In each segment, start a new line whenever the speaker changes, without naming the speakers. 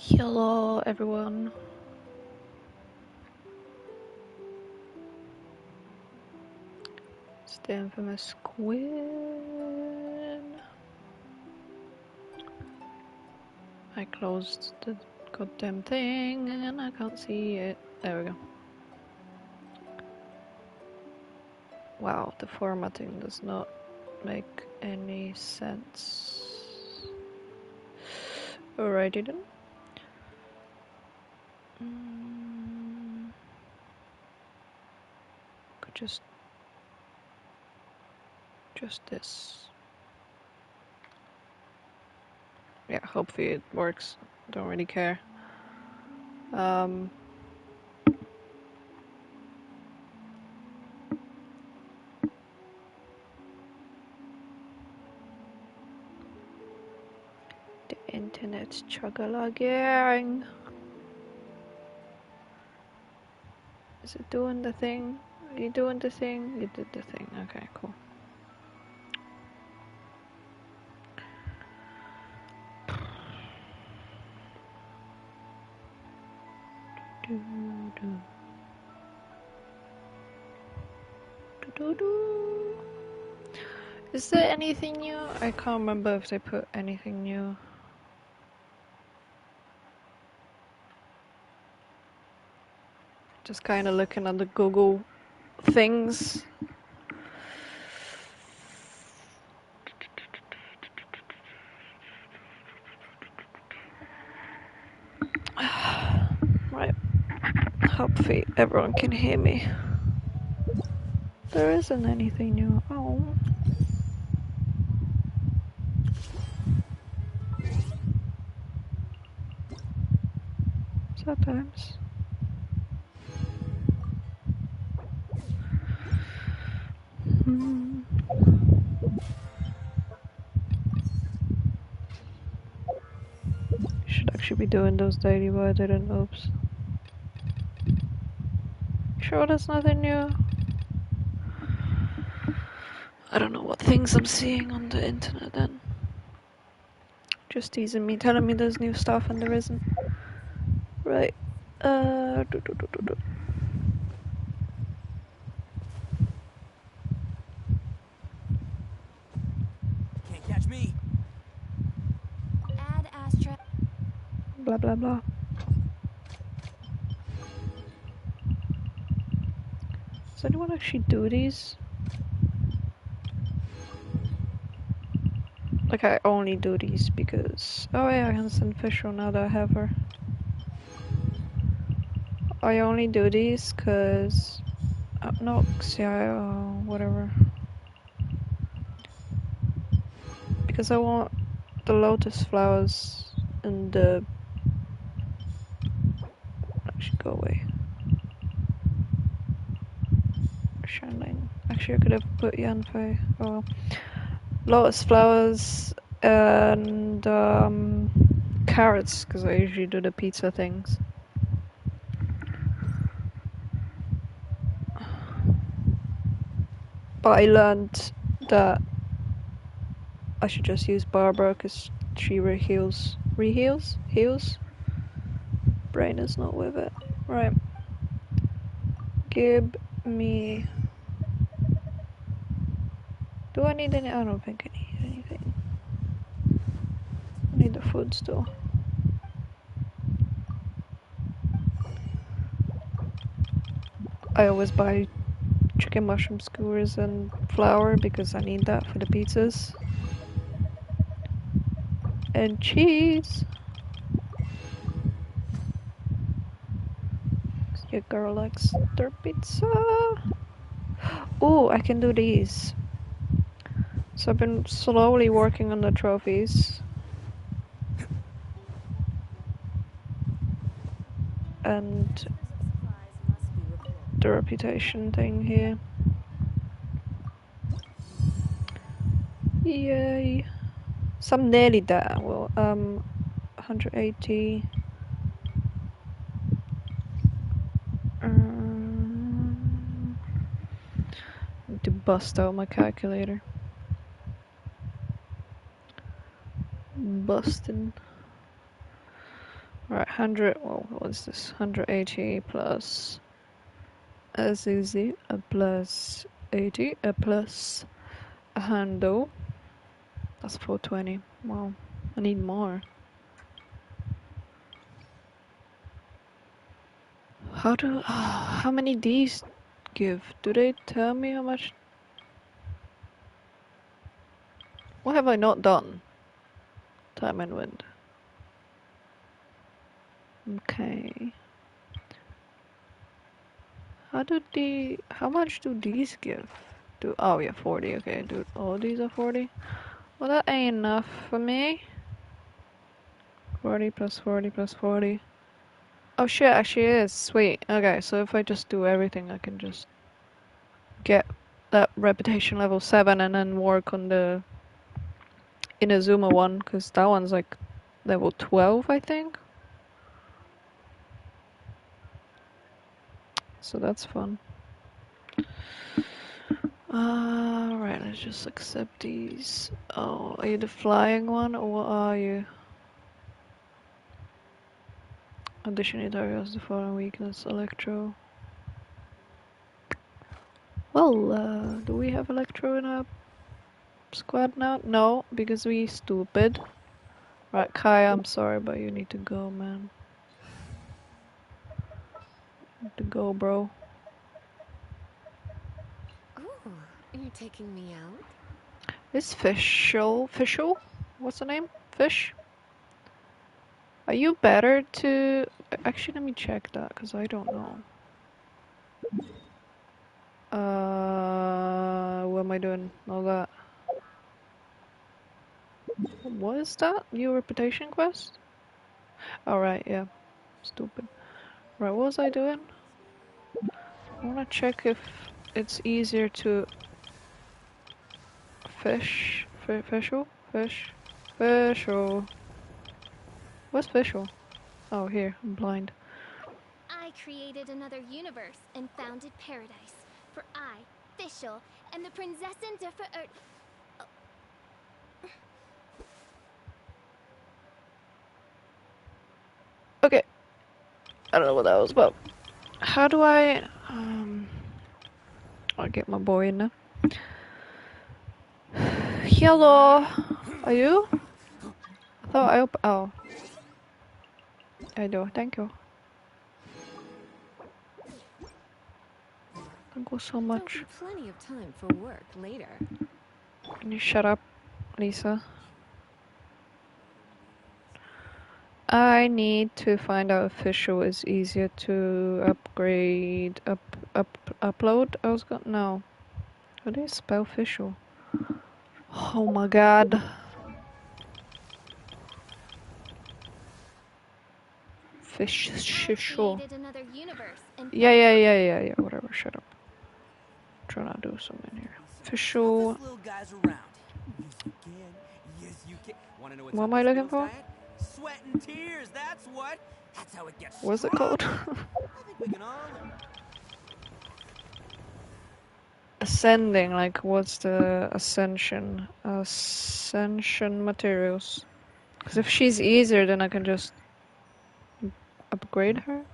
Hello everyone. It's the infamous Quinn. I closed the goddamn thing and I can't see it. There we go. Wow, the formatting does not make any sense. Alrighty then. Could just this. Yeah, hopefully it works. Don't really care. The internet's chug-a-lugging. Is it doing the thing? Are you doing the thing? You did the thing. Okay, cool. Is there anything new? I can't remember if they put anything new. Just kind of looking at the Google things. Right. Hopefully everyone can hear me. There isn't anything new. Oh. Sometimes. Should actually be doing those daily, but I didn't. Oops. Sure, there's nothing new. I don't know what things I'm seeing on the internet then. Just teasing me, telling me there's new stuff and there isn't. Right. Can't
catch me.
Add Astra.
Blah blah blah. Does anyone actually do these? Like, I only do these because... Oh yeah, I can send Fisher now that I have her. I only do these because... no, yeah, whatever. Because I want the lotus flowers and the... Actually, go away. Shineline. Actually, I could have put Yanfei. Oh well. Lotus flowers and carrots, because I usually do the pizza things. But I learned that I should just use Barbara because she heals. Heals? Brain is not with it. Right. Give me... Do I need any? I don't think I need anything. I need the food still. I always buy chicken mushroom skewers and flour because I need that for the pizzas. And cheese! Your girl likes their pizza. Oh, I can do these. So I've been slowly working on the trophies. And the reputation thing here. Yay. So I'm nearly there. Well, 180. Need to bust out my calculator. Bustin'. Right, 100. Well, what's this? 180 plus Azuzi, plus 80, plus a handle. That's 420. Wow, I need more. How many Ds give? Do they tell me how much? What have I not done? Time and wind. Okay. How much do these give? Oh yeah, 40, okay, dude. All these are 40? Well, that ain't enough for me. 40 plus 40 plus 40. Oh shit, actually it is. Sweet. Okay, so if I just do everything, I can just get that reputation level 7 and then work on the Inazuma one, because that one's like level 12, I think. So that's fun. Right, let's just accept these. Oh, are you the flying one, or what are you? Additionally, target has the following weakness, Electro. Well, do we have Electro in our squad now? No, because we stupid. Right, Kai, I'm sorry, but you need to go, man. You need to go, bro.
Ooh, you're taking me out?
Is Fischl? What's the name? Fish? Are you better to... Actually, let me check that, because I don't know. What am I doing? All that. What is that? New reputation quest? Alright, yeah. Stupid. Right, what was I doing? I wanna check if it's easier to fish. Fischl? Fischl. What's Fischl? Oh, here. I'm blind.
I created another universe and founded paradise. For I, Fischl, am the Prinzessin der Verirrt.
Okay. I don't know what that was about. How do I... I'll get my boy in there. Hello! Are you? I thought I oh. I do. Thank you. Thank you so
There'll
much.
be plenty of time for work later.
Can you shut up, Lisa? I need to find out if Fischl is easier to upgrade, upload. I was gonna, no. How do you spell Fischl? Oh my god. Fischl. Yeah, whatever, shut up. I'm trying to do something here. Fischl. What am I looking for?
Sweat and tears, that's what. That's how it gets
What's it
strong.
called?
I think we can all learn.
Ascending, like what's the ascension? Ascension materials. Because if she's easier, then I can just upgrade her.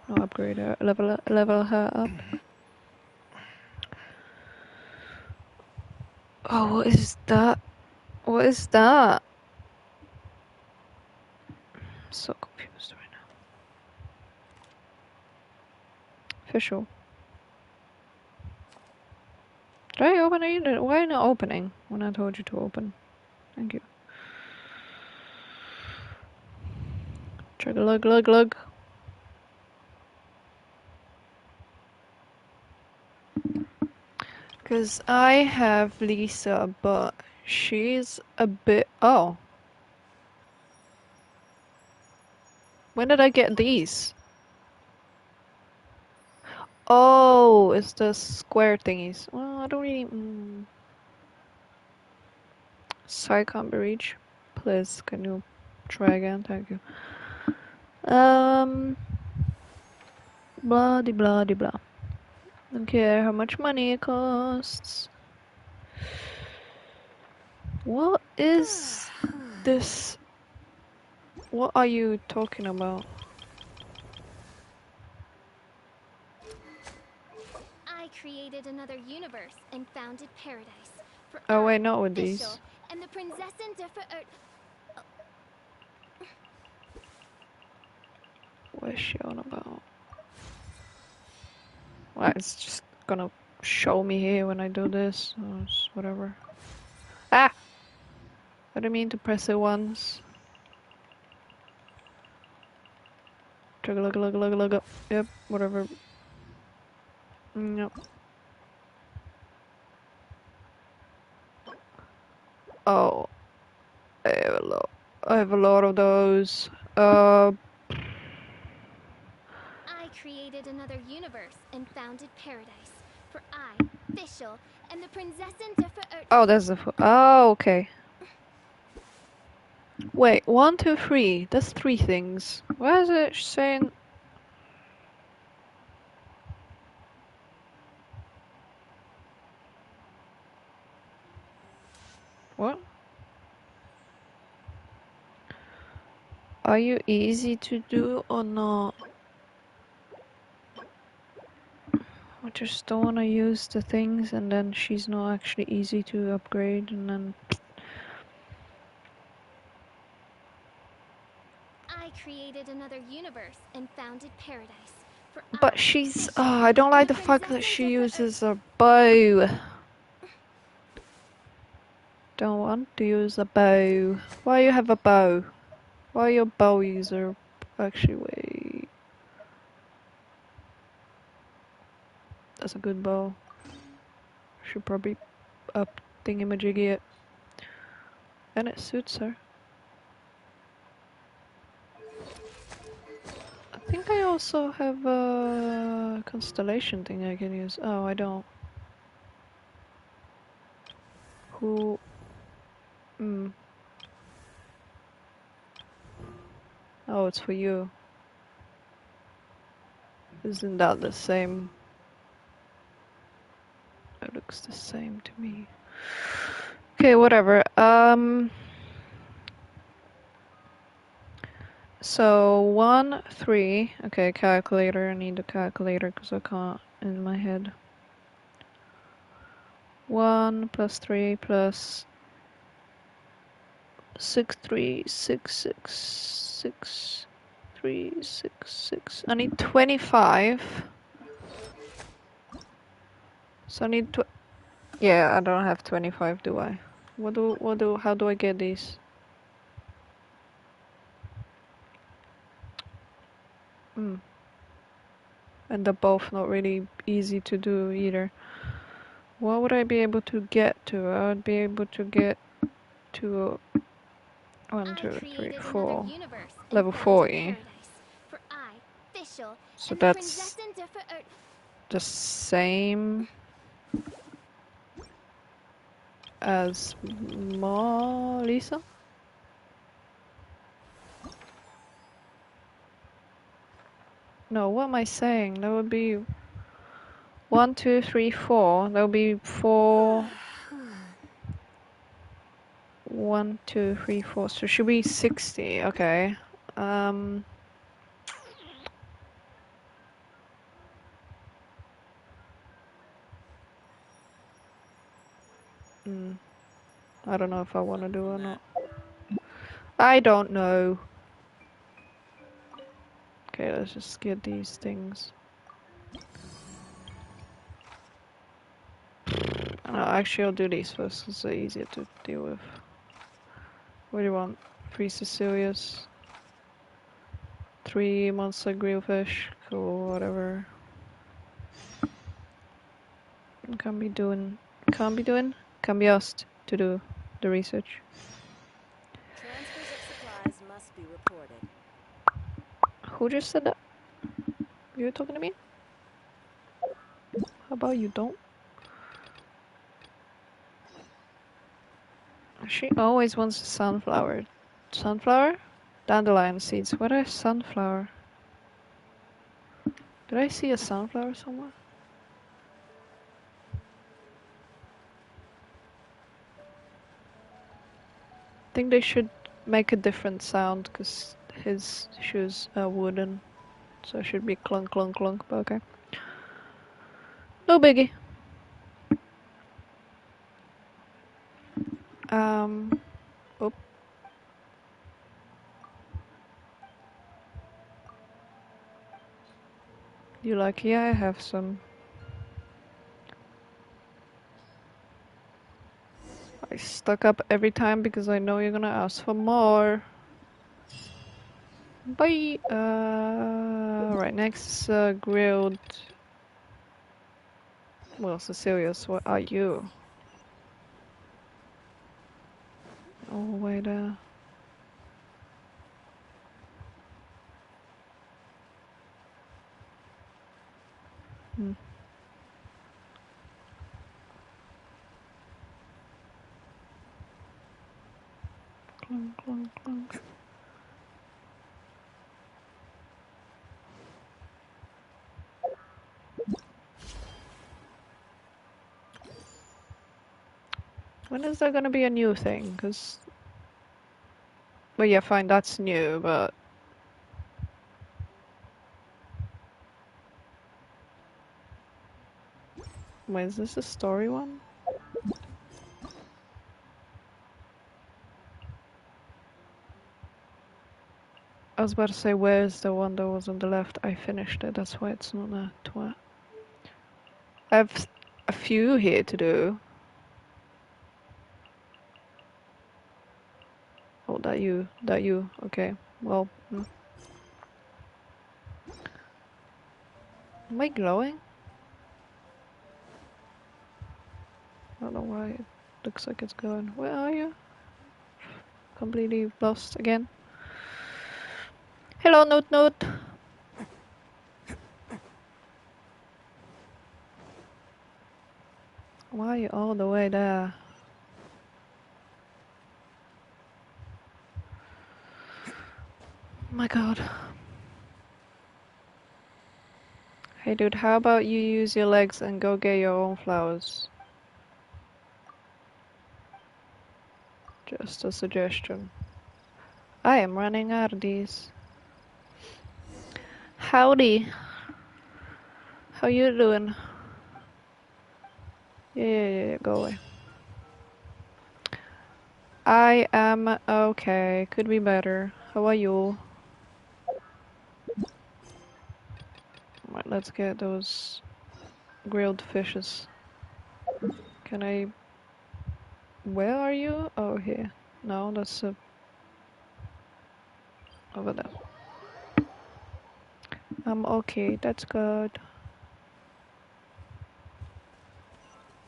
No, upgrade her. Level her up. Oh, what is that? What is that? I'm so confused right now. Official. Did I open it? Why not opening when I told you to open? Thank you. Chug lug lug lug. Because I have Lisa, but she's a bit... Oh. When did I get these? Oh, it's the square thingies. Well, I don't really... Psycon Breach. Please, can you try again? Thank you. Blah de blah de blah. Don't care how much money it costs. What is this? What are you talking about?
I created another universe and founded paradise. For
Oh wait,
I,
not with
Fischl,
these.
and the Prinzessin de
What is she on about? Well, it's just gonna show me here when I do this. So it's whatever. Ah! I didn't mean to press it once. Look. Yep, whatever. Yep. Oh, I have a lot. I have a lot of those.
I created another universe and founded paradise. For I, Fischl, and the Prinzessin de
Oh, that's the. Oh, okay. Wait, 1, 2, 3. That's 3 things. Why is it saying? What? Are you easy to do or not? I just don't want to use the things and then she's not actually easy to upgrade and then...
I created another universe and founded paradise. For
But
I,
she's... Oh,
Fischl,
I don't
and
like
the
the fact that
Prinzessin
she
de
uses a bow. Don't want to use a bow. Why you have a bow? Why your bow user? Actually, wait. That's a good bow. Should probably up thingamajiggy it. And it suits her. I think I also have a constellation thing I can use. Oh, I don't. Who? Hmm. Oh, it's for you. Isn't that the same? It looks the same to me. Okay, whatever. So 1, 3. Okay, calculator. I need a calculator because I can't in my head. 1 plus 3 plus 6, 3, 6, 6, 6, 3, 6, 6. I need 25. So I need yeah, I don't have 25, do I? How do I get these? Hmm. And they're both not really easy to do either. What would I be able to get to? I would be able to get to 1,
I
2, 3,
created another
4.
universe and
Level
founded
40.
paradise. For I, Fischl,
So
and the
that's
Prinzessin de
the same as Lisa? No, what am I saying? That would be 1, 2, 3, 4. That would be 4. 1, 2, 3, 4. So it should be 60. Okay. Um. I don't know if I want to do or not. I don't know. Okay, let's just get these things. No, actually, I'll do these first because they're easier to deal with. What do you want? 3 Cecilias. 3 monster grillfish. Cool, whatever. Can't be doing. Can be asked to do the research.
Transfers of supplies must be reported.
Who just said that? You talking to me? How about you don't? She always wants a sunflower. Sunflower? Dandelion seeds. What is sunflower? Did I see a sunflower somewhere? I think they should make a different sound because his shoes are wooden, so it should be clunk, clunk, clunk. But okay, no biggie. Oh, you lucky I have some. I stuck up every time because I know you're gonna ask for more. Bye. Right next, grilled. Well, Cecilius, what are you? Oh, wait, hmm. Clunk, clunk, clunk. When is there gonna be a new thing? Cause, well, yeah, fine, that's new, but wait, is this a story one? I was about to say, where's the one that was on the left? I finished it, that's why it's not a twat. I have a few here to do. Oh, that you, okay. Well, am I glowing? I don't know why it looks like it's going. Where are you? Completely lost again. Hello, Note Note. Why are you all the way there? My god. Hey dude, how about you use your legs and go get your own flowers? Just a suggestion. I am running out of these. Howdy. How you doing? Yeah, go away. I am okay. Could be better. How are you? Right, let's get those grilled fishes. Can I... Where are you? Oh, here. No, that's over there. I'm okay. That's good.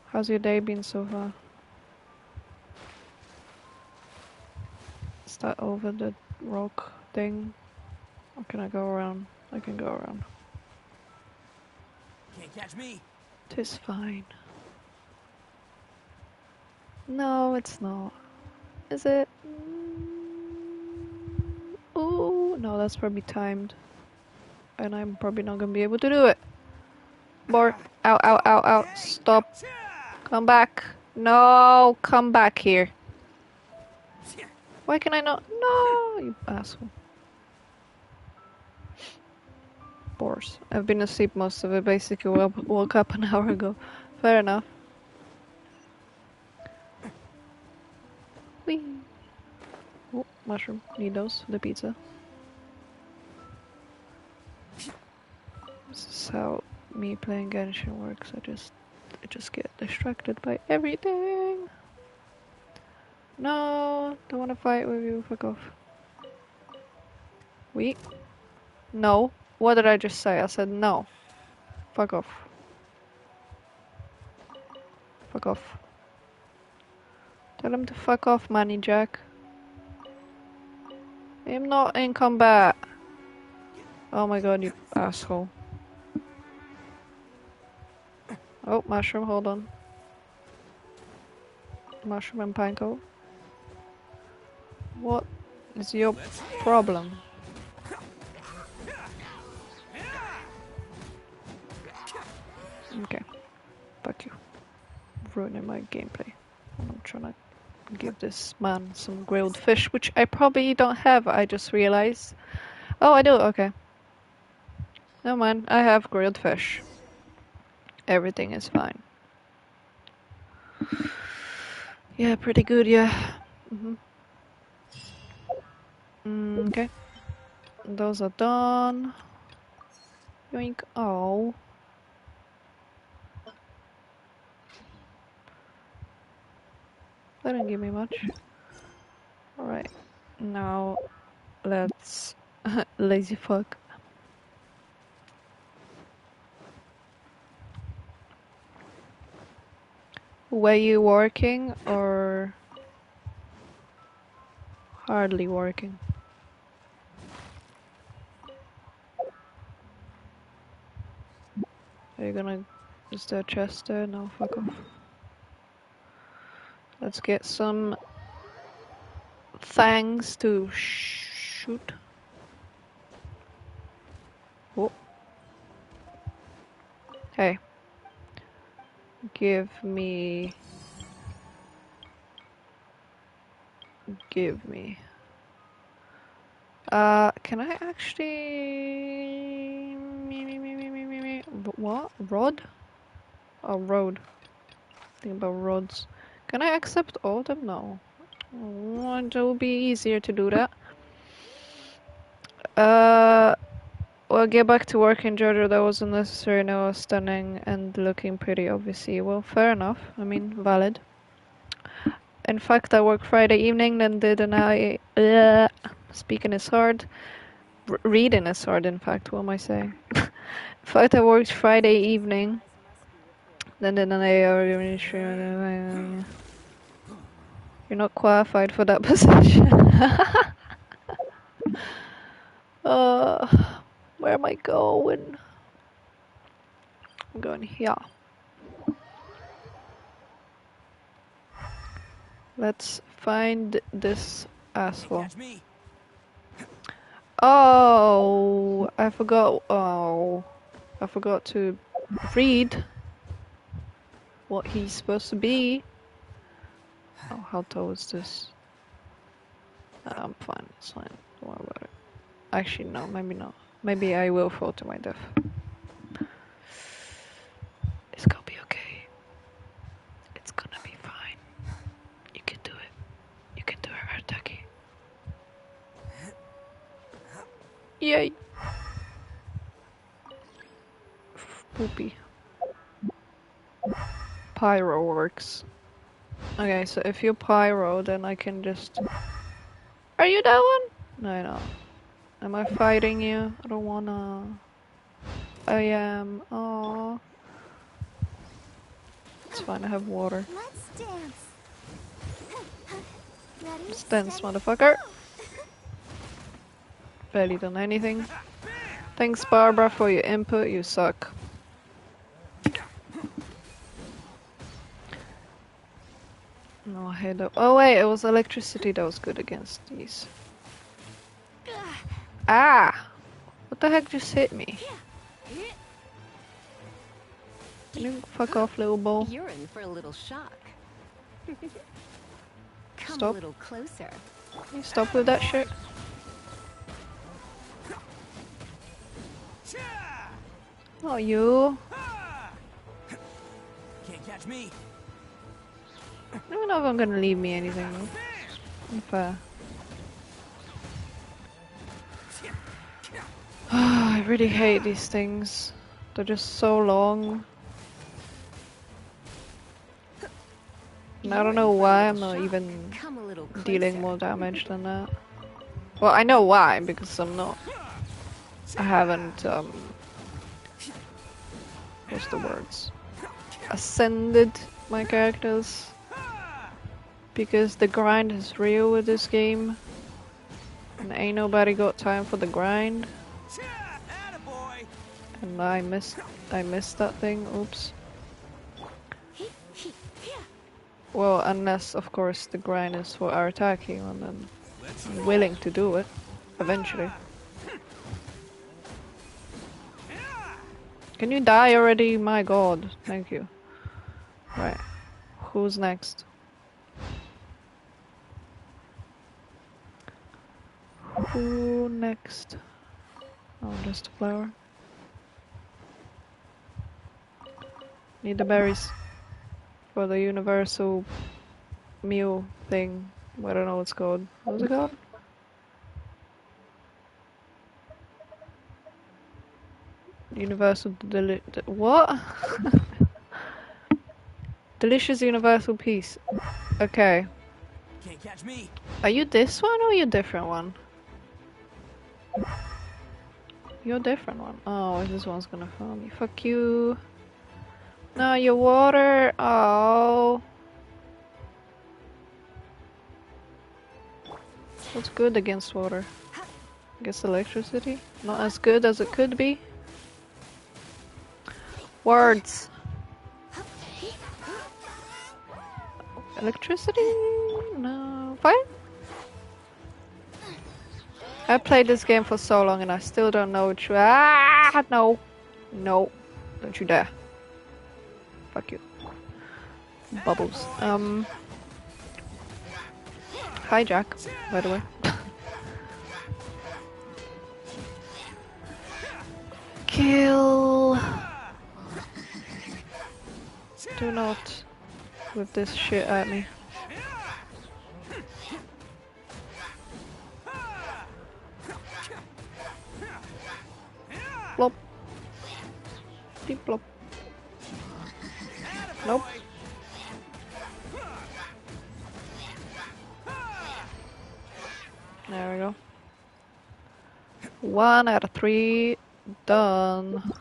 How's your day been so far? Is that over the rock thing? Or can I go around? I can go around.
Can't catch me.
Tis fine. No, it's not. Is it? Ooh, no, that's probably timed. And I'm probably not gonna be able to do it. More. Ow, ow, ow, ow. Stop. Come back. No, come back here. Why can I not? No, you asshole. Bores. I've been asleep most of it. Basically, woke up an hour ago. Fair enough. Whee. Oh, mushroom. Need those for the pizza. This is how me playing Genshin works. I just get distracted by everything. No, don't want to fight with you. Fuck off. Wait. No. What did I just say? I said no. Fuck off. Fuck off. Tell him to fuck off, Manny Jack. I'm not in combat. Oh my god, you asshole. Oh, mushroom, hold on. Mushroom and panko. What is your problem? Okay. Fuck you. Ruining my gameplay. I'm trying to Give this man some grilled fish, which I probably don't have, I just realized. Oh, I do, okay. No mind, I have grilled fish. Everything is fine. Yeah, pretty good, yeah. Okay. Those are done. Yoink. Oh. That didn't give me much. Alright. Now, let's... lazy fuck. Were you working or hardly working? Are you gonna... Is there a chest there? No, fuck off. Let's get some things to shoot. Oh. Hey. Give me... Can I actually... What? Rod? Oh, road. Think about rods. Can I accept all of them? No. Oh, it will be easier to do that. Well, get back to work in Georgia. That wasn't necessary. No, stunning and looking pretty, obviously. Well, fair enough. I mean, valid. In fact, I worked Friday evening, then didn't I? Speaking is hard. Reading is hard, in fact. What am I saying? In fact, I worked Friday evening, then didn't I? You're not qualified for that position. Where am I going? I'm going here. Let's find this asshole. Oh, I forgot. Oh, I forgot to read what he's supposed to be. Oh, how tall is this? I'm fine. It's fine. Don't worry about it. Actually, no. Maybe not. Maybe I will fall to my death. It's gonna be okay. It's gonna be fine. You can do it. You can do it, Artaki. Yay! Poopy. Pyro works. Okay, so if you pyro, then I can just... Are you that one? No, no. Am I fighting you? I don't wanna... I am... Oh. It's fine, I have water.
Let's dance. Ready?
Let's dance, motherfucker. Barely done anything. Thanks, Barbara, for your input. You suck. No, I hate that. Oh wait, it was electricity that was good against these. Ah! What the heck just hit me? Can you fuck off, little ball?
You're in for a little shock. Come
Stop.
a little closer.
Can you stop with that shit? Oh, you.
Can't catch me.
I don't know if I'm gonna leave me anything. Unfair. I really hate these things. They're just so long. And I don't know why I'm not even dealing more damage than that. Well, I know why, because I'm not... I haven't, what's the words? Ascended my characters. Because the grind is real with this game. And ain't nobody got time for the grind. And I missed that thing, oops. Well, unless, of course, the grind is for Arataki, and then I'm willing to do it, eventually. Can you die already? My god, thank you. Right, who's next? Who next? Oh, just a flower. Need the berries for the universal meal thing. I don't know what's called. What's it called? Universal what? Delicious universal peace. Okay.
Can't catch me.
Are you this one or you a different one? You're a different one. Oh, this one's gonna harm me. Fuck you. No, your water. Oh. What's good against water? Against electricity? Not as good as it could be. Words. Electricity? No. Fire? I played this game for so long and I still don't know which. Ah, no. No. Don't you dare. Fuck you. Bubbles. Hi, Jack, by the way. Kill. Do not whip this shit at me. Plop. Deep plop. Nope. There we go. 1 out of 3. Done.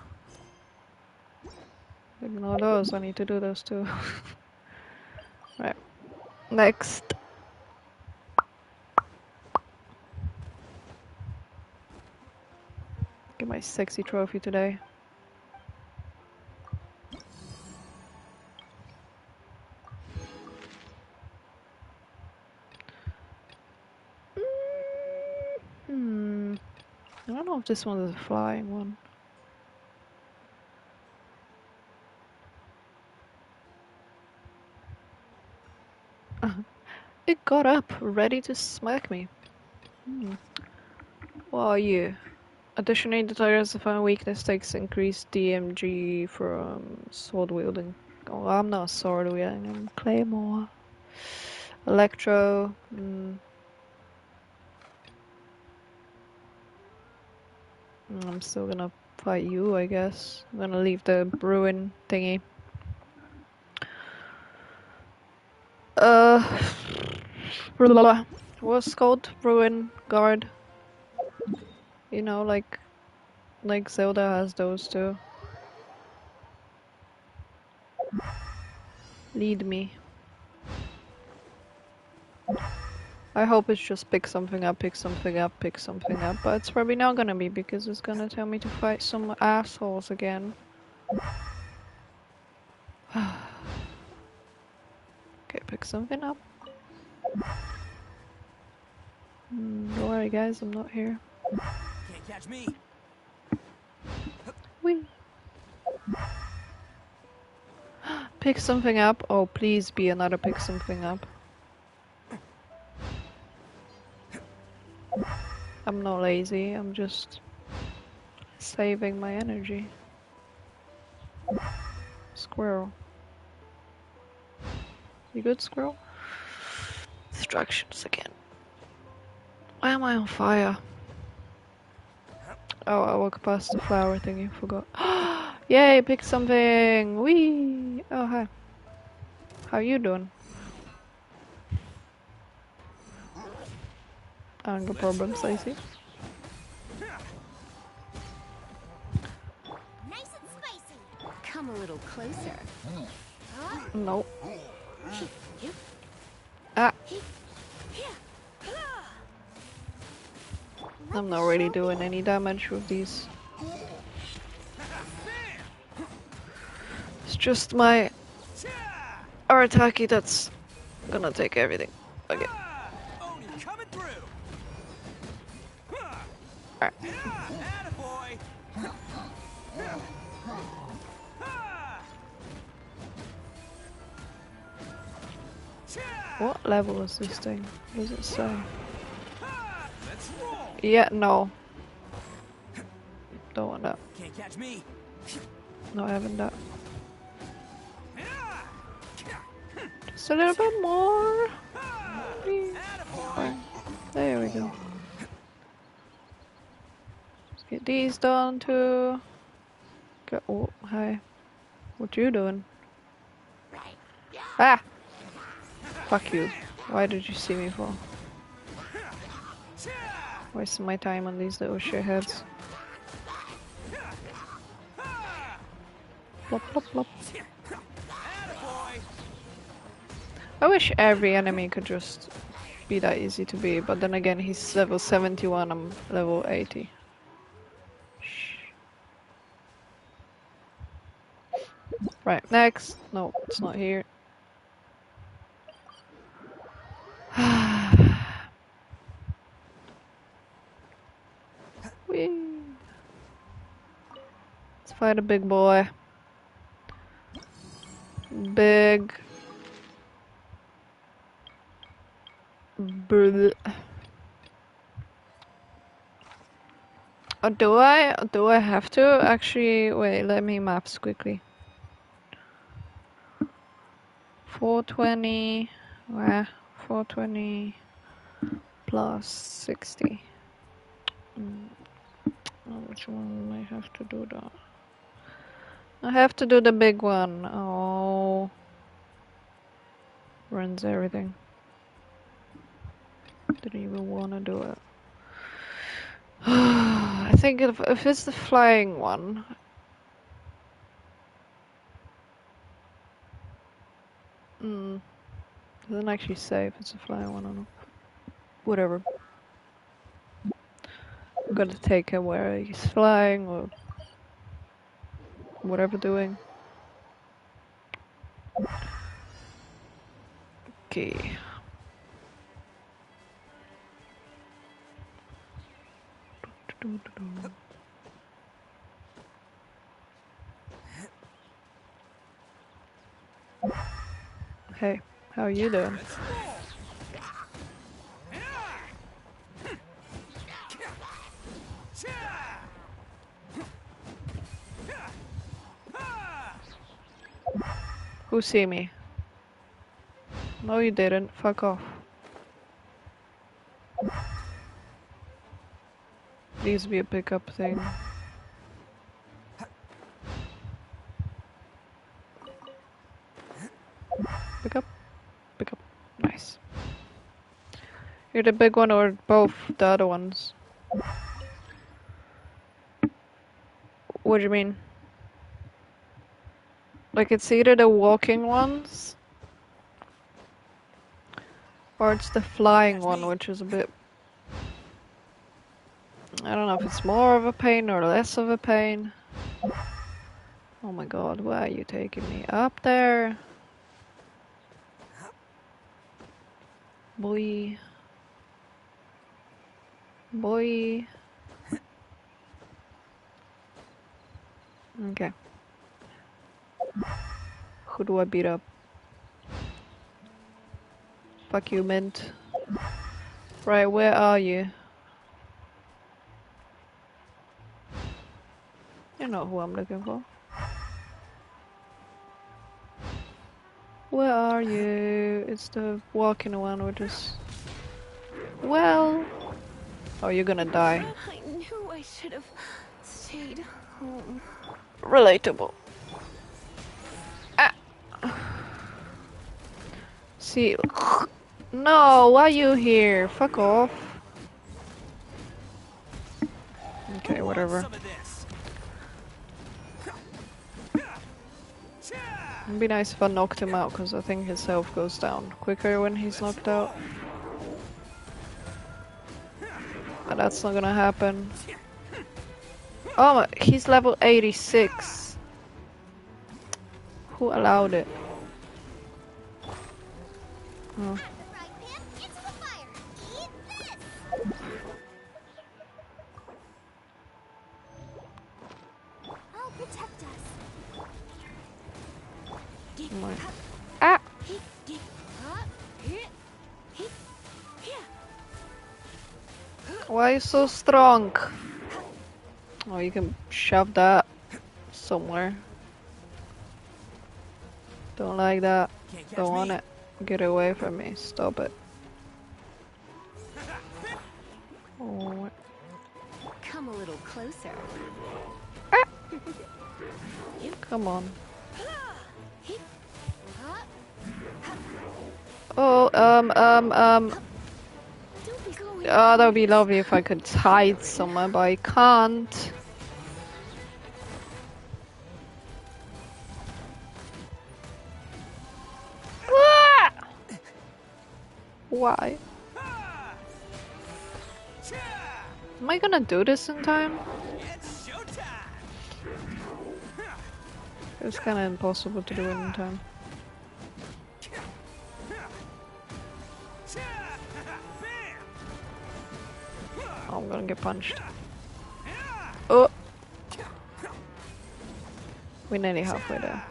Ignore those, I need to do those too. Right. Next. Get my sexy trophy today. I don't know if this one is a flying one. It got up, ready to smack me. What are you? Additionally, the diversifying weakness takes increased DMG from sword wielding. Oh, I'm not sword wielding, I'm Claymore. Electro. I'm still gonna fight you, I guess. I'm gonna leave the ruin thingy. What's called? Ruin guard. You know, like Zelda has those too. Lead me. I hope it's just pick something up, pick something up, pick something up, but it's probably not gonna be because it's gonna tell me to fight some assholes again. Okay, pick something up. Don't worry guys, I'm not here.
Can't catch me.
Whee! Pick something up. Oh, please be another pick something up. I'm not lazy, I'm just saving my energy. Squirrel. You good, squirrel? Distractions again. Why am I on fire? Oh, I walked past the flower thingy, forgot. Yay, pick something! Whee! Oh, hi. How you doing? Anger problems, I see.
Nice and spicy.
Come a little closer.
Nope. Ah! I'm not really doing any damage with these. It's just my Arataki that's gonna take everything. Okay.
Oni coming through.
Alright.
Attaboy.
What level is this thing? What does it say?
Let's roll.
Yeah, no. Don't want that.
Can't catch me.
No, I haven't that. Just a little bit more. Please. Fine. There we go. Let's get these done too. Go. Oh, hi. What you doing? Ah! Fuck you. Why did you see me for? Wasting my time on these little shitheads. Plop, plop, plop. I wish every enemy could just be that easy to beat, but then again, he's level 71, I'm level 80. Right, next. No, it's not here. Whee! Let's fight a big boy. Big. Bleh. Do I have to? Actually, wait, let me maps quickly. 420. 420 plus 60. Which one I have to do that? I have to do the big one. Oh. Runs everything. Didn't even want to do it. I think if it's the flying one. Doesn't actually say if it's a flying one or not. Whatever. I'm gonna take him where he's flying or whatever doing. Okay. Hey, how are you doing? Who see me? No, you didn't. Fuck off. Needs to be a pickup thing. Pick up. Pick up. Nice. You're the big one or both the other ones? What do you mean? Like it's either the walking ones or it's the flying one, which is a bit... I don't know if it's more of a pain or less of a pain. Oh my god, why are you taking me up there? Boy. Boy. Okay. Who do I beat up? Fuck you, Mint. Right, where are you? You're not who I'm looking for. Where are you? It's the walking one, which is... Well... Oh, you're gonna die.
I knew I should have stayed home.
Relatable. Ah! See... No, why are you here? Fuck off. Okay, whatever. It'd be nice if I knocked him out, because I think his health goes down quicker when he's knocked out. But that's not gonna happen. Oh, he's level 86. Who allowed it? Oh. Ah! Why are you so strong? Oh, you can shove that somewhere. Don't like that.
Can't catch
Don't want
me.
it. Get away from me. Stop it. Oh.
Come a little closer.
Come on. Oh,
Don't be going.
oh, that would be lovely if I could hide somewhere, but I can't. Ah! Why? Am I gonna do this in time?
It's showtime.
It's kinda impossible to do it in time. Oh, I'm gonna get punched. Oh! We're nearly halfway there.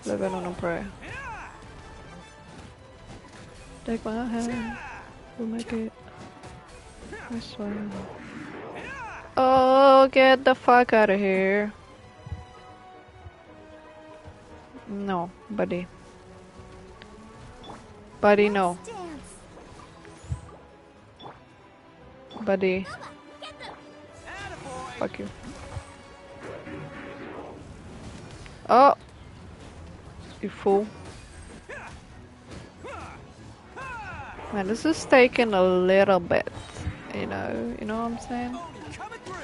Living on a prayer. Take my hand. We'll make it. I swear. Oh, get the fuck out of here. No, buddy. Buddy, no.
Dance.
Buddy.
Get them.
Attaboy.
Fuck you. Oh! You fool. Man, this is taking a little bit. You know what I'm saying?
Only coming through.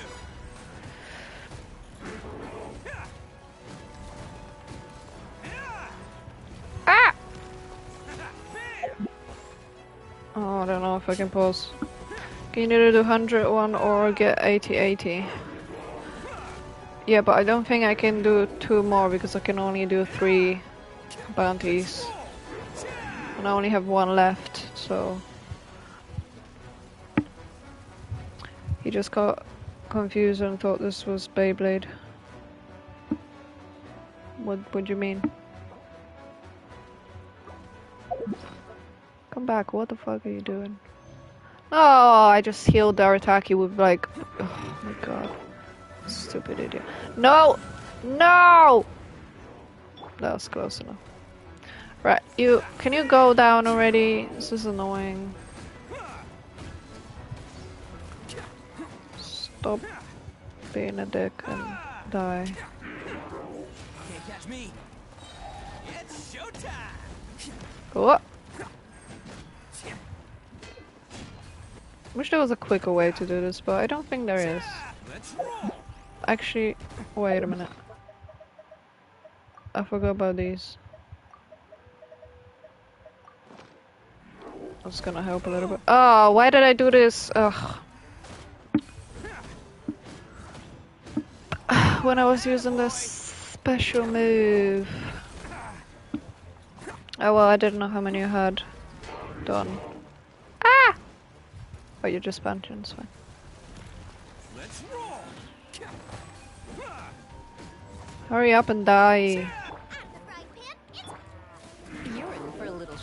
Ah! Oh, I don't know if I can pause. Can you either do 101 or get 80-80? Yeah, but I don't think I can do 2 more because I can only do 3 bounties. And I only have 1 left, so... He just got confused and thought this was Beyblade. What do you mean? Come back, what the fuck are you doing? Oh, I just healed Darataki with like... Oh my god. Stupid idiot. No! No! That was close enough. Right, can you go down already? This is annoying. Stop being a dick and die.
Can't catch me. It's showtime.
Go up! Wish there was a quicker way to do this, but I don't think there is.
Let's roll.
Actually, wait a minute. I forgot about these. That's gonna help a little bit. Oh, why did I do this? Ugh. When I was using this special move. Oh well, I didn't know how many I had done. Ah! Oh, you're just punching, it's fine.
Let's roll.
Hurry up and die.
You're in for a little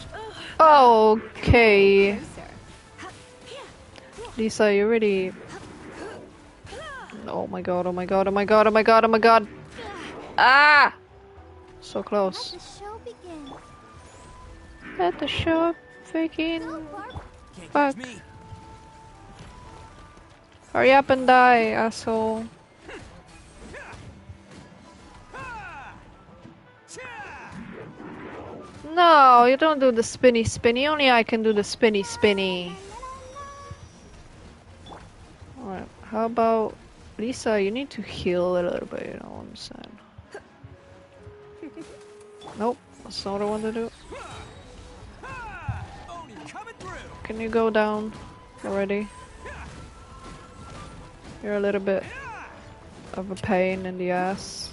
Okay.
closer.
Lisa, you really... Oh my god, oh my god, oh my god, oh my god, oh my god. Ah! So
Let
close.
the show begin.
Let the show begin.
Go, Barb.
Can't
Fuck.
catch me.
Hurry up and die, asshole. No, you don't do the spinny spinny. Only I can do the spinny spinny. Alright, how about Lisa? You need to heal a little bit, you know what I'm saying? Nope, that's not what I want to do.
Only coming through.
Can you go down already? You're a little bit of a pain in the ass.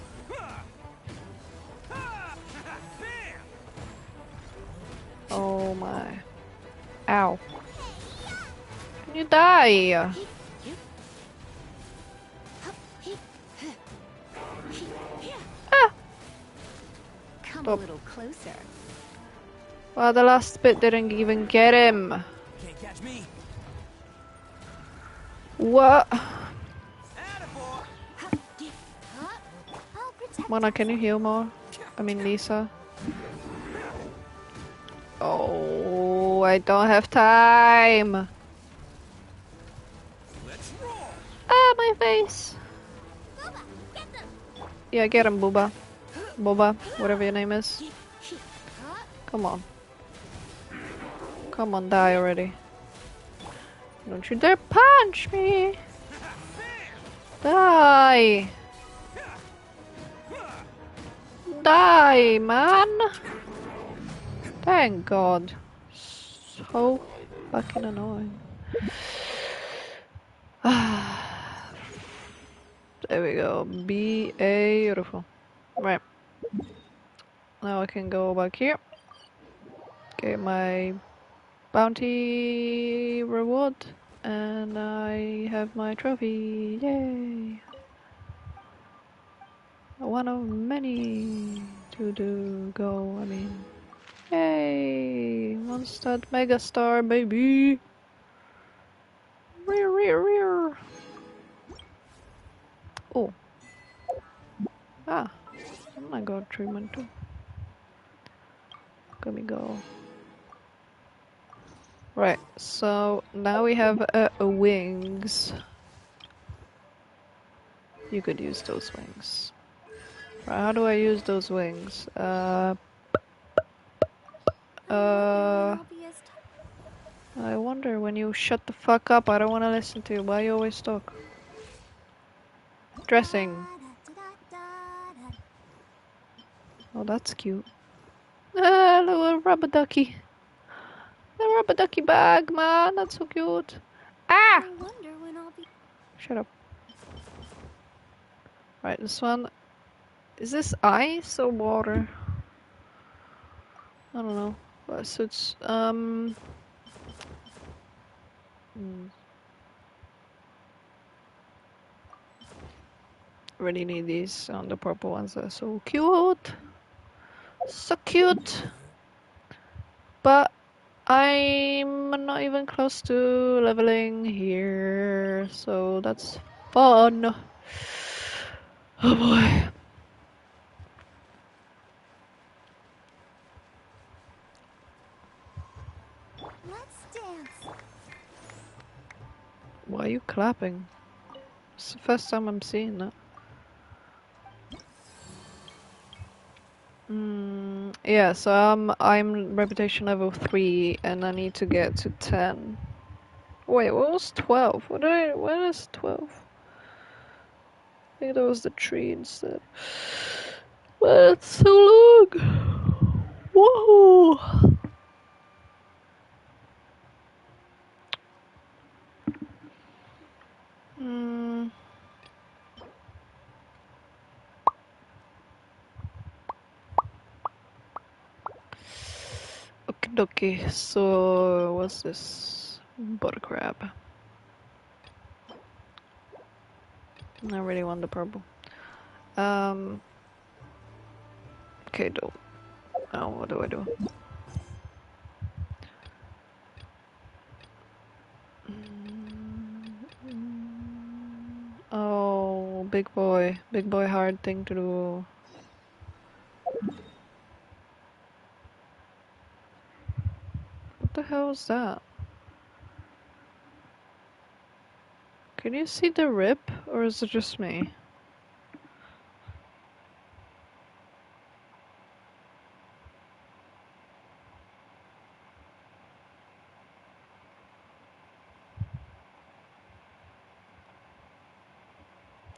Oh my. Ow. Can you die? Ah!
Come
Stop.
a little closer.
Well, the last bit didn't even get him.
Can't Catch me.
What?
Attaboy.
I'll protect
Mona,
us.
can you heal more? I mean, Lisa. Oh, I don't have time.
Let's roll.
Ah, my face.
Booba, get them.
Yeah, get him, Booba. Boba, whatever your name is. Come on. Come on, die already. Don't you dare punch me! Die! Die, man! Thank God. So fucking annoying. There we go. Beautiful. Right. Now I can go back here. Get my bounty reward. And I have my trophy. Yay! One of many to go, I mean. Yay! Mondstadt Megastar, baby! Rear, rear, rear! Oh. Ah. I got treatment too. Let me go. Right, so now we have wings. You could use those wings. Right, how do I use those wings? I wonder when you shut the fuck up. I don't want to listen to you. Why you always talk? Dressing. Oh, that's cute. Ah, little rubber ducky. The rubber ducky bag, man. That's so cute. Ah!
I wonder when I'll be.
Shut up. Right, this one. Is this ice or water? I don't know. So it's, really need these on the purple ones. They're so cute. So cute. But I'm not even close to leveling here. So that's fun. Oh boy.
Let's dance.
Why are you clapping? It's the first time I'm seeing that. Yeah, so I'm reputation level 3 and I need to get to 10. Wait, what was 12? What is 12? I think that was the tree instead. But it's so long! Whoa! Okie dokie, so what's this? Butter crab. I really want the purple. Okay, dope. Now what do I do? Oh, big boy hard thing to do. What the hell is that? Can you see the rip, or is it just me?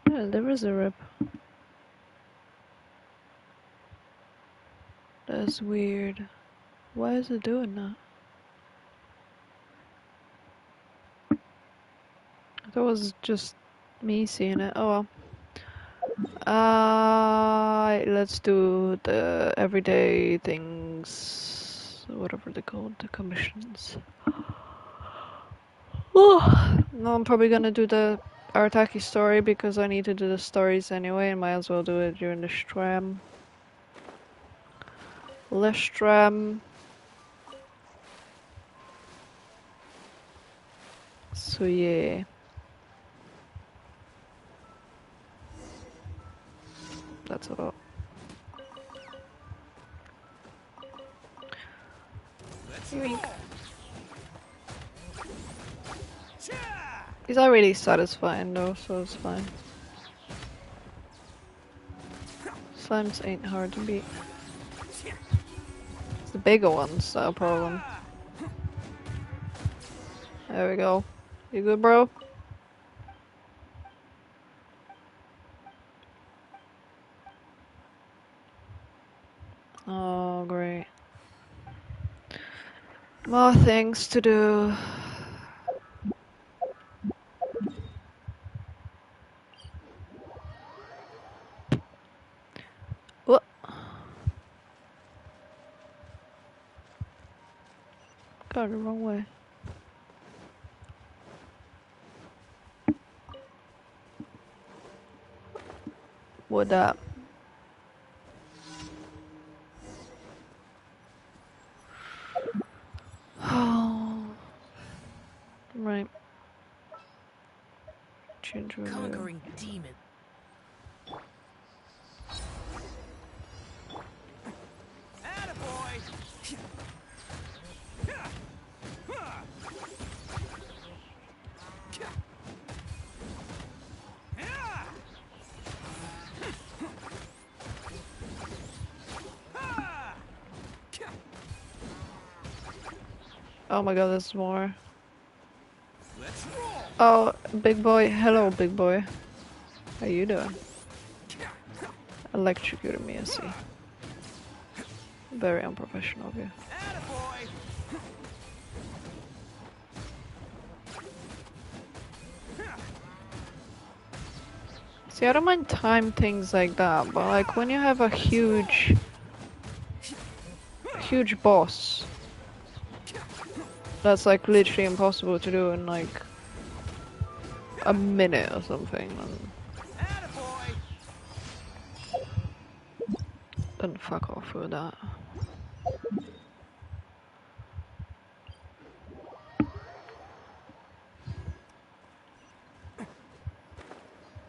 Yeah, there is a rip. That's weird. Why is it doing that? That was just me seeing it. Oh well. Let's do the everyday things, whatever they're called, the commissions. Oh, no, I'm probably gonna do the Artaki story because I need to do the stories anyway, and might as well do it during the stream. Lestram. So yeah. That's a lot.
Let's
Yoink.
roll. Cha!
These are really satisfying though, so it's fine. Slimes ain't hard to beat. It's the bigger ones that are a problem. There we go. You good, bro? Oh, great. More things to do. What? Got it the wrong way. What that? Oh, right. Change review.
Conquering demon. Attaboy!
Oh my god, there's more.
Let's roll.
Oh, big boy. Hello, big boy. How you doing? Electrocuted me, I see. Very unprofessional of you.
Attaboy!
See, I don't mind time things like that, but like when you have a huge boss, that's like literally impossible to do in like a minute or something,
Attaboy!
then fuck off with that.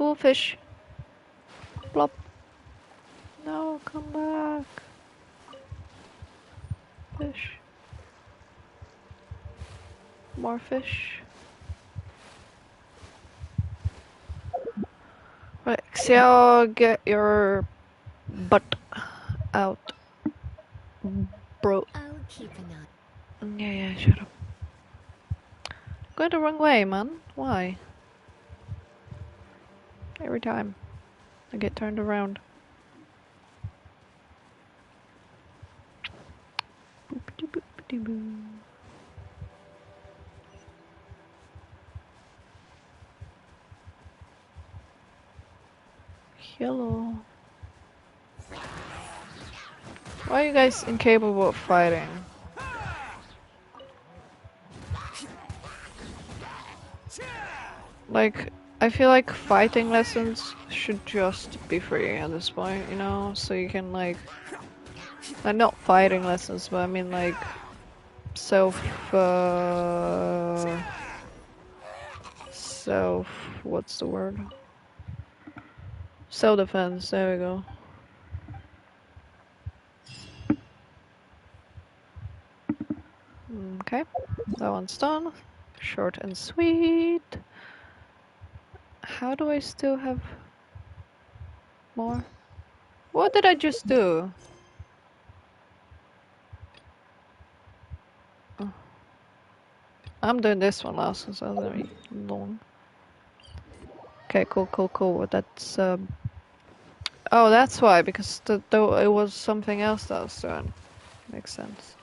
Ooh, fish. Plop. No, come back. Fish. More fish. Right, Xiao, get your butt out, bro.
I'll keep an eye.
Yeah, shut up. Going the wrong way, man. Why? Every time I get turned around. Boop-a-doo-boop-a-doo-boo. Hello. Why are you guys incapable of fighting? Like, I feel like fighting lessons should just be free at this point, you know? So you can like not fighting lessons, but I mean like self, what's the word? Self-defense, there we go. Okay, that one's done. Short and sweet. How do I still have more? What did I just do? Oh. I'm doing this one last since I was very long. Okay, cool. That's oh, that's why, because though it was something else that I was doing. Makes sense.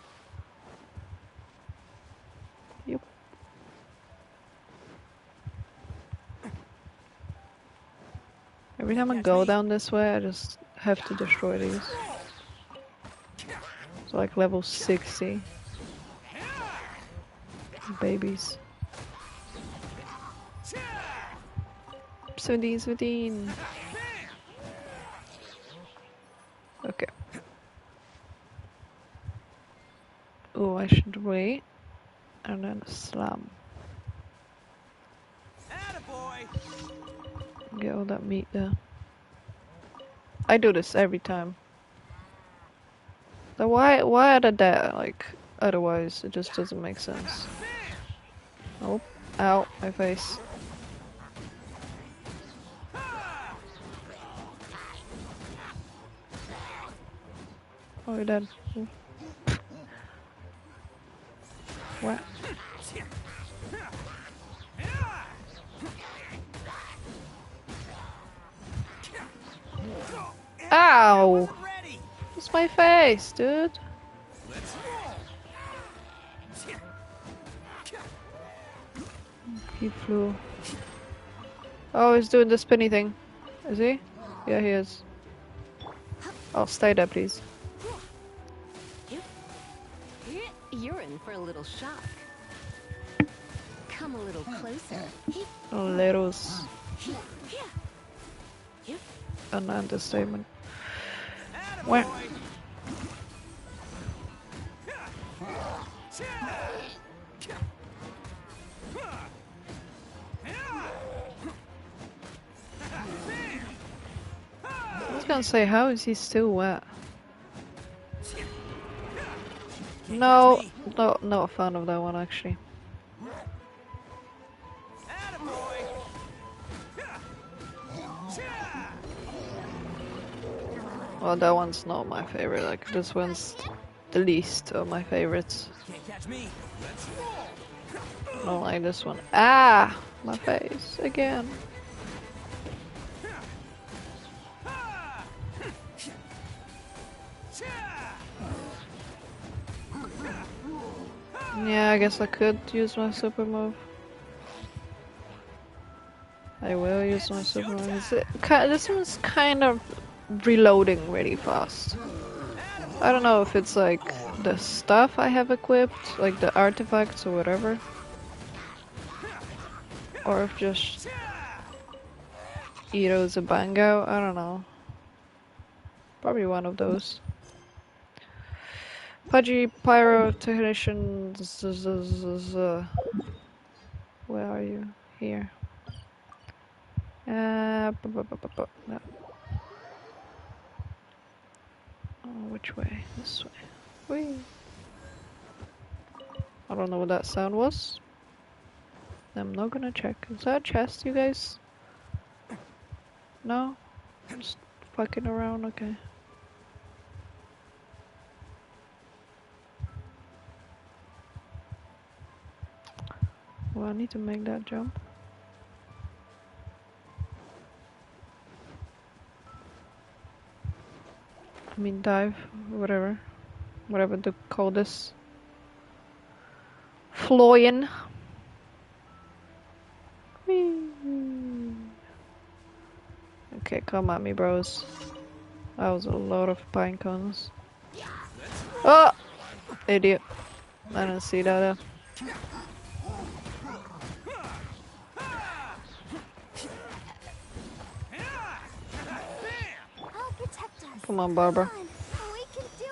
Yep. Every time I go down this way, I just have to destroy these. It's like level 60. Babies. 17. Okay. Oh, I should wait. And then slam. Get all that meat there. I do this every time. So why are they there? Like, otherwise it just doesn't make sense. Oh, ow, my face. Oh, you're dead. Ooh. What? Ow! It's my face, dude. He flew. Oh, he's doing the spinny thing. Is he? Yeah, he is. Oh, stay there, please.
You're in for a little shock. Come a little closer.
Littles. An understatement. Where? I was gonna say, how is he still wet? No, not a fan of that one actually. Well, that one's not my favorite. Like, this one's the least of my favorites. I don't like this one. Ah! My face again. Yeah, I guess I could use my super move. I will use my super move. This one's kind of reloading really fast. I don't know if it's like the stuff I have equipped, like the artifacts or whatever, or if just Ito's a bango. I don't know. Probably one of those. Pudgy Pyro Technician. Where are you? Here. No. Oh, which way? This way. Whee. I don't know what that sound was. I'm not gonna check. Is that a chest, you guys? No? I'm just fucking around, okay. Well, I need to make that jump. I mean dive, whatever. Whatever to call this. Floyin. Okay, come at me, bros. That was a lot of pine cones. Oh! Idiot. I didn't see that. Come on, Barbara.
We can do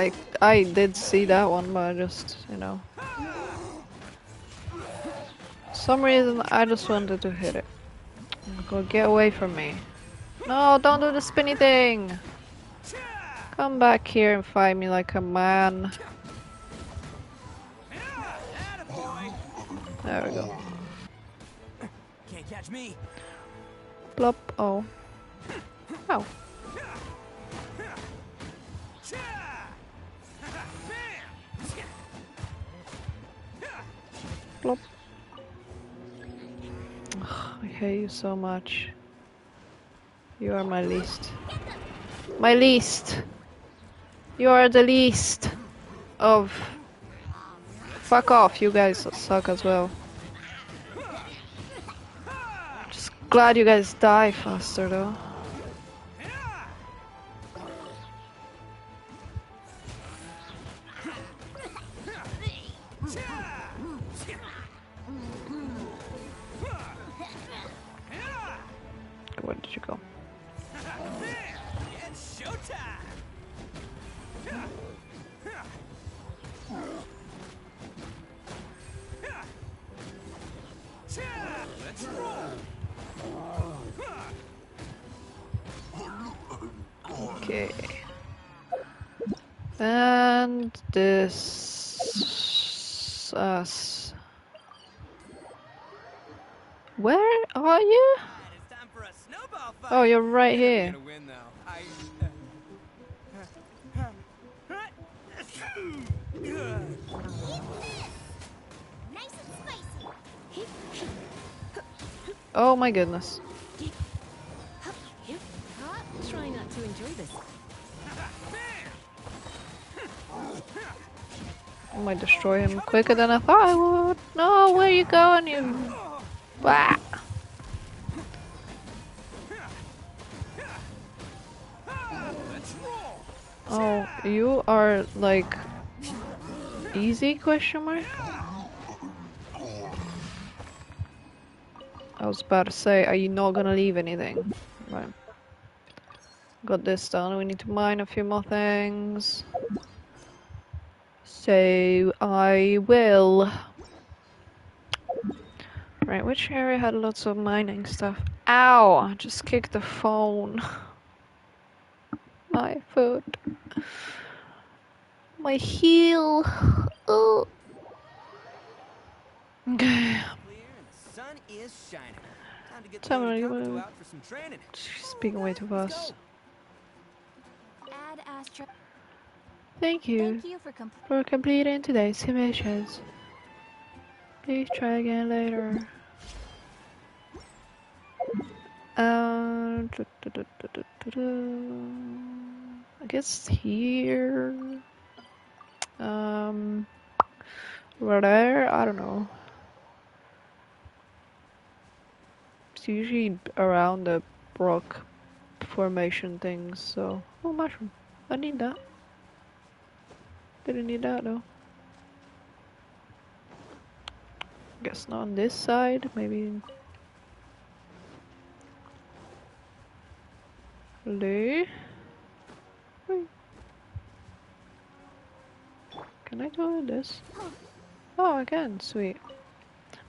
it.
I did see that one, but I just, you know. For some reason, I just wanted to hit it. Go get away from me. No, don't do the spinny thing! Come back here and fight me like a man. There we go.
Can't catch me.
Plop. Oh. Ow. Plop. Ugh, I hate you so much. You are my least. My least! You are the least of... Fuck off, you guys suck as well. Just glad you guys die faster though. Where did you go?
It's showtime. Let's roll.
Okay. And this us. Where are you?
Alright, it's time for a snowball fight.
Oh, you're right
You're never
here.
gonna win though.
Nice and spicy.
Oh my goodness.
Try not to enjoy this.
I might destroy him quicker than I thought I would. No, where you going, you? Bah.
Let's roll.
Oh, you are like easy question mark? I was about to say, are you not gonna leave anything? Right. Got this done. We need to mine a few more things. So I will. Right, which area had lots of mining stuff? Ow! I just kicked the phone. My foot. My heel. Oh. Okay.
Clear and the sun is shining. Time to get the
Someone
Otakamitu out for some training.
speaking way too
Let's
fast.
go.
Add Astra.
Thank you
Thank you for
for completing today's missions. Please try again later. I guess here. Right there. I don't know. It's usually around the rock formation things. So, oh, mushroom. I need that. Didn't need that though. Guess not on this side. Maybe. Lay. Wait. Can I do this? Oh, I can. Sweet.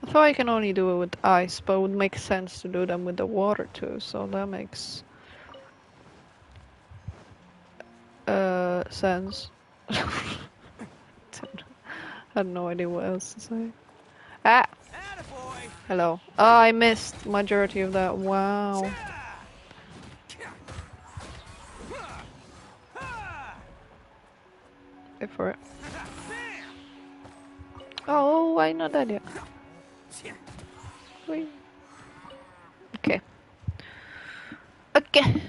I thought I can only do it with ice, but it would make sense to do them with the water too. So that makes sense. I had no idea what else to say. Ah!
Attaboy.
Hello. Oh, I missed majority of that. Wow. Wait for it. Oh, why not that yet? Wait. Okay. Okay.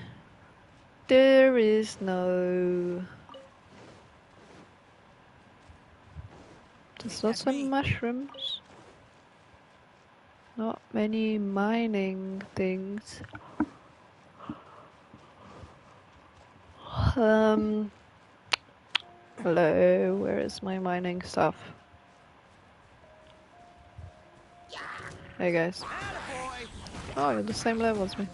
There is no. There's lots of mushrooms. Not many mining things. Hello, where is my mining stuff? Hey guys. Oh, you're the same level as me.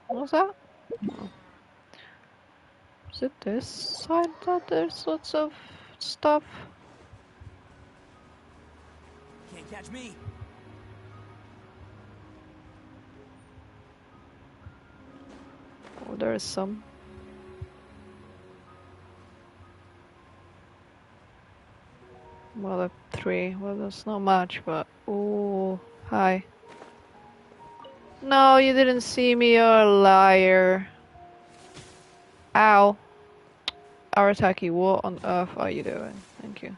What was that? Oh. Is it this side that there's lots of stuff?
Can't catch me.
Oh, there is some. Well, there are 3. Well, that's not much, but... Oh, hi. No, you didn't see me, you're a liar. Ow. Arataki, what on earth are you doing? Thank you.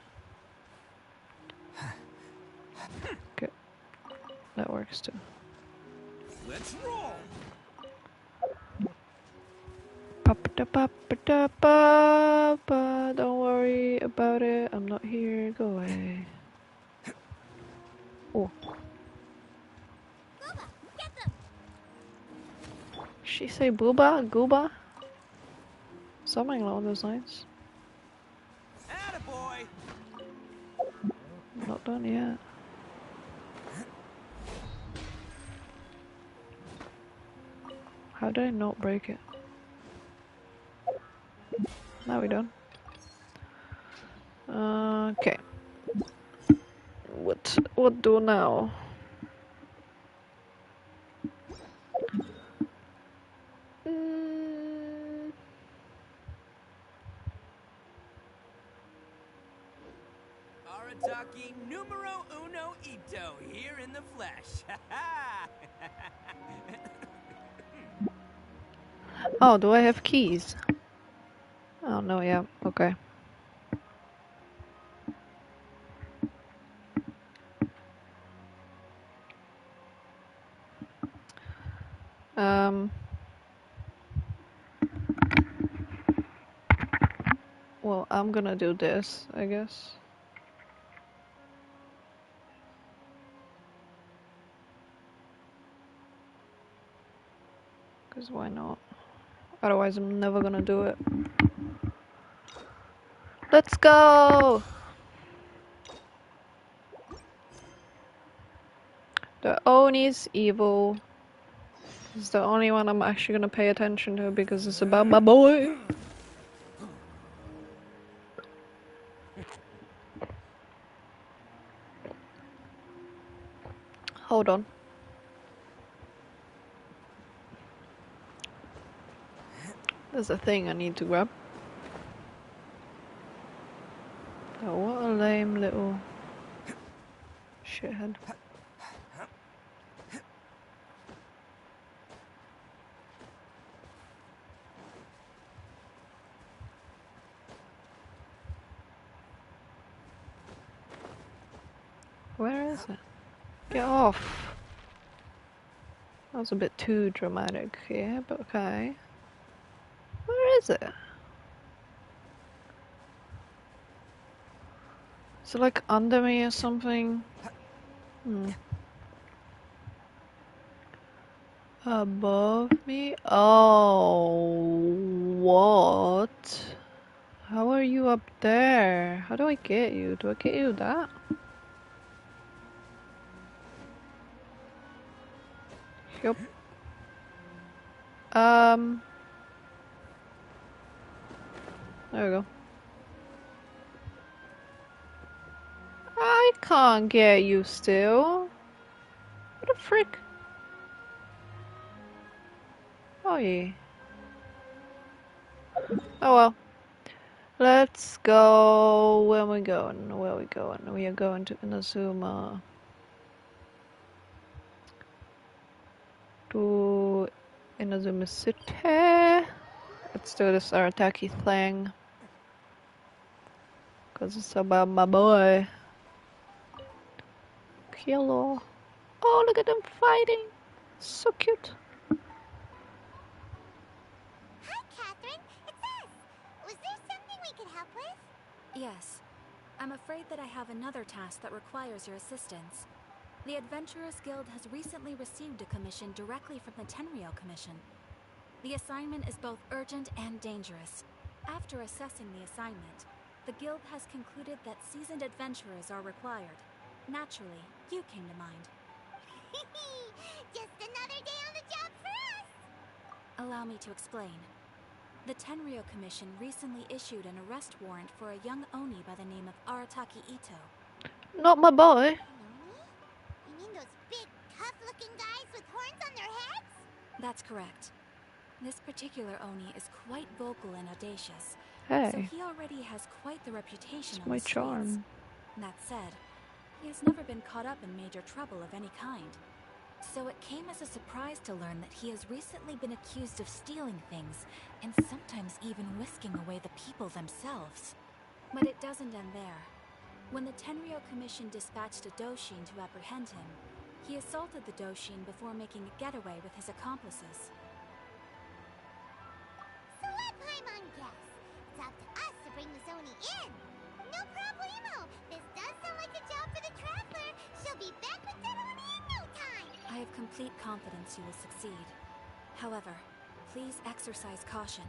Good. That works too.
Let's roll.
Pa-pa-da-pa-pa-da-pa-pa. Don't worry about it. I'm not here. Go away. Oh.
Gooba, get them.
She say booba? Gooba? Something along those lines.
Attaboy.
Not done yet. How did I not break it? Now we done. Okay. What do now? Mm,
Arataki numero uno ito here in the flesh.
oh, do I have keys? Oh no, yeah, okay. Well, I'm gonna do this, I guess. Because why not? Otherwise, I'm never gonna do it. Let's go! The Oni's evil. It's the only one I'm actually gonna pay attention to because it's about my boy. Hold on. There's a thing I need to grab. Oh, what a lame little shithead. Where is it? Get off! That was a bit too dramatic here, but okay. Where is it? Is it like under me or something? Above me? Oh, what? How are you up there? How do I get you? Do I get you that? Yup. There we go. I can't get you still. What the frick? Oh yeah. Oh well. Let's go. Where are we going? Where are we going? We are going to Inazuma. To Inazuma City. Let's do this Arataki thing. Cause it's about my boy. Kilo. Oh, look at them fighting. So cute.
Hi, Catherine. It's us. Was there something we could help with?
Yes. I'm afraid that I have another task that requires your assistance. The Adventurers Guild has recently received a commission directly from the Tenryou Commission. The assignment is both urgent and dangerous. After assessing the assignment, the Guild has concluded that seasoned adventurers are required. Naturally, you came to mind.
Just another day on the job for us.
Allow me to explain. The Tenryou Commission recently issued an arrest warrant for a young Oni by the name of Arataki Ito.
Not my boy.
You mean those big, tough-looking guys with horns on their heads?
That's correct. This particular Oni is quite vocal and audacious,
Hey.
so he already has quite the reputation
It's
on
my
the streets.
charm.
That said, he has never been caught up in major trouble of any kind. So it came as a surprise to learn that he has recently been accused of stealing things, and sometimes even whisking away the people themselves. But it doesn't end there. When the Tenryou Commission dispatched a Doshin to apprehend him, he assaulted the Doshin before making a getaway with his accomplices.
So let Paimon guess. It's up to us to bring the Zoni in. No problemo. This does sound like a job for the Traveler. She'll be back with that Oni in no time.
I have complete confidence you will succeed. However, please exercise caution.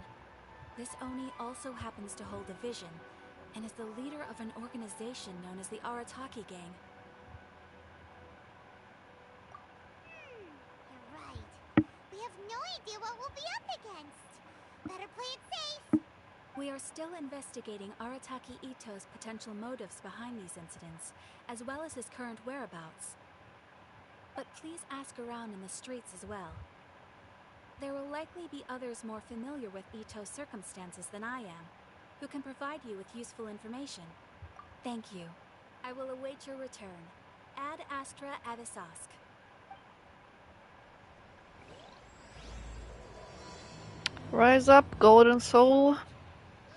This Oni also happens to hold a vision, and is the leader of an organization known as the Arataki Gang.
You're right. We have no idea what we'll be up against. Better play it safe.
We are still investigating Arataki Ito's potential motives behind these incidents, as well as his current whereabouts. But please ask around in the streets as well. There will likely be others more familiar with Ito's circumstances than I am, who can provide you with useful information. Thank you. I will await your return. Ad Astra Avisask.
Rise up, golden soul.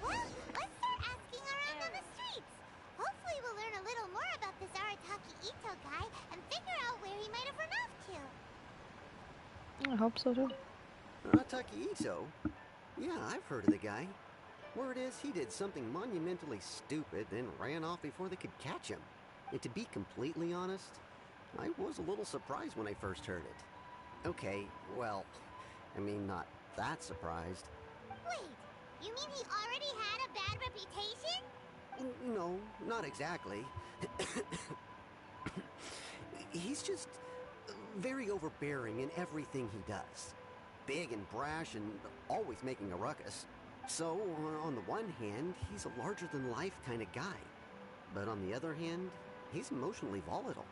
Well, let's start asking around on the streets. Hopefully we'll learn a little more about this Arataki Ito guy and figure out where he might have run off to.
I hope so too.
Arataki Ito? Yeah, I've heard of the guy. Word is he did something monumentally stupid, then ran off before they could catch him. And to be completely honest, I was a little surprised when I first heard it. Okay, well, I mean, not that surprised.
Wait, you mean he already had a bad reputation?
No, not exactly. He's just very overbearing in everything he does. Big and brash and always making a ruckus. So, on the one hand, he's a larger-than-life kind of guy. But on the other hand, he's emotionally volatile.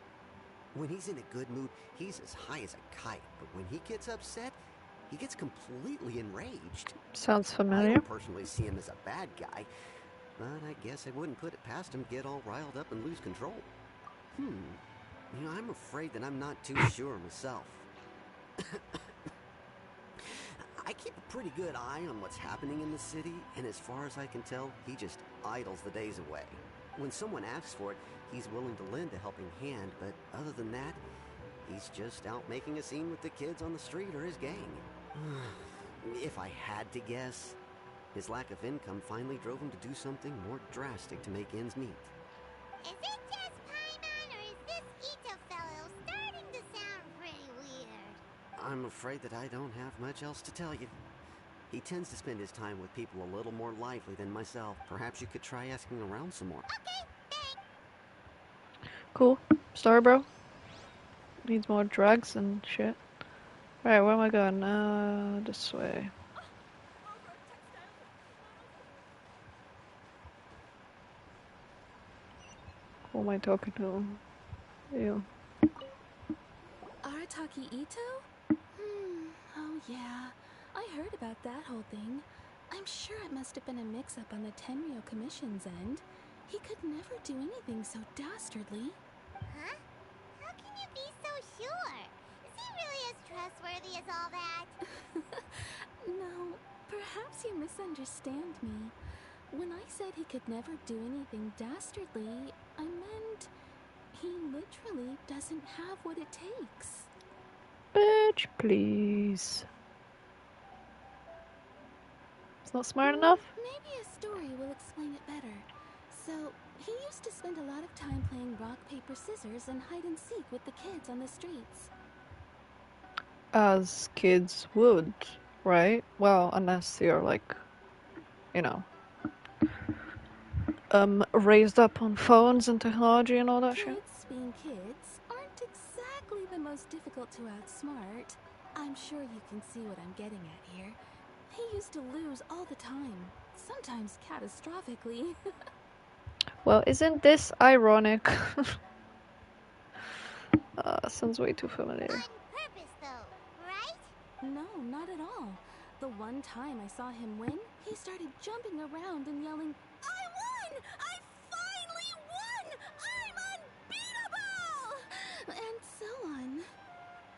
When he's in a good mood, he's as high as a kite. But when he gets upset, he gets completely enraged.
Sounds
I
familiar.
don't personally see him as a bad guy, but I guess I wouldn't put it past him to get all riled up and lose control. You know, I'm afraid that I'm not too sure myself. I keep a pretty good eye on what's happening in the city, and as far as I can tell, he just idles the days away. When someone asks for it, he's willing to lend a helping hand, but other than that, he's just out making a scene with the kids on the street or his gang. If I had to guess, his lack of income finally drove him to do something more drastic to make ends meet.
Is it just Paimon, or is this Ito fellow starting to sound pretty weird?
I'm afraid that I don't have much else to tell you. He tends to spend his time with people a little more lively than myself. Perhaps you could try asking around some more.
Okay, thanks.
Cool. Sorry, bro. Needs more drugs and shit. Alright, where am I going? This way. Who am I talking to? You.
Arataki Ito? Oh yeah. I heard about that whole thing. I'm sure it must have been a mix-up on the Tenryo Commission's end. He could never do anything so dastardly.
Huh? How can you be so sure? Is he really as trustworthy as all that?
No, perhaps you misunderstand me. When I said he could never do anything dastardly, I meant he literally doesn't have what it takes.
Bitch, please. It's not smart enough?
Maybe a story will explain it better. So, he used to spend a lot of time playing rock, paper, scissors and hide and seek with the kids on the streets.
As kids would, right? Well, unless you're like, you know, raised up on phones and technology and all that shit.
Kids being kids aren't exactly the most difficult to outsmart. I'm sure you can see what I'm getting at here. He used to lose all the time, sometimes catastrophically.
Well, isn't this ironic? Sounds way too familiar.
On purpose, though, right?
No, not at all. The one time I saw him win, he started jumping around and yelling, "I won! I finally won! I'm unbeatable!" And so on.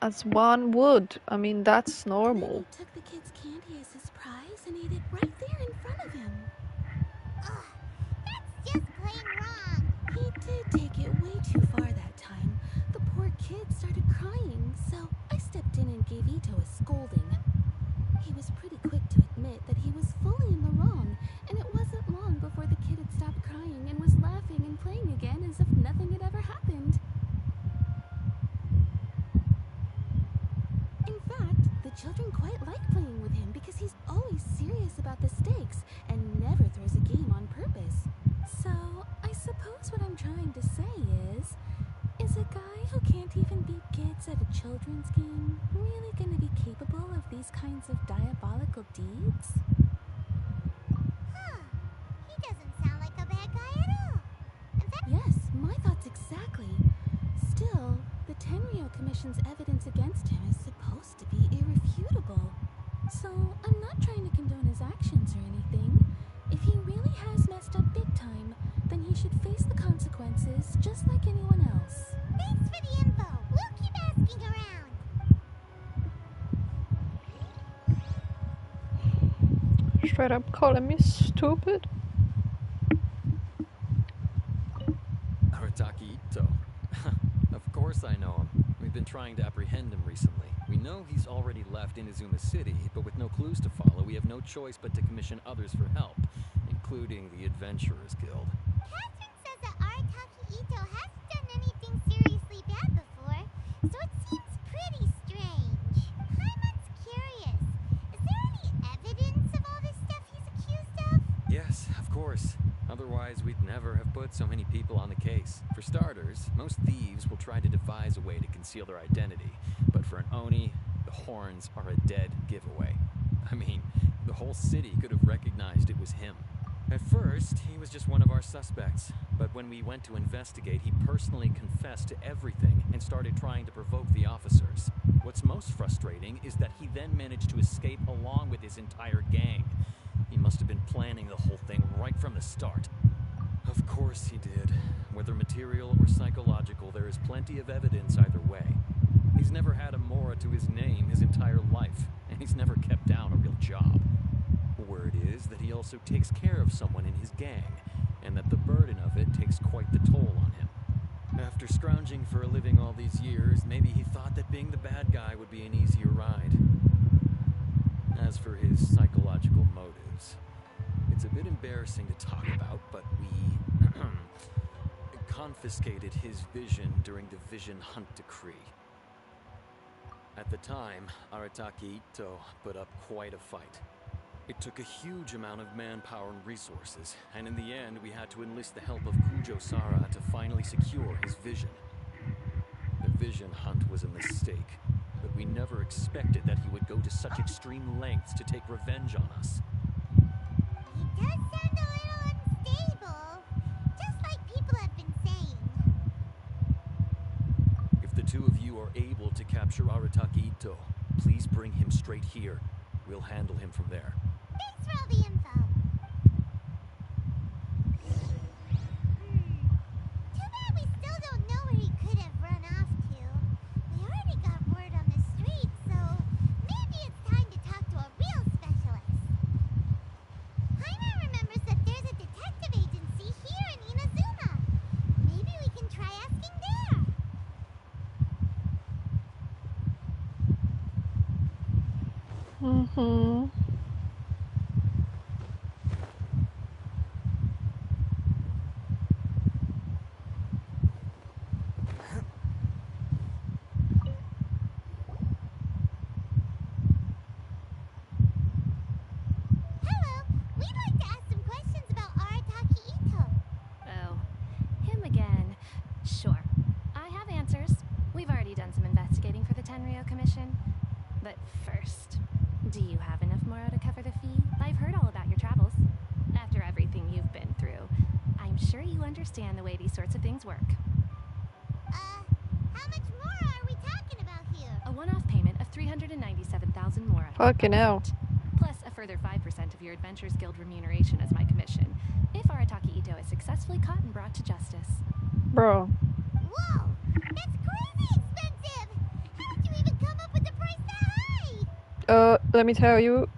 As one would. I mean, that's normal.
Then he took the kid's candy as his prize and ate it right there in front of him.
Ugh, that's just plain wrong.
He did take it way too far that time. The poor kid started crying, so I stepped in and gave Ito a scolding. He was pretty quick to admit that he was fully in the wrong, and it wasn't long before the kid had stopped crying and was laughing and playing again as if nothing had ever happened. In fact, the children quite like playing with him because he's always serious about the stakes and never throws a game on purpose. So, I suppose what I'm trying to say is a guy who can't even beat kids at a children's game really gonna be capable of these kinds of deeds?
Huh. He doesn't sound like a bad guy at all. In fact,
Yes, my thoughts exactly. Still, the Tenryou Commission's evidence against him is supposed to be irrefutable. So, I'm not trying to condone his actions or anything. If he really has messed up big time, then he should face the consequences just like anyone else.
thanks for the info. We'll keep asking around.
Straight up calling me stupid.
Arataki Ito. Of course I know him. We've been trying to apprehend him recently. We know he's already left Inazuma City, but with no clues to follow, we have no choice but to commission others for help, including the Adventurers Guild.
Catherine says that Arataki Ito hasn't done anything seriously bad before, so it seems pretty strange. Paimon's curious. Is there any evidence of all this stuff he's accused of?
Yes, of course. Otherwise, we'd never have put so many people on the case. For starters, most thieves will try to devise a way to conceal their identity. But for an Oni, the horns are a dead giveaway. I mean, the whole city could have recognized it was him. At first, he was just one of our suspects. But when we went to investigate, he personally confessed to everything and started trying to provoke the officers. What's most frustrating is that he then managed to escape along with his entire gang. He must have been planning the whole thing right from the start. Of course he did. Whether material or psychological, there is plenty of evidence either way. He's never had a Mora to his name his entire life, and he's never kept down a real job. Word is that he also takes care of someone in his gang, and that the burden of it takes quite the toll on him. After scrounging for a living all these years, maybe he thought that being the bad guy would be an easier ride. As for his psychological motives, it's a bit embarrassing to talk about, but we confiscated his vision during the Vision Hunt Decree. At the time, Arataki Ito put up quite a fight. It took a huge amount of manpower and resources, and in the end we had to enlist the help of Kujo Sara to finally secure his vision. The Vision Hunt was a mistake, but we never expected that he would go to such extreme lengths to take revenge on us.
He does sound a little unstable, just like people have been saying.
If the two of you are able to capture Arataki Ito, please bring him straight here. We'll handle him from there.
Thanks for all the info. Too bad we still don't know where he could have run off to. We already got word on the street, so maybe it's time to talk to a real specialist. Paimon remembers that there's a detective agency here in Inazuma. Maybe we can try asking there.
Mm-hmm.
Hello, we'd like to ask some questions about Arataki Ito.
Oh, him again. Sure. I have answers. We've already done some investigating for the Tenryou Commission. But first, do you have enough Moro to cover the fee? I've heard all about your travels. After everything you've been through, I'm sure you understand the way these sorts of things work.
How much more are we talking about here?
A one-off payment of 397,000 Moro.
Fucking hell.
Plus a further 5% of your Adventurers Guild remuneration as my commission, if Arataki Ito is successfully caught and brought to justice.
Bro.
Whoa, that's crazy expensive! How'd you even come up with the price that high?
Let me tell you,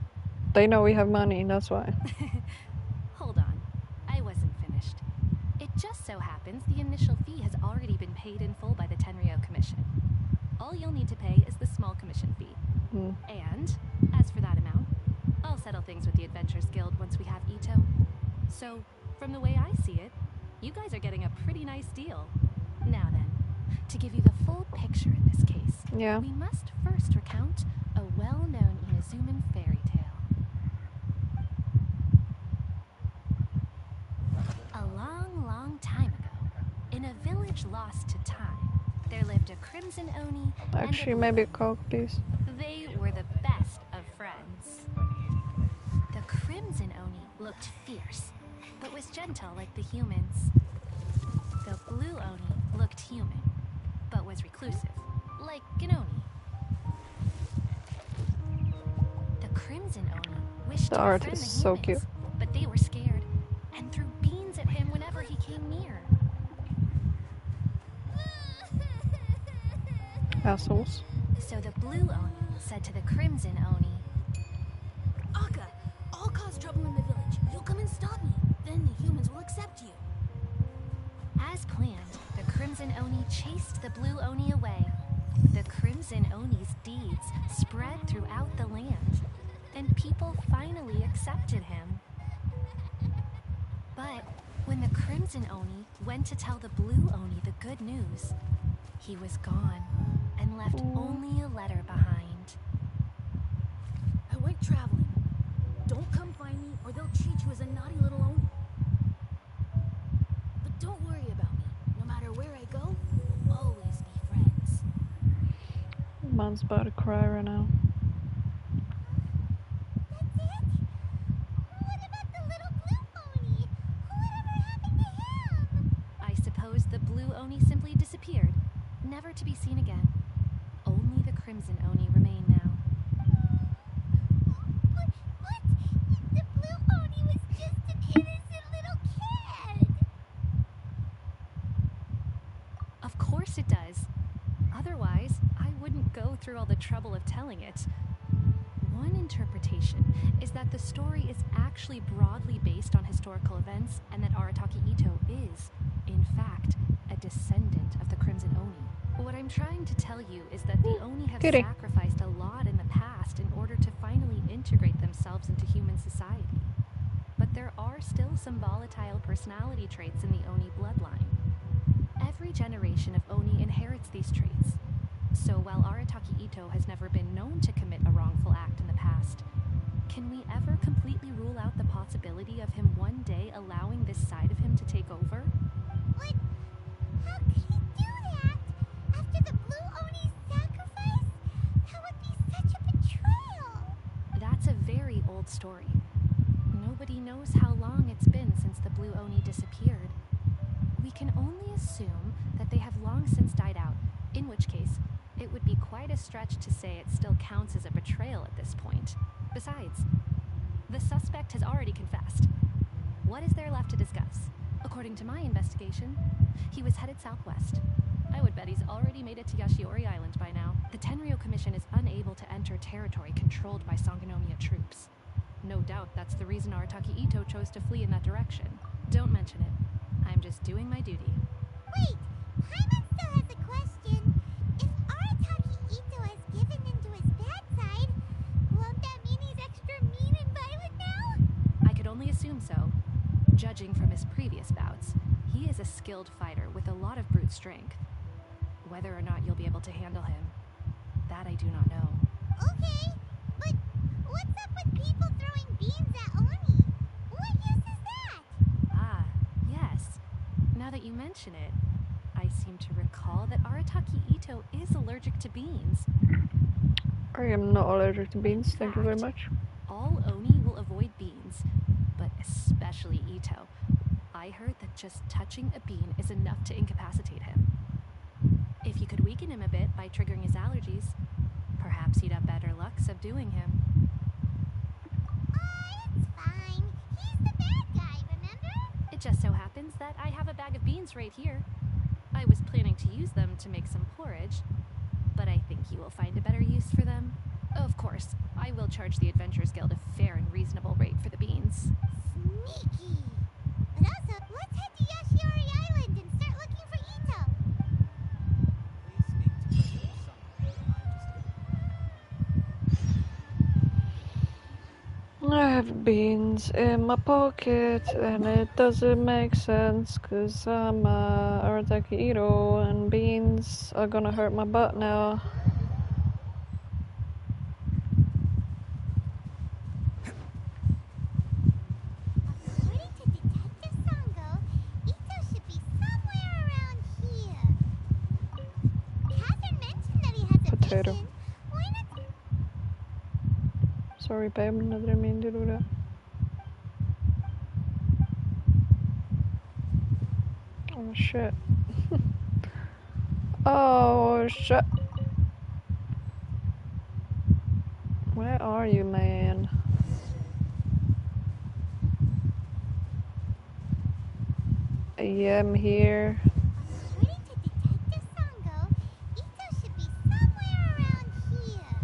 they know we have money, that's why.
Hold on. I wasn't finished. It just so happens the initial fee has already been paid in full by the Tenryou Commission. All you'll need to pay is the small commission fee.
Hmm.
And, as for that amount, I'll settle things with the Adventurers Guild once we have Ito. So, from the way I see it, you guys are getting a pretty nice deal. Now then, to give you the full picture in this case,
Yeah.
we must first recount a well-known Inazuman fairy tale. A long, long time ago, in a village lost to time, there lived a Crimson Oni and
Actually,
a
maybe a coke, please.
They were the best of friends. looked fierce, but was gentle like the humans. The blue Oni looked human, but was reclusive, like an Oni. The crimson Oni wished
The
to
art
befriend
is
the
so
humans,
cute.
but they were scared and threw beans at him whenever he came near.
Assholes.
So the blue Oni said to the crimson Oni,
Akka, I'll cause trouble in the village. You'll come and stop me. Then the humans will accept you.
as planned, the crimson Oni chased the blue Oni away. The crimson Oni's deeds spread throughout the land, and people finally accepted him. But when the crimson Oni went to tell the blue Oni the good news, he was gone and left only a letter behind.
I went traveling. Don't come find me or they'll treat you as a naughty little Oni. But don't worry about me. No matter where I go, we'll always be friends.
Man's about to cry right now.
That's it? What about the little blue Oni? Whatever happened to him?
I suppose the blue Oni simply disappeared, never to be seen again. Only the crimson Oni remain now.
What? The blue Oni was just an innocent little kid.
Of course it does. Otherwise, I wouldn't go through all the trouble of telling it. One interpretation is that the story is actually broadly based on historical events and that Arataki Ito is, in fact, a descendant of the Crimson Oni. What I'm trying to tell you is that the Oni have
Goody.
sacrificed a lot in the past in order to finally integrate themselves into human society. But there are still some volatile personality traits in the Oni bloodline. Every generation of Oni inherits these traits. So while Arataki Ito has never been known to commit a wrongful act in the past, can we ever completely rule out the possibility of him one day allowing this side of him to take over?
But how could he do that? After the blue Oni's sacrifice? That would be such a betrayal.
That's a very old story. Nobody knows how long it's been since the blue Oni disappeared. We can only assume that they have long since died out, in which case, it would be quite a stretch to say it still counts as a betrayal at this point. Besides, the suspect has already confessed. What is there left to discuss? According to my investigation, he was headed southwest. I would bet he's already made it to Yashiori Island by now. The Tenryo Commission is unable to enter territory controlled by Sangonomiya troops. No doubt that's the reason Arataki Ito chose to flee in that direction. Don't mention it. I'm just doing my duty.
Wait, Paimon still has a question. If Arataki Ito has given into his bad side, won't that mean he's extra mean and violent now?
I could only assume so. Judging from his previous bouts, he is a skilled fighter with a lot of brute strength. Whether or not you'll be able to handle him, that I do not know.
Okay, but what's up with people throwing beans at Oni? What use is that?
Ah, yes. Now that you mention it, I seem to recall that Arataki Ito is allergic to beans.
I am not allergic to beans, thank you very much.
All Oni will avoid beans, but especially Ito. I heard that just touching a bean is enough to incapacitate him. If you could weaken him a bit by triggering his allergies, perhaps he'd have better luck subduing him.
It's fine. He's the bad guy, remember?
It just so happens that I have a bag of beans right here. I was planning to use them to make some porridge, but I think you will find a better use for them. Of course, I will charge the Adventurers Guild a fair and reasonable rate for the beans.
Sneaky. But also, let's head to Yashiori Island and start looking for Ito.
I have beans in my pocket and it doesn't make sense cause I'm Arataki Ito and beans are gonna hurt my butt now.
According to Detective Sango, Ito should be somewhere around here. Catherine mentioned that he has a
Potato.
vision. Why not?
Sorry babe, I didn't mean to do that. Oh shit. Oh shit. Where are you, man? I am here.
According to Detective Sango, Ito should be somewhere around here.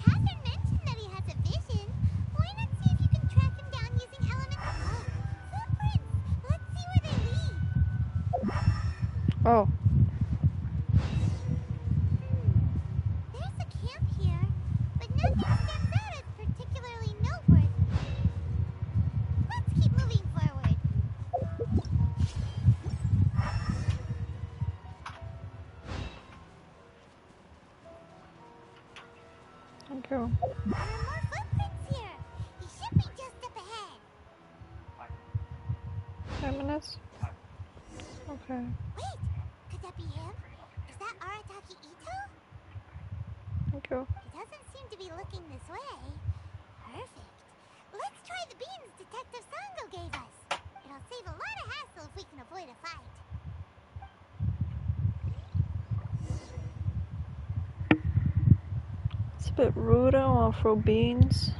Catherine mentioned that he has a vision. Why not see if you can track him down using elements? Oh, footprints! Let's see where they lead.
Oh.
There's a camp here, but nothing stands out as particularly noteworthy. Let's keep moving forward.
Thank you.
There are more footprints here. He should be just up ahead.
10 minutes? Okay.
Wait, could that be him? Is that Arataki Ito?
Thank you.
He doesn't seem to be looking this way. Perfect. Let's try the beans Detective Sango gave us. It'll save a lot of hassle if we can avoid a fight.
It's a bit rude. I want to throw beans.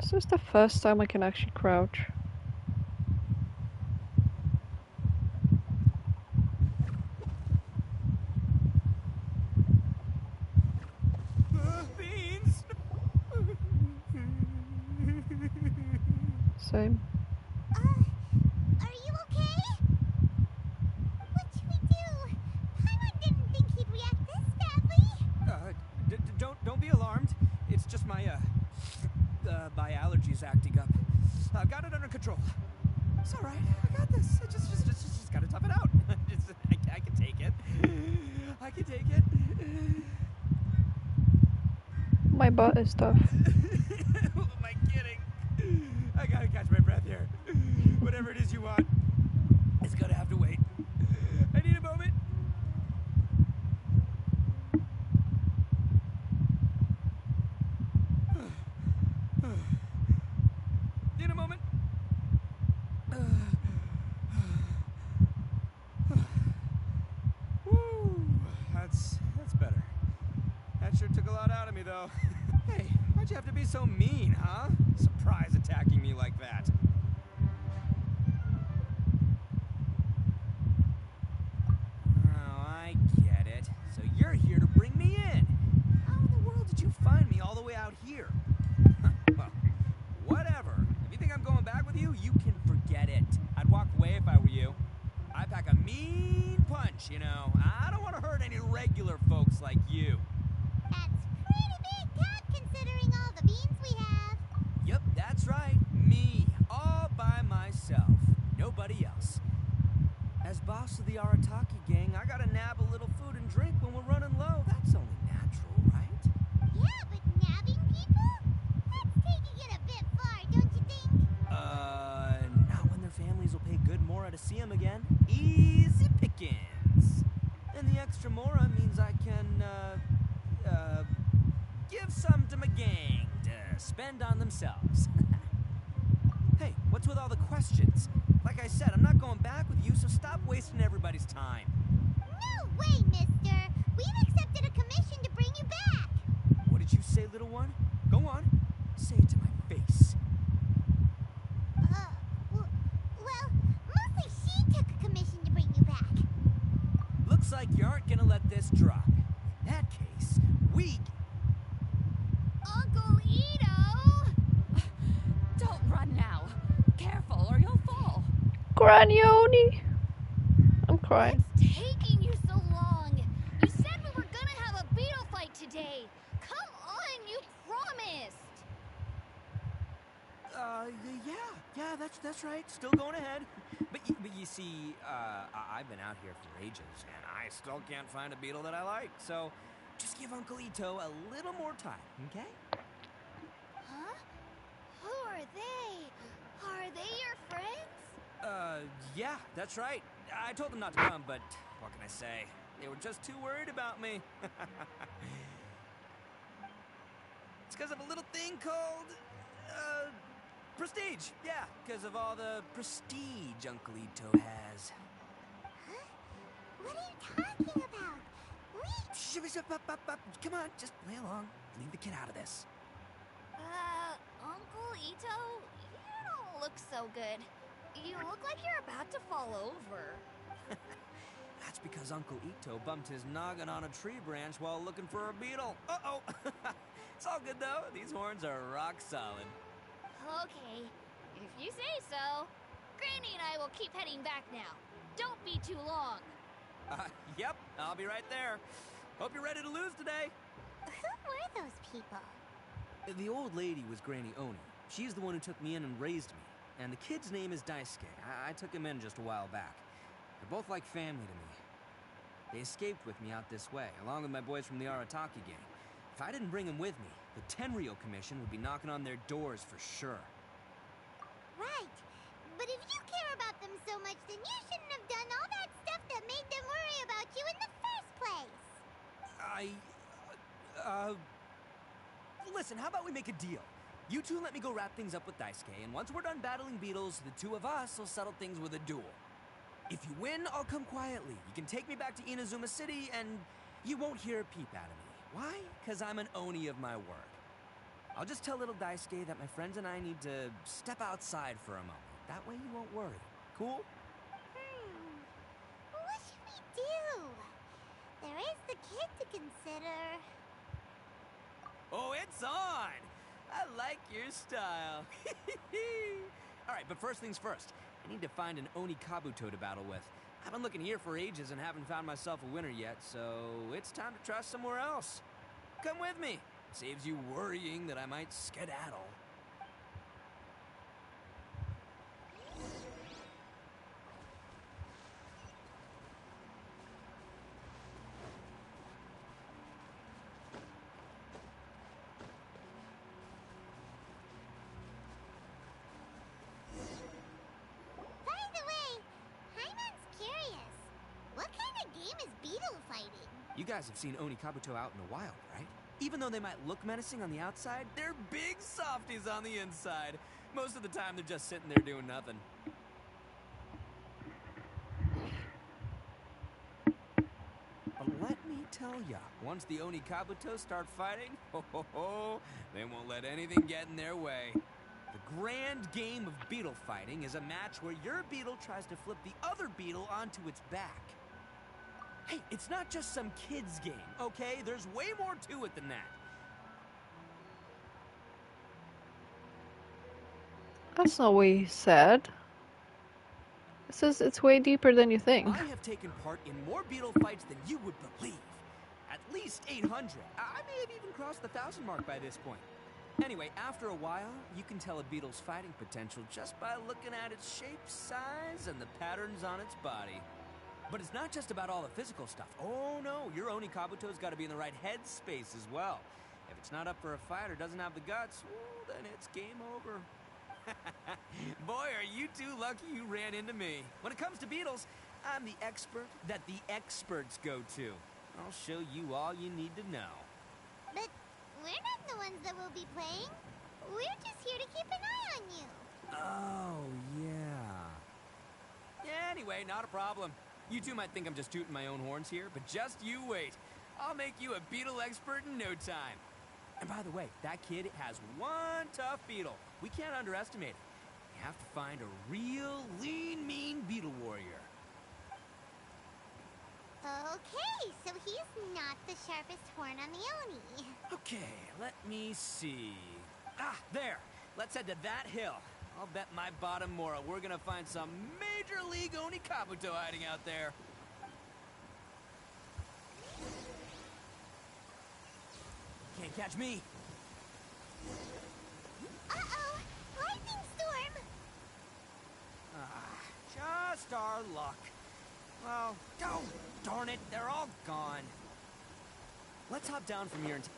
This is the first time I can actually crouch.
Beans!
Same.
Are you okay? What should we do? Paimon didn't think he'd react this badly.
Don't be alarmed. It's just my allergies acting up. I've got it under control. It's all right. I got this. Just gotta tough it out. I can take it. I can take it.
My butt is tough.
Who am I kidding? I gotta catch my breath here. Whatever it is you want, it's gonna have to wait. I need a moment. Need a moment. Woo, that's better. That sure took a lot out of me, though. Hey, why'd you have to be so mean, huh? Surprise attacking me like that. Oh, I get it. So you're here to bring me in. How in the world did you find me all the way out here? Well, whatever. If you think I'm going back with you, you can forget it. I'd walk away if I were you. I pack a mean punch, you know. I don't want to hurt any regular folks like you.
That's pretty big count considering all the beans we have.
Yep, that's right. Me. All by myself. Nobody else. As boss of the Arataki gang, I gotta nab a little food and drink when we're running low. That's only natural, right?
Yeah, but nabbing people? That's taking it a bit far, don't you think?
Not when their families will pay good mora to see them again. Easy pickings. And the extra mora means I can, give some to my gang to spend on themselves. Hey, what's with all the questions? Like I said, I'm not going back with you, so stop wasting everybody's time.
No way, mister. We've accepted a commission to bring you back.
What did you say, little one? Go on. Say it to my face.
Well, mostly she took a commission to bring you back.
Looks like you aren't gonna let this drop. In that case, we...
Uncle Ito! Don't run now. Careful or you'll fall.
Granioni! I'm crying.
What's taking you so long? You said we were gonna have a beetle fight today. Come on, you promised.
Yeah, that's right. Still going ahead. But you see, I've been out here for ages, and I still can't find a beetle that I like. So, just give Uncle Ito a little more time, okay?
Huh? Who are they? Are they your friends?
Yeah, that's right. I told them not to come, but what can I say? They were just too worried about me. It's because of a little thing called, Prestige, yeah, because of all the prestige Uncle Ito has.
Huh? What are you talking about? Wait!
Shh, up. Come on, just play along. Leave the kid out of this.
Uncle Ito, you don't look so good. You look like you're about to fall over.
That's because Uncle Ito bumped his noggin on a tree branch while looking for a beetle. Uh-oh! It's all good, though. These horns are rock solid.
Okay, if you say so. Granny and I will keep heading back now. Don't be too long.
Yep, I'll be right there. Hope you're ready to lose today.
Who were those people?
The old lady was Granny Oni. She's the one who took me in and raised me. And the kid's name is Daisuke. I took him in just a while back. They're both like family to me. They escaped with me out this way, along with my boys from the Arataki gang. If I didn't bring them with me, the Tenryo Commission would be knocking on their doors for sure.
Right. But if you care about them so much, then you shouldn't have done all that stuff that made them worry about you in the first place.
Listen, how about we make a deal? You two let me go wrap things up with Daisuke, and once we're done battling beetles, the two of us will settle things with a duel. If you win, I'll come quietly. You can take me back to Inazuma City, and you won't hear a peep out of me. Why? Because I'm an Oni of my word. I'll just tell little Daisuke that my friends and I need to step outside for a moment. That way you won't worry. Cool?
What should we do? There is the kid to consider.
Oh, it's on! I like your style. Alright, but first things first. I need to find an Oni Kabuto to battle with. I've been looking here for ages and haven't found myself a winner yet, so it's time to try somewhere else. Come with me. Saves you worrying that I might skedaddle.
By the way, Hyman's curious. What kind of game is beetle fighting?
You guys have seen Oni Kabuto out in the wild, right? Even though they might look menacing on the outside, they're big softies on the inside. Most of the time, they're just sitting there doing nothing. But let me tell ya, once the Oni Kabuto start fighting, they won't let anything get in their way. The grand game of beetle fighting is a match where your beetle tries to flip the other beetle onto its back. Hey, it's not just some kid's game, okay? There's way more to it than that.
That's not what he said. It says it's way deeper than you think.
I have taken part in more beetle fights than you would believe. At least 800. I may have even crossed the 1,000 mark by this point. Anyway, after a while, you can tell a beetle's fighting potential just by looking at its shape, size, and the patterns on its body. But it's not just about all the physical stuff. Oh no, your Oni Kabuto's got to be in the right headspace as well. If it's not up for a fight or doesn't have the guts, well, then it's game over. Boy, are you two lucky you ran into me. When it comes to beetles, I'm the expert that the experts go to. I'll show you all you need to know.
But we're not the ones that will be playing. We're just here to keep an eye on you.
Oh, yeah. Anyway, not a problem. You two might think I'm just tooting my own horns here, but just you wait. I'll make you a beetle expert in no time. And by the way, that kid has one tough beetle. We can't underestimate it. You have to find a real lean, mean beetle warrior.
Okay, so he's not the sharpest horn on the Oni.
Okay, let me see. Ah, there. Let's head to that hill. I'll bet my bottom moral we're gonna find some major league Oni Kabuto hiding out there. Can't catch me.
Uh-oh! Lightning storm!
Just our luck. Well, oh, darn it, they're all gone. Let's hop down from here and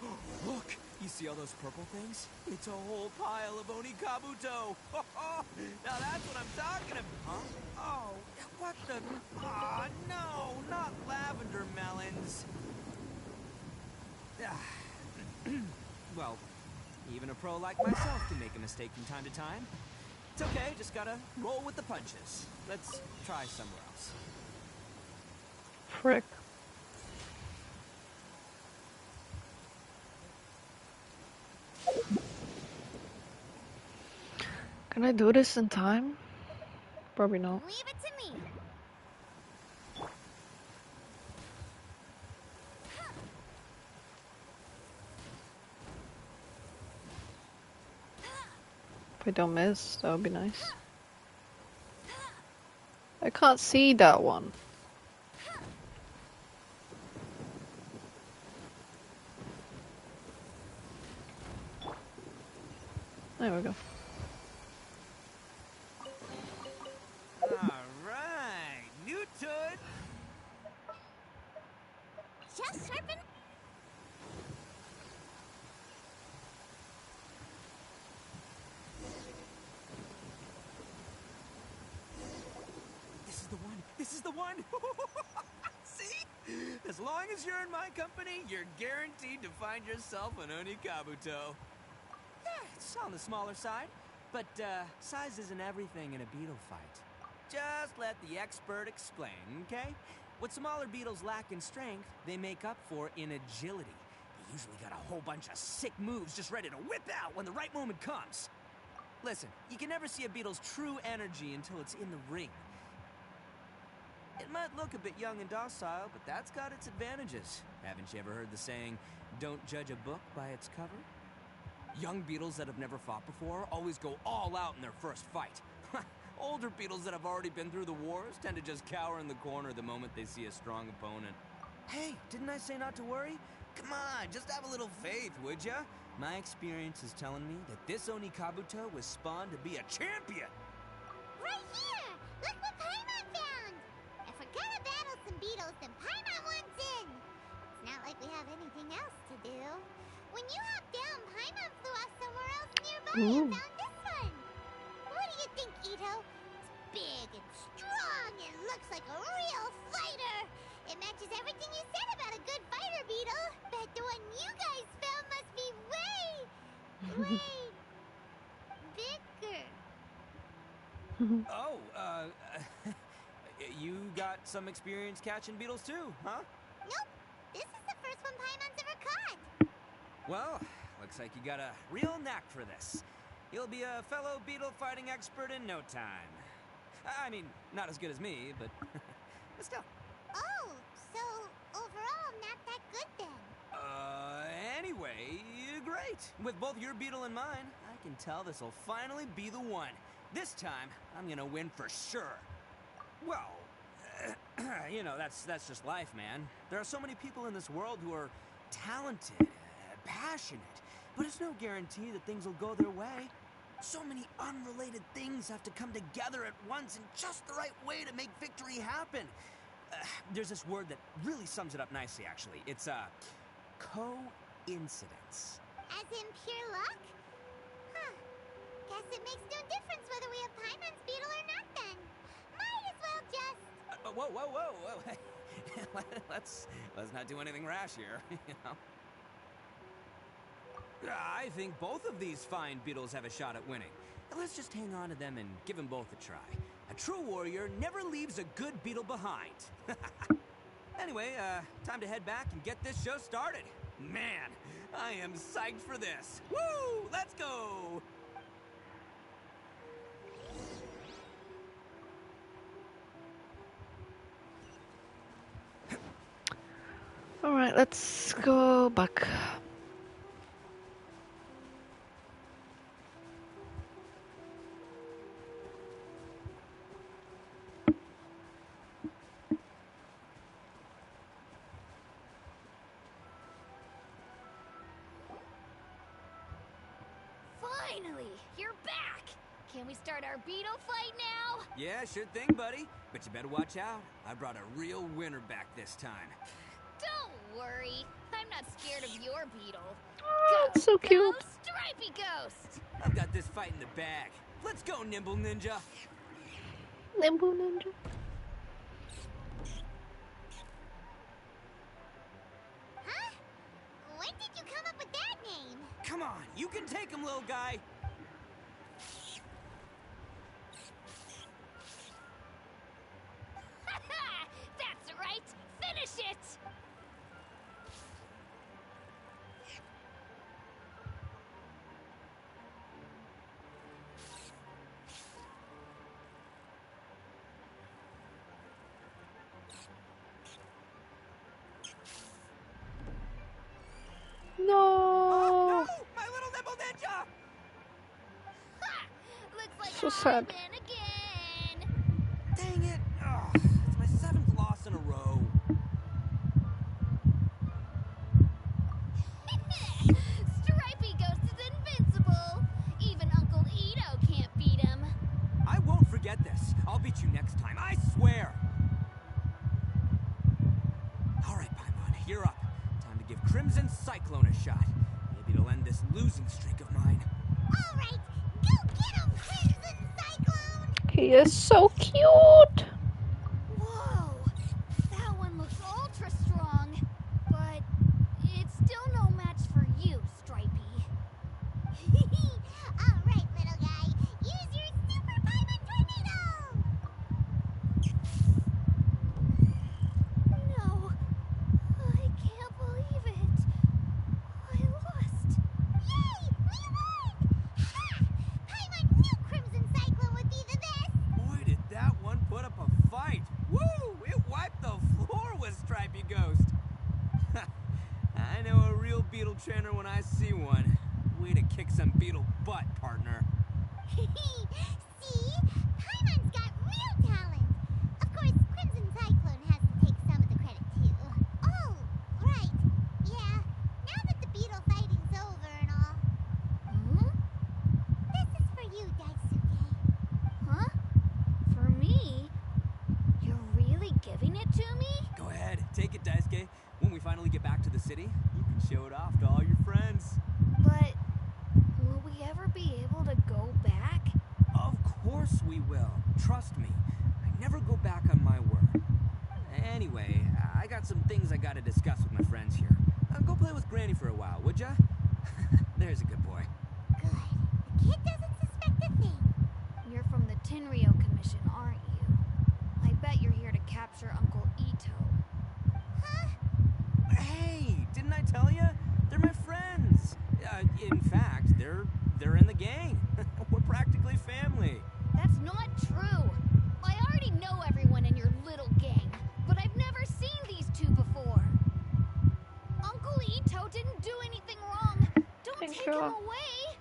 look! You see all those purple things? It's a whole pile of Oni Kabuto! Now that's what I'm talking about! Huh? Oh, what the... Ah, no, not lavender melons! Well, Even a pro like myself can make a mistake from time to time. It's okay, just gotta roll with the punches. Let's try somewhere else.
Frick. Can I do this in time? Probably not.
Leave it to me.
If I don't miss, that would be nice. I can't see that one. There we go.
Alright, new toad.
Just sharpen.
This is the one. This is the one. See? As long as you're in my company, you're guaranteed to find yourself an Onikabuto. It's on the smaller side, but size isn't everything in a beetle fight. Just let the expert explain, okay? What smaller beetles lack in strength, they make up for in agility. They usually got a whole bunch of sick moves just ready to whip out when the right moment comes. Listen, you can never see a beetle's true energy until it's in the ring. It might look a bit young and docile, but that's got its advantages. Haven't you ever heard the saying, don't judge a book by its cover? Young beetles that have never fought before always go all out in their first fight. Older beetles that have already been through the wars tend to just cower in the corner the moment they see a strong opponent. Hey, didn't I say not to worry? Come on, just have a little faith, would ya? My experience is telling me that this Onikabuto was spawned to be a champion!
Right here! Look what Paimon found! If we're gonna battle some beetles, then Paimon wants in! It's not like we have anything else to do. When you hopped down, Paimon flew off somewhere else nearby and found this one! What do you think, Ito? It's big and strong and looks like a real fighter! It matches everything you said about a good fighter beetle! Bet the one you guys found must be way bigger.
Oh, you got some experience catching beetles too, huh?
Nope. This is the first one Paimon's ever caught.
Well, looks like you got a real knack for this. You'll be a fellow beetle fighting expert in no time. I mean, not as good as me, but still.
Oh, so overall not that good then.
Anyway, great. With both your beetle and mine, I can tell this'll finally be the one. This time, I'm gonna win for sure. Well, you know, that's just life, man. There are so many people in this world who are talented, passionate, but it's no guarantee that things will go their way. So many unrelated things have to come together at once in just the right way to make victory happen. There's this word that really sums it up nicely, actually. It's, coincidence.
As in pure luck? Huh. Guess it makes no difference whether we have Paimon's beetle or not then. Might as well just...
Whoa. let's not do anything rash here, you know? I think both of these fine beetles have a shot at winning. Let's just hang on to them and give them both a try. A true warrior never leaves a good beetle behind. Anyway, time to head back and get this show started. Man, I am psyched for this. Woo! Let's go!
Alright, let's go back.
Finally, you're back! Can we start our beetle fight now?
Yeah, sure thing, buddy. But you better watch out. I brought a real winner back this time.
Don't worry. I'm not scared of your beetle.
Oh, it's so cute.
Go, Stripey Ghost!
I've got this fight in the bag. Let's go, Nimble Ninja.
Nimble Ninja.
Huh? When did you come up with that name?
Come on, you can take him, little guy.
That's right! Finish it!
No!
Oh, no! My little nimble ninja!
Ha! Looks like
So
I
sad.
win again!
Dang it! Ugh, it's my 7th loss in a row.
Stripey Ghost is invincible! Even Uncle Ito can't beat him.
I won't forget this. I'll beat you next time, I swear! Alright, Paimon, you're up. Time to give Crimson Cyclone a shot. Maybe it'll end this losing streak of mine.
Alright, go get him, Crimson Cyclone!
He is so cute!
Whoa! That one looks ultra strong. But it's still no match for you, Stripey.
Alright, little guy, use your Super Paimon Tornado!
No, I can't believe it. I lost.
Yay! We won! Ha! Paimon knew Crimson Cyclone would be the best!
Boy, did that one put up a fight! Woo! It wiped the floor with Stripey Ghost! I know a real beetle trainer when I see one. Way to kick some beetle butt, partner.
See? Paimon's got real talent! Of course, Crimson Cyclone has to take some of the credit too. Oh, right. Yeah, now that the beetle fighting's over and all.
Hmm?
This is for you, Daisuke.
Huh? For me? You're really giving it to me?
Go ahead, take it, Daisuke. When we finally get back to the city, you can show it off to all your friends.
But will we ever be able to go back?
Of course we will. Trust me. I never go back on my word. Anyway, I got some things I gotta discuss with my friends here. Go play with Granny for a while, would ya? There's a good boy.
Good. The kid doesn't suspect a thing.
You're from the Tenryou Commission, aren't you? I bet you're here to capture Uncle Ito.
Huh?
Hey, didn't I tell ya? They're my friends. In fact, they're in the gang. We're practically family.
That's not true. I already know everyone in your little gang, but I've never seen these two before. Uncle Ito didn't do anything wrong. Don't
Thank
take
you.
him away.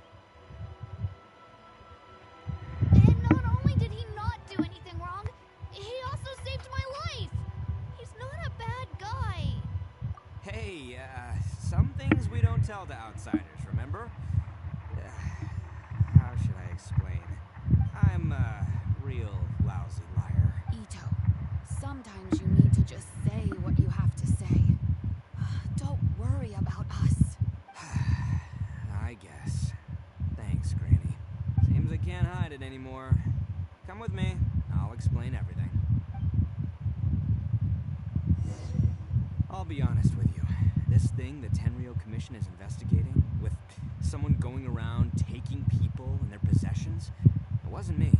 And not only did he not do anything wrong, he also saved my life. He's not a bad guy.
Hey, some things we don't tell to outsiders, remember? How should I explain? I'm a real lousy liar.
Ito, sometimes you need to just say what you have to say. Don't worry about us.
I guess. Thanks, Granny. Seems I can't hide it anymore. Come with me. I'll explain everything. I'll be honest with you. This thing the Tenryou Commission is investigating, with someone going around taking people and their possessions, it wasn't me.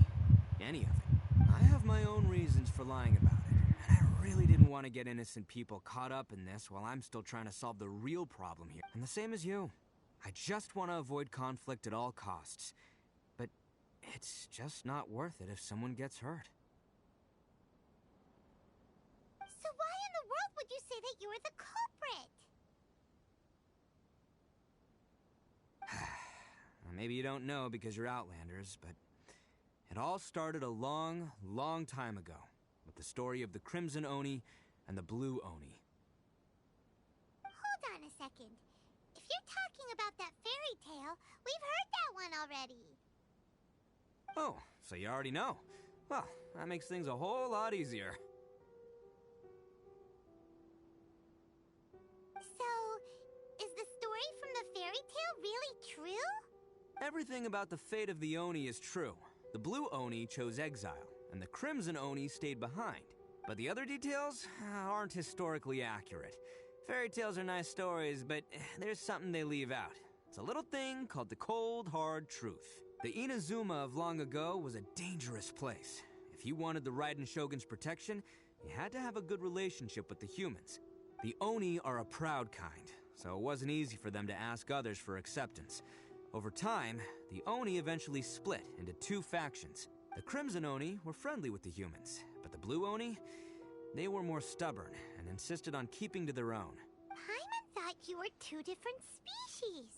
Any of it. I have my own reasons for lying about it, and I really didn't want to get innocent people caught up in this while I'm still trying to solve the real problem here. And the same as you. I just want to avoid conflict at all costs. But it's just not worth it if someone gets hurt.
So why in the world would you say that you were the culprit?
Maybe you don't know because you're Outlanders, but it all started a long, long time ago with the story of the Crimson Oni and the Blue Oni.
Hold on a second. If you're talking about that fairy tale, we've heard that one already.
Oh, so you already know. Well, that makes things a whole lot easier.
So, is the story from the fairy tale really true?
Everything about the fate of the Oni is true. The Blue Oni chose exile, and the Crimson Oni stayed behind. But the other details aren't historically accurate. Fairy tales are nice stories, but there's something they leave out. It's a little thing called the cold, hard truth. The Inazuma of long ago was a dangerous place. If you wanted the Raiden Shogun's protection, you had to have a good relationship with the humans. The Oni are a proud kind, so it wasn't easy for them to ask others for acceptance. Over time, the Oni eventually split into two factions. The Crimson Oni were friendly with the humans, but the Blue Oni, they were more stubborn and insisted on keeping to their own.
Paimon thought you were two different species.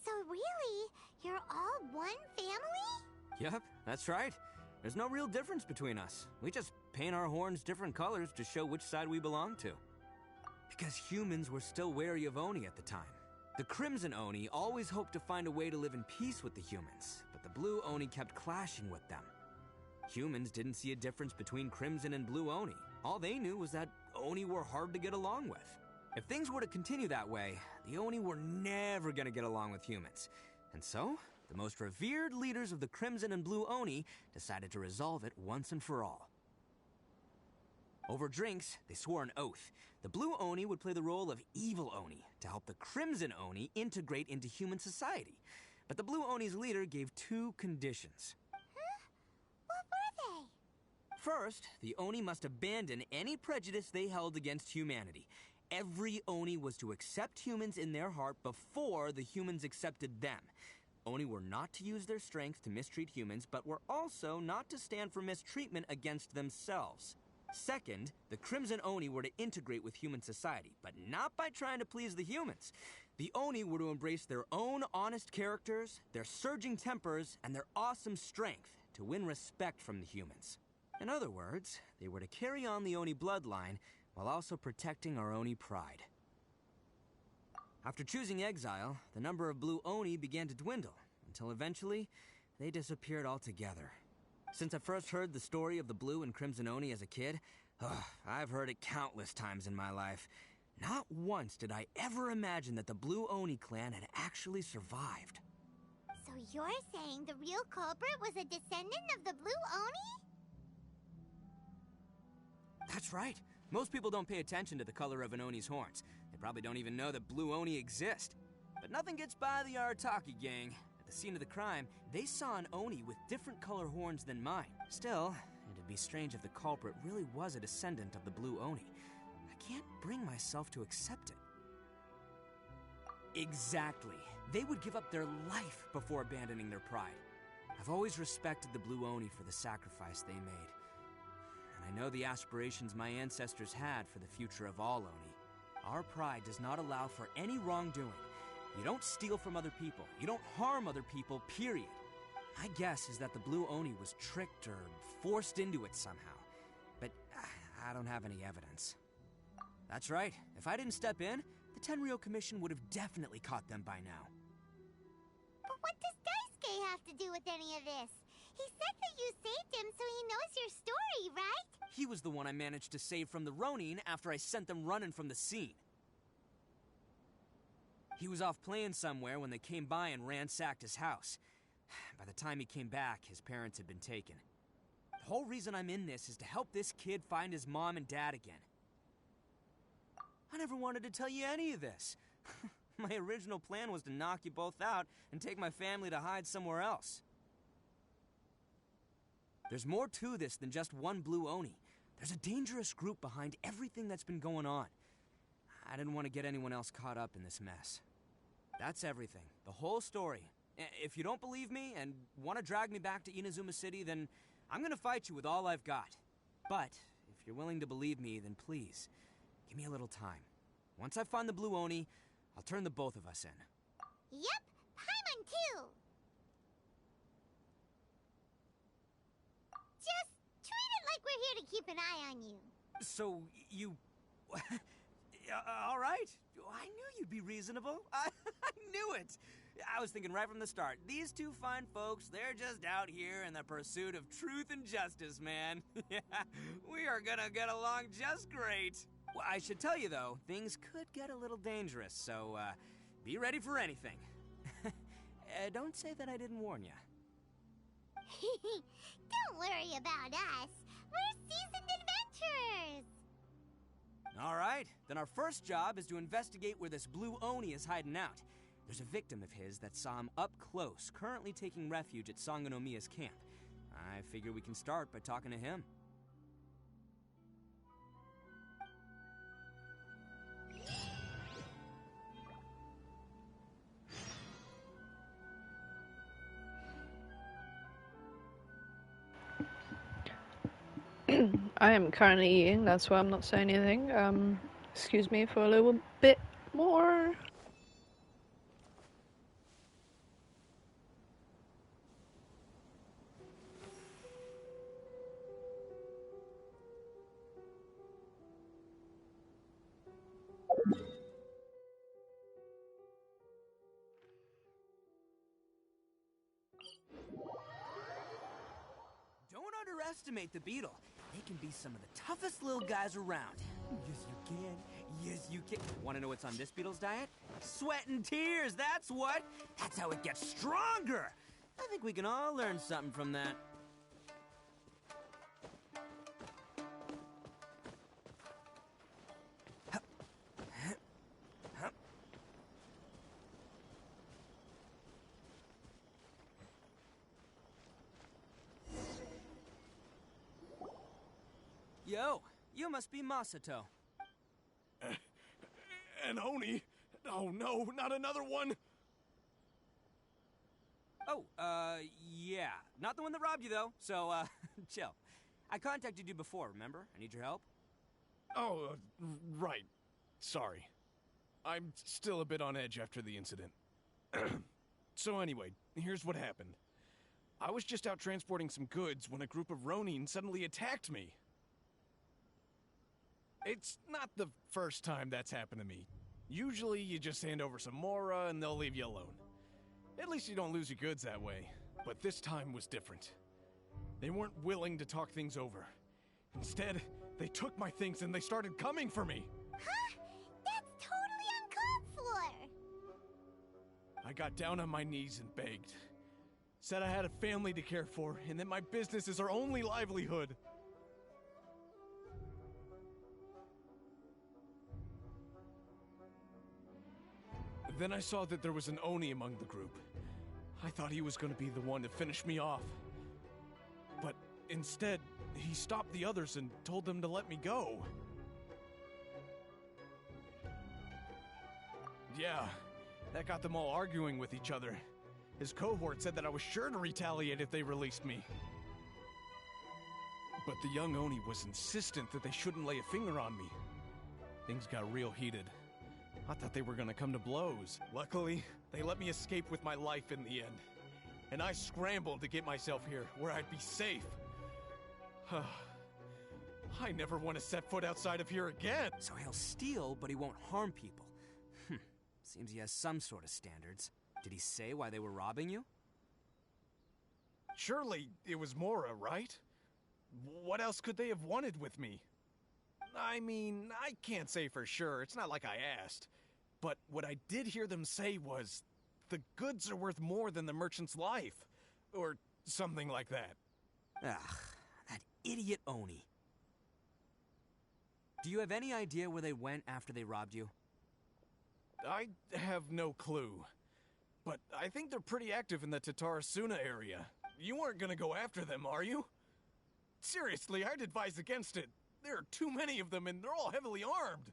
So really, you're all one family?
Yep, that's right. There's no real difference between us. We just paint our horns different colors to show which side we belong to. Because humans were still wary of Oni at the time. The Crimson Oni always hoped to find a way to live in peace with the humans, but the Blue Oni kept clashing with them. Humans didn't see a difference between Crimson and Blue Oni. All they knew was that Oni were hard to get along with. If things were to continue that way, the Oni were never gonna get along with humans. And so, the most revered leaders of the Crimson and Blue Oni decided to resolve it once and for all. Over drinks, they swore an oath. The Blue Oni would play the role of evil Oni to help the Crimson Oni integrate into human society. But the Blue Oni's leader gave two conditions.
Huh? What were they?
First, the Oni must abandon any prejudice they held against humanity. Every Oni was to accept humans in their heart before the humans accepted them. Oni were not to use their strength to mistreat humans, but were also not to stand for mistreatment against themselves. Second, the Crimson Oni were to integrate with human society, but not by trying to please the humans. The Oni were to embrace their own honest characters, their surging tempers, and their awesome strength to win respect from the humans. In other words, they were to carry on the Oni bloodline while also protecting our Oni pride. After choosing exile, the number of Blue Oni began to dwindle, until eventually, they disappeared altogether. Since I first heard the story of the Blue and Crimson Oni as a kid, I've heard it countless times in my life. Not once did I ever imagine that the Blue Oni clan had actually survived.
So you're saying the real culprit was a descendant of the Blue Oni?
That's right. Most people don't pay attention to the color of an Oni's horns. They probably don't even know that Blue Oni exist. But nothing gets by the Arataki gang. At the scene of the crime, they saw an Oni with different color horns than mine. Still, it'd be strange if the culprit really was a descendant of the Blue Oni. I can't bring myself to accept it. Exactly. They would give up their life before abandoning their pride. I've always respected the Blue Oni for the sacrifice they made. And I know the aspirations my ancestors had for the future of all Oni. Our pride does not allow for any wrongdoing. You don't steal from other people. You don't harm other people, period. My guess is that the Blue Oni was tricked or forced into it somehow. But I don't have any evidence. That's right. If I didn't step in, the Tenryou Commission would have definitely caught them by now.
But what does Daisuke have to do with any of this? He said that you saved him so he knows your story, right?
He was the one I managed to save from the Ronin after I sent them running from the scene. He was off playing somewhere when they came by and ransacked his house. By the time he came back, his parents had been taken. The whole reason I'm in this is to help this kid find his mom and dad again. I never wanted to tell you any of this. My original plan was to knock you both out and take my family to hide somewhere else. There's more to this than just one Blue Oni. There's a dangerous group behind everything that's been going on. I didn't want to get anyone else caught up in this mess. That's everything. The whole story. If you don't believe me and want to drag me back to Inazuma City, then I'm gonna fight you with all I've got. But if you're willing to believe me, then please, give me a little time. Once I find the Blue Oni, I'll turn the both of us in.
Yep, Paimon too! Just treat it like we're here to keep an eye on you.
So, you... all right. I knew you'd be reasonable. I knew it. I was thinking right from the start, these two fine folks, they're just out here in the pursuit of truth and justice, man. We are gonna get along just great. Well, I should tell you, though, things could get a little dangerous, so be ready for anything. Don't say that I didn't warn you.
Don't worry about us. We're seasoned adventurers.
All right, then our first job is to investigate where this Blue Oni is hiding out. There's a victim of his that saw him up close, currently taking refuge at Sangonomiya's camp. I figure we can start by talking to him.
I am currently eating, that's why I'm not saying anything. Excuse me for a little bit more.
Don't underestimate the beetle. They can be some of the toughest little guys around. Yes, you can. Yes, you can. Want to know what's on this beetle's diet? Sweat and tears, that's what. That's how it gets stronger. I think we can all learn something from that. Yo, you must be Masato.
An Oni? Oh no, not another one!
Oh, yeah. Not the one that robbed you, though, so, chill. I contacted you before, remember? I need your help.
Oh, right. Sorry. I'm still a bit on edge after the incident. So anyway, here's what happened. I was just out transporting some goods when a group of Ronin suddenly attacked me. It's not the first time that's happened to me. Usually you just hand over some Mora and they'll leave you alone. At least you don't lose your goods that way. But this time was different. They weren't willing to talk things over. Instead, they took my things and they started coming for me.
Huh? That's totally uncalled for!
I got down on my knees and begged. Said I had a family to care for and that my business is our only livelihood. Then I saw that there was an Oni among the group. I thought he was going to be the one to finish me off. But instead, he stopped the others and told them to let me go. Yeah, that got them all arguing with each other. His cohort said that I was sure to retaliate if they released me. But the young Oni was insistent that they shouldn't lay a finger on me. Things got real heated. I thought they were gonna come to blows. Luckily, they let me escape with my life in the end. And I scrambled to get myself here, where I'd be safe. I never want to set foot outside of here again!
So he'll steal, but he won't harm people. Seems he has some sort of standards. Did he say why they were robbing you?
Surely it was Mora, right? What else could they have wanted with me? I mean, I can't say for sure. It's not like I asked. But what I did hear them say was, the goods are worth more than the merchant's life. Or something like that.
Ugh, that idiot Oni. Do you have any idea where they went after they robbed you?
I have no clue. But I think they're pretty active in the Tatarasuna area. You aren't gonna go after them, are you? Seriously, I'd advise against it. There are too many of them and they're all heavily armed.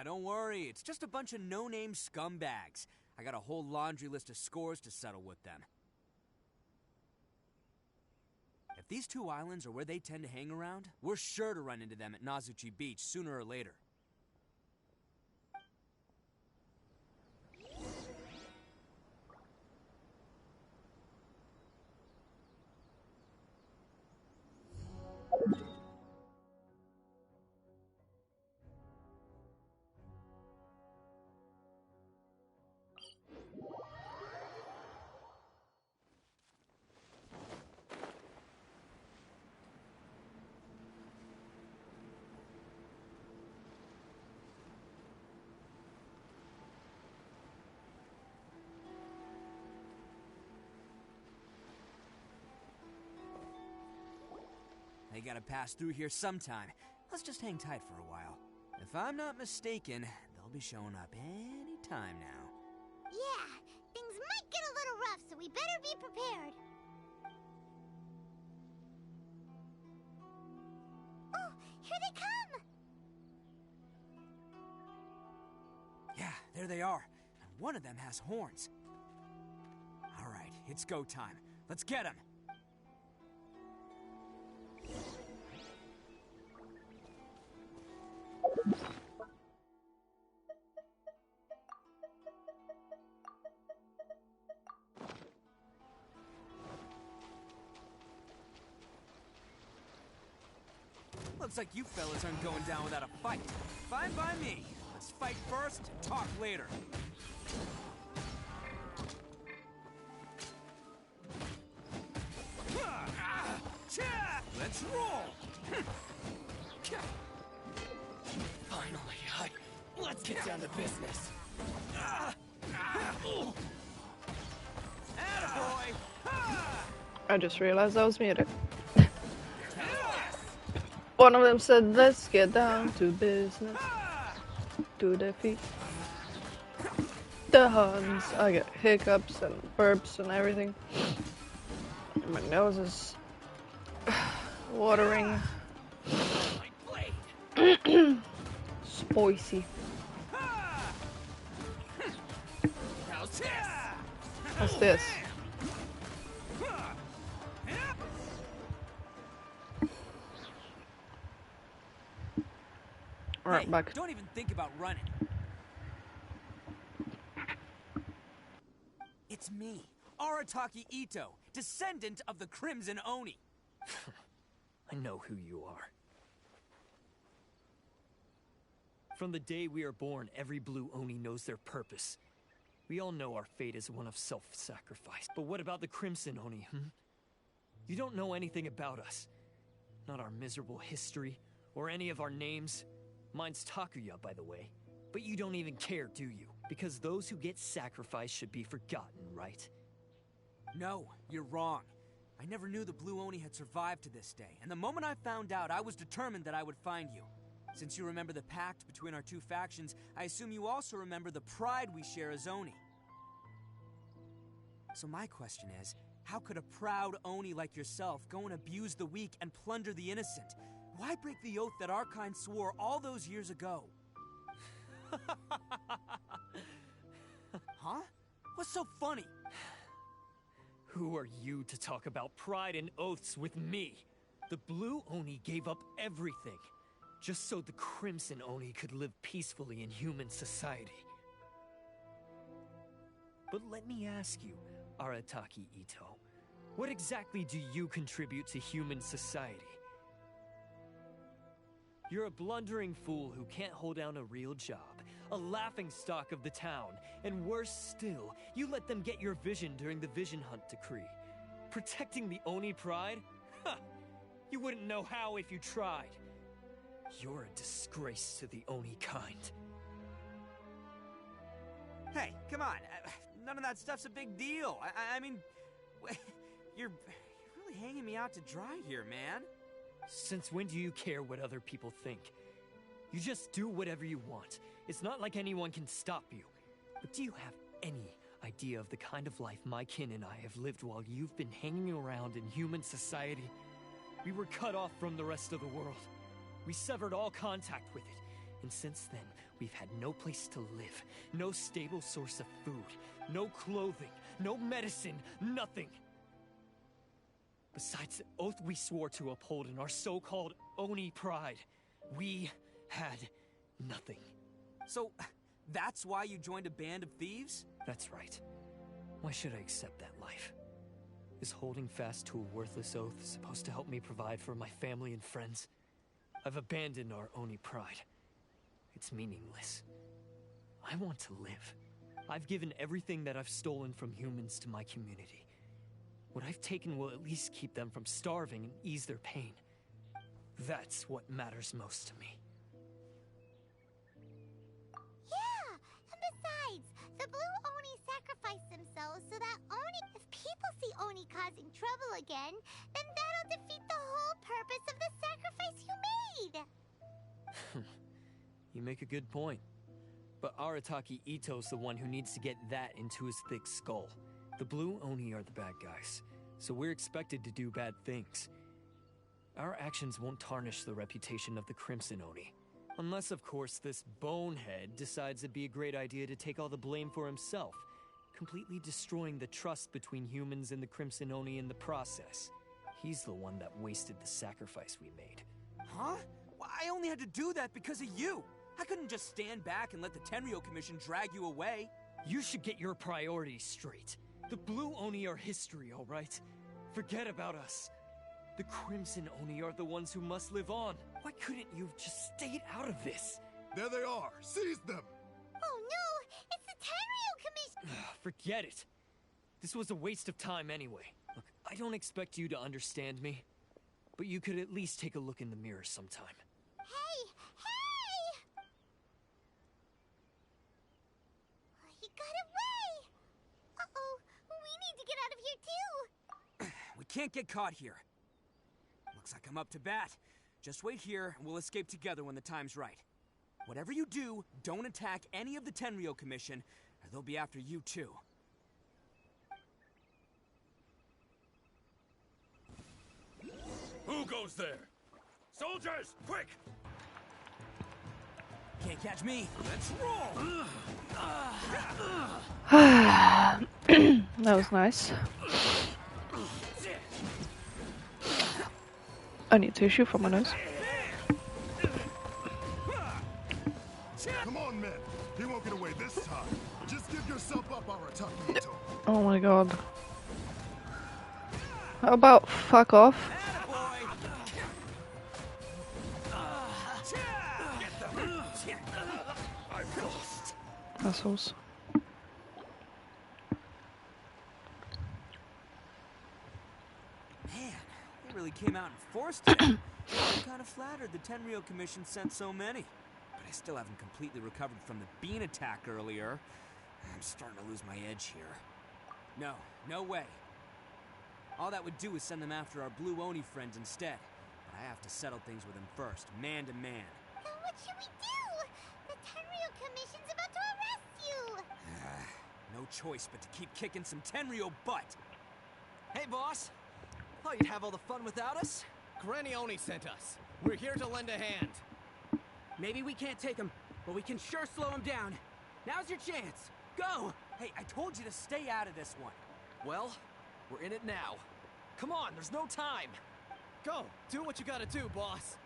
Don't worry. It's just a bunch of no-name scumbags. I got a whole laundry list of scores to settle with them. If these two islands are where they tend to hang around, we're sure to run into them at Nazuchi Beach sooner or later. They gotta pass through here sometime. let's just hang tight for a while. If I'm not mistaken, they'll be showing up any time now.
Yeah, things might get a little rough, so we better be prepared. Oh, here they come!
Yeah, there they are. And one of them has horns. All right, it's go time. Let's get him. Looks like you fellas aren't going down without a fight. Fine by me. Let's fight first, talk later. Let's roll!
Finally, let's get down to business.
Attaboy!
I just realized I was muted. One of them said, let's get down to business. To defeat the Huns. I get hiccups and burps and everything. My nose is watering. Spicy. What's this? Alright,
hey,
back.
Don't even think about running. It's me, Arataki Ito, descendant of the Crimson Oni.
I know who you are. From the day we are born, every blue Oni knows their purpose. We all know our fate is one of self-sacrifice. But what about the Crimson Oni, You don't know anything about us. Not our miserable history, or any of our names. Mine's Takuya, by the way. But you don't even care, do you? Because those who get sacrificed should be forgotten, right?
No, you're wrong. I never knew the Blue Oni had survived to this day, and the moment I found out, I was determined that I would find you. Since you remember the pact between our two factions, I assume you also remember the pride we share as Oni. So my question is, how could a proud Oni like yourself go and abuse the weak and plunder the innocent? Why break the oath that our kind swore all those years ago? Huh? What's so funny?
Who are you to talk about pride and oaths with me? The Blue Oni gave up everything, just so the Crimson Oni could live peacefully in human society. But let me ask you, Arataki Ito, what exactly do you contribute to human society? You're a blundering fool who can't hold down a real job, a laughingstock of the town, and worse still, you let them get your vision during the Vision Hunt decree. Protecting the Oni pride? Ha! You wouldn't know how if you tried. You're a disgrace to the Oni kind.
Hey, come on. None of that stuff's a big deal. I mean, you're really hanging me out to dry here, man.
Since when do you care what other people think? You just do whatever you want. It's not like anyone can stop you. But do you have any idea of the kind of life my kin and I have lived while you've been hanging around in human society? We were cut off from the rest of the world. We severed all contact with it. And since then, we've had no place to live, no stable source of food, no clothing, no medicine, nothing. Besides the oath we swore to uphold in our so-called Oni pride, we had nothing.
So, that's why you joined a band of thieves?
That's right. Why should I accept that life? Is holding fast to a worthless oath supposed to help me provide for my family and friends? I've abandoned our Oni pride. It's meaningless. I want to live. I've given everything that I've stolen from humans to my community. What I've taken will at least keep them from starving and ease their pain. That's what matters most to me.
Yeah, and besides, the Blue Oni sacrificed themselves so that if people see Oni causing trouble again, then that'll defeat the whole purpose of the sacrifice you made.
You make a good point. But Arataki Ito's the one who needs to get that into his thick skull. The Blue Oni are the bad guys, so we're expected to do bad things. Our actions won't tarnish the reputation of the Crimson Oni. Unless, of course, this bonehead decides it'd be a great idea to take all the blame for himself, completely destroying the trust between humans and the Crimson Oni in the process. He's the one that wasted the sacrifice we made.
Huh? Well, I only had to do that because of you. I couldn't just stand back and let the Tenryo Commission drag you away.
You should get your priorities straight. The Blue Oni are history, all right? Forget about us. The Crimson Oni are the ones who must live on. Why couldn't you have just stayed out of this?
There they are. Seize them.
Oh no! It's the Tenryo Commission!
Forget it. This was a waste of time anyway. Look, I don't expect you to understand me, but you could at least take a look in the mirror sometime.
Hey! Hey! He got away! Uh-oh, we need to get out of here too!
We can't get caught here. Looks like I'm up to bat. Just wait here, and we'll escape together when the time's right. Whatever you do, don't attack any of the Tenryo Commission, or they'll be after you too.
Who goes there? Soldiers, quick!
Can't catch me. Let's roll!
That was nice. I need tissue for my nose.
Come on, men. He won't get away this time. Just give yourself up, Arataki Ito.
Oh my god. How about fuck off? Assholes.
Man, they really came out in force today. I'm kind of flattered the Tenryo Commission sent so many. But I still haven't completely recovered from the bean attack earlier. I'm starting to lose my edge here. No, no way. All that would do is send them after our Blue Oni friends instead. But I have to settle things with them first, man to man.
Then what should we do? The Tenryo Commission's about to arrest you!
No choice but to keep kicking some Tenryo butt.
Hey, boss. Thought you'd have all the fun without us? Granny Oni sent us. We're here to lend a hand.
Maybe we can't take him, but we can sure slow him down. Now's your chance. Go! Hey, I told you to stay out of this one.
Well, we're in it now. Come on, there's no time. Go, do what you gotta do, boss.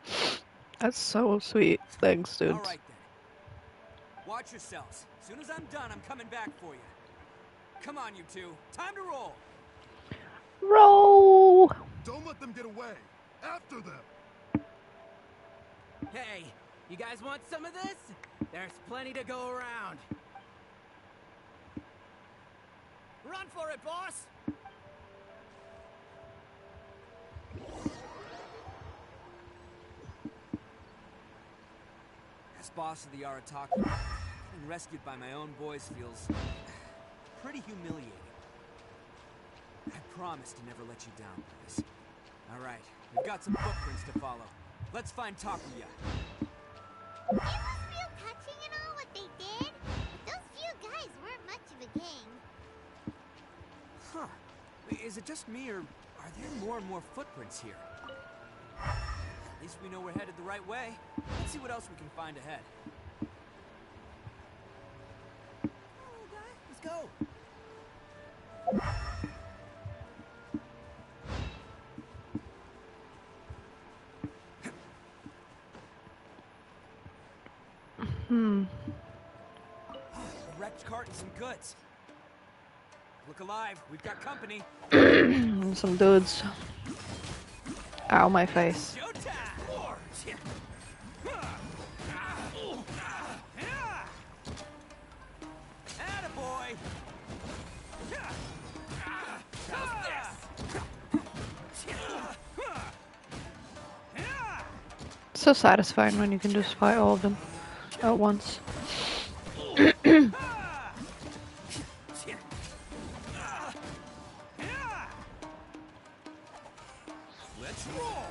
That's so sweet. Thanks, dude.
All right then. Watch yourselves. As soon as I'm done, I'm coming back for you. Come on, you two. Time to roll.
Roll!
Don't let them get away. After them.
Hey, you guys want some of this? There's plenty to go around.
Run for it, boss!
As boss of the Arataki, getting rescued by my own boys feels pretty humiliating. I promise to never let you down, boys. All right, we've got some footprints to follow. Let's find Takuya.
It was real touching and all what they did, but those few guys weren't much of a gang.
Huh. Is it just me, or are there more and more footprints here? At least we know we're headed the right way. Let's see what else we can find ahead. Oh, guys, let's go. A wrecked cart and some goods. Look alive, we've got company.
Some dudes. Ow, my face.
Attaboy!
So satisfying when you can just fight all of them at once.
Let's roll!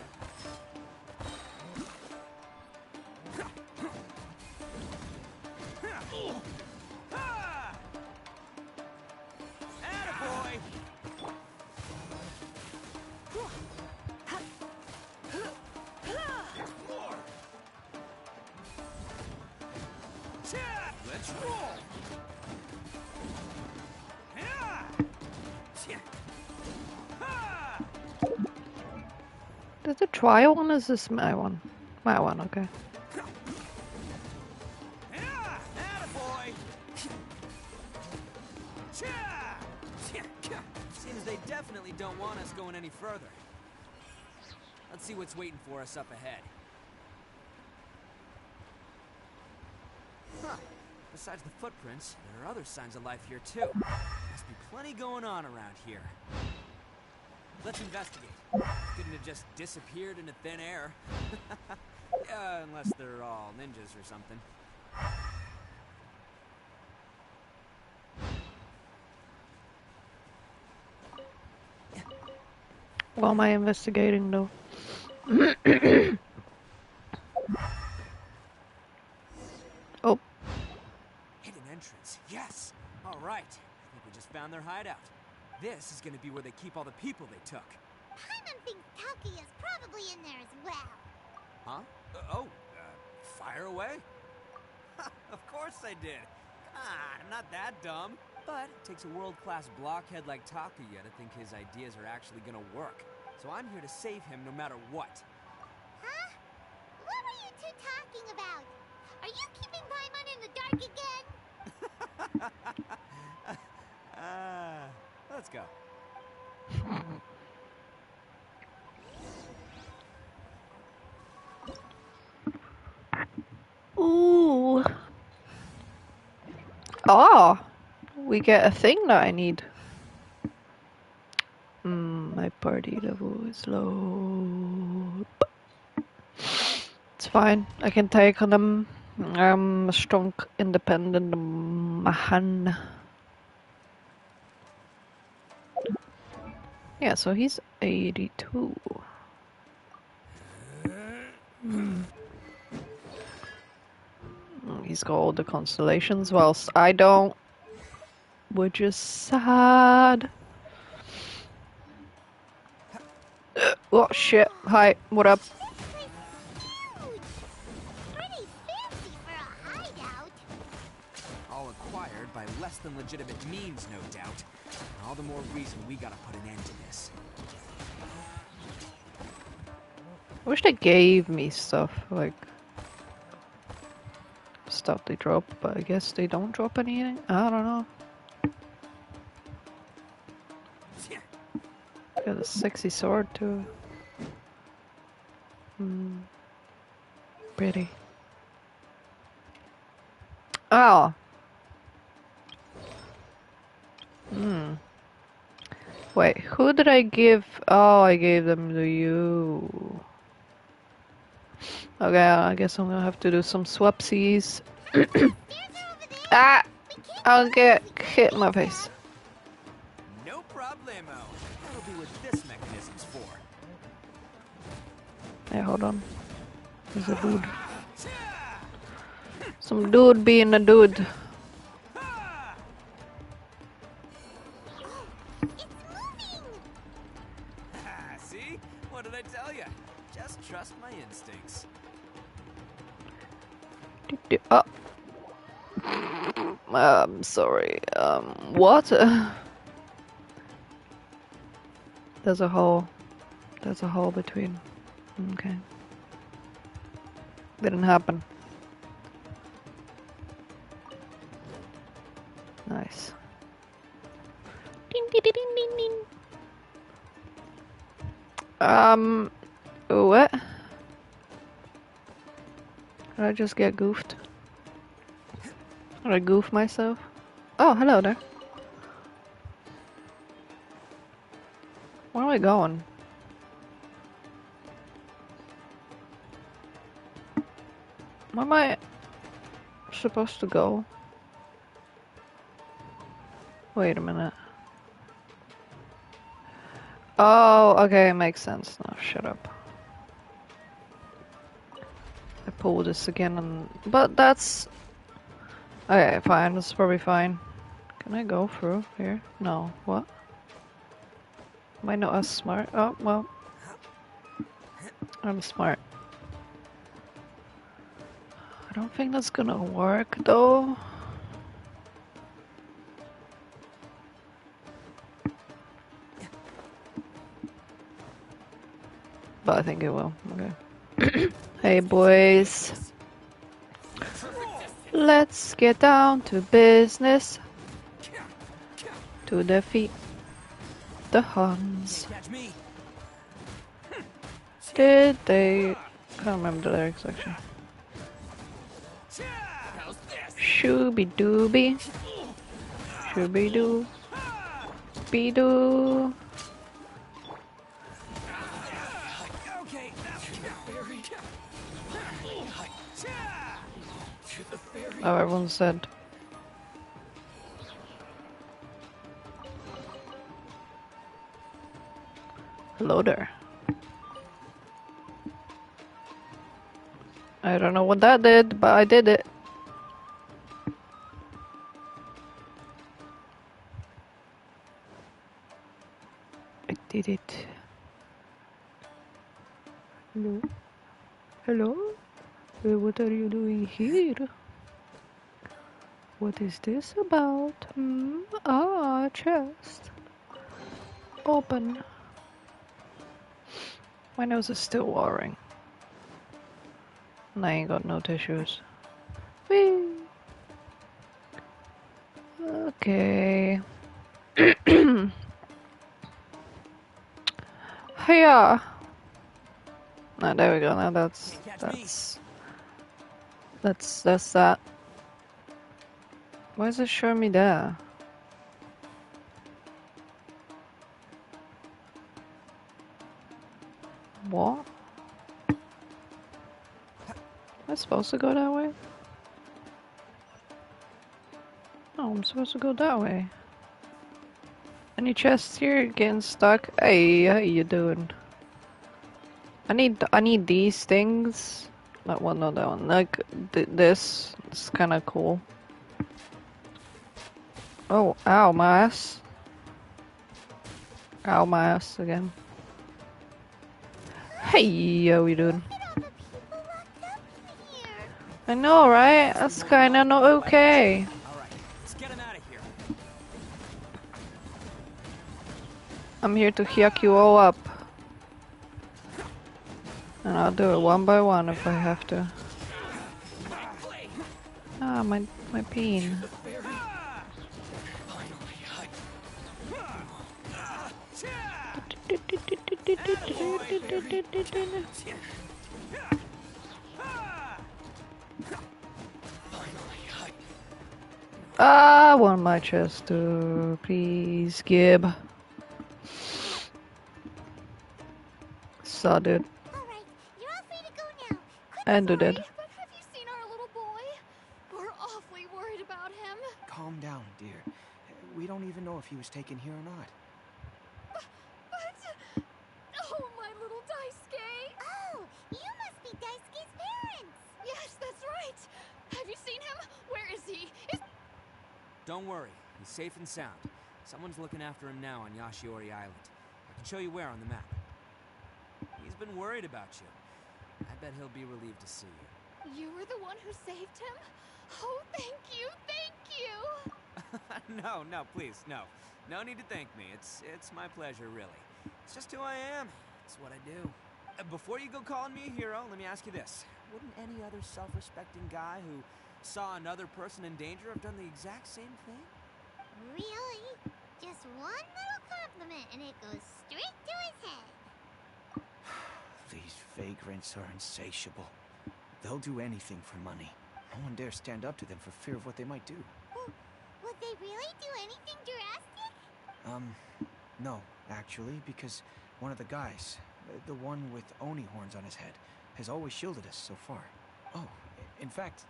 Let's roll.
Is the trial one? Is this my one? My one, okay.
Attaboy. Seems they definitely don't want us going any further. Let's see what's waiting for us up ahead. Huh. Besides the footprints, there are other signs of life here too. Must be plenty going on around here. Let's investigate. Couldn't have just disappeared into thin air. Unless they're all ninjas or something.
What am I investigating though? Oh.
Hidden entrance, yes! Alright, I think we just found their hideout. This is gonna be where they keep all the people they took.
Paimon thinks Taki is probably in there as well.
Huh? Fire away? Of course I did. I'm not that dumb. But it takes a world-class blockhead like Takuya to think his ideas are actually gonna work. So I'm here to save him no matter what.
Huh? What were you two talking about? Are you keeping Paimon in the dark again?
Let's go.
Ooh. Oh, we get a thing that I need. My party level is low. It's fine. I can take on them. I'm a strong, independent man. Yeah, so he's 82. He's got all the constellations, whilst I don't. Which is sad. Oh shit. Hi, what up?
Pretty fancy for a hideout.
All acquired by less than legitimate means, no doubt. And all the more reason we gotta put an end to this.
I wish they gave me stuff, like stuff they drop, but I guess they don't drop anything. I don't know. Got a sexy sword too. Pretty. Oh. Wait, who did I give? Oh, I gave them to you. Okay, I guess I'm gonna have to do some swapsies. Ah! I'll get hit in my face.
No problemo. That'll be what this mechanism's for.
Hey, hold on. There's a dude. Some dude being a dude.
See? What did I tell you? Just trust my instincts.
Oh. I'm sorry. What? There's a hole. There's a hole between. Okay. Didn't happen. Nice. Ding ding ding ding ding. What? Did I just get goofed? Did I goof myself? Oh, hello there. Where am I going? Where am I supposed to go? Wait a minute. Oh, okay, it makes sense now. Shut up. I pull this again and... But that's... Okay, fine. That's probably fine. Can I go through here? No. What? Am I not as smart? Oh, well. I'm smart. I don't think that's gonna work though. But I think it will. Okay. Hey boys. Let's get down to business. To defeat the Huns. Did they... I can't remember the lyrics actually. Shooby dooby. Shooby doo. Be doo. Oh, everyone said. Hello there. I don't know what that did, but I did it. I did it. Hello? Hello? What are you doing here? What is this about? Ah, chest. Open. My nose is still watering. And I ain't got no tissues. Whee! Okay. Hiya! No, there we go. Now that's that. Why is it showing me there? What? Am I supposed to go that way? No, I'm supposed to go that way. Any chests here? Getting stuck? Hey, how you doing? I need these things. That one, not that one. Like this. It's kind of cool. Oh, ow, my ass. Ow, my ass again. Hey, how you doing? I know, right? That's kind of not okay.
Let's get him out of here.
I'm here to yuck you all up. And I'll do it one by one if I have to. Ah, my peen. I want my chest to please, Gib. Saw dude.
Alright, you're all free to go now.
And do did.
But have you seen our little boy? We're awfully worried about him.
Calm down, dear. We don't even know if he was taken here or not.
But... Oh, my little Daisuke!
Oh, you must be Daisuke's parents!
Yes, that's right! Have you seen him? Where is he?
Don't worry, he's safe and sound. Someone's looking after him now on Yashiori Island. I can show you where on the map. He's been worried about you. I bet he'll be relieved to see you.
You were the one who saved him? Oh, thank you, thank you!
No, please, no. No need to thank me. It's my pleasure, really. It's just who I am. It's what I do. Before you go calling me a hero, let me ask you this. Wouldn't any other self-respecting guy who saw another person in danger have done the exact same thing?
Really? Just one little compliment and it goes straight to his head.
These vagrants are insatiable. They'll do anything for money. No one dares stand up to them for fear of what they might do.
Would they really do anything drastic?
No, actually, because one of the guys, the one with Oni horns on his head, has always shielded us so far. Oh, in fact,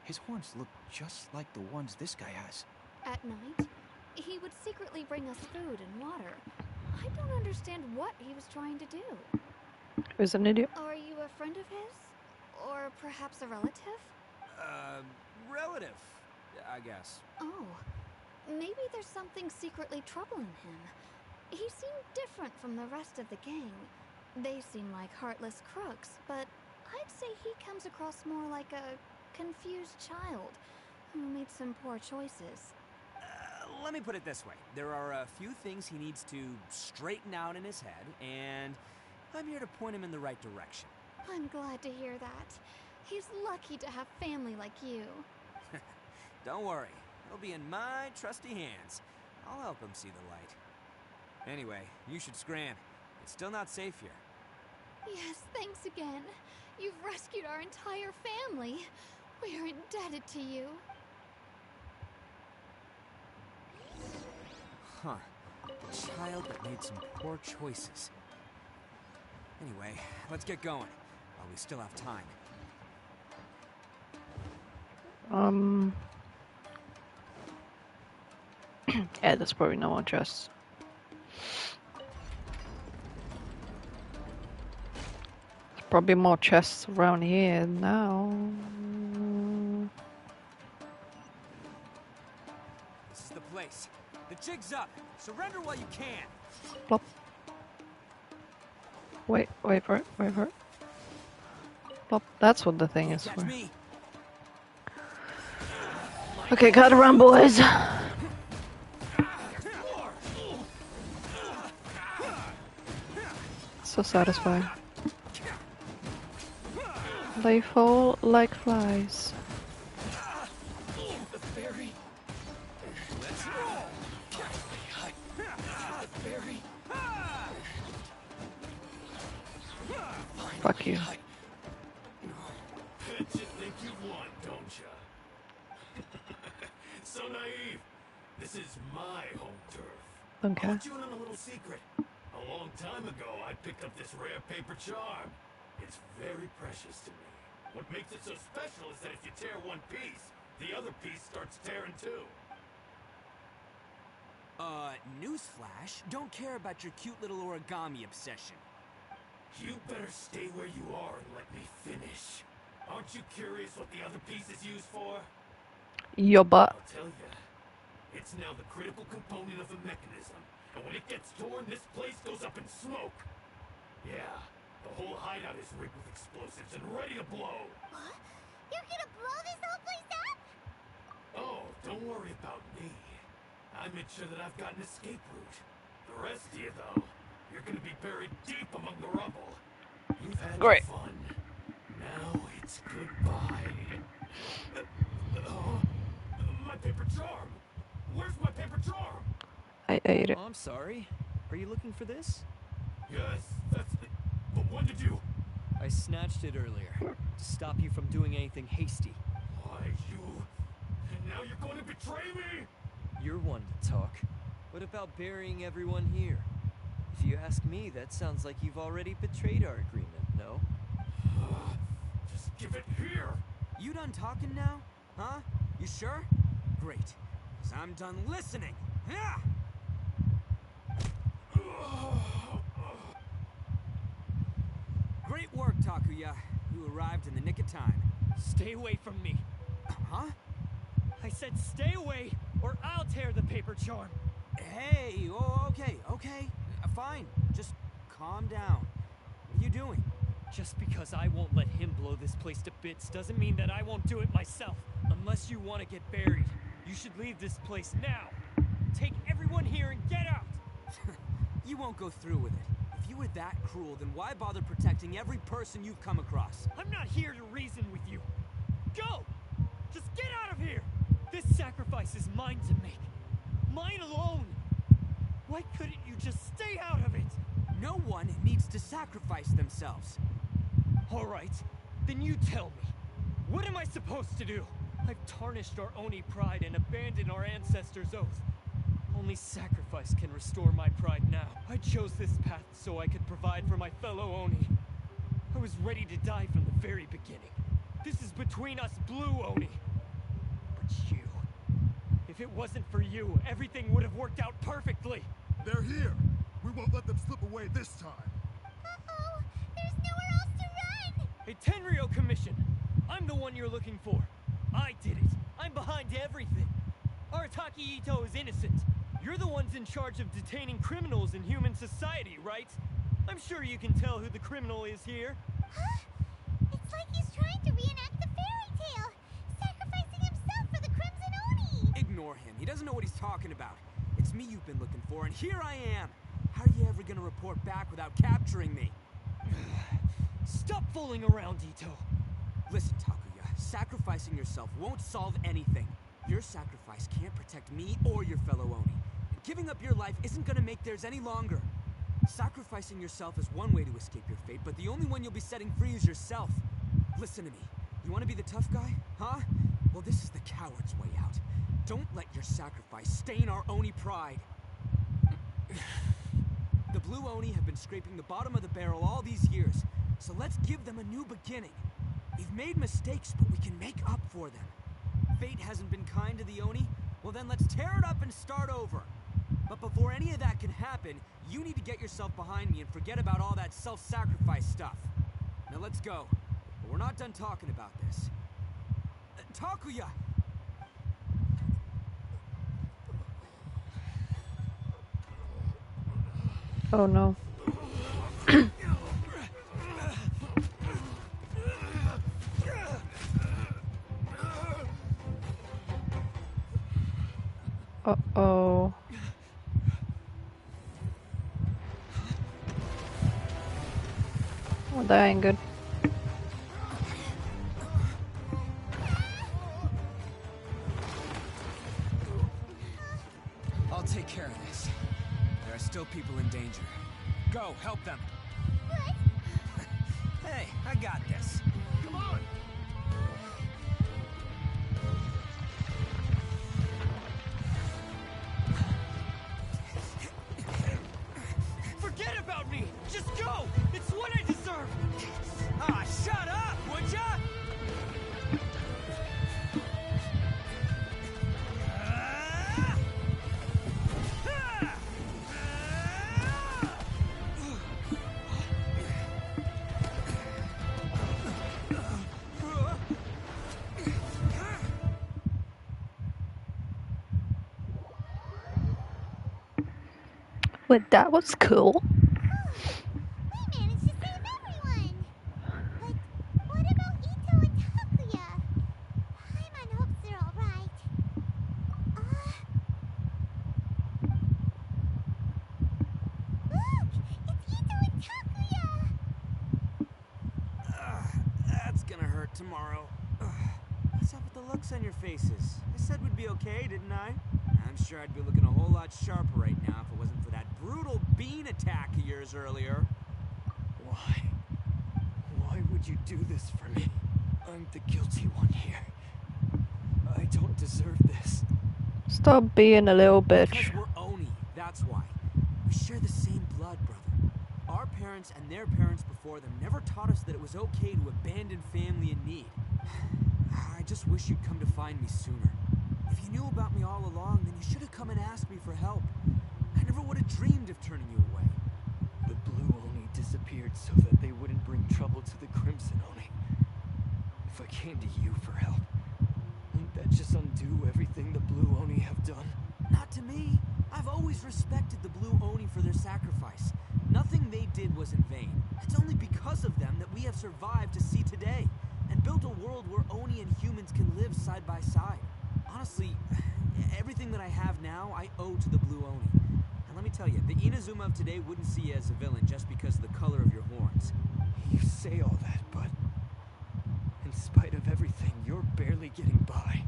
his horns look just like the ones this guy has.
At night, he would secretly bring us food and water. I don't understand what he was trying to do.
Who's an idiot?
Are you a friend of his? Or perhaps a relative?
Relative, I guess.
Oh, maybe there's something secretly troubling him. He seemed different from the rest of the gang. They seem like heartless crooks, but I'd say he comes across more like a confused child who made some poor choices.
Let me put it this way. There are a few things he needs to straighten out in his head, and I'm here to point him in the right direction.
I'm glad to hear that. He's lucky to have family like you.
Don't worry. He'll be in my trusty hands. I'll help him see the light. Anyway, you should scram. It's still not safe here.
Yes, thanks again. You've rescued our entire family. We are indebted to you.
Huh. A child that made some poor choices. Anyway, let's get going, while we still have time.
Yeah, there's probably no more chests. There's probably more chests around here now.
This is the place. The jig's up. Surrender while you can.
Plop. Wait for it, wait for it. Plop. That's what the thing is for.
Me.
Okay, gotta run, boys. So satisfying. They fall like flies. Fuck you.
Bet you think you won, don't ya? So naive. This is my home turf.
Okay.
I'll let you in on a little secret. A long time ago, I picked up this rare paper charm. It's very precious to me. What makes it so special is that if you tear one piece, the other piece starts tearing too.
Newsflash, don't care about your cute little origami obsession.
You better stay where you are and let me finish. Aren't you curious what the other piece is used for?
Your butt.
I'll tell you. It's now the critical component of the mechanism. And when it gets torn, this place goes up in smoke. Yeah, the whole hideout is rigged with explosives and ready to blow.
What? You're gonna blow this whole place up?
Oh, don't worry about me. I made sure that I've got an escape route. The rest of you, though, you're gonna be buried deep among the rubble. You've had
Great.
fun. Now it's goodbye. My paper charm! Where's my paper charm?
I ate it.
Oh, I'm sorry. Are you looking for this?
Yes, that's the... But when did you...
I snatched it earlier to stop you from doing anything hasty.
Why, you... And now you're going to betray me?
You're one to talk. What about burying everyone here? If you ask me, that sounds like you've already betrayed our agreement, no?
Just give it here!
You done talking now? Huh? You sure? Great. 'Cause I'm done listening. Yeah! Great work, Takuya. You arrived in the nick of time.
Stay away from me.
Huh?
I said stay away, or I'll tear the paper charm.
Hey, oh, okay. Fine. Just calm down. What are you doing?
Just because I won't let him blow this place to bits doesn't mean that I won't do it myself. Unless you want to get buried, you should leave this place now. Take everyone here and get out!
You won't go through with it. If you were that cruel, then why bother protecting every person you've come across?
I'm not here to reason with you. Go! Just get out of here! This sacrifice is mine to make. Mine alone! Why couldn't you just stay out of it?
No one needs to sacrifice themselves.
All right, then you tell me. What am I supposed to do? I've tarnished our Oni pride and abandoned our ancestors' oath. Only sacrifice can restore my pride now. I chose this path so I could provide for my fellow Oni. I was ready to die from the very beginning. This is between us blue Oni. But you... If it wasn't for you, everything would have worked out perfectly.
They're here. We won't let them slip away this time.
Uh-oh! There's nowhere else to run!
A Tenryo commission. I'm the one you're looking for. I did it. I'm behind everything. Arataki Ito is innocent. You're the ones in charge of detaining criminals in human society, right? I'm sure you can tell who the criminal is here.
Huh? It's like he's trying to reenact the fairy tale.
He doesn't know what he's talking about. It's me you've been looking for, and here I am. How are you ever gonna report back without capturing me?
Stop fooling around, Ito.
Listen, Takuya, sacrificing yourself won't solve anything. Your sacrifice can't protect me or your fellow Oni. And giving up your life isn't gonna make theirs any longer. Sacrificing yourself is one way to escape your fate, but the only one you'll be setting free is yourself. Listen to me. You want to be the tough guy? Huh? Well, this is the coward's way out. Don't let your sacrifice stain our Oni pride. The Blue Oni have been scraping the bottom of the barrel all these years, so let's give them a new beginning. We've made mistakes, but we can make up for them. Fate hasn't been kind to the Oni? Well then let's tear it up and start over. But before any of that can happen, you need to get yourself behind me and forget about all that self-sacrifice stuff. Now let's go. But we're not done talking about this. Takuya!
Oh no. Uh-oh. Well, that ain't good.
I'll take care of this. There are still people in danger. Go, help them.
What?
Hey, I got this. Come on!
Forget about me! Just go! It's what I deserve!
Ah, shut up, would ya?
Well, that was cool.
We managed to save everyone! But what about Ito and Takuya? Paimon hopes they're alright. Look! It's Ito and Takuya!
That's gonna hurt tomorrow. What's up with the looks on your faces? I said we'd be okay, didn't I? I'm sure I'd be looking a whole lot sharper right now if it wasn't for that brutal bean attack of yours earlier.
Why? Why would you do this for me? I'm the guilty one here. I don't deserve this.
Stop being a little bitch.
Because we're Oni, that's why. We share the same blood, brother. Our parents and their parents before them never taught us that it was okay to abandon family in need. I just wish you'd come to find me sooner. If you knew about me all along, then you should have come and asked me for help. I never would have dreamed of turning you away.
The Blue Oni disappeared so that they wouldn't bring trouble to the Crimson Oni. If I came to you for help, wouldn't that just undo everything the Blue Oni have done?
Not to me. I've always respected the Blue Oni for their sacrifice. Nothing they did was in vain. It's only because of them that we have survived to see today, and built a world where Oni and humans can live side by side. Honestly, everything that I have now, I owe to the Blue Oni. And let me tell you, the Inazuma of today wouldn't see you as a villain just because of the color of your horns.
You say all that, but in spite of everything, you're barely getting by.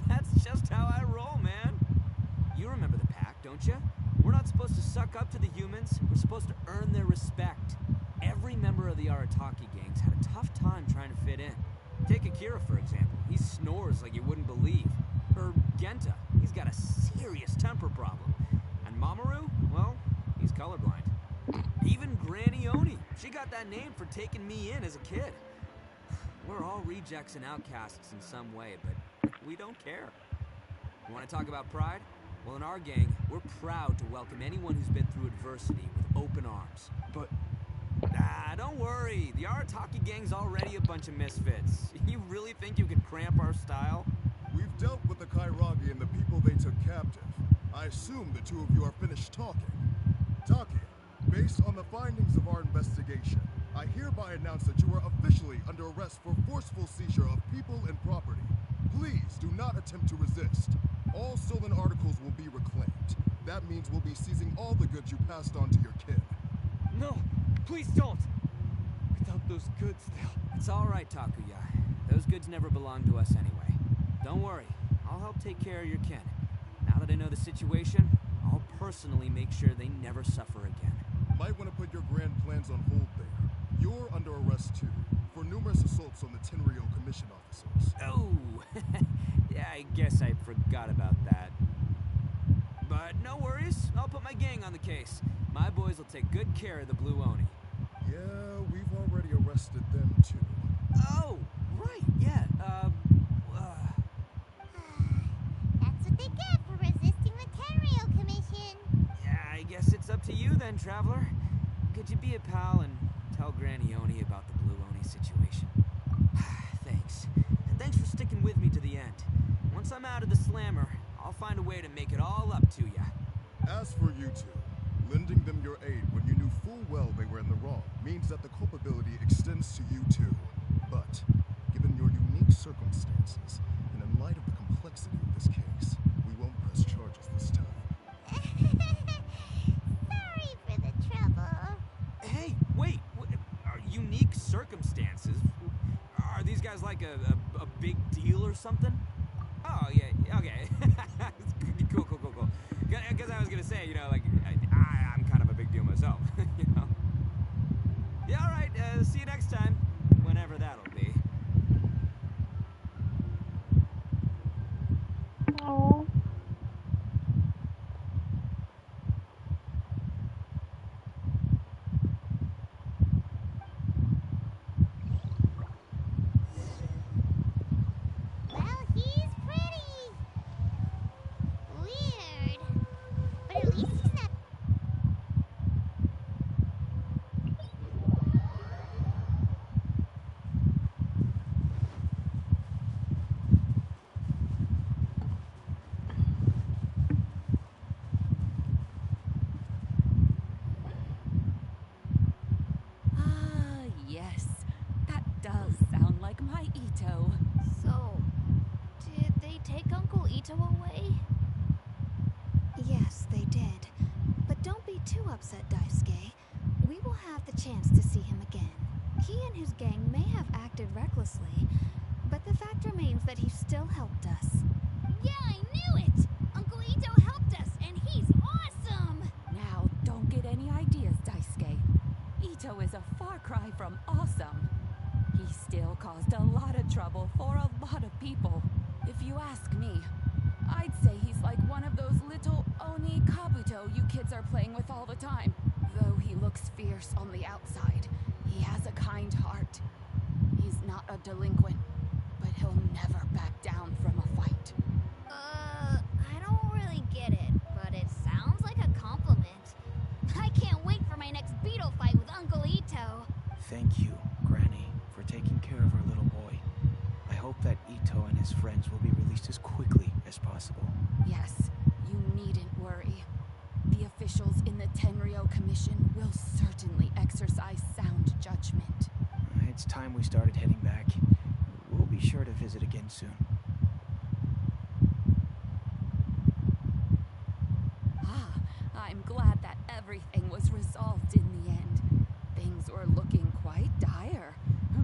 That's just how I roll, man. You remember the pack, don't you? We're not supposed to suck up to the humans. We're supposed to earn their respect. Every member of the Arataki gangs had a tough time trying to fit in. Take Akira, for example. He snores like you wouldn't believe. Or Genta. He's got a serious temper problem. And Mamoru? Well, he's colorblind. Even Granny Oni. She got that name for taking me in as a kid. We're all rejects and outcasts in some way, but we don't care. You want to talk about pride? Well, in our gang, we're proud to welcome anyone who's been through adversity with open arms.
But...
don't worry. The Arataki gang's already a bunch of misfits. You really think you can cramp our style?
We've dealt with the Kairagi and the people they took captive. I assume the two of you are finished talking. Taki, based on the findings of our investigation, I hereby announce that you are officially under arrest for forceful seizure of people and property. Please do not attempt to resist. All stolen articles will be reclaimed. That means we'll be seizing all the goods you passed on to your kid.
No, please don't. Without those goods, they'll...
It's all right, Takuya. Those goods never belonged to us anyway. Don't worry. I'll help take care of your kin. Now that I know the situation, I'll personally make sure they never suffer again.
Might want to put your grand plans on hold there. You're under arrest too, for numerous assaults on the Tenryo Commission officers.
Oh, yeah, I guess I forgot about that. But no worries, I'll put my gang on the case. My boys will take good care of the Blue Oni.
Yeah, we've already arrested them too.
Oh, right, yeah,
That's what they get for resisting the Tenryo Commission.
Yeah, I guess it's up to you then, Traveler. Could you be a pal and tell Granny Oni about the Blue Oni situation? Thanks. And thanks for sticking with me to the end. Once I'm out of the slammer, I'll find a way to make it all up to ya.
As for you two, lending them your aid when you knew full well they were in the wrong means that the culpability extends to you too. But, given your unique circumstances, and in light of the complexity of this case, we won't press charges this time.
Sorry for the trouble.
Hey, wait, are unique circumstances? Are these guys like a big deal or something? Oh, yeah, okay. Cool. Because I was gonna say, you know, like, I'm kind of a big deal myself, you know? Yeah, alright, see you next time, whenever that'll be.
Oh.
Well, he's pretty. Weird. But at least he's not...
Ah, yes. That does sound like my Ito.
So, did they take Uncle Ito away? Yes, they did. But don't be too upset, Daisuke. We will have the chance to see him again. He and his gang may have acted recklessly, but the fact remains that he still helped us. Yeah, I knew it! Uncle Ito helped us, and he's awesome!
Now, don't get any ideas, Daisuke. Ito is a far cry from awesome. He still caused a lot of trouble for a lot of people. If you ask me, I'd say he's like one of those little Oni Kabuto you kids are playing with all the time. Though he looks fierce on the outside, he has a kind heart. He's not a delinquent, but he'll never back down from a fight.
I don't really get it, but it sounds like a compliment. I can't wait for my next beetle fight with Uncle Ito.
Thank you, Granny, for taking care of our little boy. I hope that Ito and his friends will be released as quickly as possible.
Yes, you needn't worry. The officials in the Tenryo Commission will certainly exercise sound judgment.
It's time we started heading back. We'll be sure to visit again soon.
Ah, I'm glad that everything was resolved in the end. Things were looking quite dire,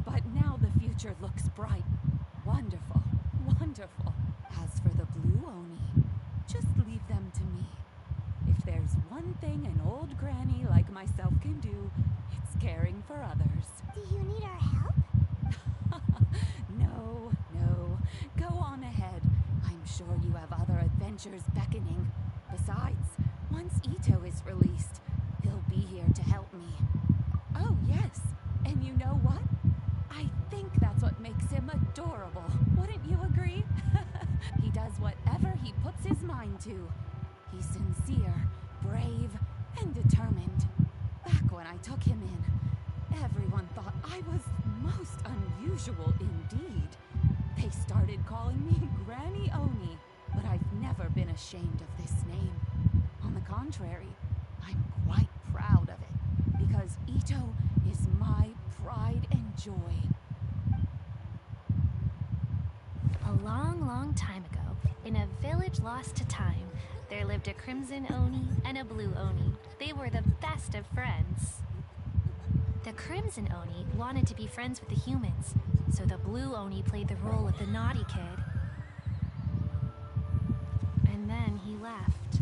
but now the future looks bright. Wonderful, wonderful. As for the Blue Oni, just leave them to me. If there's one thing an old granny like myself can do, it's caring for others.
Do you need our help?
No. Go on ahead. I'm sure you have other adventures beckoning. Besides, once Ito is released, he'll be here to help me. Oh, yes. And you know what? I think that's what makes him adorable. Wouldn't you agree? He does whatever he puts his mind to. He's sincere, brave, and determined. Back when I took him in, everyone thought I was most unusual indeed. They started calling me Granny Oni, but I've never been ashamed of this name. On the contrary, I'm quite proud of it, because Ito is my pride and joy.
A long, long time ago, in a village lost to time, there lived a crimson Oni and a blue Oni. They were the best of friends. The crimson Oni wanted to be friends with the humans, so the blue Oni played the role of the naughty kid. And then he left.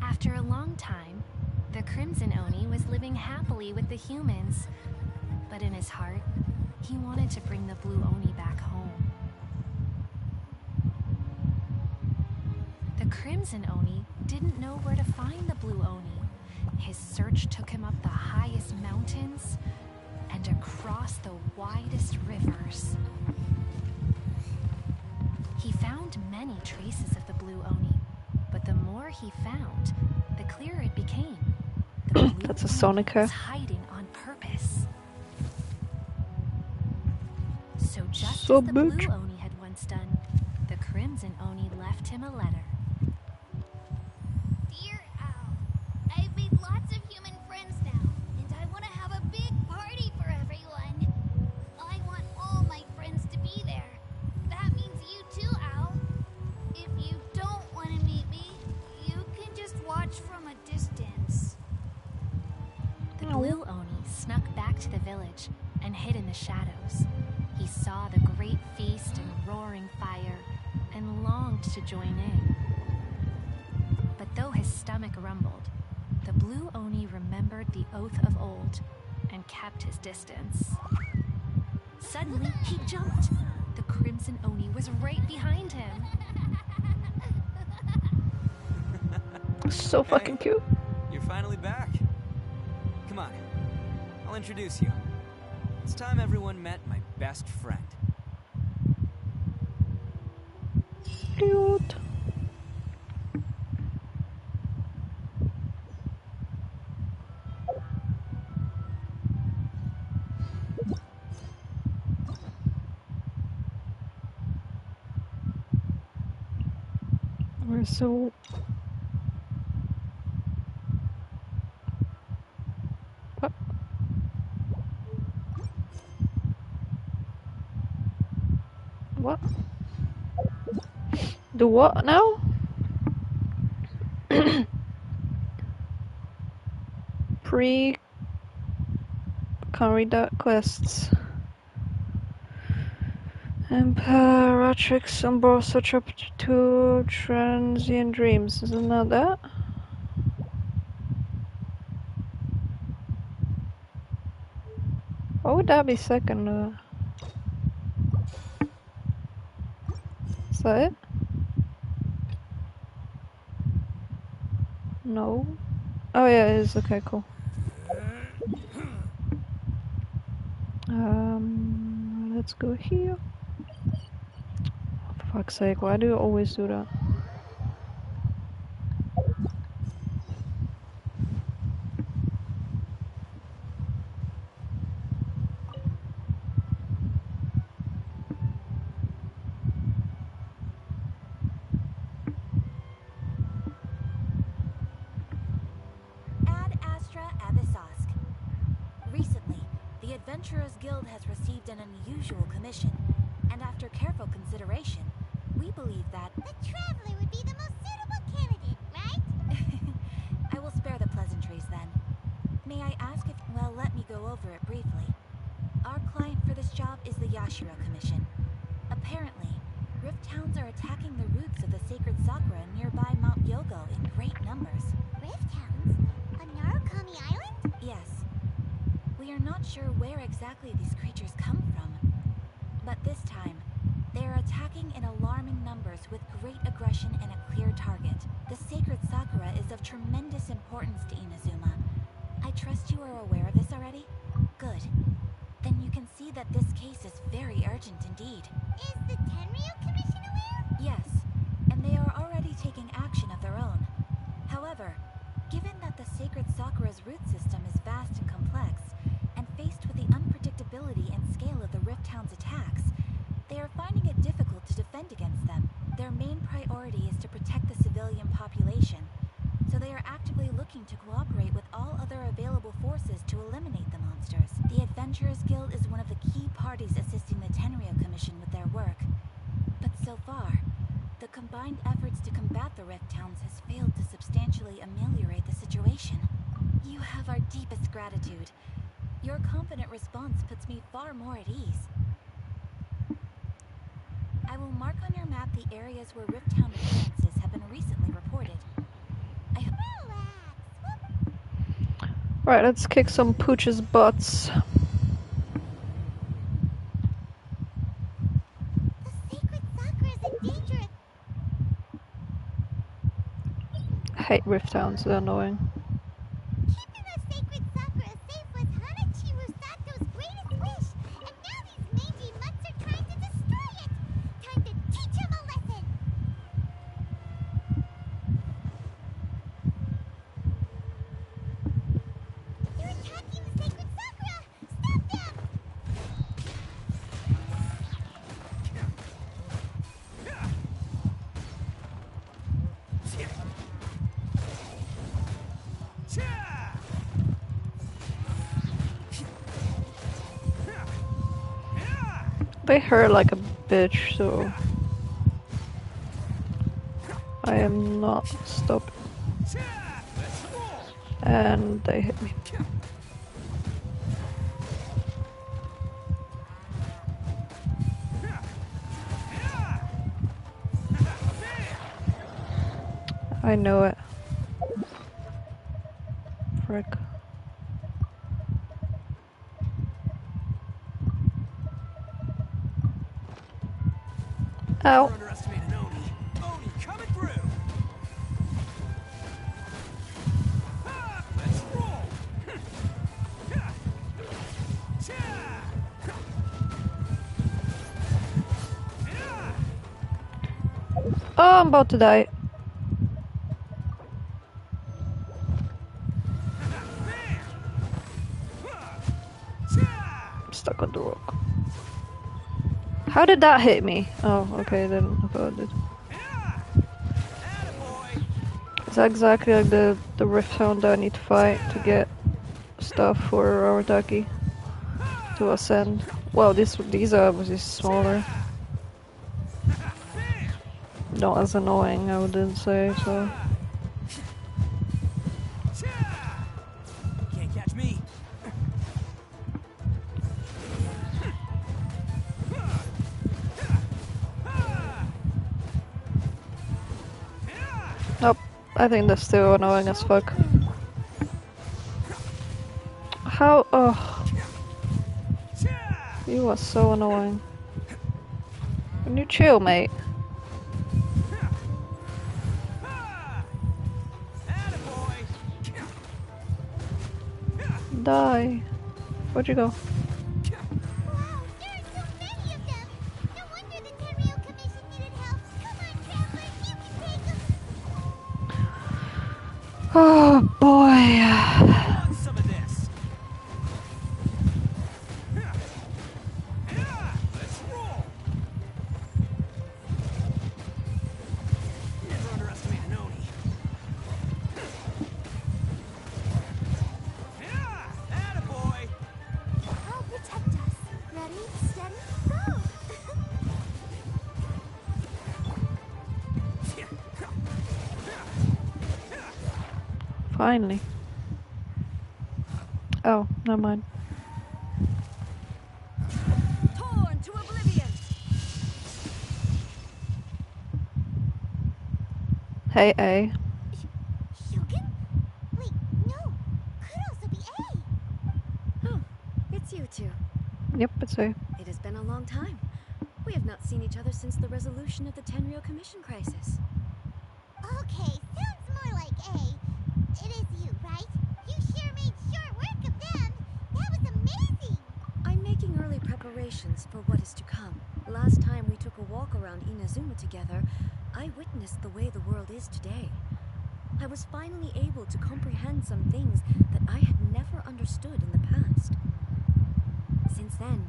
After a long time, the crimson Oni was living happily with the humans, but in his heart, he wanted to bring the blue Oni back home. The crimson Oni didn't know where to find the blue Oni. His search took him up the highest mountains and across the widest rivers. He found many traces of the blue Oni, but the more he found, the clearer it became. The blue
That's a
Oni
Sonica.
was hiding on purpose. So just as the blue Oni had once done, the crimson Oni left him a letter.
Dear Al, I've made lots of human friends now, and I want to have a big party for everyone. I want all my friends to be there. That means you too, Al. If you don't want to meet me, you can just watch from a distance.
The blue Oni snuck back to the village and hid in the shadows. He saw the great feast and roaring fire and longed to join in. But though his stomach rumbled, the blue Oni remembered the oath of old and kept his distance. Suddenly, he jumped. The crimson Oni was right behind him.
So fucking cute.
You're finally back. Come on, I'll introduce you. It's time everyone met my best friend.
Cute. We're so... What? What? Do what now? Pre... Can't read that. Quests. Imperatrix Umbrosa Chapter 2 Transient Dreams. Isn't that? What would that be second? Is that it? No. Oh yeah, it is. Okay, cool. Let's go here. For fuck's sake, why do you always do that?
Ad Astra Abyssosque. Recently, the Adventurers Guild has received an unusual commission, and after careful consideration, we believe that
The Traveler would be the most suitable candidate, right?
I will spare the pleasantries then. May I ask if, well, let me go over it briefly. Our client for this job is the Yashiro Commission. Apparently, Rift Hounds are attacking the roots of the sacred Sakura nearby Mount Yogo in great numbers.
Rift Hounds? On Narukami Island?
Yes. We are not sure where exactly these creatures come from. But this time, they are attacking in alarming numbers with great aggression and a clear target. The sacred Sakura is of tremendous importance to Inazuma. I trust you are aware of this already? Good. Then you can see that this case is very urgent indeed.
Is the Tenryu Commission aware?
Yes, and they are already taking action of their own. However, given that the sacred Sakura's root system is vast and complex, and faced with the unpredictability and scale of the Rift Hound's attacks, they are finding it difficult to defend against them. Their main priority is to protect the civilian population, so they are are actively looking to cooperate with all other available forces to eliminate the monsters. The Adventurers Guild is one of the key parties assisting the Tenryou Commission with their work. But so far, the combined efforts to combat the Rift Towns has failed to substantially ameliorate the situation. You have our deepest gratitude. Your confident response puts me far more at ease. I will mark on your map the areas where Rift Town appearances have been recently reported.
Right, let's kick some pooch's butts. I hate Rift Towns, they're annoying.
Keeping the sacred Sakura safe was Hanachiru Sato's greatest wish, and now these mangy mutts are trying to destroy it! Time to teach him a lesson! They're attacking the sacred Sakura! Stop them!
They hurt like a bitch, so I am not stopping. And they hit me. I know it. Frick. Ow. Oh, I'm about to die. I'm stuck on the rock. How did that hit me? Oh, okay, then I thought it did. Is that exactly like the Rift Hound that I need to fight to get stuff for Arataki to ascend? Well, these are obviously smaller. Not as annoying, I wouldn't say, so.
Can't catch me.
Nope, I think that's still annoying as fuck. How? Oh. You are so annoying. Can you chill, mate? Die. Where'd you go?
Wow, there are so many of them! No wonder the Tenryou Commission needed help! Come on, Traveler, you can take them!
Oh boy.
Some of this. Let's roll. Never underestimate an Oni. Attaboy.
I'll protect us. Ready, steady, go!
Finally. Oh, never mind.
Torn to oblivion.
Hey, A.
Shogun? Wait, no. Could also be A.
Oh, it's you two.
Yep, it's A.
It has been a long time. We have not seen each other since the resolution of the Tenryou Commission crisis.
Okay, sounds more like A. It is you, right? You sure made short work of them. That was amazing.
I'm making early preparations for what is to come. Last time we took a walk around Inazuma together, I witnessed the way the world is today. I was finally able to comprehend some things that I had never understood in the past. Since then,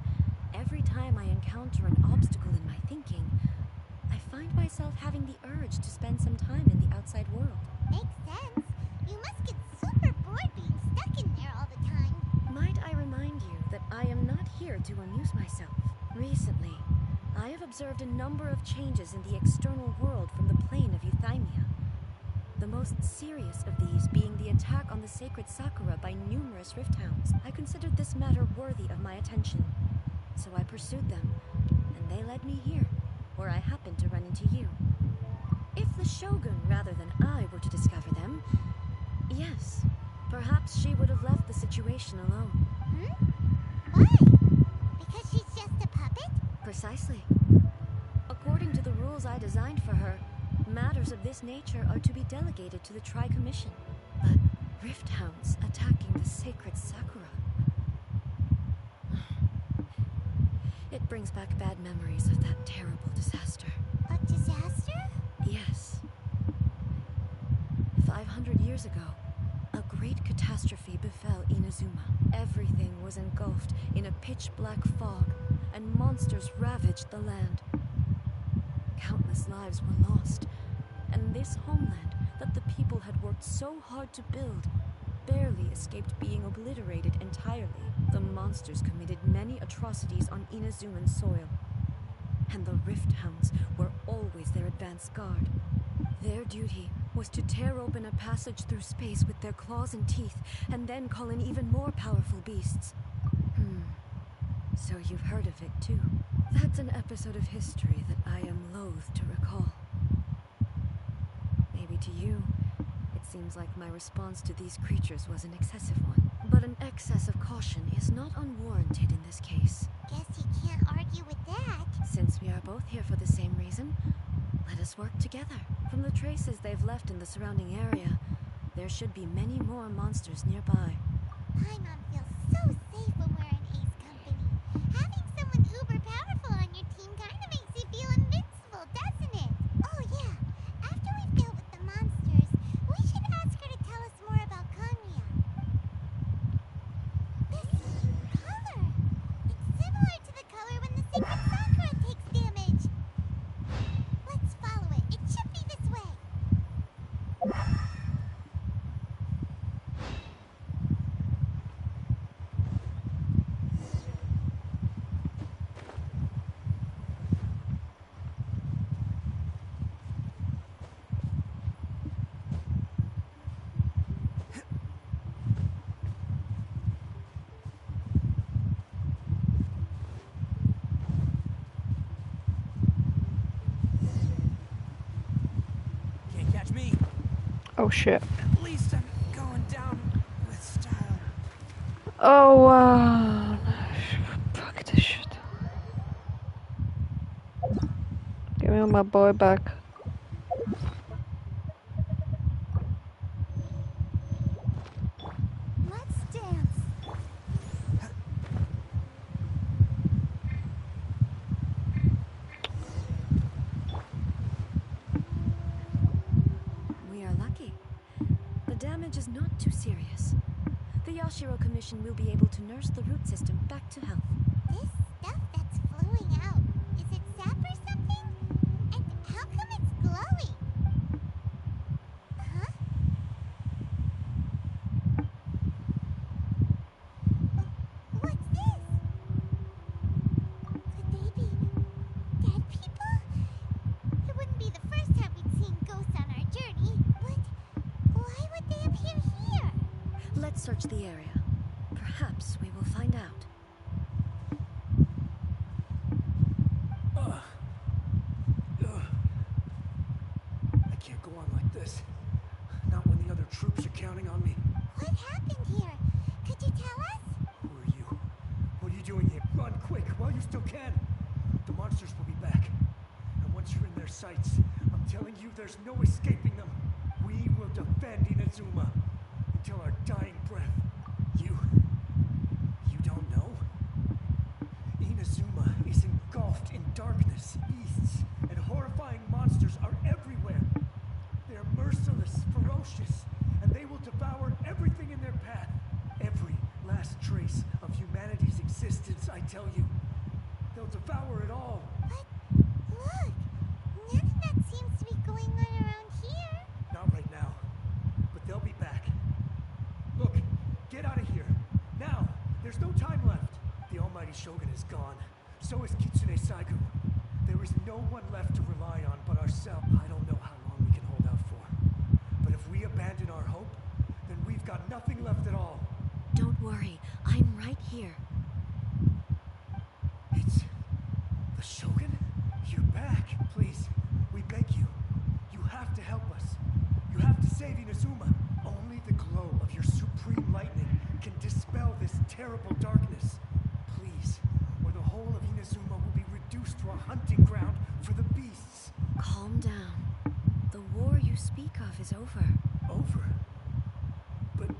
every time I encounter an obstacle in my thinking, I find myself having the urge to spend some time in the outside world.
Makes sense. You must get super bored being stuck in there all the time.
Might I remind you that I am not here to amuse myself. Recently, I have observed a number of changes in the external world from the plane of Euthymia. The most serious of these being the attack on the sacred Sakura by numerous rift hounds. I considered this matter worthy of my attention, so I pursued them, and they led me here, where I happened to run into you. If the Shogun rather than I were to discover them, yes, perhaps she would have left the situation alone.
Why? Because she's just a puppet?
Precisely. According to the rules I designed for her, matters of this nature are to be delegated to the Tri-Commission. But rift hounds attacking the sacred Sakura. It brings back bad memories of that terrible disaster.
A disaster?
Yes. 500 years ago, a great catastrophe befell Inazuma. Everything was engulfed in a pitch-black fog, and monsters ravaged the land. Countless lives were lost, and this homeland that the people had worked so hard to build barely escaped being obliterated entirely. The monsters committed many atrocities on Inazuman soil, and the rift hounds were always their advance guard. Their duty was to tear open a passage through space with their claws and teeth, and then call in even more powerful beasts. So you've heard of it too. That's an episode of history that I am loath to recall. Maybe to you, it seems like my response to these creatures was an excessive one. But an excess of caution is not unwarranted in this case.
Guess you can't argue with that.
Since we are both here for the same reason, let us work together. From the traces they've left in the surrounding area, there should be many more monsters nearby.
Paimon feels so safe when we're in Ace Company. Having someone uber powerful on your team kinda makes you feel invincible, doesn't it? Oh yeah, after we've dealt with the monsters, we should ask her to tell us more about Konria. This color! It's similar to the color when the sacred Sakura takes damage. Let's follow it. It should be this way.
Can't catch me.
Oh shit.
At least I'm going down with style.
Oh wow. Fuck this shit. Give me my boy back.
Let's dance.
We are lucky. The damage is not too serious. The Yashiro Commission will be able to nurse the root system back to health.
This stuff that's flowing out, is it sap or something? And how come it's glowing? Huh? What's this? Could they be dead people? It wouldn't be the first time we'd seen ghosts on our journey, but why would they appear here?
Let's search the area. Perhaps we will find out.
I can't go on like this. Not when the other troops are counting on me.
What happened here? Could you tell us?
Who are you? What are you doing here? Run quick while you still can. The monsters will be back. And once you're in their sights, I'm telling you there's no escaping them. We will defend Inazuma until our dying breath. You don't know? Inazuma is engulfed in darkness. Beasts and horrifying monsters are everywhere. They are merciless, ferocious, and they will devour everything in their path. Every last trace of humanity's existence, I tell you. They'll devour it all.
But look, none of that seems to be going on around here.
Not right now. But they'll be back.
So is Kitsune Saigu. There is no one left to rely on but ourselves. I don't know how long we can hold out for. But if we abandon our hope, then we've got nothing left at all.
Don't worry, I'm right here.
It's the Shogun? You're back. Please, we beg you. You have to help us. You have to save Inazuma. Only the glow of your supreme lightning can dispel this terrible darkness. Please, or the whole of Inazuma will be reduced to a hunting ground for the beasts.
Calm down. The war you speak of is over.
Over? But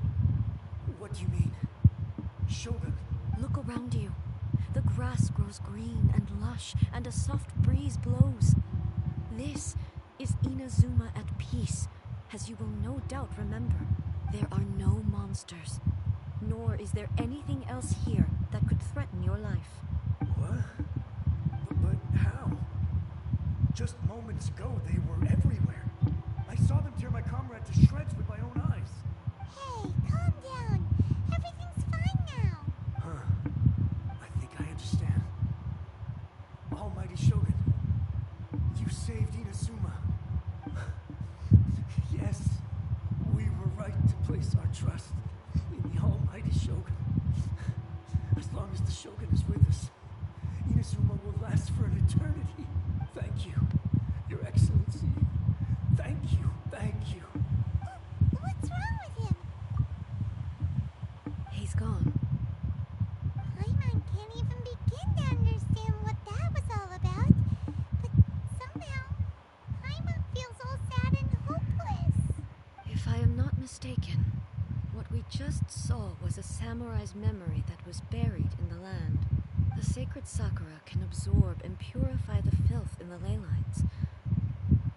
what do you mean? Shogun?
Look around you. The grass grows green and lush, and a soft breeze blows. This is Inazuma at peace. As you will no doubt remember, there are no monsters. Nor is there anything else here that could threaten your life.
What? But how? Just moments ago, they were everywhere. I saw them tear my comrade to shreds with my own eyes.
Hey, calm down. Everything's fine now.
Huh. I think I understand. Almighty Shogun, you saved Inazuma. Yes, we were right to place our trust in the Almighty Shogun. As long as the Shogun is with us, Inazuma will last for an eternity. Thank you, Your Excellency. Thank you, thank you.
What's wrong with him?
He's gone.
Paimon can't even begin to understand what that was all about. But somehow, Paimon feels all sad and hopeless.
If I am not mistaken, what we just saw was a samurai's memory that was buried in the land. The sacred sakura can absorb and purify the filth in the ley lines.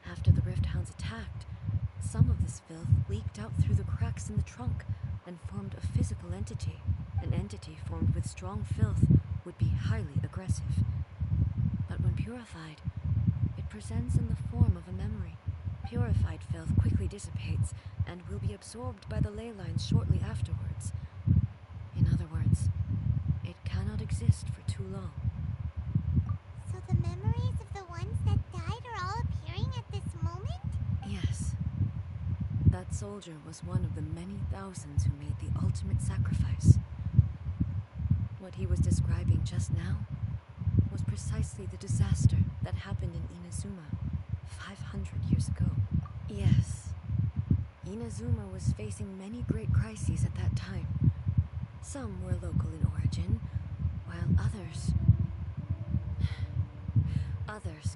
After the Rift Hounds attacked, some of this filth leaked out through the cracks in the trunk and formed a physical entity. An entity formed with strong filth would be highly aggressive. But when purified, it presents in the form of a memory. Purified filth quickly dissipates and will be absorbed by the ley lines shortly afterwards. In other words, it cannot exist for too long.
So the memories of the ones that died are all appearing at this moment?
Yes. That soldier was one of the many thousands who made the ultimate sacrifice. What he was describing just now was precisely the disaster that happened in Inazuma 500 years ago. Yes. Inazuma was facing many great crises at that time. Some were local in origin, while others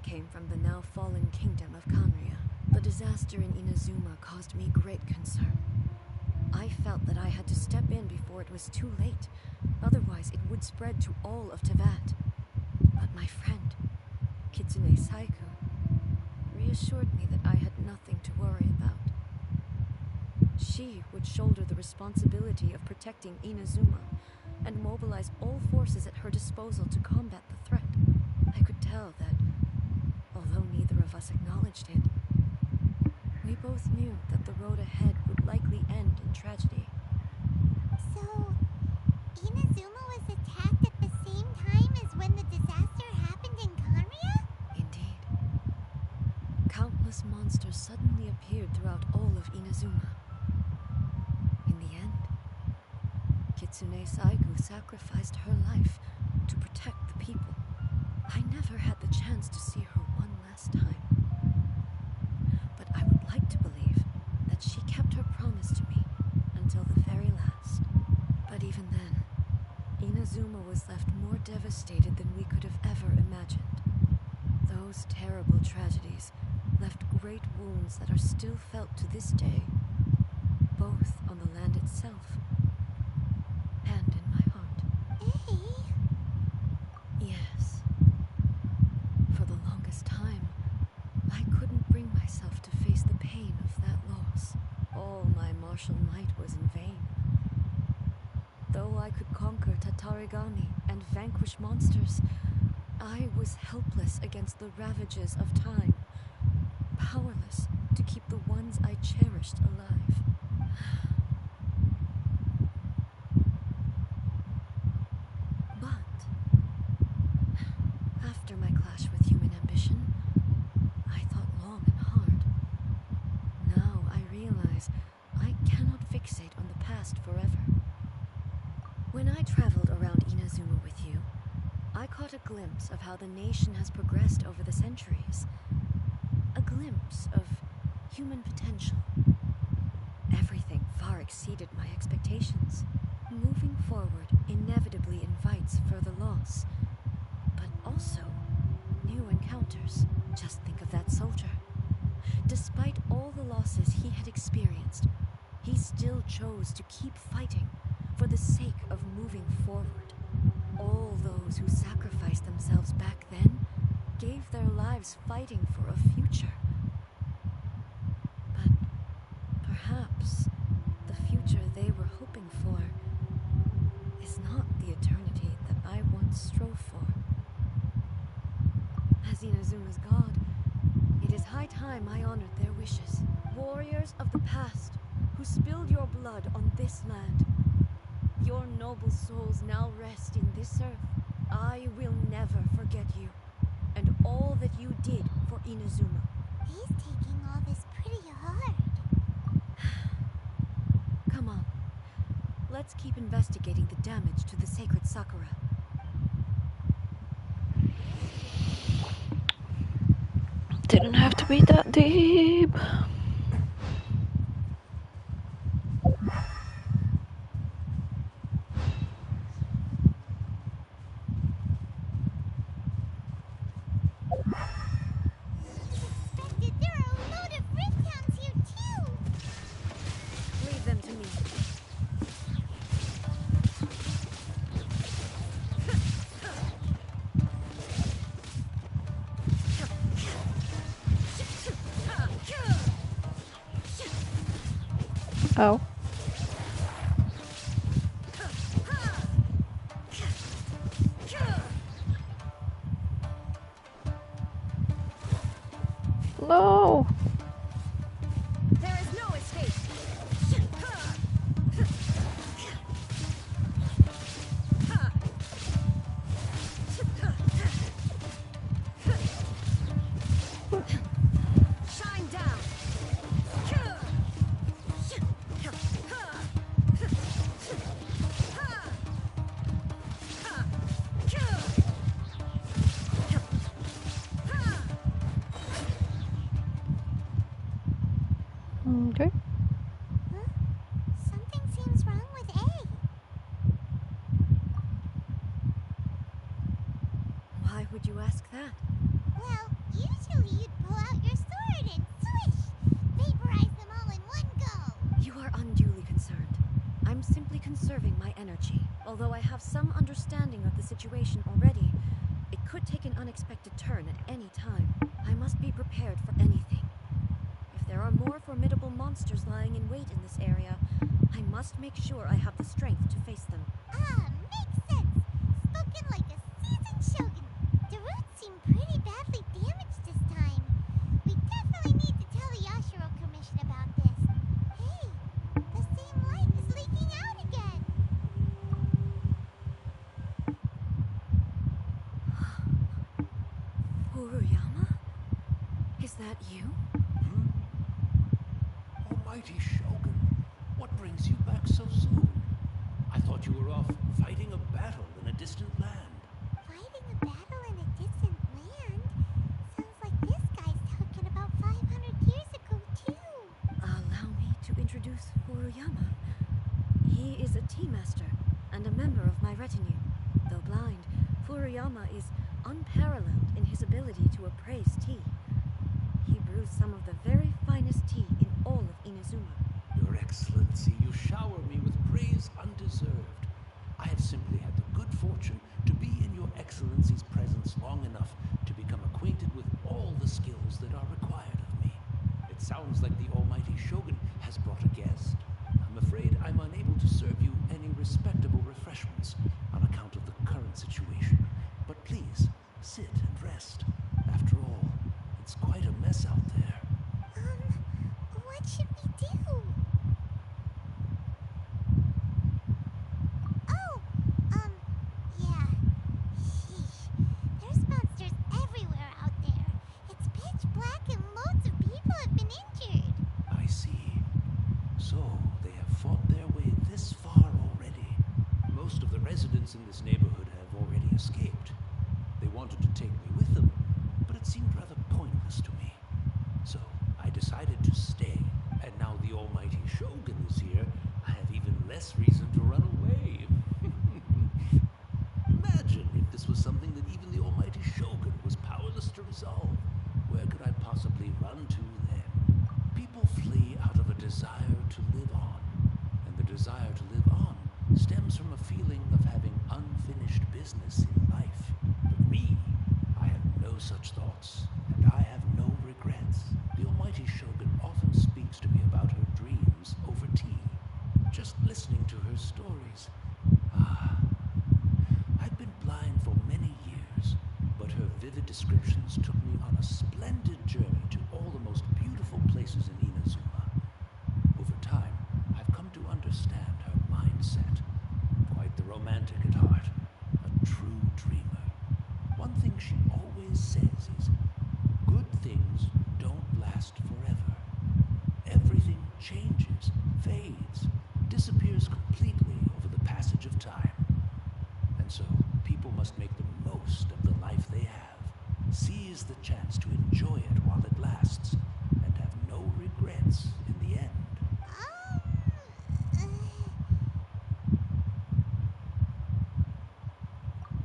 came from the now fallen kingdom of Kanria. The disaster in Inazuma caused me great concern. I felt that I had to step in before it was too late, otherwise it would spread to all of Teyvat. But my friend, Kitsune Saigu, reassured me that I had nothing to worry about. She would shoulder the responsibility of protecting Inazuma and mobilize all forces at her disposal to combat the threat. I could tell that, although neither of us acknowledged it, we both knew that the road ahead would likely end in tragedy.
So, Inazuma was attacked at the same time as when the disaster happened in Kanria?
Indeed. Countless monsters suddenly appeared throughout all of Inazuma. In the end, Kitsune Saigu sacrificed her life to protect the people. I never had the chance to see her one last time. But I would like to believe that she kept her promise to me until the very last. But even then, Inazuma was left more devastated than we could have ever imagined. Those terrible tragedies left great wounds that are still felt to this day, both on the land itself and in my heart. Yes. For the longest time, I couldn't bring myself to face the pain of that loss. All my martial might was in vain. Though I could conquer Tatarigami and vanquish monsters, I was helpless against the ravages of time, powerless to keep the ones I cherished alive. But caught a glimpse of how the nation has progressed over the centuries. A glimpse of human potential. Everything far exceeded my expectations. Moving forward inevitably invites further loss, but also new encounters. Just think of that soldier. Despite all the losses he had experienced, he still chose to keep fighting for the sake of moving forward. All those who sacrificed themselves back then gave their lives fighting for a future. But perhaps the future they were hoping for is not the eternity that I once strove for. As Inazuma's god, it is high time I honored their wishes. Warriors of the past who spilled your blood on this land. Your noble souls now rest in this earth. I will never forget you, and all that you did for Inazuma.
He's taking all this pretty hard.
Come on. Let's keep investigating the damage to the sacred Sakura.
Didn't have to be that deep.
Suspected there are a load of rift hounds here too.
Leave them to me.
Oh. No.
There is no escape. Shine down.
Okay.
Huh? Something seems wrong with A.
Why would you ask that?
Well, usually you'd pull out your sword and swish! Vaporize them all in one go!
You are unduly concerned. I'm simply conserving my energy. Although I have some understanding of the situation already, it could take an unexpected turn at any time. I must be prepared for anything. If there are more formidable monsters lying in wait in this area, I must make sure I have the strength to face them.
Ah, makes sense! Spoken like a seasoned shogun. The roots seem pretty badly damaged this time. We definitely need to tell the Yashiro Commission about this. Hey, the same light is leaking out again!
Furuyama? Is that you?
Almighty Shogun, what brings you back so soon? I thought you were off fighting a battle in a distant land.
Fighting a battle in a distant land? Sounds like this guy's talking about 500 years ago, too.
Allow me to introduce Furuyama. He is a tea master and a member of my retinue. Though blind, Furuyama is unparalleled in his ability to appraise tea. He brews some of the very finest tea in all of Inazuma.
Your Excellency, you shower me with praise undeserved. I have simply had the good fortune to be in your Excellency's presence long enough to become acquainted with all the skills that are required of me. It sounds like the Almighty Shogun has brought a guest. I'm afraid I'm unable to serve you any respectable refreshments on account of the current situation. But please, sit and rest. After all, it's quite a mess out there.
What should we do? Oh, yeah. Sheesh.
such thoughts, and I have no regrets. The almighty Shogun often speaks to me about her dreams over tea. Just listening to her stories. Ah, I've been blind for many years, but her vivid descriptions took me on a splendid journey to all the most beautiful places in Inazuma. Over time, I've come to understand her mindset. Quite the romantic at heart, a true dreamer. One thing she always says is, good things don't last forever. Everything changes, fades, disappears completely over the passage of time. And so, people must make the most of the life they have. Seize the chance to enjoy it while it lasts, and have no regrets in the end.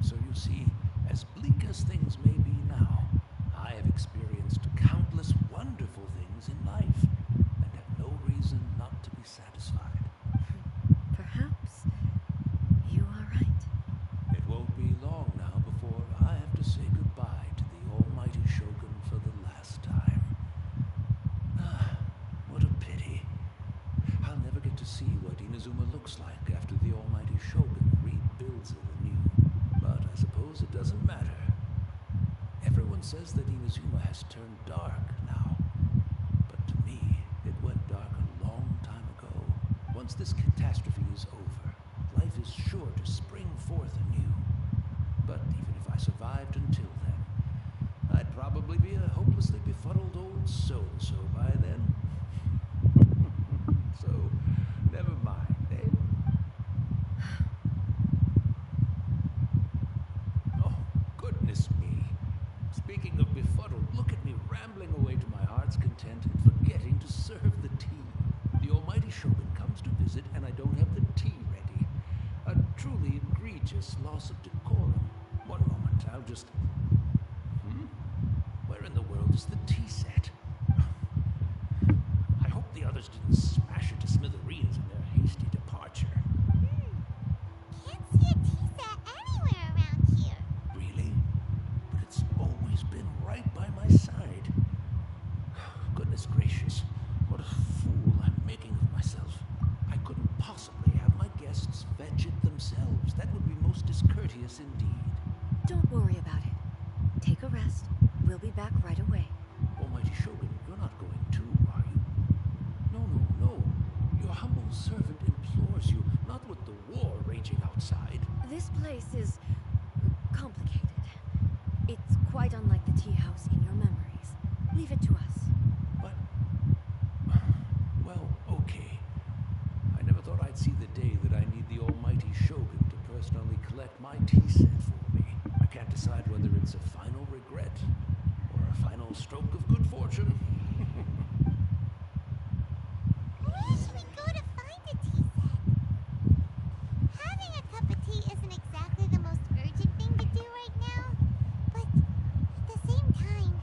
So you see, as bleak as things may be now, I have experienced countless wonderful things in life, and have no reason not to be satisfied.
Perhaps you are right.
It won't be long now before I have to say goodbye to the almighty Shogun for the last time. Ah, what a pity. I'll never get to see what Inazuma looks like after the almighty Shogun rebuilds it anew. But I suppose it doesn't matter. Everyone says that Inazuma has turned dark now. But to me, it went dark a long time ago. Once this catastrophe is over, life is sure to spring forth anew. But even if I survived until then, I'd probably be a hopelessly befuddled old so-and-so by then. So, never mind, eh? Oh, goodness me. Speaking of befuddled, look at me rambling away to my heart's content and forgetting to serve the tea. The almighty Shogun comes to visit and I don't have the tea ready. A truly egregious loss of decorum. One moment, I'll just... Where in the world is the tea set? I hope the others didn't smash it to smithereens in their hasty departure.
Can't see a tea set anywhere around here.
Really? But it's always been right by my side. Goodness gracious, what a fool I'm making of myself. I couldn't possibly have my guests fetch it themselves. That would be most discourteous indeed.
Don't worry about it. Take a rest. We'll be back right away.
Almighty Shogun, you're not going too, are you? No. Your humble servant implores you, not with the war raging outside.
This place is complicated. It's quite unlike the tea house in your memories. Leave it to us.
But... well, okay. I never thought I'd see the day that I need the almighty Shogun to personally collect my tea set for me. I can't decide whether it's a final regret or a final stroke of good fortune.
Where should we go to find a tea set? Having a cup of tea isn't exactly the most urgent thing to do right now. But at the same time,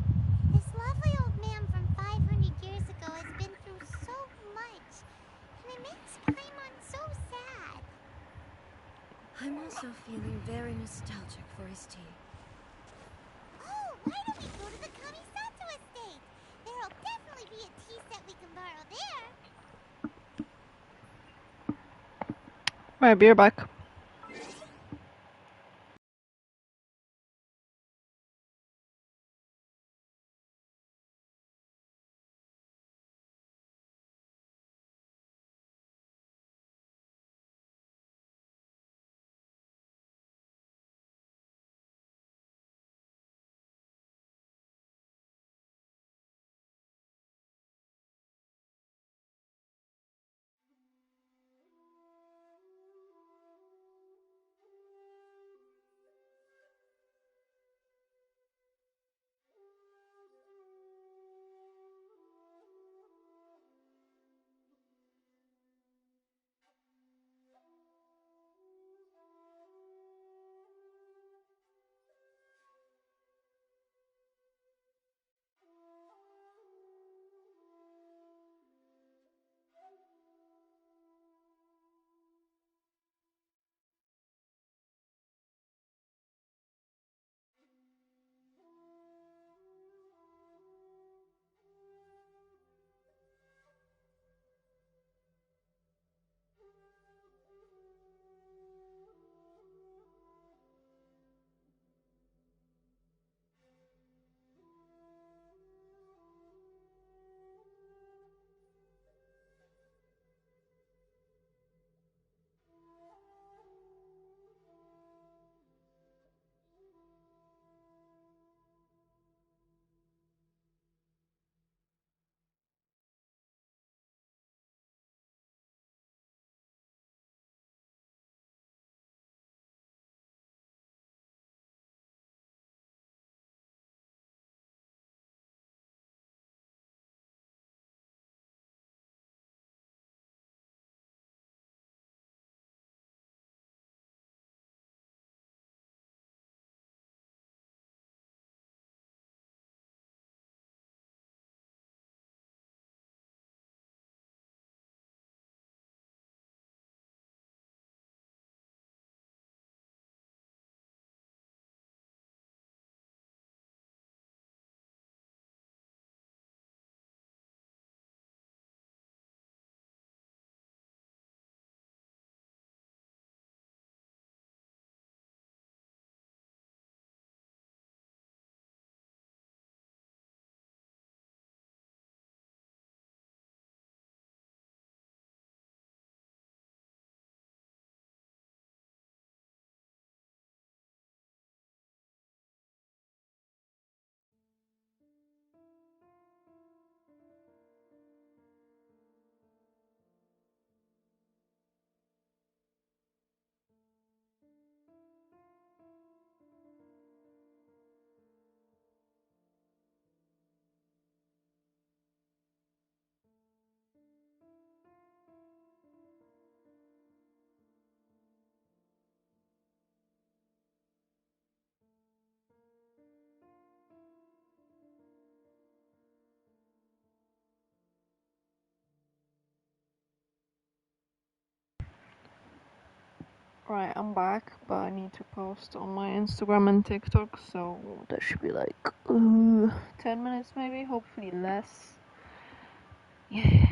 this lovely old man from 500 years ago has been through so much. And it makes Paimon so sad.
I'm also feeling very nostalgic for his tea.
Oh, why don't we go to the Kamisato estate? There'll definitely be a tea set we can borrow there.
Right, be right back. Right, I'm back, but I need to post on my Instagram and TikTok, so that should be like 10 minutes maybe, hopefully less. Yeah.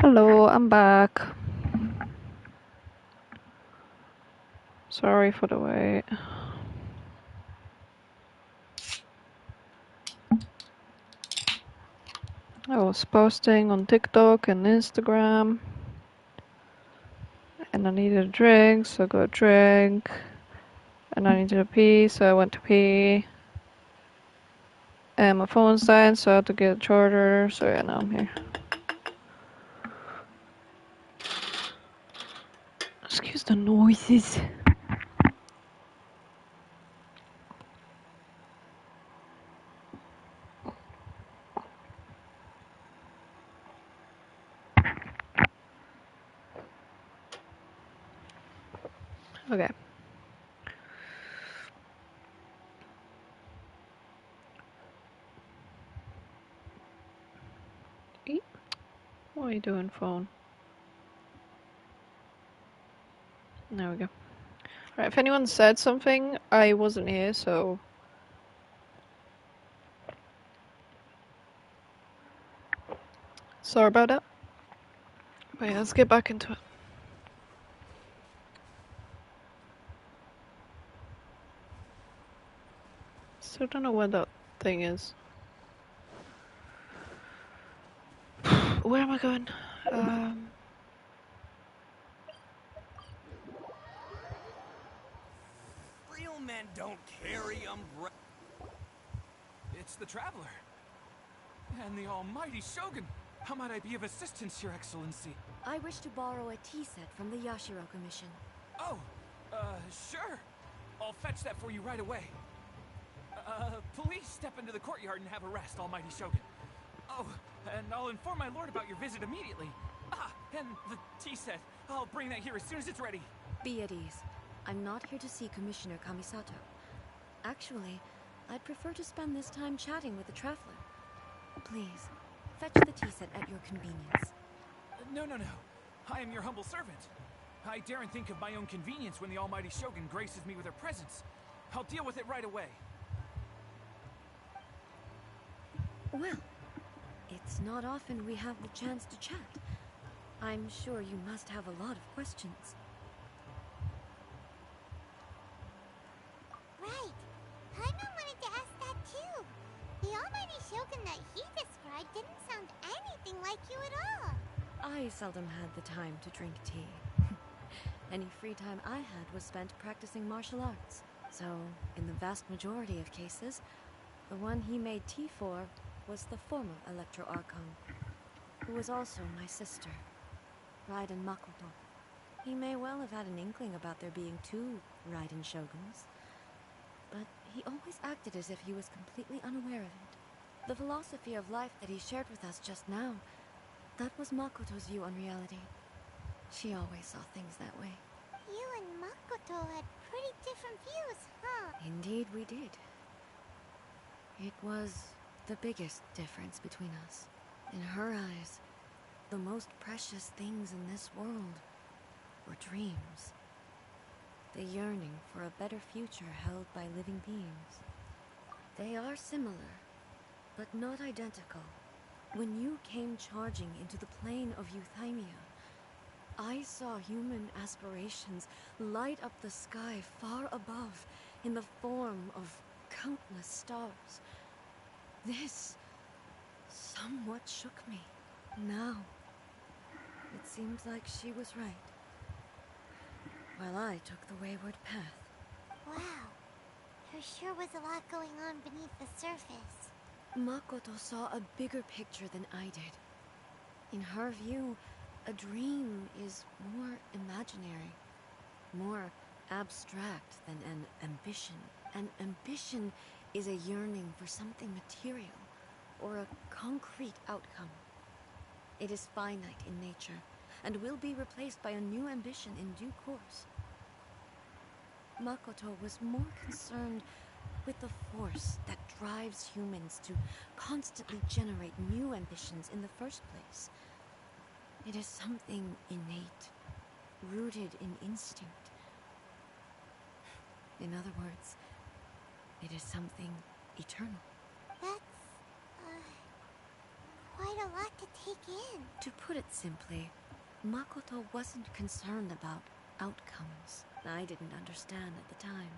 Hello, I'm back. Sorry for the wait. I was posting on TikTok and Instagram, and I needed a drink, so I got a drink, and I needed a pee, so I went to pee, and my phone's dying, so I had to get a charger, so yeah, now I'm here. Excuse the noises. Okay. Eat. What are you doing, phone? There we go. Alright, if anyone said something, I wasn't here, so... Sorry about that. But yeah, let's get back into it. Still don't know where that thing is. Where am I going?
Real men don't carry umbrellas.
It's the Traveler. And the almighty Shogun. How might I be of assistance, Your Excellency?
I wish to borrow a tea set from the Yashiro Commission.
Oh, sure. I'll fetch that for you right away. Please step into the courtyard and have a rest, almighty Shogun. Oh, and I'll inform my lord about your visit immediately. Ah, and the tea set. I'll bring that here as soon as it's ready.
Be at ease. I'm not here to see Commissioner Kamisato. Actually, I'd prefer to spend this time chatting with the Traveler. Please, fetch the tea set at your convenience.
No. I am your humble servant. I daren't think of my own convenience when the almighty Shogun graces me with her presence. I'll deal with it right away.
Well, it's not often we have the chance to chat. I'm sure you must have a lot of questions.
Right. Paimon wanted to ask that too. The almighty Shogun that he described didn't sound anything like you at all.
I seldom had the time to drink tea. Any free time I had was spent practicing martial arts. So, in the vast majority of cases, the one he made tea for was the former Electro Archon, who was also my sister, Raiden Makoto. He may well have had an inkling about there being two Raiden Shoguns, but he always acted as if he was completely unaware of it. The philosophy of life that he shared with us just now, that was Makoto's view on reality. She always saw things that way.
You and Makoto had pretty different views, huh?
Indeed we did. It was the biggest difference between us. In her eyes, the most precious things in this world were dreams. The yearning for a better future held by living beings. They are similar, but not identical. When you came charging into the plane of Euthymia, I saw human aspirations light up the sky far above in the form of countless stars. This somewhat shook me. Now, it seems like she was right, while I took the wayward path.
Wow. There sure was a lot going on beneath the surface.
Makoto saw a bigger picture than I did. In her view, a dream is more imaginary, more abstract than an ambition. An ambition is a yearning for something material, or a concrete outcome. It is finite in nature, and will be replaced by a new ambition in due course. Makoto was more concerned with the force that drives humans to constantly generate new ambitions in the first place. It is something innate, rooted in instinct. In other words, it is something eternal.
That's, quite a lot to take in.
To put it simply, Makoto wasn't concerned about outcomes. I didn't understand at the time.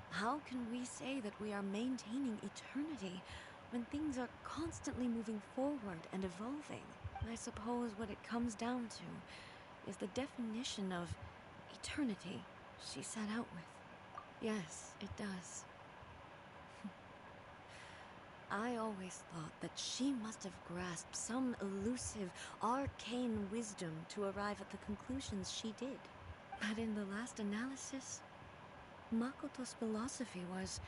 How can we say that we are maintaining eternity when things are constantly moving forward and evolving? I suppose what it comes down to is the definition of eternity she set out with. Yes, it does. I always thought that she must have grasped some elusive, arcane wisdom to arrive at the conclusions she did. But in the last analysis, Makoto's philosophy was,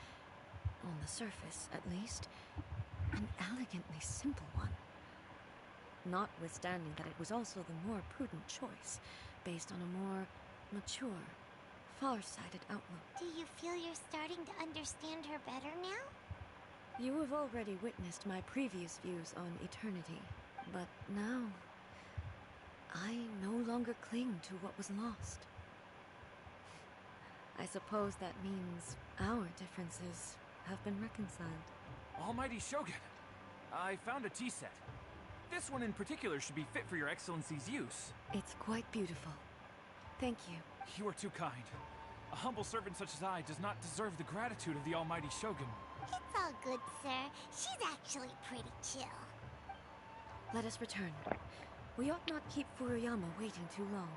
on the surface at least, an elegantly simple one. Notwithstanding that it was also the more prudent choice, based on a more mature, far-sighted outlook.
Do you feel you're starting to understand her better now?
You have already witnessed my previous views on eternity, but now I no longer cling to what was lost. I suppose that means our differences have been reconciled.
Almighty Shogun, I found a tea set. This one in particular should be fit for your Excellency's use.
It's quite beautiful. Thank you.
You are too kind. A humble servant such as I does not deserve the gratitude of the Almighty Shogun.
It's all good, sir. She's actually pretty chill.
Let us return. We ought not keep Furuyama waiting too long.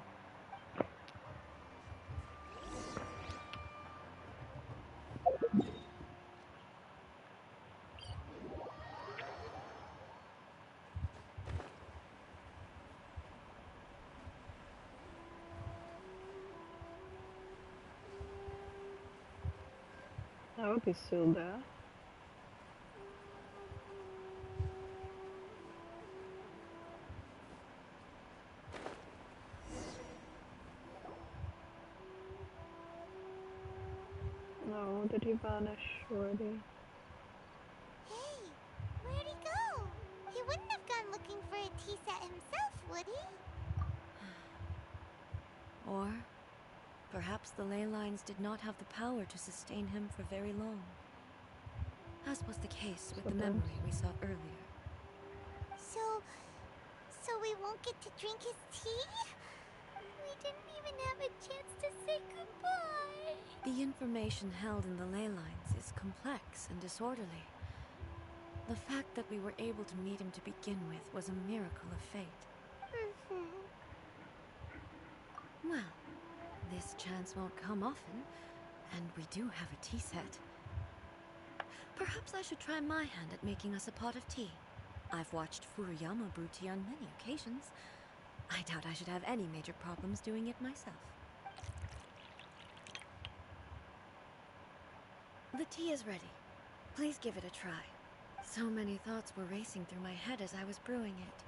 I hope he's still there. No, did he vanish already?
Hey, where'd he go? He wouldn't have gone looking for a tea set himself, would he?
Or perhaps the ley lines did not have the power to sustain him for very long, as was the case with the memory we saw earlier.
So we won't get to drink his tea? We didn't even have a chance to say goodbye.
The information held in the ley lines is complex and disorderly. The fact that we were able to meet him to begin with was a miracle of fate. Well, this chance won't come often, and we do have a tea set. Perhaps I should try my hand at making us a pot of tea. I've watched Furuyama brew tea on many occasions. I doubt I should have any major problems doing it myself. The tea is ready. Please give it a try. So many thoughts were racing through my head as I was brewing it.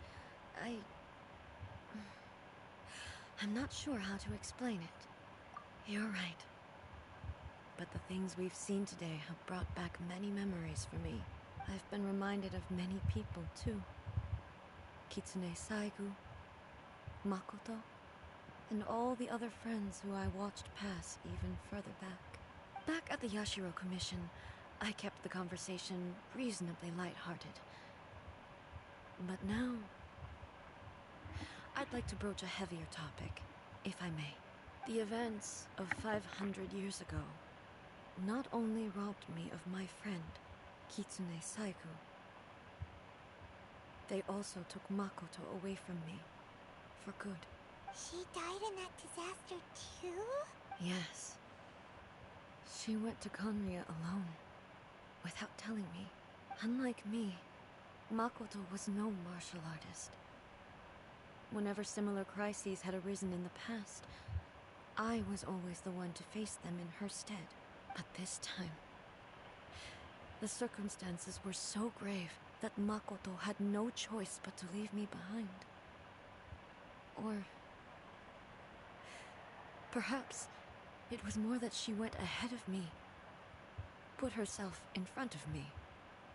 I'm not sure how to explain it. You're right. But the things we've seen today have brought back many memories for me. I've been reminded of many people, too. Kitsune Saigu, Makoto, and all the other friends who I watched pass even further back. Back at the Yashiro Commission, I kept the conversation reasonably lighthearted. But now, I'd like to broach a heavier topic, if I may. The events of 500 years ago not only robbed me of my friend, Kitsune Saigu, they also took Makoto away from me, for good.
She died in that disaster too?
Yes. She went to Conria alone, without telling me. Unlike me, Makoto was no martial artist. Whenever similar crises had arisen in the past, I was always the one to face them in her stead. But this time, the circumstances were so grave that Makoto had no choice but to leave me behind. Or perhaps it was more that she went ahead of me, put herself in front of me,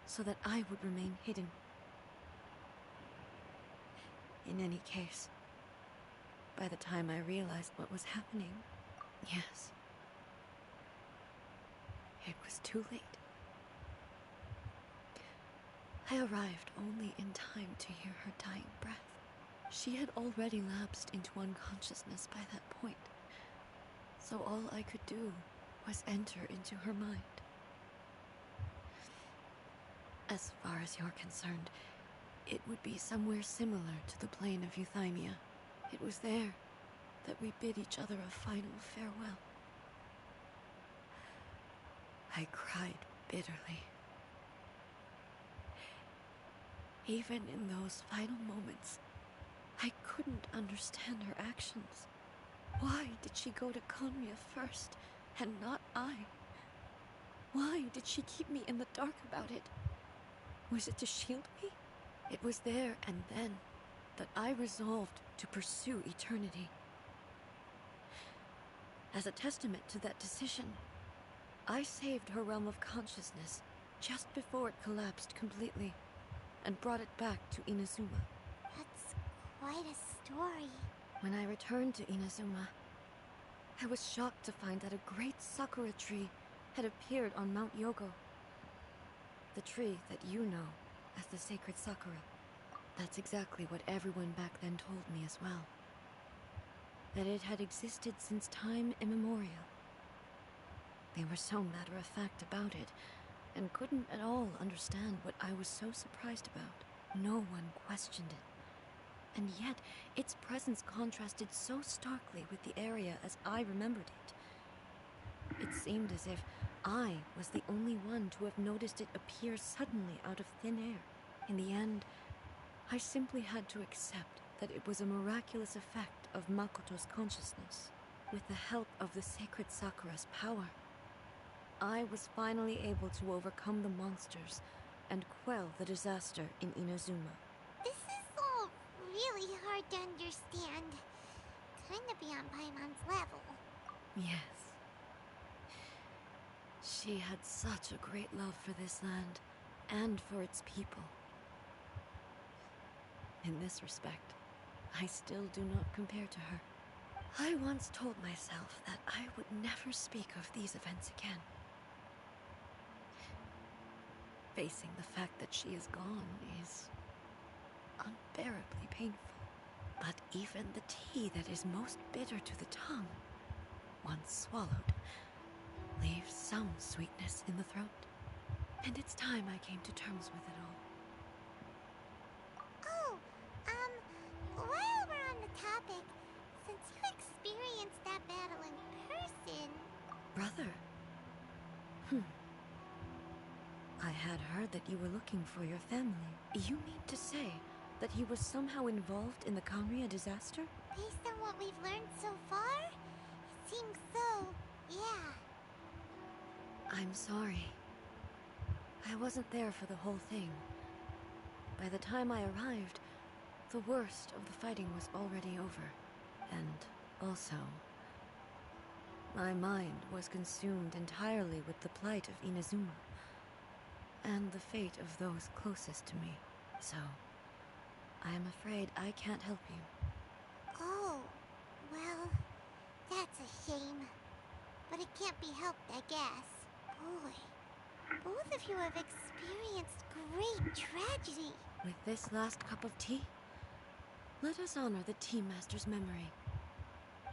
so that I would remain hidden. In any case, by the time I realized what was happening, yes, it was too late.
I arrived only in time to hear her dying breath. She had already lapsed into unconsciousness by that point, so all I could do was enter into her mind. As far as you're concerned, it would be somewhere similar to the plane of Euthymia. It was there that we bid each other a final farewell. I cried bitterly. Even in those final moments, I couldn't understand her actions. Why did she go to Conria first, and not I? Why did she keep me in the dark about it? Was it to shield me? It was there and then that I resolved to pursue eternity. As a testament to that decision, I saved her realm of consciousness just before it collapsed completely and brought it back to Inazuma.
That's quite a story.
When I returned to Inazuma, I was shocked to find that a great sakura tree had appeared on Mount Yogo. The tree that you know as the sacred sakura. That's exactly what everyone back then told me as well. That it had existed since time immemorial. They were so matter-of-fact about it, and couldn't at all understand what I was so surprised about. No one questioned it. And yet, its presence contrasted so starkly with the area as I remembered it. It seemed as if I was the only one to have noticed it appear suddenly out of thin air. In the end, I simply had to accept that it was a miraculous effect of Makoto's consciousness. With the help of the sacred Sakura's power, I was finally able to overcome the monsters and quell the disaster in Inazuma.
This is all really hard to understand. Kinda beyond Paimon's level.
Yes. She had such a great love for this land and for its people. In this respect, I still do not compare to her. I once told myself that I would never speak of these events again. Facing the fact that she is gone is unbearably painful. But even the tea that is most bitter to the tongue, once swallowed, leaves some sweetness in the throat. And it's time I came to terms with it all.
Oh, while we're on the topic, since you experienced that battle in person...
Brother? I had heard that you were looking for your family. You mean to say that he was somehow involved in the Conria disaster?
Based on what we've learned so far, it seems so, yeah.
I'm sorry. I wasn't there for the whole thing. By the time I arrived, the worst of the fighting was already over. And also, my mind was consumed entirely with the plight of Inazuma and the fate of those closest to me. So, I am afraid I can't help you.
Oh, well, that's a shame. But it can't be helped, I guess. Boy, both of you have experienced great tragedy.
With this last cup of tea, let us honor the Tea Master's memory.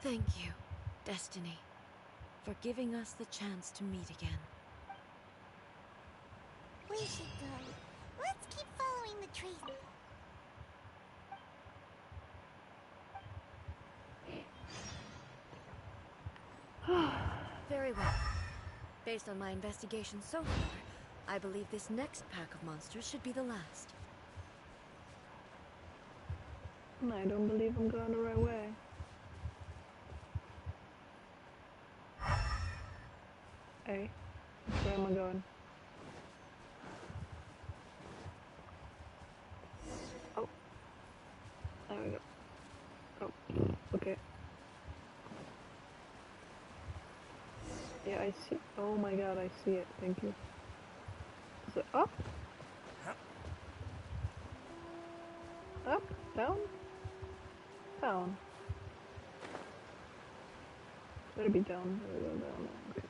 Thank you, Destiny, for giving us the chance to meet again.
We should go. Let's keep following the trace.
Very well. Based on my investigation so far, I believe this next pack of monsters should be the last.
I don't believe I'm going the right way. Hey, where am I going? Oh. There we go. Oh, okay. Yeah, I see. Oh my god, I see it. Thank you. Is it up? Up? Down? Down. Better be down. There we go, down. Okay.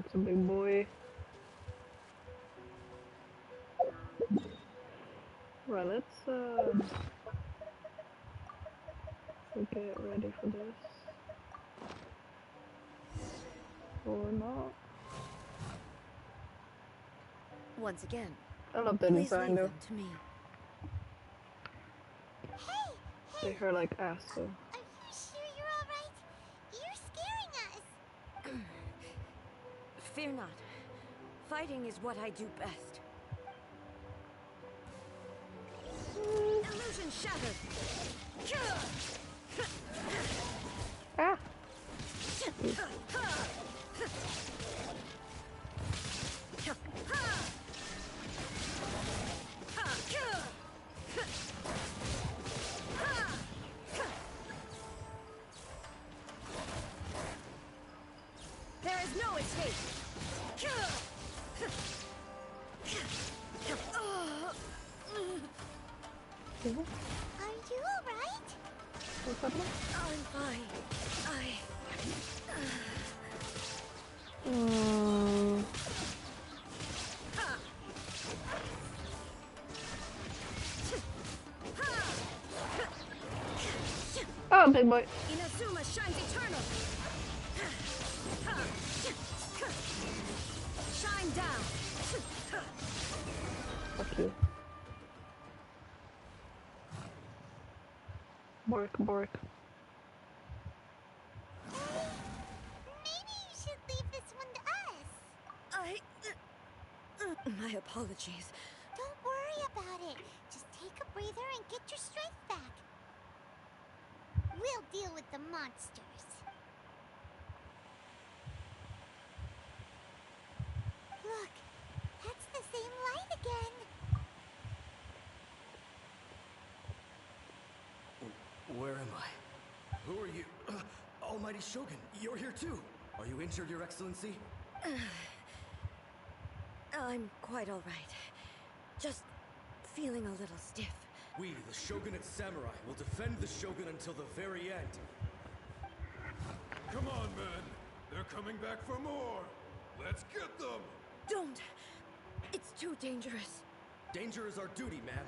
That's a big boy. Right, let's get ready for this. Or not.
Once again,
I love the
please
design
leave
though.
them to me.
They hurt like ass though.
Are you sure you're alright? You're scaring us.
Fear not. Fighting is what I do best. Illusion shattered.
Ah.
There is no escape.
Are you alright?
What's happening?
I'm fine.
Oh, big boy.
Inazuma shines eternal. Shine down.
Fuck you. Bork.
Maybe you should leave this one to us.
My apologies.
Don't worry about it. Just take a breather and get your strength back. We'll deal with the monsters. Look, that's the same light again.
Where am I? Who are you? Almighty Shogun, you're here too. Are you injured, Your Excellency?
I'm quite all right. Just feeling a little stiff.
We, the Shogunate Samurai, will defend the Shogun until the very end.
Come on, men. They're coming back for more. Let's get them.
Don't! It's too dangerous.
Danger is our duty, ma'am.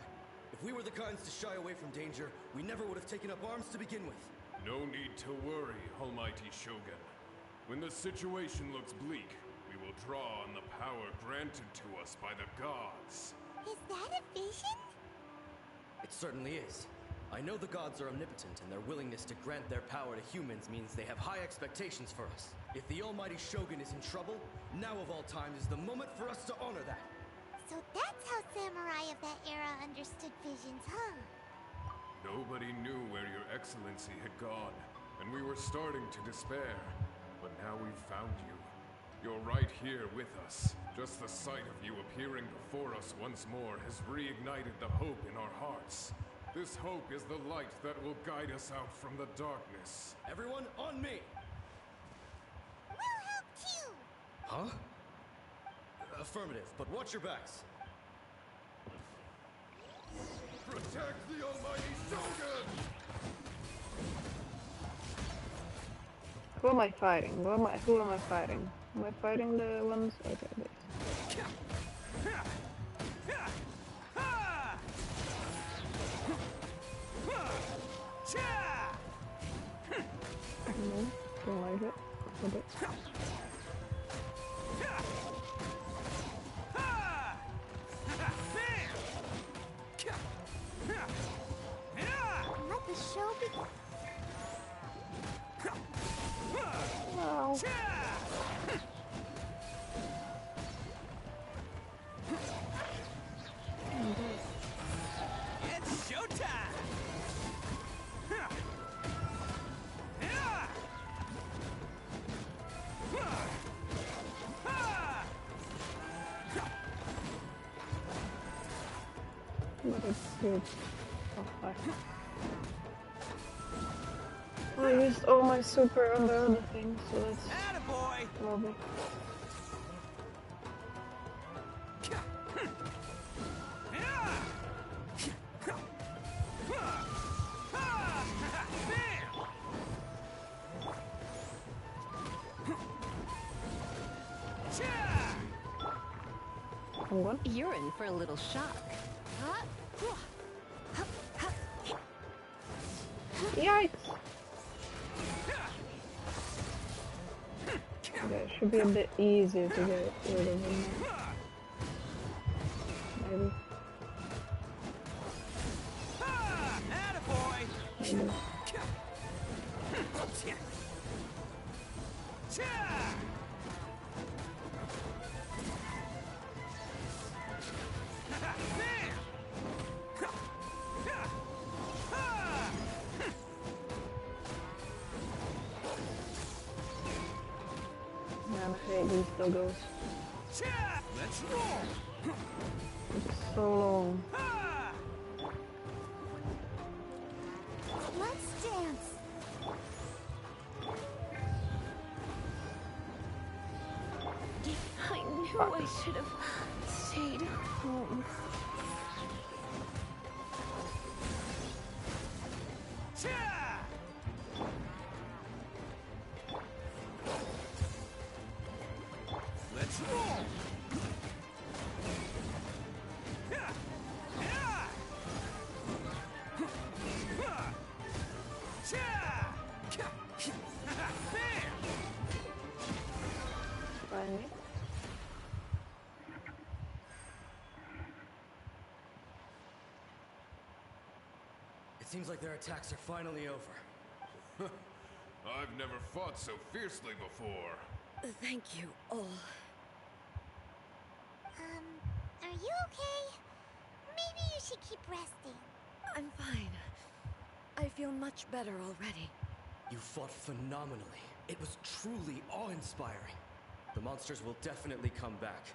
If we were the kinds to shy away from danger, we never would have taken up arms to begin with.
No need to worry, Almighty Shogun. When the situation looks bleak, we will draw on the power granted to us by the gods.
Is that a vision?
It certainly is. I know the gods are omnipotent, and their willingness to grant their power to humans means they have high expectations for us. If the Almighty Shogun is in trouble, now of all times is the moment for us to honor that.
So that's how samurai of that era understood visions, huh?
Nobody knew where Your Excellency had gone, and we were starting to despair. But now we've found you. You're right here with us. Just the sight of you appearing before us once more has reignited the hope in our hearts. This hope is the light that will guide us out from the darkness.
Everyone, on me!
We'll help too!
Huh? Affirmative, but watch your backs.
Protect the Almighty Shogun!
Who am I fighting? Who am I fighting? Am I fighting the ones? Okay, this. No, don't like it. Okay.
Let the show begin.
Wow.
It's showtime!
What is good? Oh, fuck. I used all my super on the other thing, so that's lovely. I'm gone.
You're in for a little shock.
Yikes! Okay, it should be a bit easier to get rid of him now. Maybe. Maybe. Man, I hate these doggos.
Let's roll.
It's so long.
Let's dance.
I knew I should have stayed home.
Let's roll.
Finally.
It seems like their attacks are finally over.
I've never fought so fiercely before.
Thank you all.
Are you okay? Maybe you should keep resting.
I'm fine. I feel much better already.
You fought phenomenally. It was truly awe-inspiring. The monsters will definitely come back.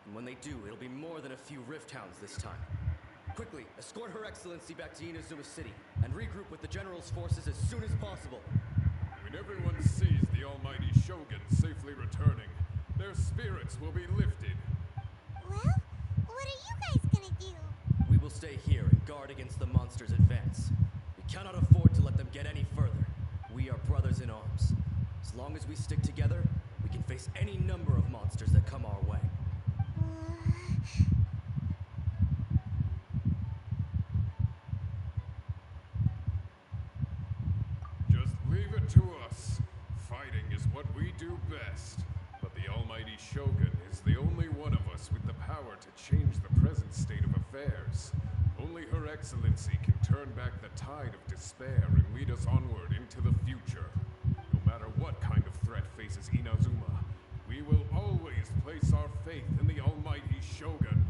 And when they do, it'll be more than a few Rift Hounds this time. Quickly, escort Her Excellency back to Inazuma City and regroup with the General's forces as soon as possible.
When everyone sees the almighty Shogun safely returning, their spirits will be lifted.
Well, what are you guys gonna do?
We will stay here and guard against the monsters' advance. We cannot afford to let them get any further. We are brothers in arms. As long as we stick together, we can face any number of monsters that come our way.
Just leave it to us. Fighting is what we do best. But the almighty Shogun is the only one of us with the power to change the present state of affairs. Only Her Excellency can turn back the tide of despair and lead us onward into the future. No matter what kind of threat faces Inazuma, we will always place our faith in the almighty Shogun.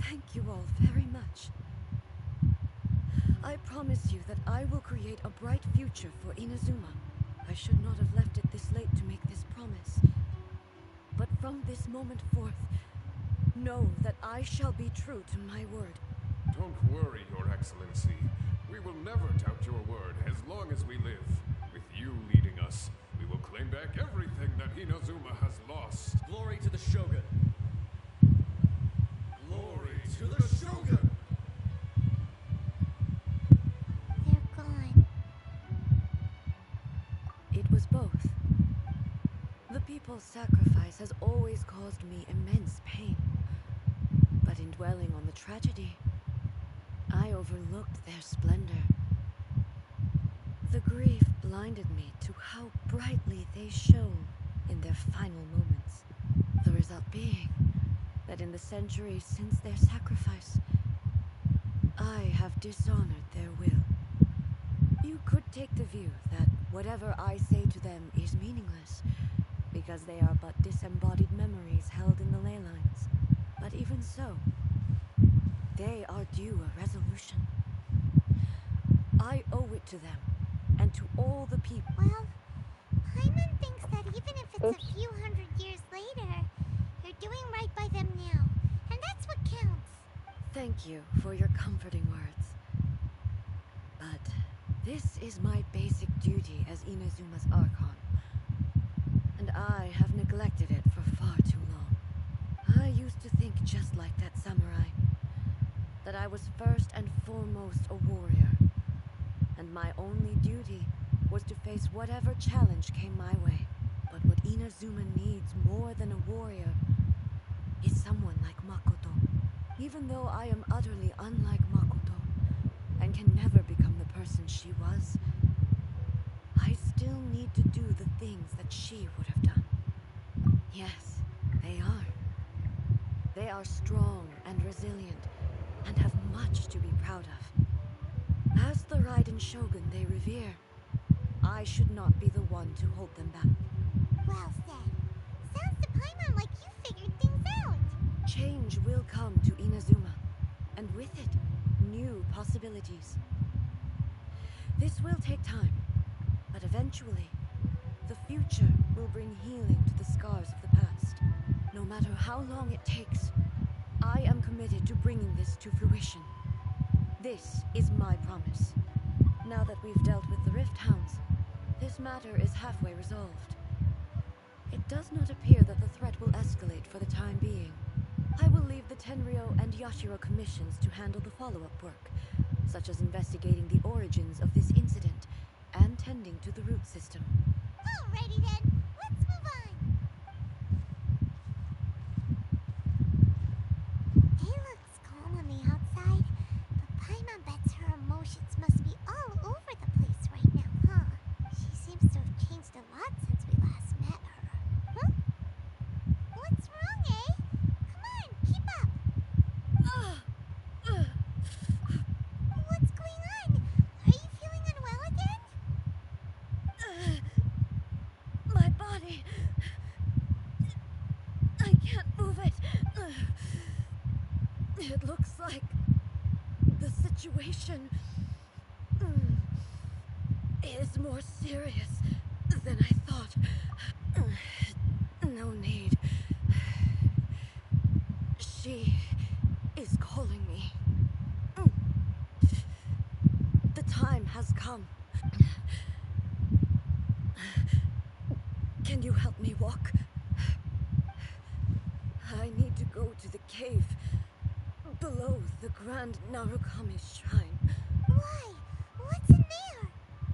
Thank you all very much. I promise you that I will create a bright future for Inazuma. I should not have left it this late to make this promise. But from this moment forth, know that I shall be true to my word.
Don't worry, Your Excellency. We will never doubt your word as long as we live. With you leading us, we will claim back everything that Inazuma has lost.
Glory to the Shogun!
Glory to the Shogun!
They're gone.
It was both. The people's sacrifice has always caused me immense pain. But in dwelling on the tragedy, I overlooked their splendor. The grief blinded me to how brightly they shone in their final moments. The result being that in the centuries since their sacrifice, I have dishonored their will. You could take the view that whatever I say to them is meaningless, because they are but disembodied memories held in the ley lines. But even so, they are due a resolution. I owe it to them, and to all the people.
Well, Hyman thinks that even if it's a few hundred years later, you're doing right by them now. And that's what counts.
Thank you for your comforting words. But this is my basic duty as Inazuma's Archon. And I have neglected it for far too long. I used to think just like that samurai. That I was first and foremost a warrior. And my only duty was to face whatever challenge came my way. But what Inazuma needs more than a warrior is someone like Makoto. Even though I am utterly unlike Makoto and can never become the person she was, I still need to do the things that she would have done. Yes, they are. They are strong and resilient and have much to be proud of. As the Raiden Shogun they revere, I should not be the one to hold them back.
Well said. Sounds to Paimon like you figured things out.
Change will come to Inazuma, and with it, new possibilities. This will take time, but eventually, the future will bring healing to the scars of the past. No matter how long it takes, I am committed to bringing this to fruition. This is my promise. Now that we've dealt with the Rift Hounds, this matter is halfway resolved. It does not appear that the threat will escalate for the time being. I will leave the Tenryo and Yashiro commissions to handle the follow-up work, such as investigating the origins of this incident and tending to the root system.
Alrighty then, let's move on. It looks calm on the outside, but Paimon bets her emotions must be all over the place right now, huh? She seems to have changed a lot since we last met her. Huh? What's wrong, eh? Come on, keep up. What's going on? Are you feeling unwell again?
My body... I can't move it. It looks like the situation is more serious than I thought. No need. She is calling me. The time has come. Can you help me walk? I need to go to the cave below the Grand Narukami Shrine.
Why? What's in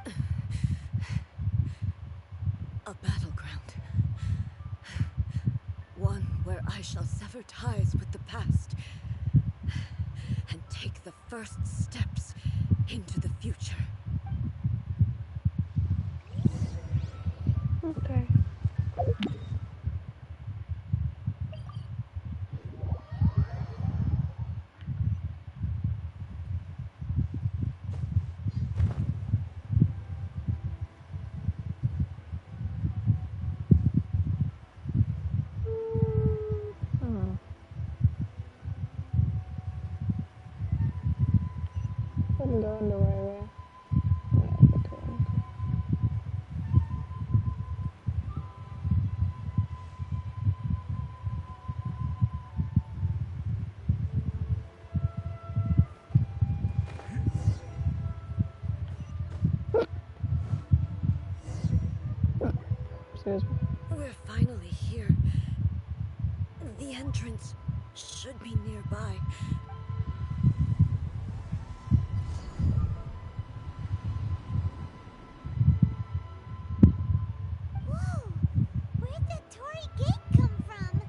there?
A battleground. One where I shall sever ties with the past and take the first steps into the future.
Okay. I'm going the right way. Yeah, the turn. Excuse me.
We're finally here. The entrance should be nearby.
Whoa! Where'd that Torii gate come from?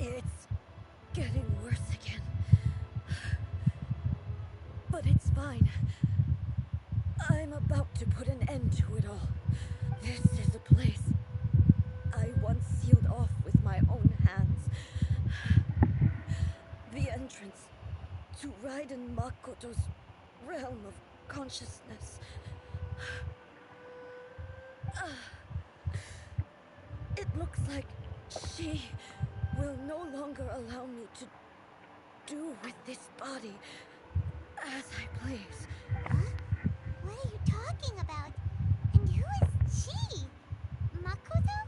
It's getting worse again. But it's fine. I'm about to put an end to it all. This is a place I once sealed off with my own hands. The entrance to Raiden Makoto's realm of consciousness. It looks like she will no longer allow me to do with this body as I please.
Huh? What are you talking about? And who is she? Makoto?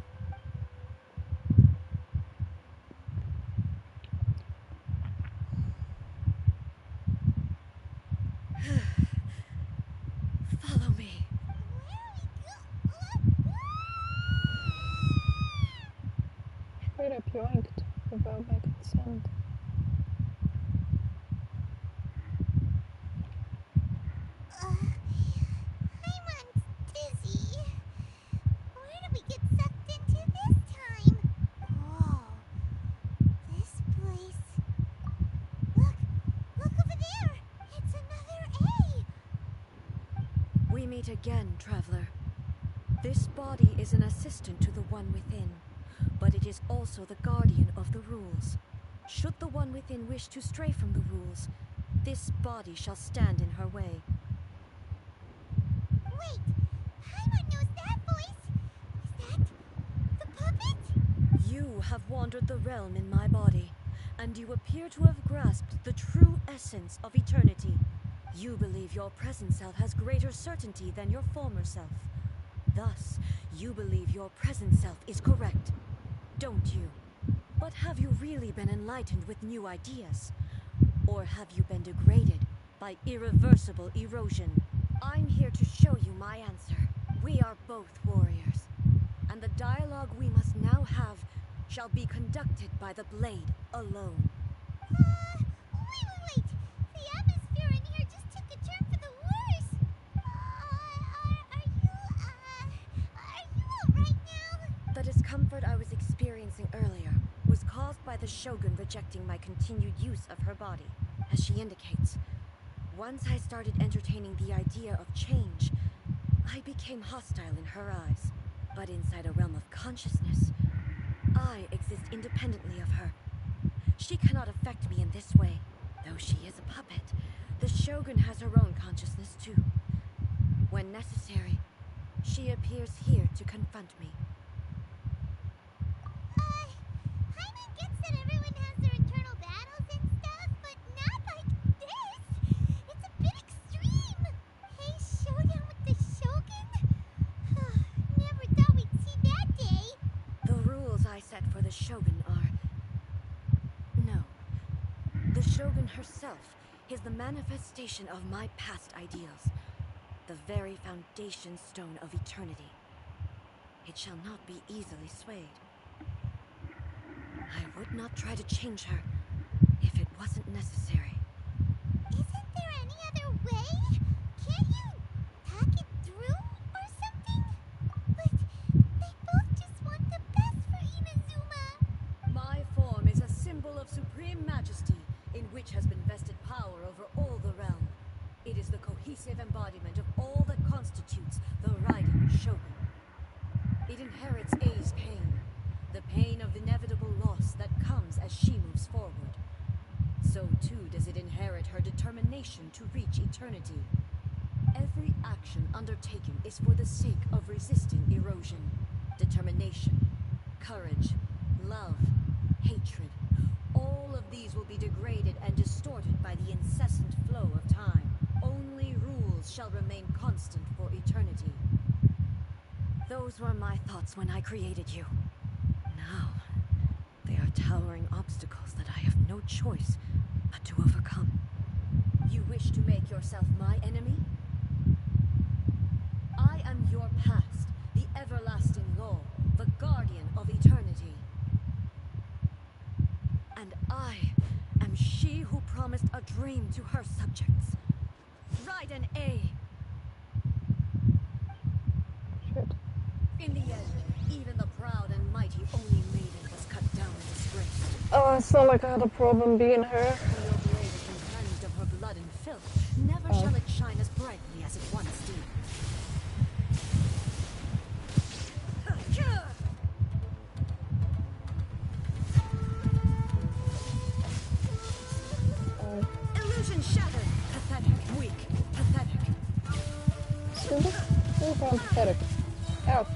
Follow me.
Straight up yoinked without my consent.
Paimon's dizzy. Where did we get sucked into this time?
meet again, traveler. This body is an assistant to the one within, but it is also the guardian of the rules. Should the one within wish to stray from the rules, this body shall stand in her way.
Wait! Paimon knows that voice! Is that the puppet?
You have wandered the realm in my body, and you appear to have grasped the true essence of eternity. You believe your present self has greater certainty than your former self. Thus, you believe your present self is correct, don't you? But have you really been enlightened with new ideas? Or have you been degraded by irreversible erosion? I'm here to show you my answer. We are both warriors, and the dialogue we must now have shall be conducted by the blade alone.
Wait! The atmosphere in here just took a turn for the worse! Are you alright now?
The discomfort I was experiencing earlier was caused by the Shogun rejecting my continued use of her body, as she indicates. Once I started entertaining the idea of change, I became hostile in her eyes. But inside a realm of consciousness, I exist independently of her. She cannot affect me in this way. Though she is a puppet, the Shogun has her own consciousness too. When necessary, she appears here to confront me.
Paimon gets that everyone has their internal battles and stuff, but not like this! It's a bit extreme! Hey, showdown with the Shogun? Never thought we'd see that day!
The rules I set for the Shogun are... No. The Shogun herself is the manifestation of my past ideals. The very foundation stone of eternity. It shall not be easily swayed. I would not try to change her if it wasn't necessary.
Isn't there any other way? Can't you talk it through or something? But they both just want the best for Inazuma.
My form is a symbol of supreme majesty, in which has been vested power over all the realm. It is the cohesive embodiment of all that constitutes the Raiden Shogun. It inherits Ei's pain, the pain of inevitable loss that comes as she moves forward. So too does it inherit her determination to reach eternity. Every action undertaken is for the sake of resisting erosion. Determination, courage, love, hatred. All of these will be degraded and distorted by the incessant flow of time. Only rules shall remain constant for eternity. Those were my thoughts when I created you. Now, they are towering obstacles that I have no choice but to overcome. You wish to make yourself my enemy? I am your past, the everlasting law, the guardian of eternity. And I am she who promised a dream to her subjects. Raiden A.
Shit.
In the end, even the proud and mighty Oni maiden was cut down and disgraced.
Oh, I felt like I had a problem being her.
Your blade has been cleansed of her blood and filth. Never shall it shine as brightly as it once did. Illusion shattered. Pathetic. Weak. Pathetic.
Super? Super pathetic. Ow.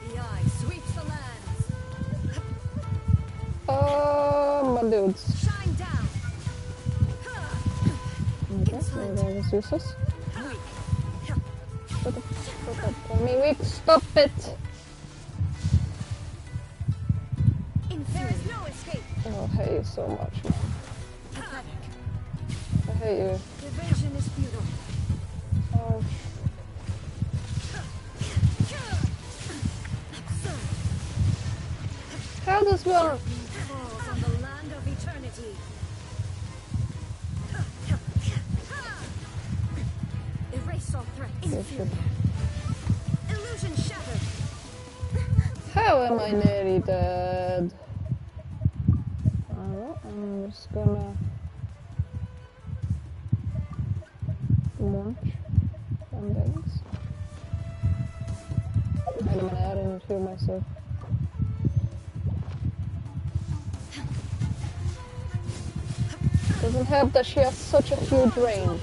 The eye sweeps the lands.
Oh, my dudes.
Shine down.
Okay, so that was useless. Shut up. Tell me weak. Stop it!
There is no escape.
Oh, I hate you so much, man.
Pathetic.
I hate you.
Evasion is futile.
Oh, how does one...
Falls on the land of eternity. Erase all threat. Inferior. Illusion shattered.
How am I nearly dead? I'm just gonna... Munch. And things. Wait a minute, I didn't hear myself. Doesn't help that she has such a huge range.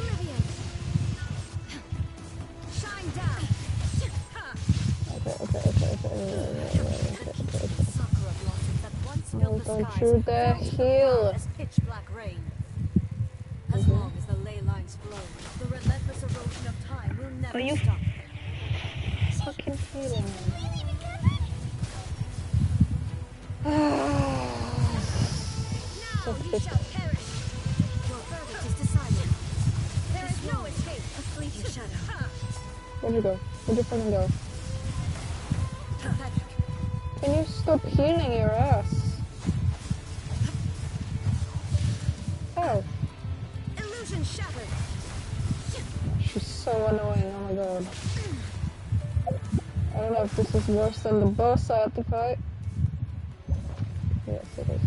No, don't shoot the heel.
As long as the ley lines flow, the relentless erosion of time will never stop.
Fucking healing.
Now he shall perish. Your verdict is decided. There is no escape. A fleeting shadow.
Where'd you go? Where'd you fucking go?
Pathetic.
Can you stop healing your ass? Oh.
Illusion shattered.
She's so annoying, oh my god. I don't know if this is worse than the boss I had to fight. Yes, it is.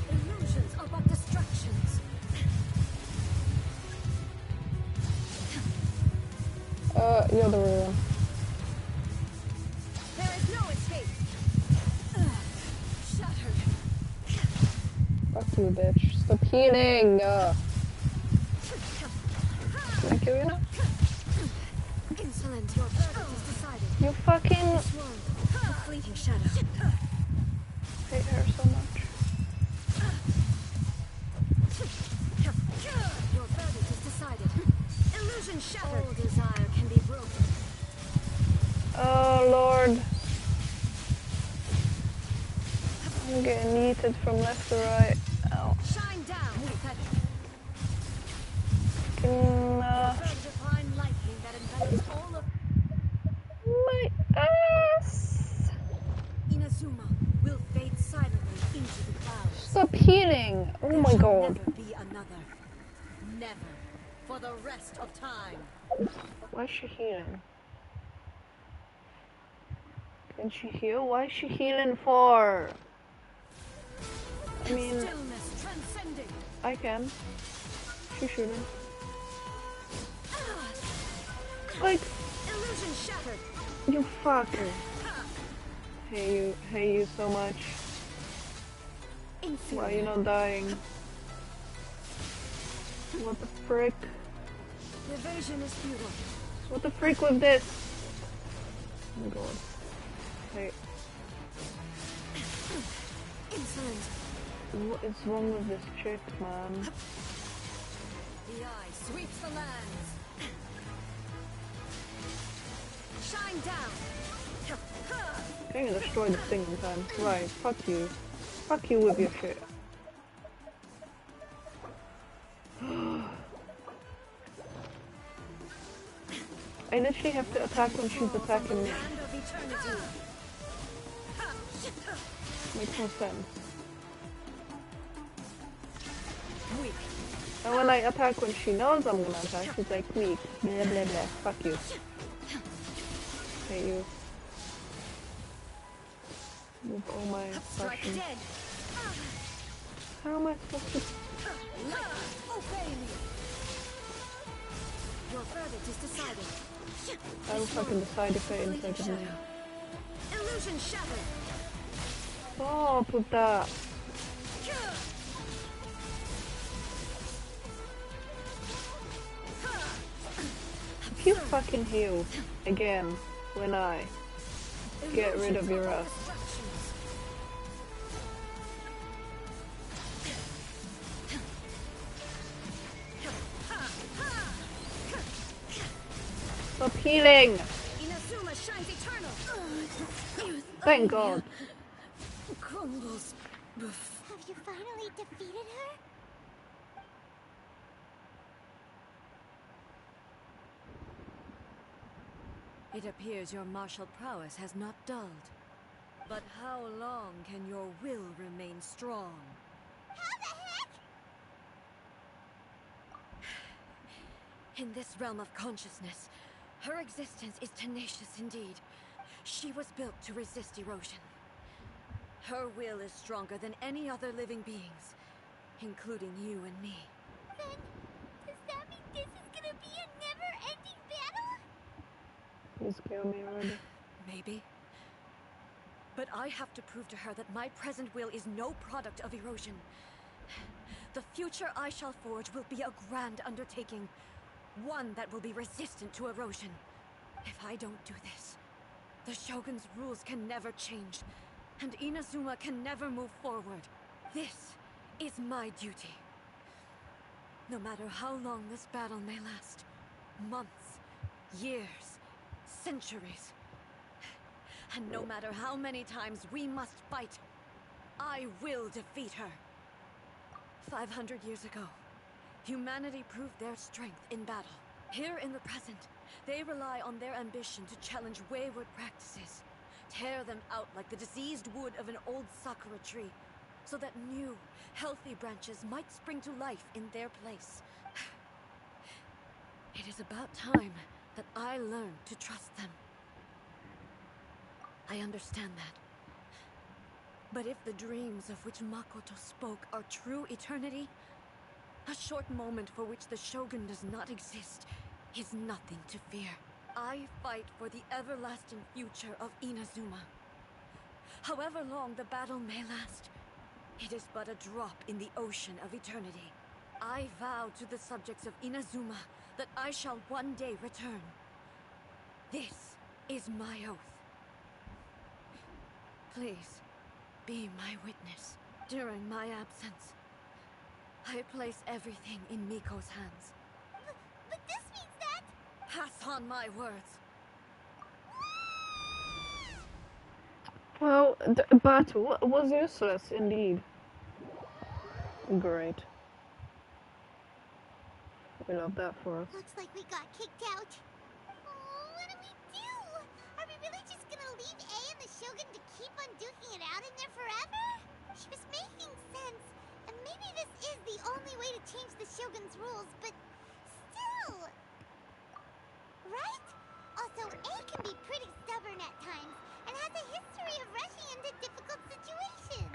Illusions are but distractions.
You're the real one.
There is no escape. Shattered.
Fuck you, bitch. Stop healing! Can I kill you now?
Insolent, your verdict is decided.
You fucking...
This world, a fleeting shadow.
I hate her so much.
Your verdict is decided. Illusion shattered. All desire can be broken.
Oh, Lord. I'm getting yeeted from left to right. Ow.
Shine down.
Fucking,
Divine lightning that envelops all of
my ass!
Inazuma will fade silently into the clouds.
Stop healing! Oh my god.
Never be another. Never. For the rest of time.
Why is she healing? Can she heal? Why is she healing for? I mean,
Stillness transcending.
I can. She shouldn't. Like,
Illusion shattered.
you fucker. Hate you so much. Why are you not dying? What the frick?
Evasion is futile.
What the frick with this? Oh my god. Hey.
Insolent.
What is wrong with this chick, man?
The eye sweeps the lands. Shine down.
Can you destroy this thing in time? Right, fuck you. Fuck you with your shit. I literally have to attack when she's attacking me. Makes no sense. And when I attack when she knows I'm gonna attack, she's like, weak, blah blah blah, fuck you. Hate you. With all my passion. How am I supposed to...
Obey me. Your verdict is decided.
I will fucking decide if I inside of me.
Illusion shattered.
Oh, put that. If you fucking heal again when I get rid of your ass. Stop healing!
Inazuma shines eternal.
Thank God.
Crumbles.
Have you finally defeated her?
It appears your martial prowess has not dulled. But how long can your will remain strong?
How the heck?
In this realm of consciousness, her existence is tenacious indeed. She was built to resist erosion. Her will is stronger than any other living beings, including you and me.
Then, does that mean this is gonna gonna be a never-ending battle?
You scare me already.
Maybe. But I have to prove to her that my present will is no product of erosion. The future I shall forge will be a grand undertaking, one that will be resistant to erosion. If I don't do this, the Shogun's rules can never change, and Inazuma can never move forward. This is my duty. No matter how long this battle may last, months, years, centuries, and no matter how many times we must fight, I will defeat her. 500 years ago, humanity proved their strength in battle. Here in the present, they rely on their ambition to challenge wayward practices, tear them out like the diseased wood of an old sakura tree, so that new, healthy branches might spring to life in their place. It is about time that I learn to trust them. I understand that. But if the dreams of which Makoto spoke are true eternity, a short moment for which the Shogun does not exist is nothing to fear. I fight for the everlasting future of Inazuma. However long the battle may last, it is but a drop in the ocean of eternity. I vow to the subjects of Inazuma that I shall one day return. This is my oath. Please, be my witness. During my absence, I place everything in Miko's hands.
But this means that...
Pass on my words.
Well, the battle was useless indeed. Great. We love that for us.
Looks like we got kicked out. Oh, what do we do? Are we really just gonna leave A and the Shogun to keep on duking it out in there forever? She was making sense, and maybe this is the only way to change the Shogun's rules, but still... Right? Also, A can be pretty stubborn at times, and has a history of rushing into difficult situations.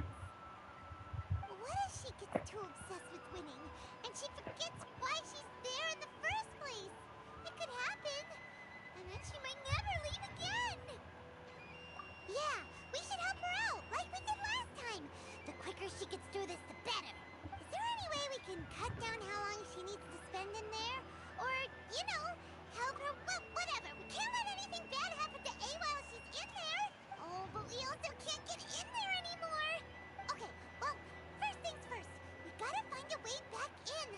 What if she gets too obsessed with winning, and she forgets why she's there in the first place? It could happen, and then she might never leave again. Yeah, we should help her out, like we did last time. The quicker she gets through this, the better. Is there any way we can cut down how long she needs to spend in there? Or, you know, help her, well, whatever. We can't let anything bad happen to A while she's in there. Oh, but we also can't get in there anymore. Okay, well, first things first. We gotta find a way back in.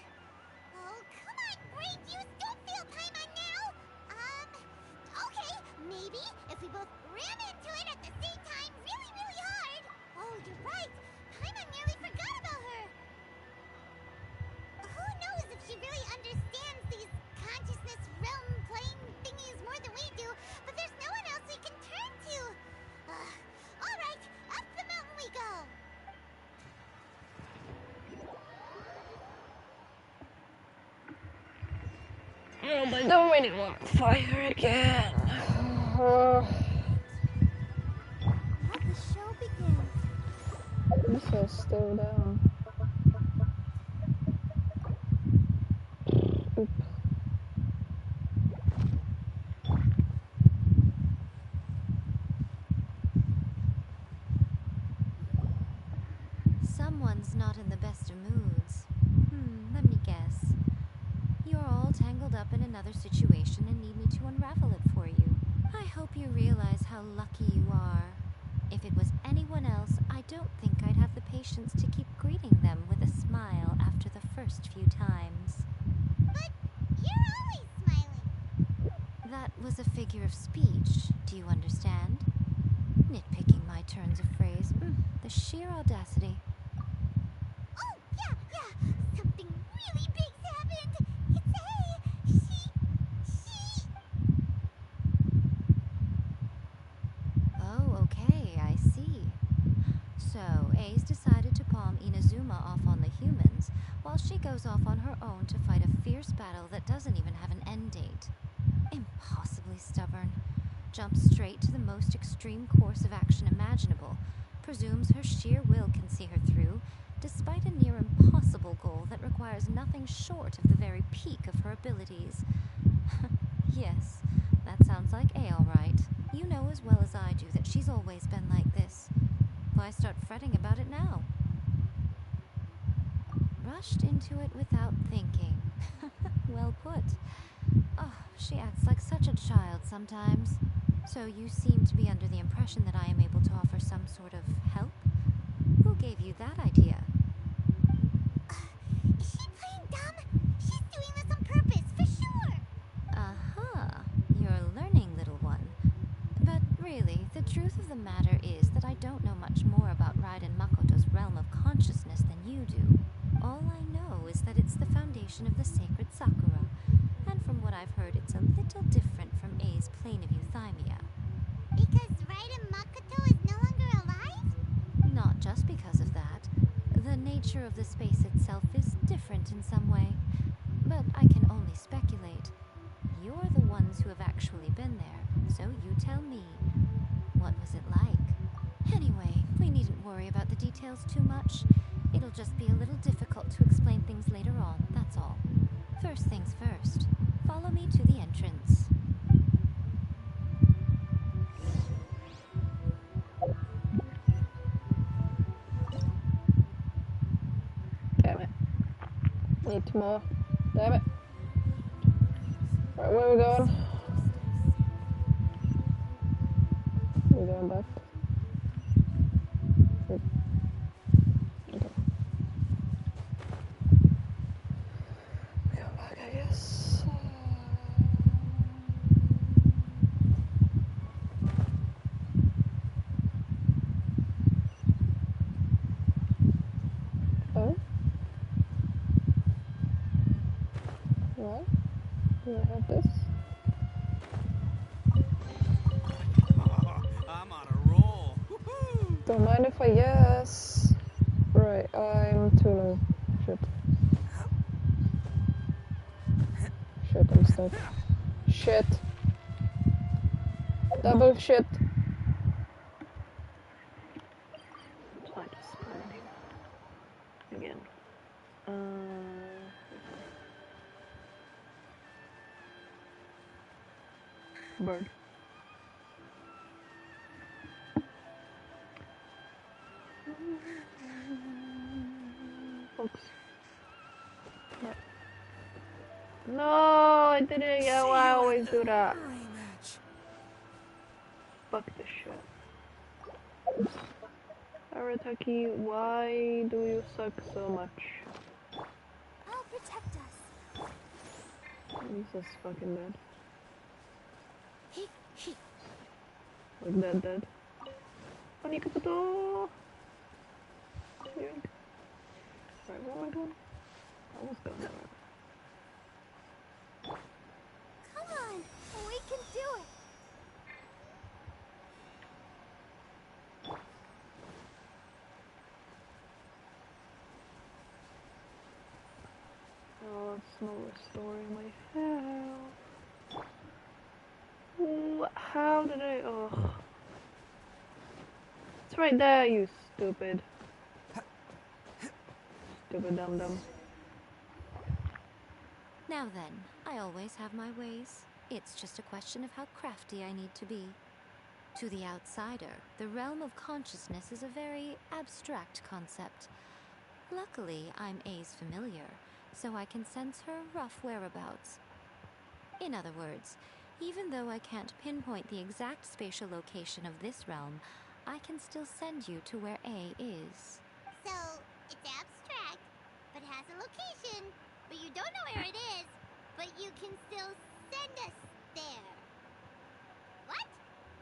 Oh, come on, brain juice, don't feel Paimon now. Okay, maybe if we both ram into it at the same time really, really hard. Oh, you're right. Paimon nearly forgot about her. Who knows if she really understands these consciousness realm playing thingies more than we do, but there's no one else we can turn to. All right, up the mountain we go.
I don't really want to fire again.
Let the show begin.
I'm so still down. Oops.
Someone's not in the best of moods. Let me guess. You're all tangled up in another situation and need me to unravel it for you. I hope you realize how lucky you are. If it was anyone else, I don't think I'd have the patience to keep greeting them with a smile after the first few times.
But you're always smiling.
That was a figure of speech, do you understand? Nitpicking my turns of phrase. The sheer audacity.
Oh, yeah. Something really big's happened. It's A. She...
Oh, okay, I see. So, Ace decided to palm Inazuma off on the humans, while she goes off on her own to fight a fierce battle that doesn't even have an end date. Impossibly stubborn. Jumps straight to the most extreme course of action imaginable, presumes her sheer will can see her through, despite a near impossible goal that requires nothing short of the very peak of her abilities. Yes, that sounds like A all right. You know as well as I do that she's always been like this. Why start fretting about it now? Rushed into it without thinking. Well put. Oh, she acts like such a child sometimes. So you seem to be under the impression that I am able to offer some sort of help? Who gave you that idea?
Is she playing dumb? She's doing this on purpose, for sure!
Uh-huh. You're learning, little one. But really, the truth of the matter is that I don't know much more about Raiden Makoto's realm of consciousness than you do. All I know is that it's the foundation of the sacred Sakura, and from what I've heard, it's a little different from A's plane of euthymia.
Because Raiden Makoto is no longer alive?
Not just because of that. The nature of the space itself is different in some way, but I can only speculate. You're the ones who have actually been there, so you tell me. What was it like? Anyway, we needn't worry about the details too much. It'll just be a little difficult to explain things later on, that's all. First things first. Follow me to the entrance.
Damn it. Need more. Damn it. Right, where are we going? We're going back. Yep. Okay. We go back, I guess. Oh? What? Do I have this?
I'm on a roll. Woohoo!
Don't mind if I yes. Right, I'm too low. Shit. Shit, I'm stuck. Shit. Double shit. So I just spawned here. Again. Bird. Fox. Yeah. No, I didn't. Yeah, well, I always do that. Fuck this shit. Arataki, why do you suck so much?
I'll protect us.
He's just fucking dead. Like dead. Panikaputo! Right, where am I going? I was going there.
Come on, we can do it.
Oh, it's not restoring my health. Ooh, how did I? Oh, it's right there, you stupid, dum-dum.
Now then, I always have my ways. It's just a question of how crafty I need to be. To the outsider, the realm of consciousness is a very abstract concept. Luckily, I'm A's familiar, so I can sense her rough whereabouts. In other words, even though I can't pinpoint the exact spatial location of this realm, I can still send you to where A is.
So, it's abstract, but has a location. But you don't know where it is, but you can still send us there. What?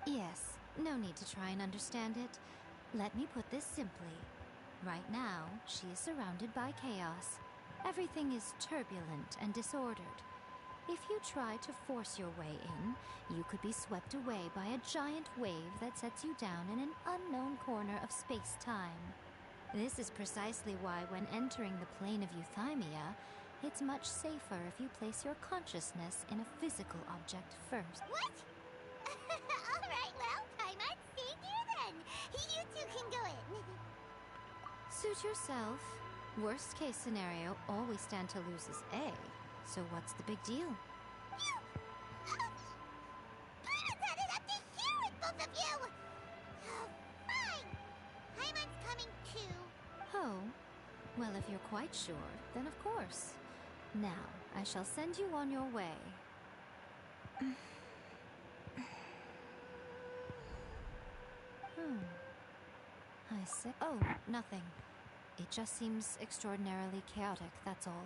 Yes, no need to try and understand it. Let me put this simply. Right now, she is surrounded by chaos. Everything is turbulent and disordered. If you try to force your way in, you could be swept away by a giant wave that sets you down in an unknown corner of space-time. This is precisely why when entering the plane of euthymia, it's much safer if you place your consciousness in a physical object first.
What? Alright, well, I might stay here then. You two can go in.
Suit yourself. Worst case scenario, all we stand to lose is A. So what's the big deal?
Paimon had it up to here with both of you! Oh, fine! Paimon's coming too.
Oh, well, if you're quite sure, then of course. Now, I shall send you on your way. I say, oh, nothing. It just seems extraordinarily chaotic, that's all.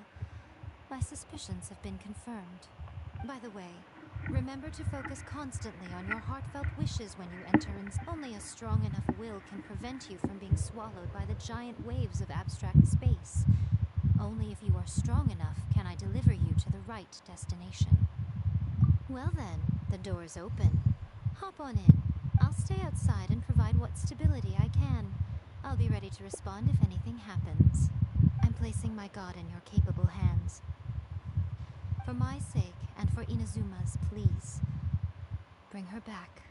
My suspicions have been confirmed. By the way, remember to focus constantly on your heartfelt wishes when you enter, and only a strong enough will can prevent you from being swallowed by the giant waves of abstract space. Only if you are strong enough can I deliver you to the right destination. Well then, the door is open. Hop on in. I'll stay outside and provide what stability I can. I'll be ready to respond if anything happens. I'm placing my god in your capable hands. For my sake, and for Inazuma's, please, bring her back.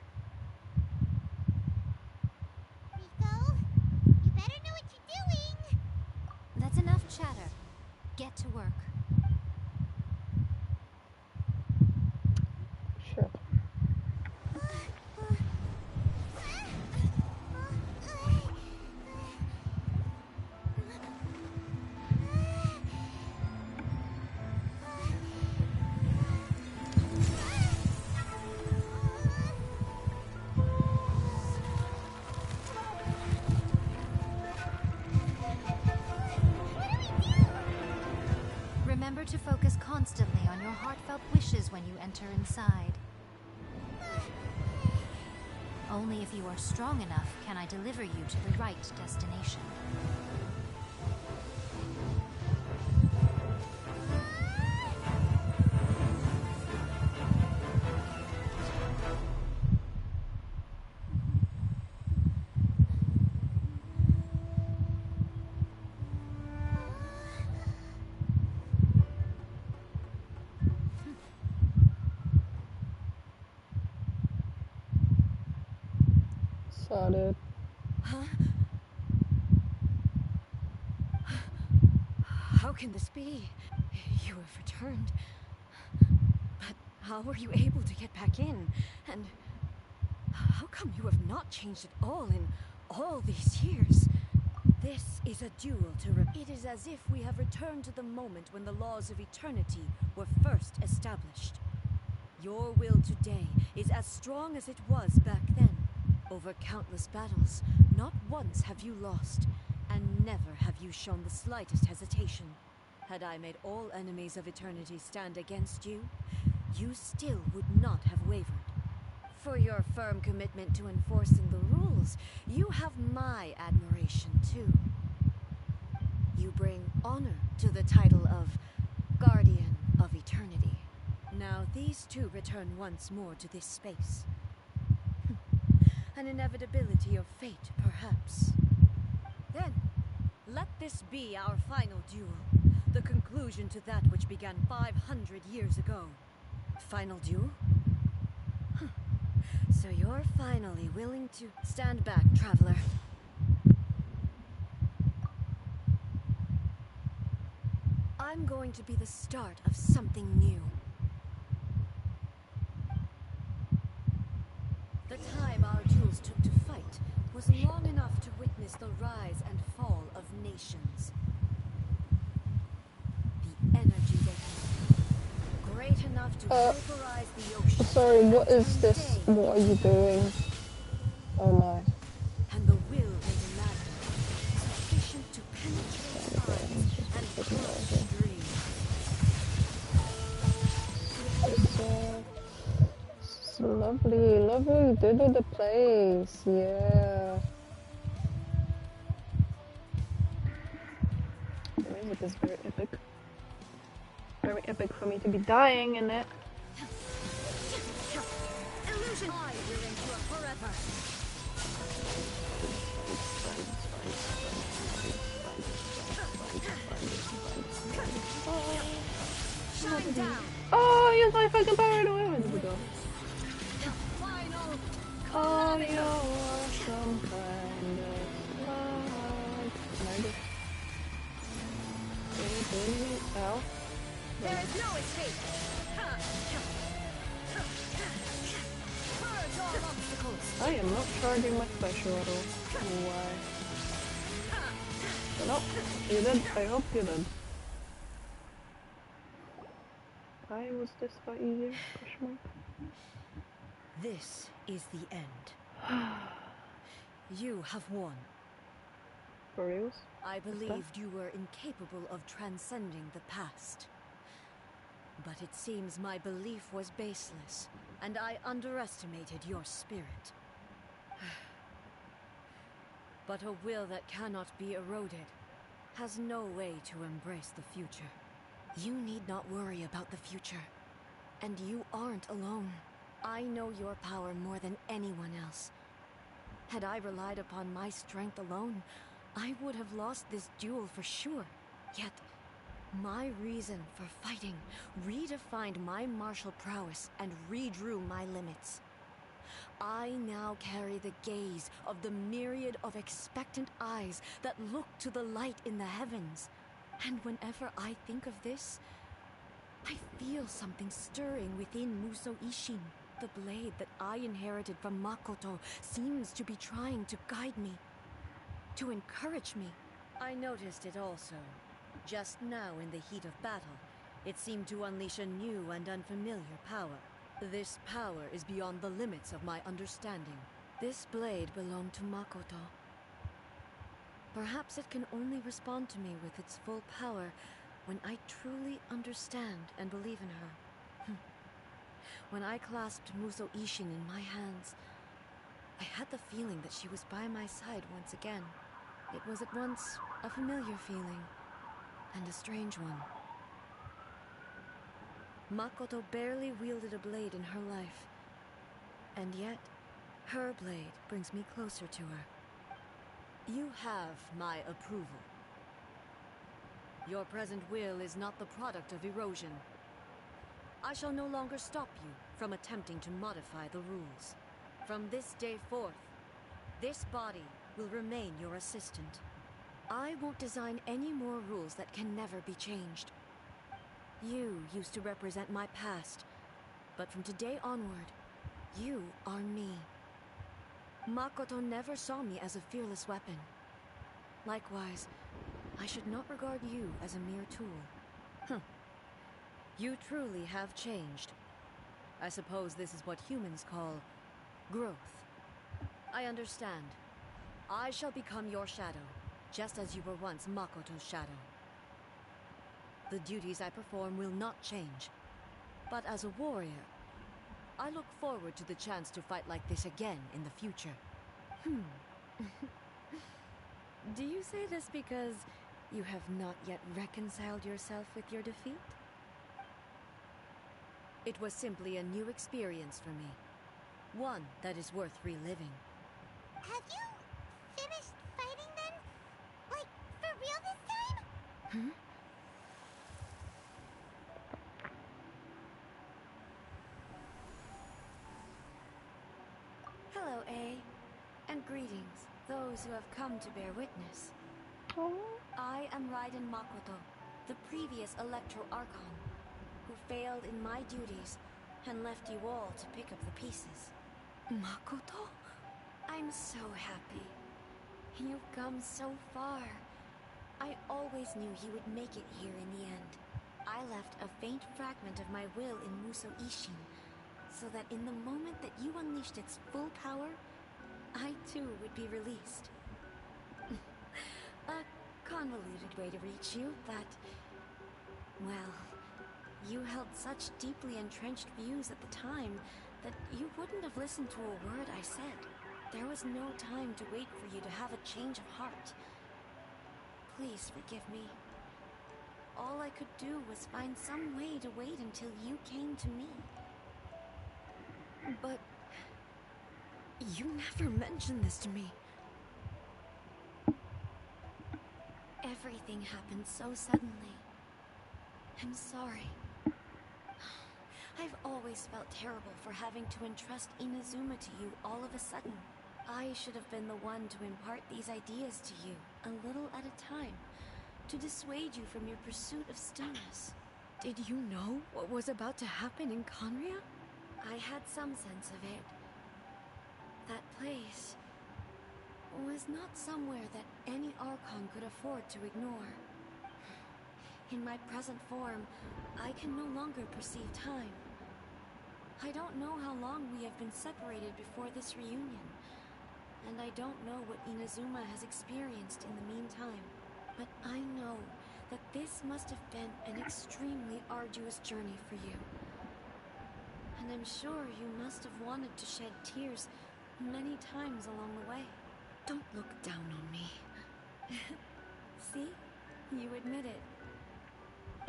Rico, you better know what you're doing!
That's enough chatter. Get to work.
Shit.
Remember to focus constantly on your heartfelt wishes when you enter inside. Only if you are strong enough can I deliver you to the right destination.
Sorted.
Huh? How can this be? You have returned. But how were you able to get back in? And how come you have not changed at all in all these years? This is a duel to It is as if we have returned to the moment when the laws of eternity were first established. Your will today is as strong as it was back then. Over countless battles, not once have you lost, and never have you shown the slightest hesitation. Had I made all enemies of eternity stand against you, you still would not have wavered. For your firm commitment to enforcing the rules, you have my admiration too. You bring honor to the title of Guardian of Eternity. Now these two return once more to this space. An inevitability of fate, perhaps. Then, let this be our final duel, the conclusion to that which began 500 years ago. Final duel? So you're finally willing to stand back, traveler. I'm going to be the start of something new. The time our duels took to fight was long enough to witness the rise and fall of nations. The energy they had, great enough to vaporize the ocean.
Sorry, what is this? What are you doing? Oh my.
And the will they demanded, sufficient to penetrate minds and crush dreams.
It's lovely, lovely. You did the place, yeah. The music is very epic. Very epic for me to be dying in it.
Illusion, I will endure forever. Shine down.
Oh, yes, my fucking power away. Where did we go?
Final
Call your some kind of love. Can I just Ow.
There is no escape! Purge all obstacles!
I am not charging my special at all. Why? Nope. You did. I hope you did. Why was this by easier? Question mark.
This is the end. You have won.
For reals?
I believed you were incapable of transcending the past. But it seems my belief was baseless, and I underestimated your spirit. But a will that cannot be eroded has no way to embrace the future. You need not worry about the future. And you aren't alone. I know your power more than anyone else. Had I relied upon my strength alone, I would have lost this duel for sure. Yet, my reason for fighting redefined my martial prowess and redrew my limits. I now carry the gaze of the myriad of expectant eyes that look to the light in the heavens. And whenever I think of this, I feel something stirring within Muso Ishin. The blade that I inherited from Makoto seems to be trying to guide me, to encourage me. I noticed it also. Just now in the heat of battle, it seemed to unleash a new and unfamiliar power. This power is beyond the limits of my understanding. This blade belonged to Makoto. Perhaps it can only respond to me with its full power when I truly understand and believe in her. When I clasped Muso Ishin in my hands, I had the feeling that she was by my side once again. It was at once a familiar feeling and a strange one. Makoto barely wielded a blade in her life, and yet her blade brings me closer to her. You have my approval. Your present will is not the product of erosion. I shall no longer stop you from attempting to modify the rules. From this day forth, this body will remain your assistant. I won't design any more rules that can never be changed. You used to represent my past, but from today onward, you are me. Makoto never saw me as a fearless weapon. Likewise, I should not regard you as a mere tool. You truly have changed. I suppose this is what humans call growth. I understand. I shall become your shadow, just as you were once Makoto's shadow. The duties I perform will not change. But as a warrior, I look forward to the chance to fight like this again in the future. Do you say this because you have not yet reconciled yourself with your defeat? It was simply a new experience for me. One that is worth reliving.
Have you finished fighting then? Like, for real this time?
Hello, A. And greetings, those who have come to bear witness. I am Raiden Makoto, the previous Electro Archon, who failed in my duties and left you all to pick up the pieces. Makoto? I'm so happy. You've come so far. I always knew you would make it here in the end. I left a faint fragment of my will in Muso Ishin, so that in the moment that you unleashed its full power, I too would be released. A convoluted way to reach you, but... well, you held such deeply entrenched views at the time that you wouldn't have listened to a word I said. There was no time to wait for you to have a change of heart. Please forgive me. All I could do was find some way to wait until you came to me. But... you never mentioned this to me. Everything happened so suddenly. I'm sorry. I've always felt terrible for having to entrust Inazuma to you all of a sudden. I should have been the one to impart these ideas to you, a little at a time.
to dissuade you from your pursuit of stillness. Did you know what was about to happen in Conria? I had some sense of it. That place was not somewhere that any Archon could afford to ignore. In my present form, I can no longer perceive time. I don't know how long we have been separated before this reunion, and I don't know what Inazuma has experienced in the meantime, but I know that this must have been an extremely arduous journey for you. And I'm sure you must have wanted to shed tears many times along the way. Don't look down on me. See? You admit it.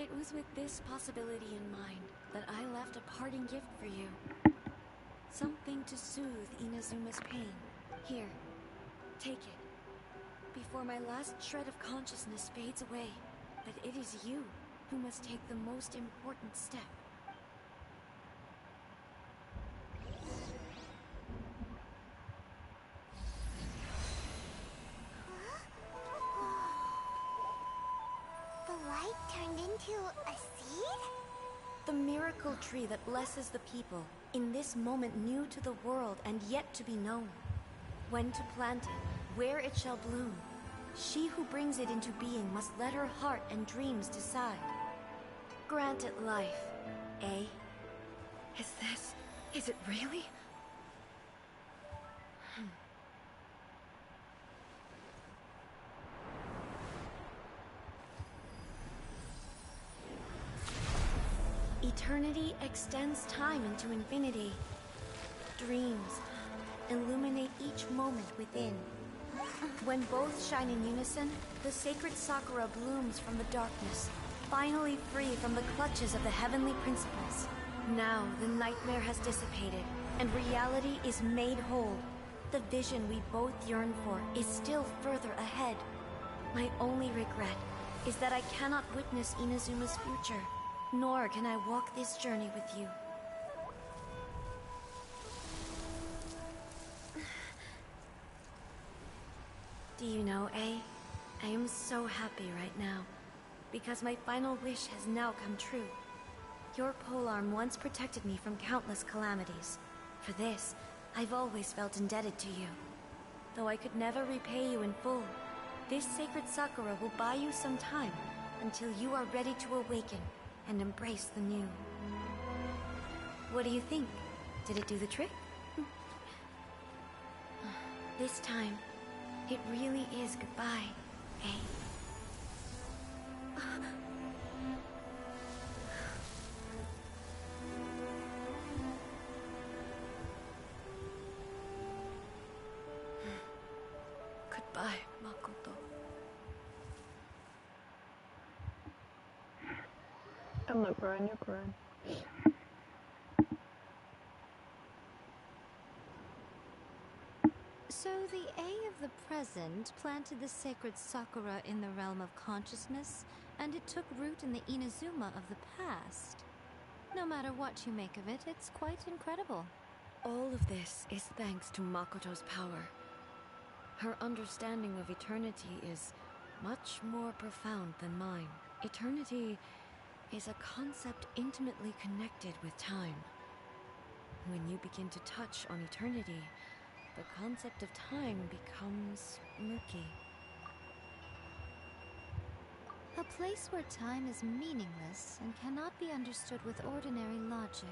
It was with this possibility in mind that I left a parting gift for you. Something to soothe Inazuma's pain. Here, take it. Before my last shred of consciousness fades away, but it is you who must take the most important step.
The light turned into a seed?
The miracle tree that blesses the people, in this moment new to the world and yet to be known. When to plant it, where it shall bloom. She who brings it into being must let her heart and dreams decide. Grant it life, eh?
Is it really?
Eternity extends time into infinity. Dreams illuminate each moment within. When both shine in unison, the sacred Sakura blooms from the darkness, finally free from the clutches of the heavenly principles. Now the nightmare has dissipated, and reality is made whole. The vision we both yearn for is still further ahead. My only regret is that I cannot witness Inazuma's future, nor can I walk this journey with you. Do you know, I am so happy right now, because my final wish has now come true. Your polearm once protected me from countless calamities. For this, I've always felt indebted to you. Though I could never repay you in full, this sacred Sakura will buy you some time until you are ready to awaken and embrace the new. What do you think? Did it do the trick? This time, it really is goodbye, eh?
Goodbye, Makoto.
I'm not crying, you're crying.
So the A of the present planted the sacred Sakura in the realm of consciousness, and it took root in the Inazuma of the past. No matter what you make of it, it's quite incredible.
All of this is thanks to Makoto's power. Her understanding of eternity is much more profound than mine. Eternity is a concept intimately connected with time. When you begin to touch on eternity, the concept of time becomes murky.
A place where time is meaningless and cannot be understood with ordinary logic.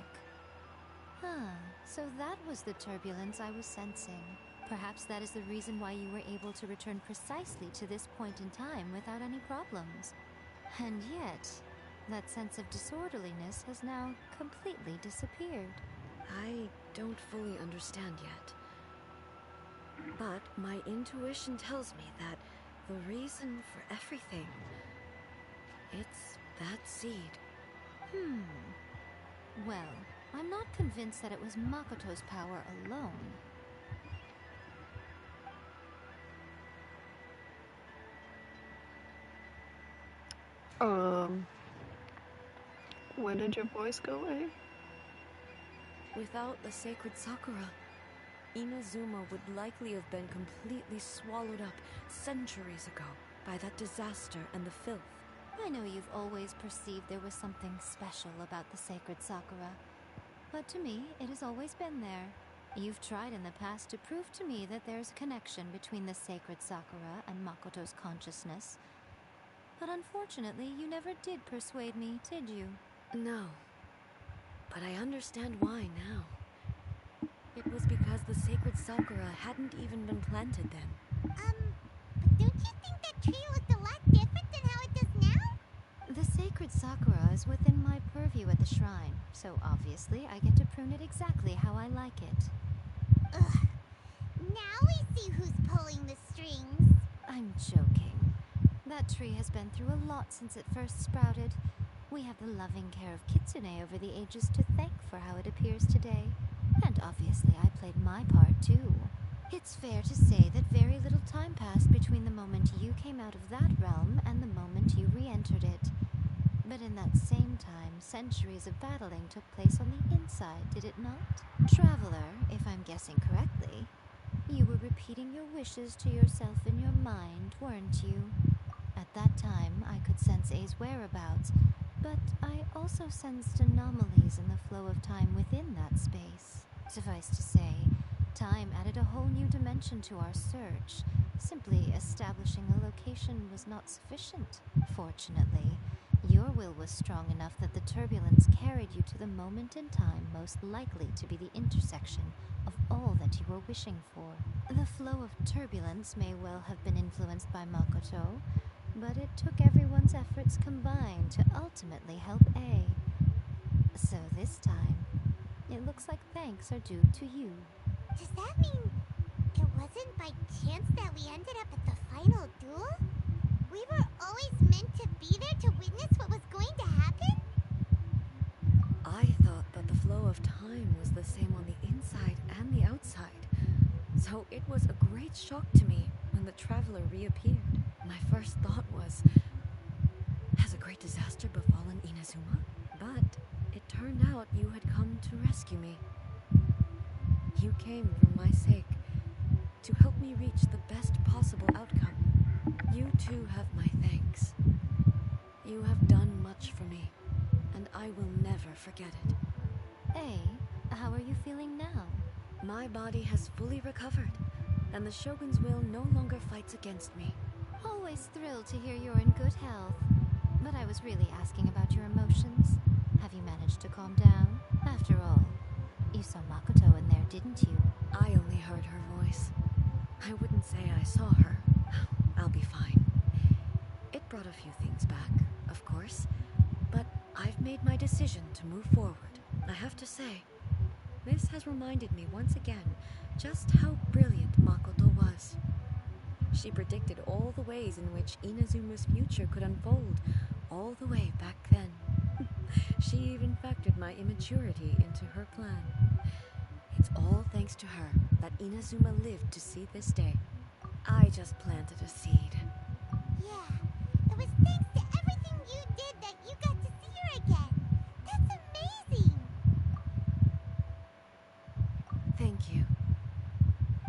So that was the turbulence I was sensing. Perhaps that is the reason why you were able to return precisely to this point in time without any problems. And yet, that sense of disorderliness has now completely disappeared.
I don't fully understand yet. But my intuition tells me that the reason for everything, it's that seed.
Well, I'm not convinced that it was Makoto's power alone.
Where did your voice go, eh?
Without the sacred Sakura, Inazuma would likely have been completely swallowed up centuries ago.
by that disaster and the filth.
I know you've always perceived there was something special about the sacred Sakura, but to me, it has always been there. You've tried in the past to prove to me that there's a connection between the sacred Sakura and Makoto's consciousness, but unfortunately, you never did persuade me, did you?
No, but I understand why now. It was because the sacred Sakura hadn't even been planted then.
But don't you think that tree looked a lot different than how it does now?
The sacred Sakura is within my purview at the shrine, so obviously I get to prune it exactly how I like it.
Ugh. Now we see who's pulling the strings.
I'm joking. That tree has been through a lot since it first sprouted. We have the loving care of Kitsune over the ages to thank for how it appears today. And obviously I played my part too. It's fair to say that very little time passed between the moment you came out of that realm and the moment you re-entered it. But in that same time, centuries of battling took place on the inside, did it not? Traveler, if I'm guessing correctly, you were repeating your wishes to yourself in your mind, weren't you? At that time, I could sense A's whereabouts, but I also sensed anomalies in the flow of time within that space. Suffice to say, time added a whole new dimension to our search. Simply establishing a location was not sufficient. Fortunately, your will was strong enough that the turbulence carried you to the moment in time most likely to be the intersection of all that you were wishing for. The flow of turbulence may well have been influenced by Makoto, but it took everyone's efforts combined to ultimately help A. So this time, it looks like thanks are due to you.
Does that mean it wasn't by chance that we ended up at the final duel? We were always meant to be there to witness what was going to happen?
I thought that the flow of time was the same on the inside and the outside, so it was a great shock to me when the traveler reappeared. My first thought was, has a great disaster befallen Inazuma? But it turned out you had come to rescue me. You came for my sake, to help me reach the best possible outcome. You too have my thanks. You have done much for me, and I will never forget it.
Hey, how are you feeling now?
My body has fully recovered, and the Shogun's will no longer fights against me.
Always thrilled to hear you're in good health. But I was really asking about your emotions. Have you managed to calm down? After all, you saw Makoto in there, didn't you?
I only heard her voice. I wouldn't say I saw her. I'll be fine. It brought a few things back, of course, but I've made my decision to move forward. I have to say, this has reminded me once again just how brilliant Makoto was. She predicted all the ways in which Inazuma's future could unfold, all the way back then. She even factored my immaturity into her plan. It's all thanks to her that Inazuma lived to see this day. I just planted a seed.
Yeah, it was thanks to everything you did that you got to see her again. That's amazing!
Thank you.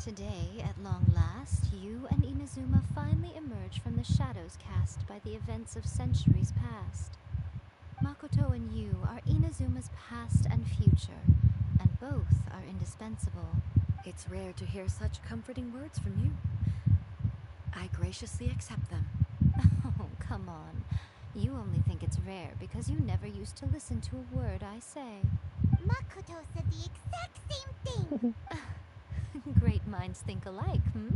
Today, at long last, you and Inazuma finally emerge from the shadows cast by the events of centuries past. Makoto and you are Inazuma's past and future, and both are indispensable.
It's rare to hear such comforting words from you. I graciously accept them.
Oh, come on. You only think it's rare because you never used to listen to a word I say.
Makoto said the exact same thing!
Great minds think alike, hmm?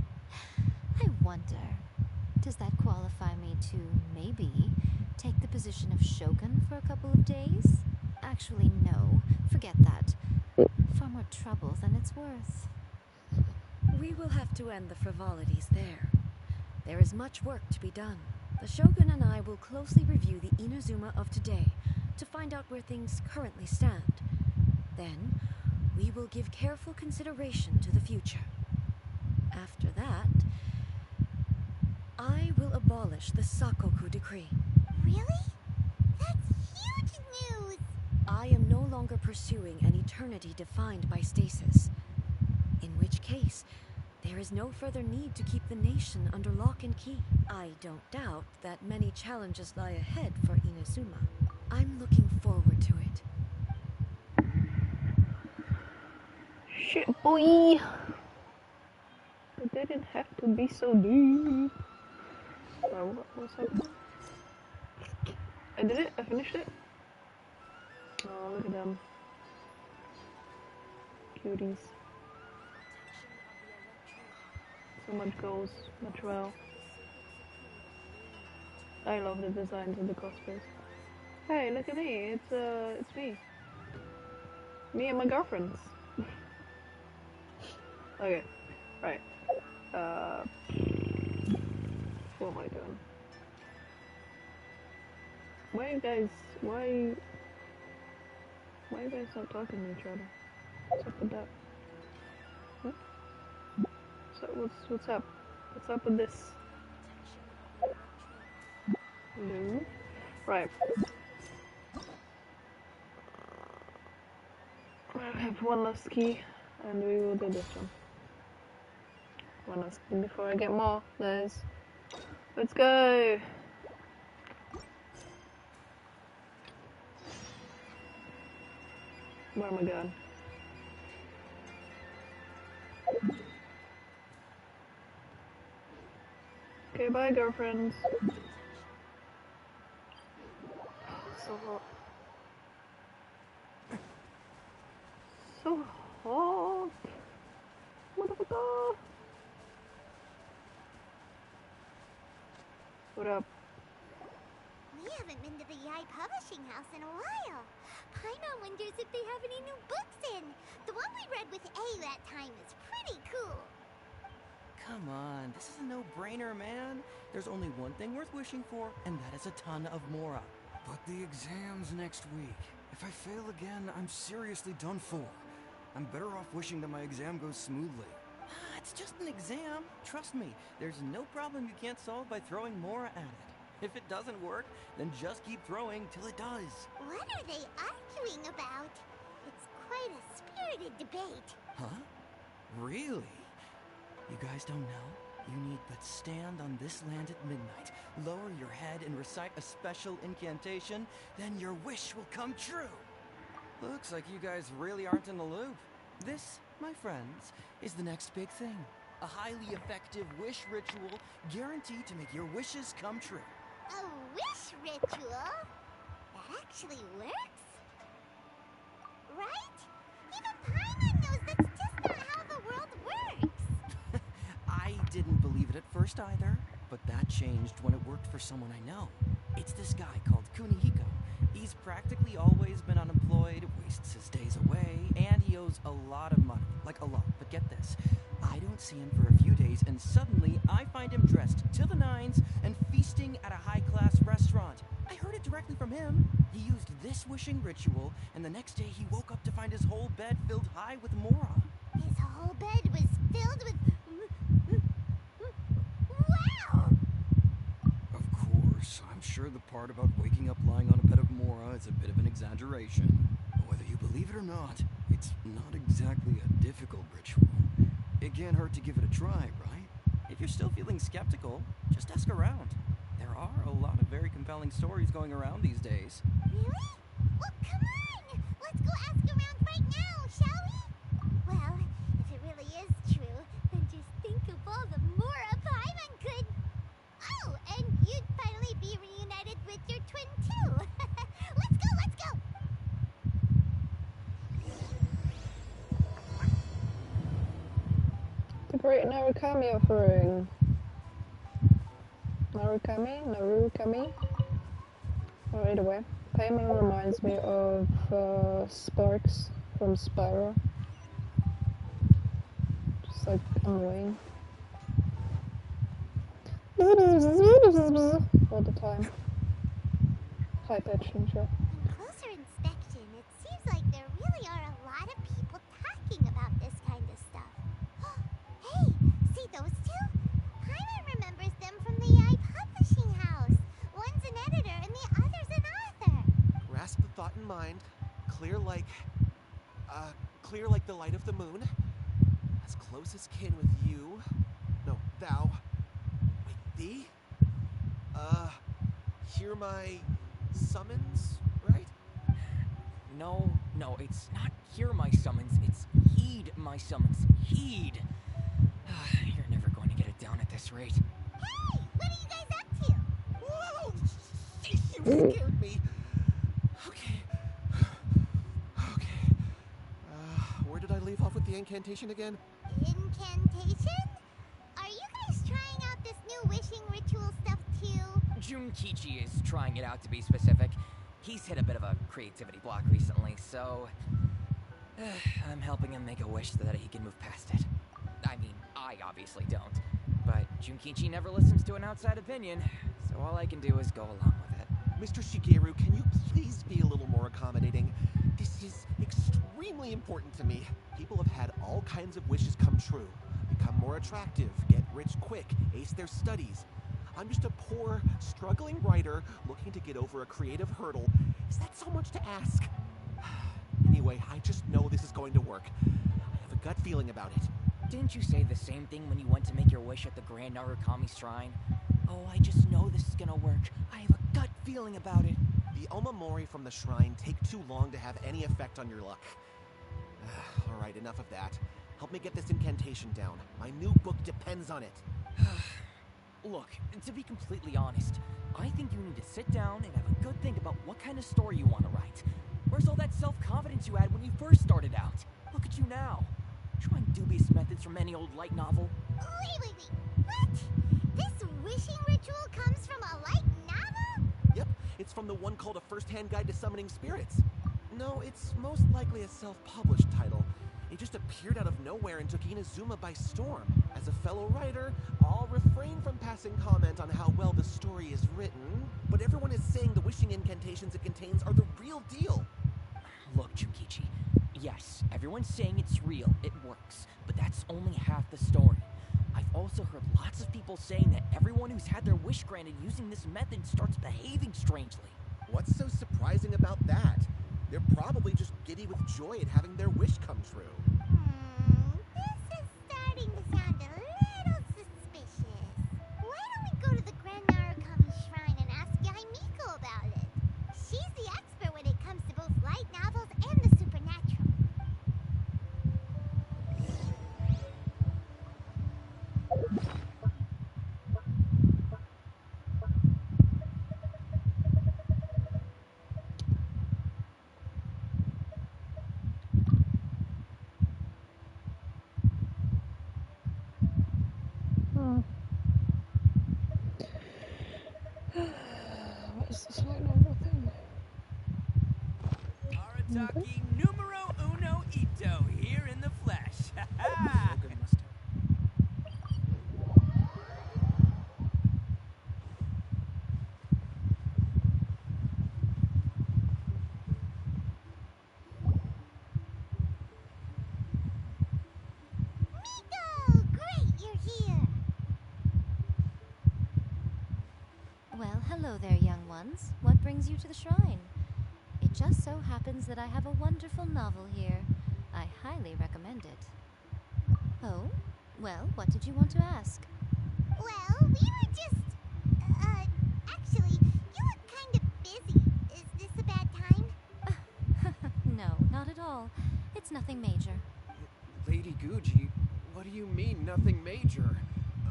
I wonder, does that qualify me to, maybe, take the position of Shogun for a couple of days? Actually, no. Forget that. Far more trouble than it's worth.
We will have to end the frivolities there. There is much work to be done. The Shogun and I will closely review the Inazuma of today to find out where things currently stand. Then, we will give careful consideration to the future. After that, I will abolish the Sakoku decree.
Really? That's huge news!
I am no longer pursuing an eternity defined by stasis. In which case, There is no further need to keep the nation under lock and key. I don't doubt that many challenges lie ahead for Inazuma. I'm looking forward to it.
Shit, boy! It didn't have to be so deep. Oh, what's up? I did it? I finished it? Oh, look at them. Cuties. So much goals, much well. I love the designs of the cosplays. Hey, look at me! It's me. Me and my girlfriends. Okay, right. What am I doing? Why are you guys not talking to each other? What's up with that? Huh? So what's up? What's up with this? No. Right. I have one last key and we will do this one. One last key before I get more. Let's go! Where am I going? Okay, bye girlfriends. So hot. So hot. Motherfucker. What up?
We haven't been to the Yai Publishing House in a while. Paimon wonders if they have any new books in. The one we read with A that time is pretty cool.
Come on, this is a no-brainer, man. There's only one thing worth wishing for, and that is a ton of Mora.
But the exam's next week. If I fail again, I'm seriously done for. I'm better off wishing that my exam goes smoothly.
It's just an exam. Trust me, there's no problem you can't solve by throwing Mora at it. If it doesn't work, then just keep throwing till it does.
What are they arguing about? It's quite a spirited debate.
Huh? Really? You guys don't know? You need but stand on this land at midnight, lower your head and recite a special incantation, then your wish will come true. Looks like you guys really aren't in the loop. This, my friends, is the next big thing. A highly effective wish ritual guaranteed to make your wishes come true.
A wish ritual? That actually works? Right? Even Paimon knows that's just not how the world works.
I didn't believe it at first either, but that changed when it worked for someone I know. It's this guy called Kunihiko. He's practically always been unemployed, wastes his days away, and he owes a lot of money. Like a lot, but get this. I don't see him for a few days, and suddenly I find him dressed to the nines and feasting at a high-class restaurant. I heard it directly from him. He used this wishing ritual, and the next day he woke up to find his whole bed filled high with Mora.
His whole bed was filled with... Wow!
Of course, I'm sure the part about waking up lying on a bed of Mora is a bit of an exaggeration. Whether you believe it or not, it's not exactly a difficult ritual. It can't hurt to give it a try, right?
If you're still feeling skeptical, just ask around. There are a lot of very compelling stories going around these days.
Really? Well, come on! Let's go ask around right now, shall we? Well, if it really is true, then just think of all the Mora Paimon could... Oh, and you'd finally be reunited with your twin too! Let's go, let's go!
The Great Narukami offering. Narukami? Oh, either way. Paimon reminds me of Sparks from Spyro. Just like annoying. All the time. High pitched and shit.
On closer inspection, it seems like there really are a lot of people talking about this kind of stuff. Hey, see those two? Paimon remembers them from the Yai Publishing House. One's an editor and the other's an author.
Grasp the thought in mind. Clear like the light of the moon.
as close as kin with you. No, thou. Wait, thee? Hear my summons, right?
No, it's not hear my summons, it's heed my summons. Heed! You're never going to get it down at this rate.
Hey! What are you guys up to?
Whoa! You scared me. Okay. Where did I leave off with the incantation again?
Incantation? Are you guys trying out this new wishing ritual stuff too?
Junkichi is trying it out, to be specific. He's hit a bit of a creativity block recently, so I'm helping him make a wish so that he can move past it. I mean, I obviously don't, but Junkichi never listens to an outside opinion, so all I can do is go along with it.
Mr. Shigeru, can you please be a little more accommodating? This is extremely important to me. People have had all kinds of wishes come true. Become more attractive, get rich quick, ace their studies. I'm just a poor, struggling writer looking to get over a creative hurdle. Is that so much to ask? Anyway, I just know this is going to work. I have a gut feeling about it.
Didn't you say the same thing when you went to make your wish at the Grand Narukami Shrine? Oh, I just know this is gonna work. I have a gut feeling about it.
The Omamori from the shrine take too long to have any effect on your luck. Alright, enough of that. Help me get this incantation down. My new book depends on it.
Look, to be completely honest, I think you need to sit down and have a good think about what kind of story you want to write. Where's all that self-confidence you had when you first started out? Look at you now. Trying dubious methods from any old light novel.
Wait. What? This wishing ritual comes from a light novel?
Yep, it's from the one called A First-Hand Guide to Summoning Spirits. No, it's most likely a self-published title. It just appeared out of nowhere and took Inazuma by storm. As a fellow writer, I'll refrain from passing comment on how well the story is written, but everyone is saying the wishing incantations it contains are the real deal.
Look, Junkichi, yes, everyone's saying it's real, it works, but that's only half the story. I've also heard lots of people saying that everyone who's had their wish granted using this method starts behaving strangely.
What's so surprising about that? They're probably just giddy with joy at having their wish come true.
This is starting to sound a little suspicious. Why don't we go to the Grand Narukami Shrine and ask Yaimiko about it? She's the expert when it comes to both light novels and the supernatural.
What is this light novel thing?
Arataki numero uno Ito here in the flesh. Ha ha!
Miko! Great, you're here!
Well, hello there, young ones. What brings you to the shrine? It just so happens that I have a wonderful novel here. I highly recommend it. Oh? Well, what did you want to ask?
Well, we were just... actually, you look kind of busy. Is this a bad time?
No, not at all. It's nothing major.
Lady Guji, what do you mean, nothing major?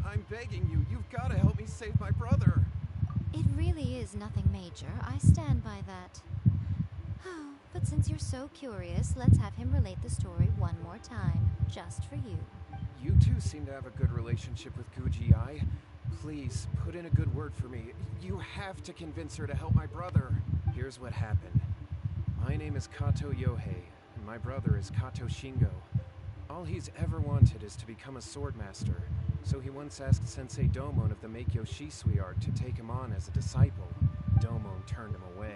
I'm begging you, you've got to help me save my brother.
It really is nothing major. I stand by that. Oh, but since you're so curious, let's have him relate the story one more time, just for you.
You two seem to have a good relationship with Guji-ai. Please, put in a good word for me. You have to convince her to help my brother. Here's what happened. My name is Kato Yohei, and my brother is Kato Shingo. All he's ever wanted is to become a swordmaster, so he once asked Sensei Domon of the Meikyo Shisui art to take him on as a disciple. Domon turned him away,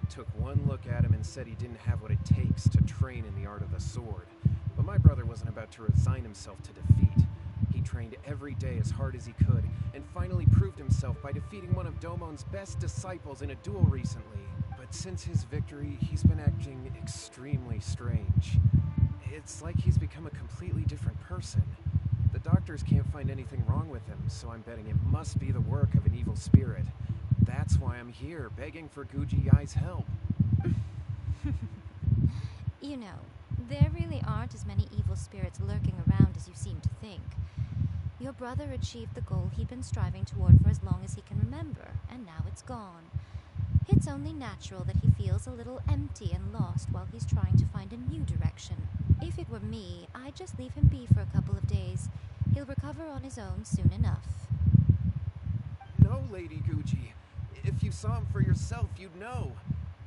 took one look at him and said he didn't have what it takes to train in the art of the sword. But my brother wasn't about to resign himself to defeat. He trained every day as hard as he could, and finally proved himself by defeating one of Domon's best disciples in a duel recently. But since his victory, he's been acting extremely strange.
It's like he's become a completely different person. The doctors can't find anything wrong with him, so I'm betting it must be the work of an evil spirit. That's why I'm here, begging for Guji Yai's help.
You know, there really aren't as many evil spirits lurking around as you seem to think. Your brother achieved the goal he'd been striving toward for as long as he can remember, and now it's gone. It's only natural that he feels a little empty and lost while he's trying to find a new direction. If it were me, I'd just leave him be for a couple of days. He'll recover on his own soon enough.
No, Lady Guji. If you saw him for yourself, you'd know.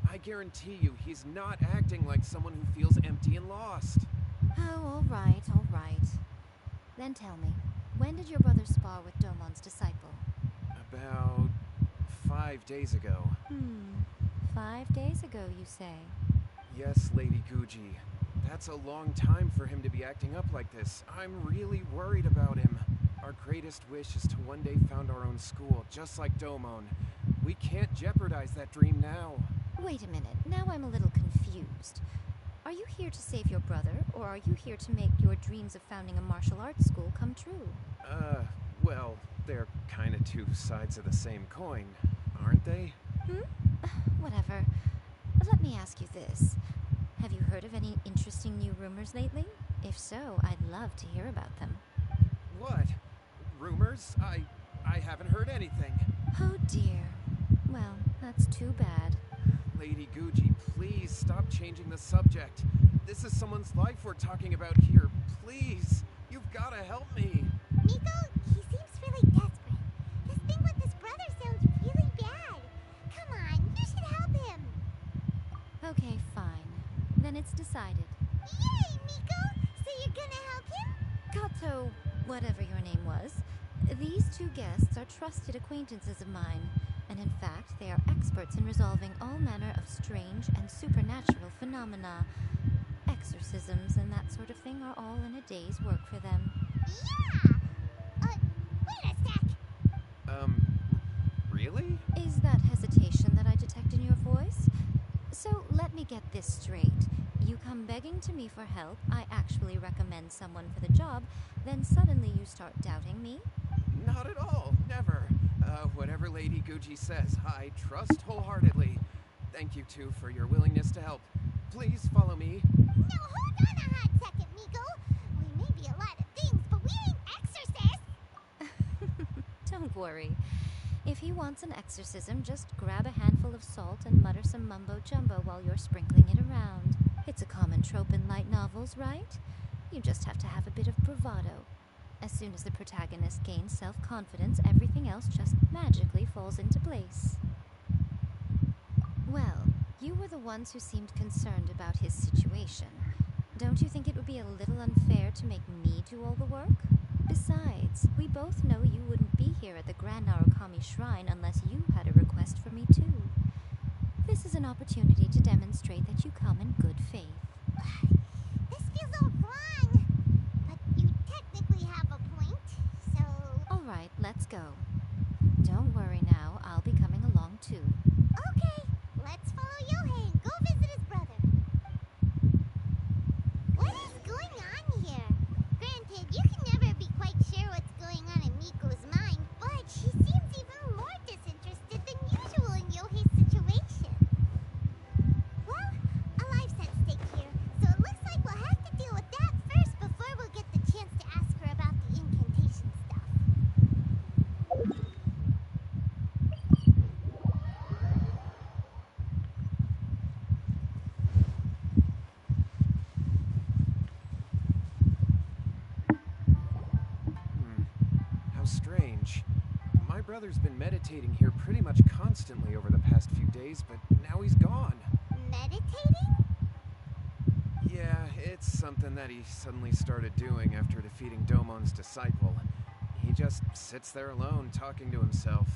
I guarantee you, he's not acting like someone who feels empty and lost.
Oh, all right, all right. Then tell me, when did your brother spar with Domon's disciple?
About 5 days ago.
5 days ago, you say?
Yes, Lady Guji. That's a long time for him to be acting up like this. I'm really worried about him. Our greatest wish is to one day found our own school, just like Domon. We can't jeopardize that dream now.
Wait a minute, now I'm a little confused. Are you here to save your brother, or are you here to make your dreams of founding a martial arts school come true?
Well, they're kinda two sides of the same coin, aren't they?
Whatever. Let me ask you this. Have you heard of any interesting new rumors lately? If so, I'd love to hear about them.
What? Rumors? I haven't heard anything.
Oh dear. Well, that's too bad.
Lady Guji, please stop changing the subject. This is someone's life we're talking about here. Please, you've gotta help me.
Miko, he seems really desperate. This thing with his brother sounds really bad. Come on, you should help him.
Okay, fine. Then it's decided.
Yay, Miko! So you're gonna help him?
Kato, whatever your name was, these two guests are trusted acquaintances of mine, and in fact, they are experts in resolving all manner of strange and supernatural phenomena. Exorcisms and that sort of thing are all in a day's work for them.
Yeah! Wait a sec!
Really?
Is that hesitation that I detect in your voice? So let me get this straight. You come begging to me for help, I actually recommend someone for the job, then suddenly you start doubting me?
Not at all. Never. Whatever Lady Guji says, I trust wholeheartedly. Thank you two for your willingness to help. Please follow me.
No, hold on a hot second, Miko. We may be a lot of things, but we ain't exorcists.
Don't worry. If he wants an exorcism, just grab a handful of salt and mutter some mumbo-jumbo while you're sprinkling it around. It's a common trope in light novels, right? You just have to have a bit of bravado. As soon as the protagonist gains self-confidence, everything else just magically falls into place. Well, you were the ones who seemed concerned about his situation. Don't you think it would be a little unfair to make me do all the work? Besides, we both know you wouldn't be here at the Grand Narukami Shrine unless you had a request for me too. This is an opportunity to demonstrate that you come in good faith.
This feels all wrong. But you technically have a point, so...
Alright, let's go. Don't worry now, I'll be coming along too.
Okay, let's follow Yohei and go visit his brother. What is going on here? Granted, you can never be quite sure what's going on in Miko's mind, but she seems even more disinterested than usual in Yohei's situation. Well, a life's at stake here, so it looks like we'll have to deal with that first before we'll get the chance to ask her about the incantation stuff.
How strange. My brother's been meditating here pretty much constantly over the past few days, but now he's gone.
Meditating?
Yeah, it's something that he suddenly started doing after defeating Domon's disciple. He just sits there alone, talking to himself.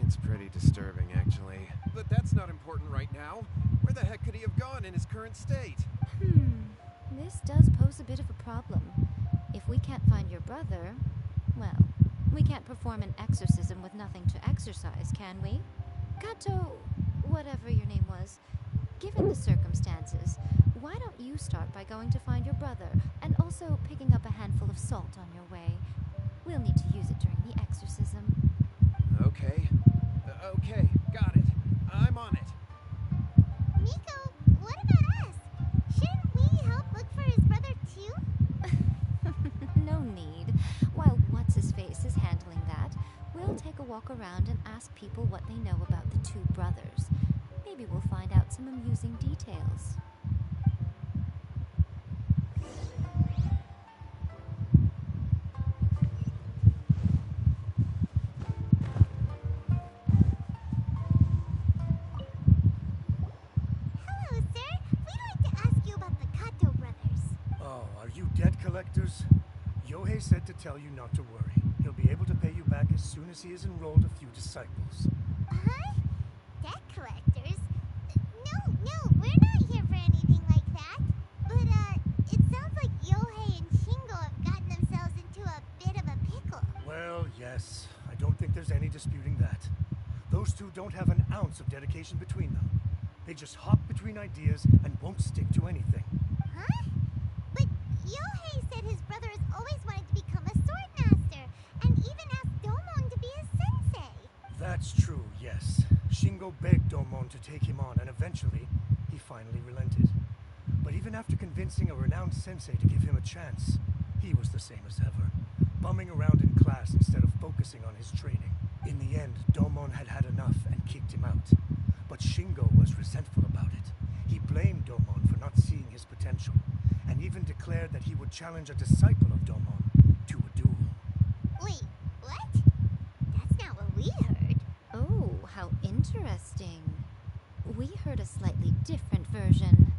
It's pretty disturbing, actually. But that's not important right now. Where the heck could he have gone in his current state?
This does pose a bit of a problem. If we can't find your brother, well, we can't perform an exorcism with nothing to exorcise, can we? Kato, whatever your name was, Given the circumstances, why don't you start by going to find your brother and also picking up a handful of salt on your way? We'll need to use it during the exorcism.
Okay. Okay, got it. I'm on it.
Nico, what about us? Shouldn't we help look for his brother too?
No need. While What's-His-Face is handling that, we'll take a walk around and ask people what they know about the two brothers. Maybe we'll find out some amusing details.
Hello, sir. We'd like to ask you about the Kato brothers.
Oh, are you debt collectors? Yohei said to tell you not to worry. He'll be able to pay you back as soon as he has enrolled a few disciples.
Huh? Debt collectors? No, we're not here for anything like that. But, it sounds like Yohei and Shingo have gotten themselves into a bit of a pickle.
Well, yes. I don't think there's any disputing that. Those two don't have an ounce of dedication between them. They just hop between ideas and won't stick to anything.
Huh? But Yohei said his brother has always wanted to become a sword master, and even asked Domon to be his sensei.
That's true, yes. Shingo begged Domon to take him on, and eventually, he finally relented. But even after convincing a renowned sensei to give him a chance, he was the same as ever, bumming around in class instead of focusing on his training. In the end, Domon had had enough and kicked him out. But Shingo was resentful about it. He blamed Domon for not seeing his potential, and even declared that he would challenge a disciple of Domon to a duel.
Wait, what? That's not what we heard.
Oh, how interesting. We heard a slightly different version.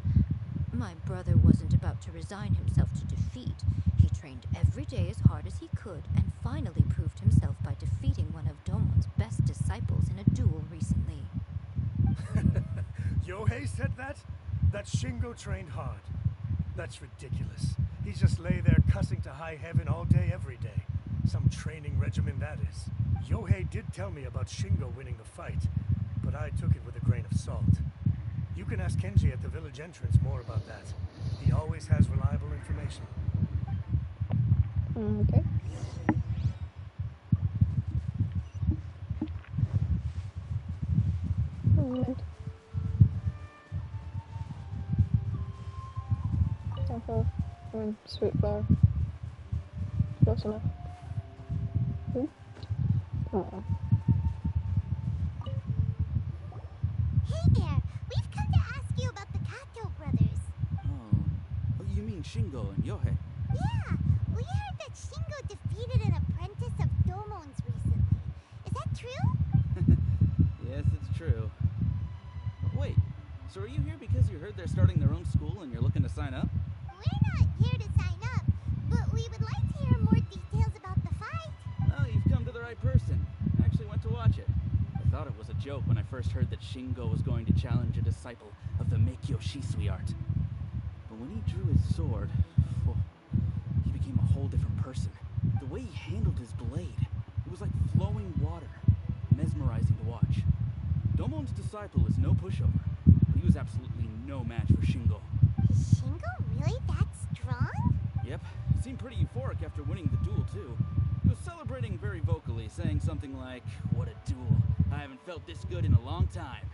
My brother wasn't about to resign himself to defeat. He trained every day as hard as he could and finally proved himself by defeating one of Domon's best disciples in a duel recently.
Yohei said that? That Shingo trained hard. That's ridiculous. He just lay there cussing to high heaven all day, every day. Some training regimen, that is. Yohei did tell me about Shingo winning the fight, but I took it with a grain of salt. You can ask Kenji at the village entrance more about that. He always has reliable information.
Okay. Alright. Sweet flower. Close enough. Oh.
Hey there, we've come to ask you about the Kato brothers.
Oh, you mean Shingo and Yohei?
Yeah, we heard that Shingo defeated an apprentice of Domon's recently. Is that true?
Yes, it's true. Wait, so are you here because you heard they're starting their own school and you're looking to sign up?
We're not here to sign up, but we would like to hear more details about the fight.
Well, you've come to the right person. I actually went to watch it. I thought it was a joke when I first heard that Shingo was going to challenge a disciple of the Meikyo Shisui art. But when he drew his sword, he became a whole different person. The way he handled his blade, it was like flowing water, mesmerizing to watch. Domon's disciple is no pushover, but he was absolutely no match for Shingo.
Is Shingo really that strong?
Yep, he seemed pretty euphoric after winning the duel, too. He was celebrating very vocally, saying something like, "What a duel. I haven't felt this good in a long time."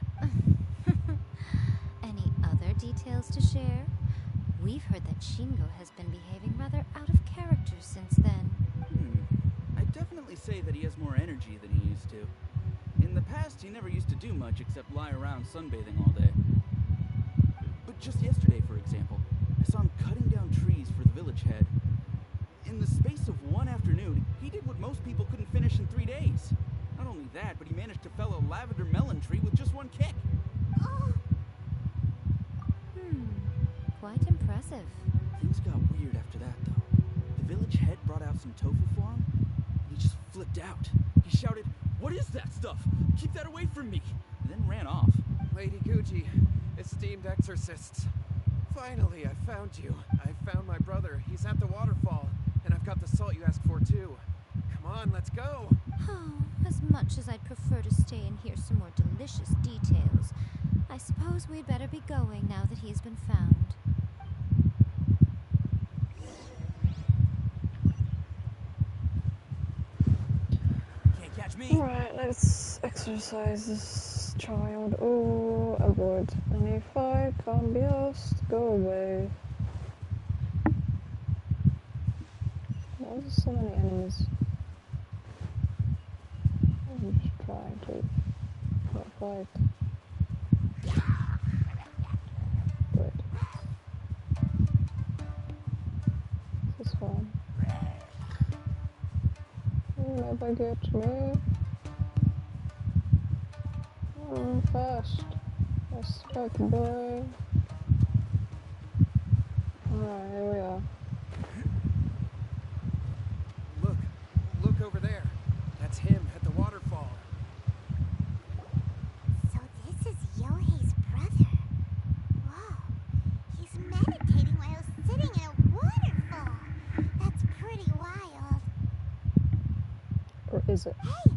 Any other details to share? We've heard that Shingo has been behaving rather out of character since then.
I'd definitely say that he has more energy than he used to. In the past, he never used to do much except lie around sunbathing all day. But just yesterday, for example, I saw him cutting down trees for the village head. In the space of one afternoon, he did what most people couldn't finish in 3 days. Not only that, but he managed to fell a lavender melon tree with just one kick.
Oh.
Quite impressive.
Things got weird after that, though. The village head brought out some tofu for him, and he just flipped out. He shouted, "What is that stuff? Keep that away from me!" and then ran off.
Lady Gucci, esteemed exorcists. Finally, I found you. I found my brother. He's at the waterfall, and I've got the salt you asked for, too. Come on, let's go.
Oh, as much as I'd prefer to stay and hear some more delicious details, I suppose we'd better be going now that he's been found.
Can't catch me.
Alright, let's exercise this child. Oh, avoid any fight, can't be asked, go away. Why are there so many enemies? I'm just trying to not fight. Good. This is fine. Never get me. Oh, fast. Respect, boy. Alright, here we are.
Look over there. That's him at the waterfall.
So this is Yohei's brother. Whoa. He's meditating while sitting in a waterfall. That's pretty wild.
Or is it?
Hey,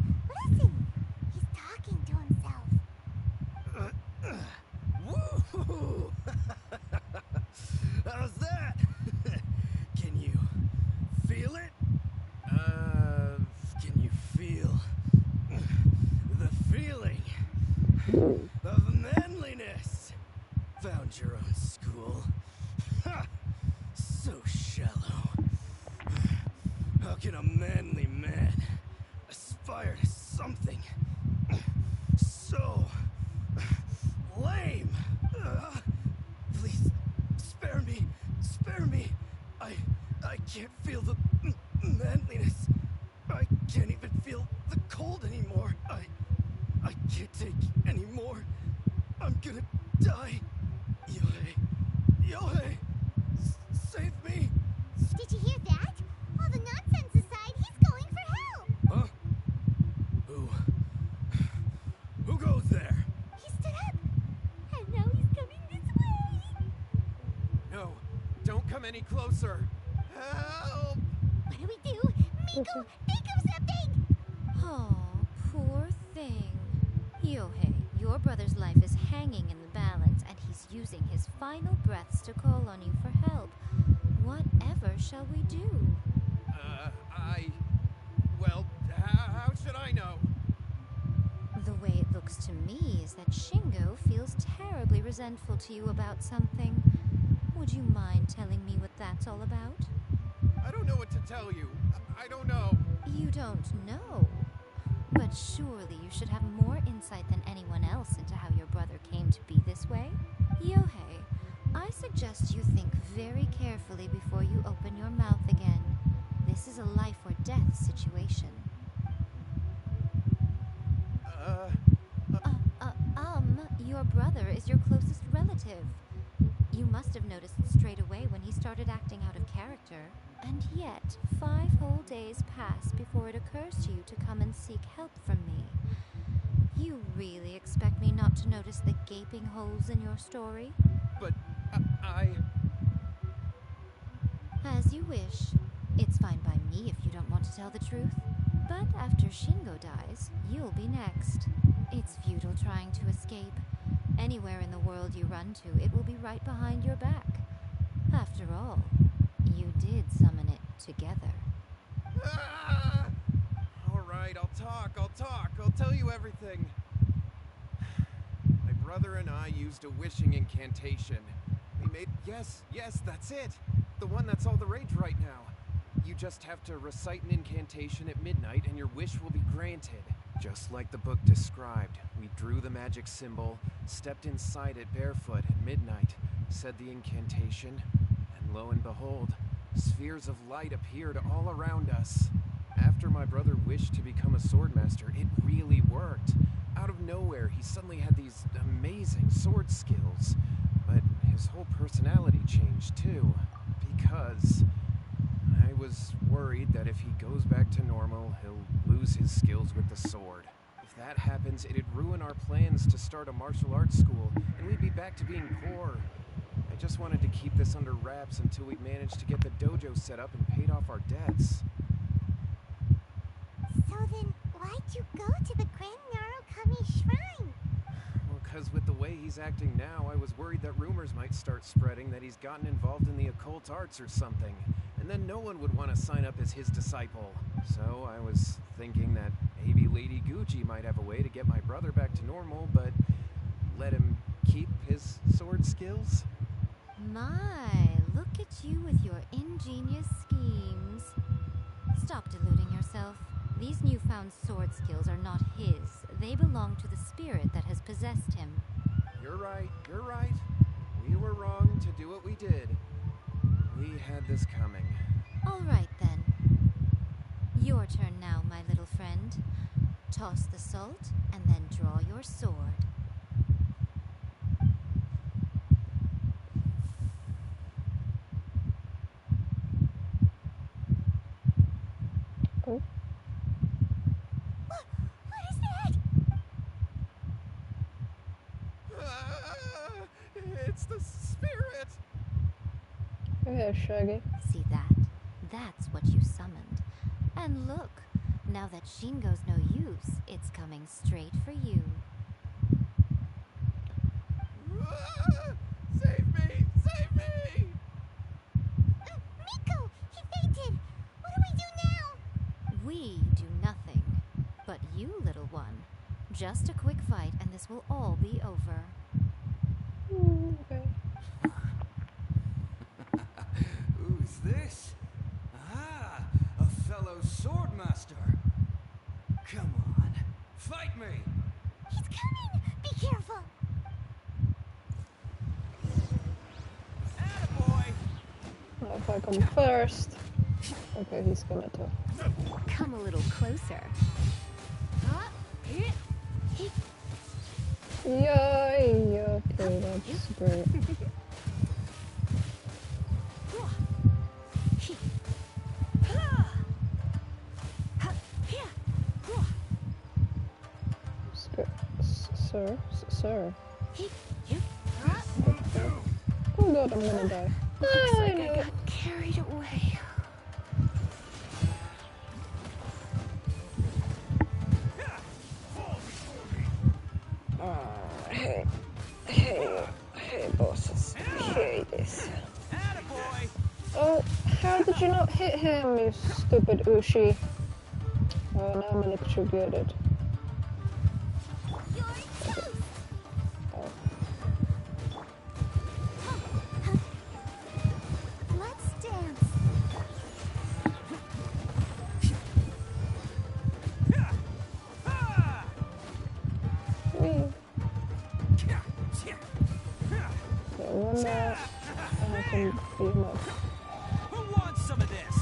listen! He's talking to himself.
Woo! How's that? Can you feel it? Can you feel the feeling of manliness? Found your own school. Ha! So shallow. How can a manly man aspire to something so lame? Please, spare me. Spare me. I can't feel the manliness. I can't even feel the cold anymore. I can't take any more. I'm gonna die. Yohei, save me.
Did you hear that? All the nonsense aside, he's going for help.
Huh? Who goes there?
He stood up. And now he's coming this way.
No, don't come any closer. Help!
What do we do? Miko, think of something!
Oh, poor thing. Yohei, your brother's life is hanging in the balance, and he's using his final breaths to call on you for help. Whatever shall we do?
Well, how should I know?
The way it looks to me is that Shingo feels terribly resentful to you about something. Would you mind telling me what that's all about?
I don't know what to tell you. I don't know.
You don't know? But surely you should have more insight than anyone else into how your brother came to be this way? Yohei, I suggest you think very carefully before you open your mouth again. This is a life or death situation. Your brother is your closest relative. You must have noticed straight away when he started acting out of character. And yet, 5 whole days pass before it occurs to you to come and seek help from me. You really expect me not to notice the gaping holes in your story?
But
As you wish. It's fine by me if you don't want to tell the truth. But after Shingo dies, you'll be next. It's futile trying to escape. Anywhere in the world you run to, it will be right behind your back. After all, you did summon it together.
Alright, I'll talk. I'll tell you everything. My brother and I used a wishing incantation. We made... Yes, that's it. The one that's all the rage right now. You just have to recite an incantation at midnight and your wish will be granted. Just like the book described, we drew the magic symbol, stepped inside it barefoot at midnight, said the incantation, and lo and behold, spheres of light appeared all around us. After my brother wished to become a swordmaster, it really worked. Out of nowhere, he suddenly had these amazing sword skills. But his whole personality changed too, because I was worried that if he goes back to normal, he'll lose his skills with the sword. If that happens, it'd ruin our plans to start a martial arts school, and we'd be back to being poor. I just wanted to keep this under wraps until we'd managed to get the dojo set up and paid off our debts.
So then, why'd you go to the Grand Narukami Shrine?
Well, 'cause with the way he's
he's acting now, I was worried that rumors might start spreading that he's gotten involved in the occult arts or something. And then no one would want to sign up as his disciple. So I was thinking that maybe Lady Gucci might have a way to get my brother back to normal, but let him keep his sword skills?
My, look at you with your ingenious schemes. Stop deluding yourself. These newfound sword skills are not his. They belong to the spirit that has possessed him.
You're right, you're right. We were wrong to do what we did. We had this coming.
All right, then. Your turn now, my little friend. Toss the salt, and then draw your sword.
Oh.
What is that?
It's the spirit!
Yeah, Shaggy.
See that? That's what you summoned. And look, now that Shingo's no use, it's coming straight for you.
Save me! Save me!
Miko! He fainted! What do we do now?
We do nothing. But you, little one, just a quick fight and this will all be over.
Okay.
Who's this? Ah, a fellow swordmaster. Come on, fight me!
He's coming! Be careful!
Now if I come first. Okay, he's gonna too.
Come a little closer.
Yay! Okay, that's great. Sir. Oh god, I'm gonna die.
Looks like I got carried away.
Hey, bosses. Hey, this. Oh, how did you not hit him, you stupid Ushi? Oh, now I'm electrocuted.
Let's dance.
Okay, one more, and I can beat him up.
Who wants some of this?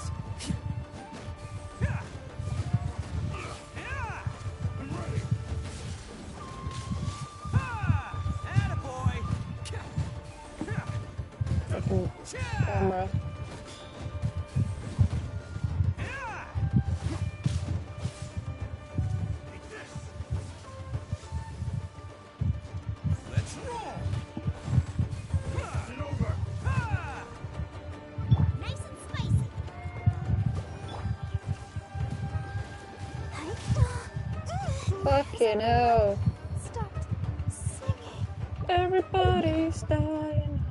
Fucking camera.
Let's roll.
Nice and spicy.
Fucking hell.
Stopped singing.
Everybody's dying.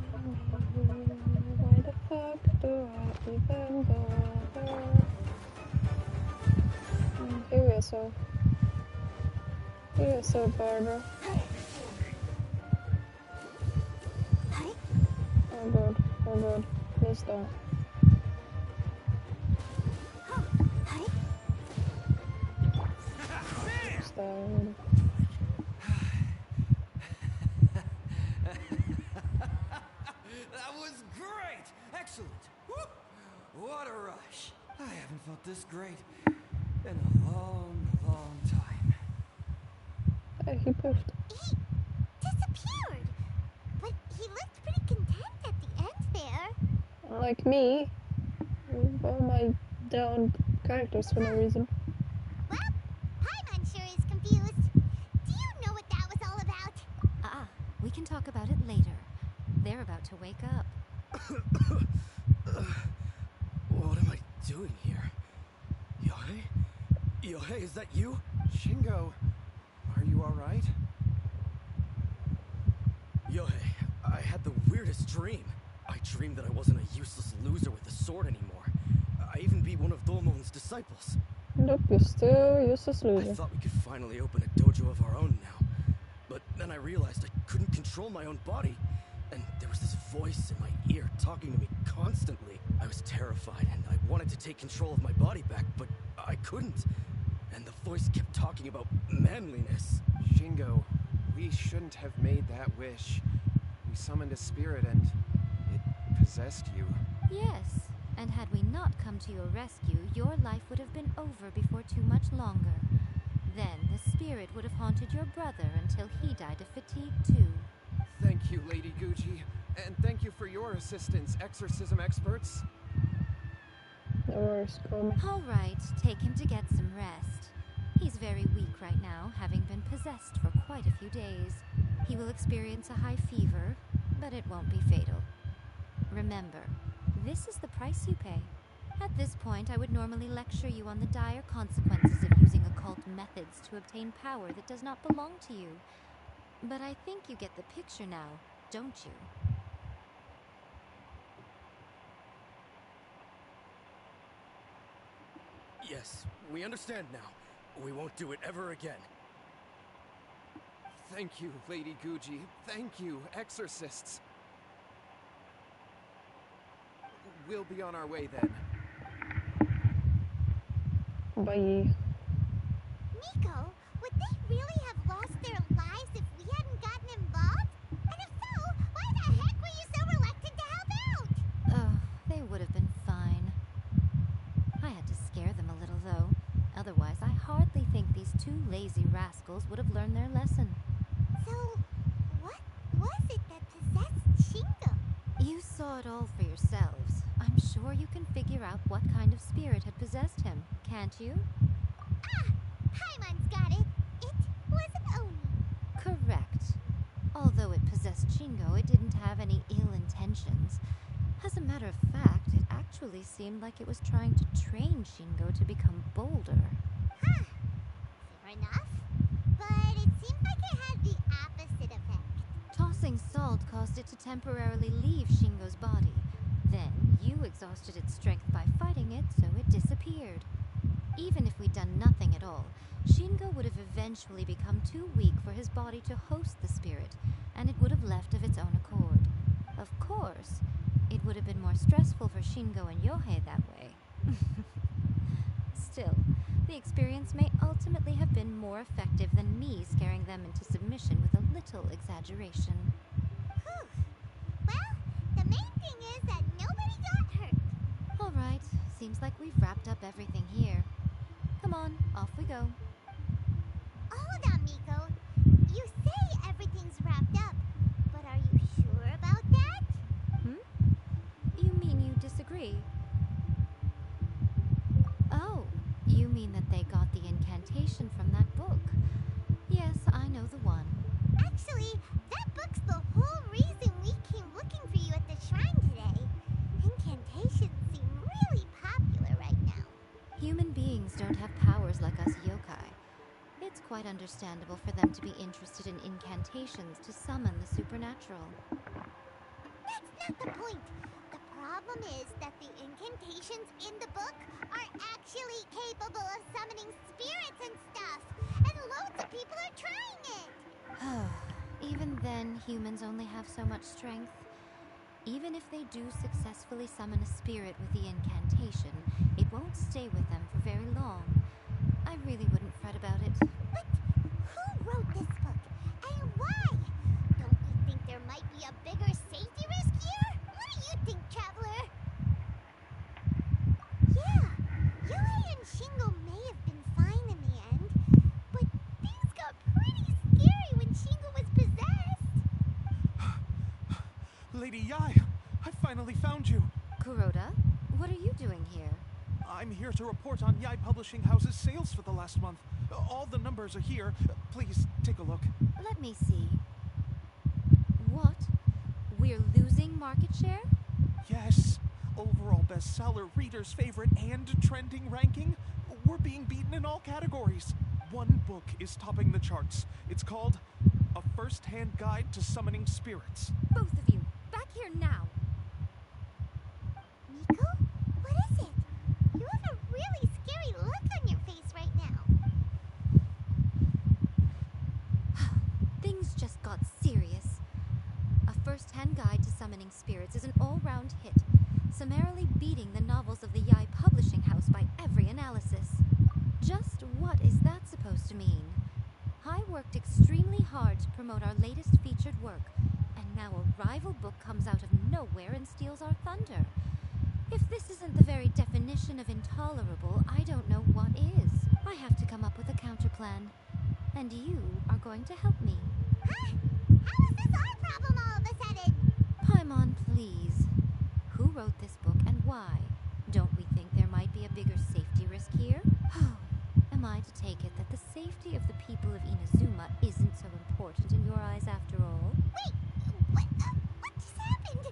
Why the fuck do I even bother? Here we so, Barbara. Oh god, please don't. Stop.
That was great! Excellent! Whoop. What a rush! I haven't felt this great in a long, long time.
Hey, he poofed.
He disappeared. But he looked pretty content at the end there.
Unlike me, with all my down characters for no reason.
Well, Paimon sure is confused. Do you know what that was all about?
We can talk about it later. They're about to wake up.
What am I doing here? Yohei? Yohei, is that you?
Shingo, are you alright?
Yohei, I had the weirdest dream. I dreamed that I wasn't a useless loser with a sword anymore. I even beat one of Dolmon's disciples.
Look, you're still useless
I
loser.
thought we could finally open a dojo of our own now. But then I realized I couldn't control my own body. And there was this voice in my ear talking to me constantly. I was terrified and I wanted to take control of my body back, but I couldn't. And the voice kept talking about manliness.
Shingo, we shouldn't have made that wish. We summoned a spirit and it possessed you.
Yes, and had we not come to your rescue, your life would have been over before too much longer. Then the spirit would have haunted your brother until he died of fatigue too.
Thank you, Lady Gucci. And thank you for your assistance, exorcism experts.
No worries, Komi.
All right, take him to get some rest. He's very weak right now, having been possessed for quite a few days. He will experience a high fever, but it won't be fatal. Remember, this is the price you pay. At this point, I would normally lecture you on the dire consequences of using occult methods to obtain power that does not belong to you. But I think you get the picture now, don't you?
Yes, we understand now. We won't do it ever again.
Thank you, Lady Gucci. Thank you, exorcists. We'll be on our way then.
Bye.
Miko, would they really have lost their lives if we hadn't gotten involved? And if so, why the heck were you so reluctant to help out?
Oh, they would have been fine. I had to scare them a little, though. Otherwise, I hardly think these two lazy rascals would have learned their lesson.
So, what was it that possessed Shingo?
You saw it all for yourselves. I'm sure you can figure out what kind of spirit had possessed him, can't you?
Ah! Paimon's got it. It was an Oni.
Correct. Although it possessed Shingo, it didn't have any ill intentions. As a matter of fact, it actually seemed like it was trying to train Shingo to become bolder.
Huh. Fair enough. But it seemed like it had the opposite effect.
Tossing salt caused it to temporarily leave Shingo's body. Then, you exhausted its strength by fighting it, so it disappeared. Even if we'd done nothing at all, Shingo would have eventually become too weak for his body to host the spirit, and it would have left of its own accord. Of course, it would have been more stressful for Shingo and Yohei that way. Still, the experience may ultimately have been more effective than me scaring them into submission with a little exaggeration.
Whew. Well, the main thing is that nobody got hurt.
All right, seems like we've wrapped up everything here. Come on, off we go.
Hold on, Miko. You say everything's wrapped up, but are you sure about that?
You mean you disagree? Oh, you mean that they got the incantation from that book? Yes, I know the one.
Actually, that book's the whole reason we came looking for you at the shrine today. Incantations seem really popular right now.
Human beings don't have powers like us yokai. It's quite understandable for them to be interested in incantations to summon the supernatural.
That's not the point. The problem is that the incantations in the book are actually capable of summoning spirits and stuff. And loads of people are trying it.
Even then, humans only have so much strength. Even if they do successfully summon a spirit with the incantation, it won't stay with them for very long. I really wouldn't fret about it.
But who wrote this book? And why? Don't you think there might be a bigger safety risk here? What do you think, Traveler? Yeah, Yohei and Shingo may have been fine in the end, but things got pretty scary when Shingo was possessed.
Lady Yai, I finally found you.
Kuroda, what are you doing here?
I'm here to report on Yai Publishing House's sales for the last month. All the numbers are here. Please take a look.
Let me see. What? We're losing market share?
Yes. Overall bestseller, readers' favorite, and trending ranking. We're being beaten in all categories. One book is topping the charts. It's called A first-hand guide to summoning spirits.
Both of you, back here now.
Nico? What is it? You have a really scary look on your face right now.
Things just got serious. A first-hand guide to summoning spirits is an all-round hit, summarily beating the novels of the Yai Publishing House by every analysis. Just what is that supposed to mean? I worked extremely hard to promote our latest featured work, and now a rival book comes out of nowhere and steals our thunder. If this isn't the very definition of intolerable, I don't know what is. I have to come up with a counterplan, and you are going to help me.
Huh? How is this our problem all of a sudden?
Paimon, please. Who wrote this book and why? Don't we think there might be a bigger safety risk here? Am I to take it that the safety of the people of Inazuma isn't so important in your eyes after all?
Wait, what just happened?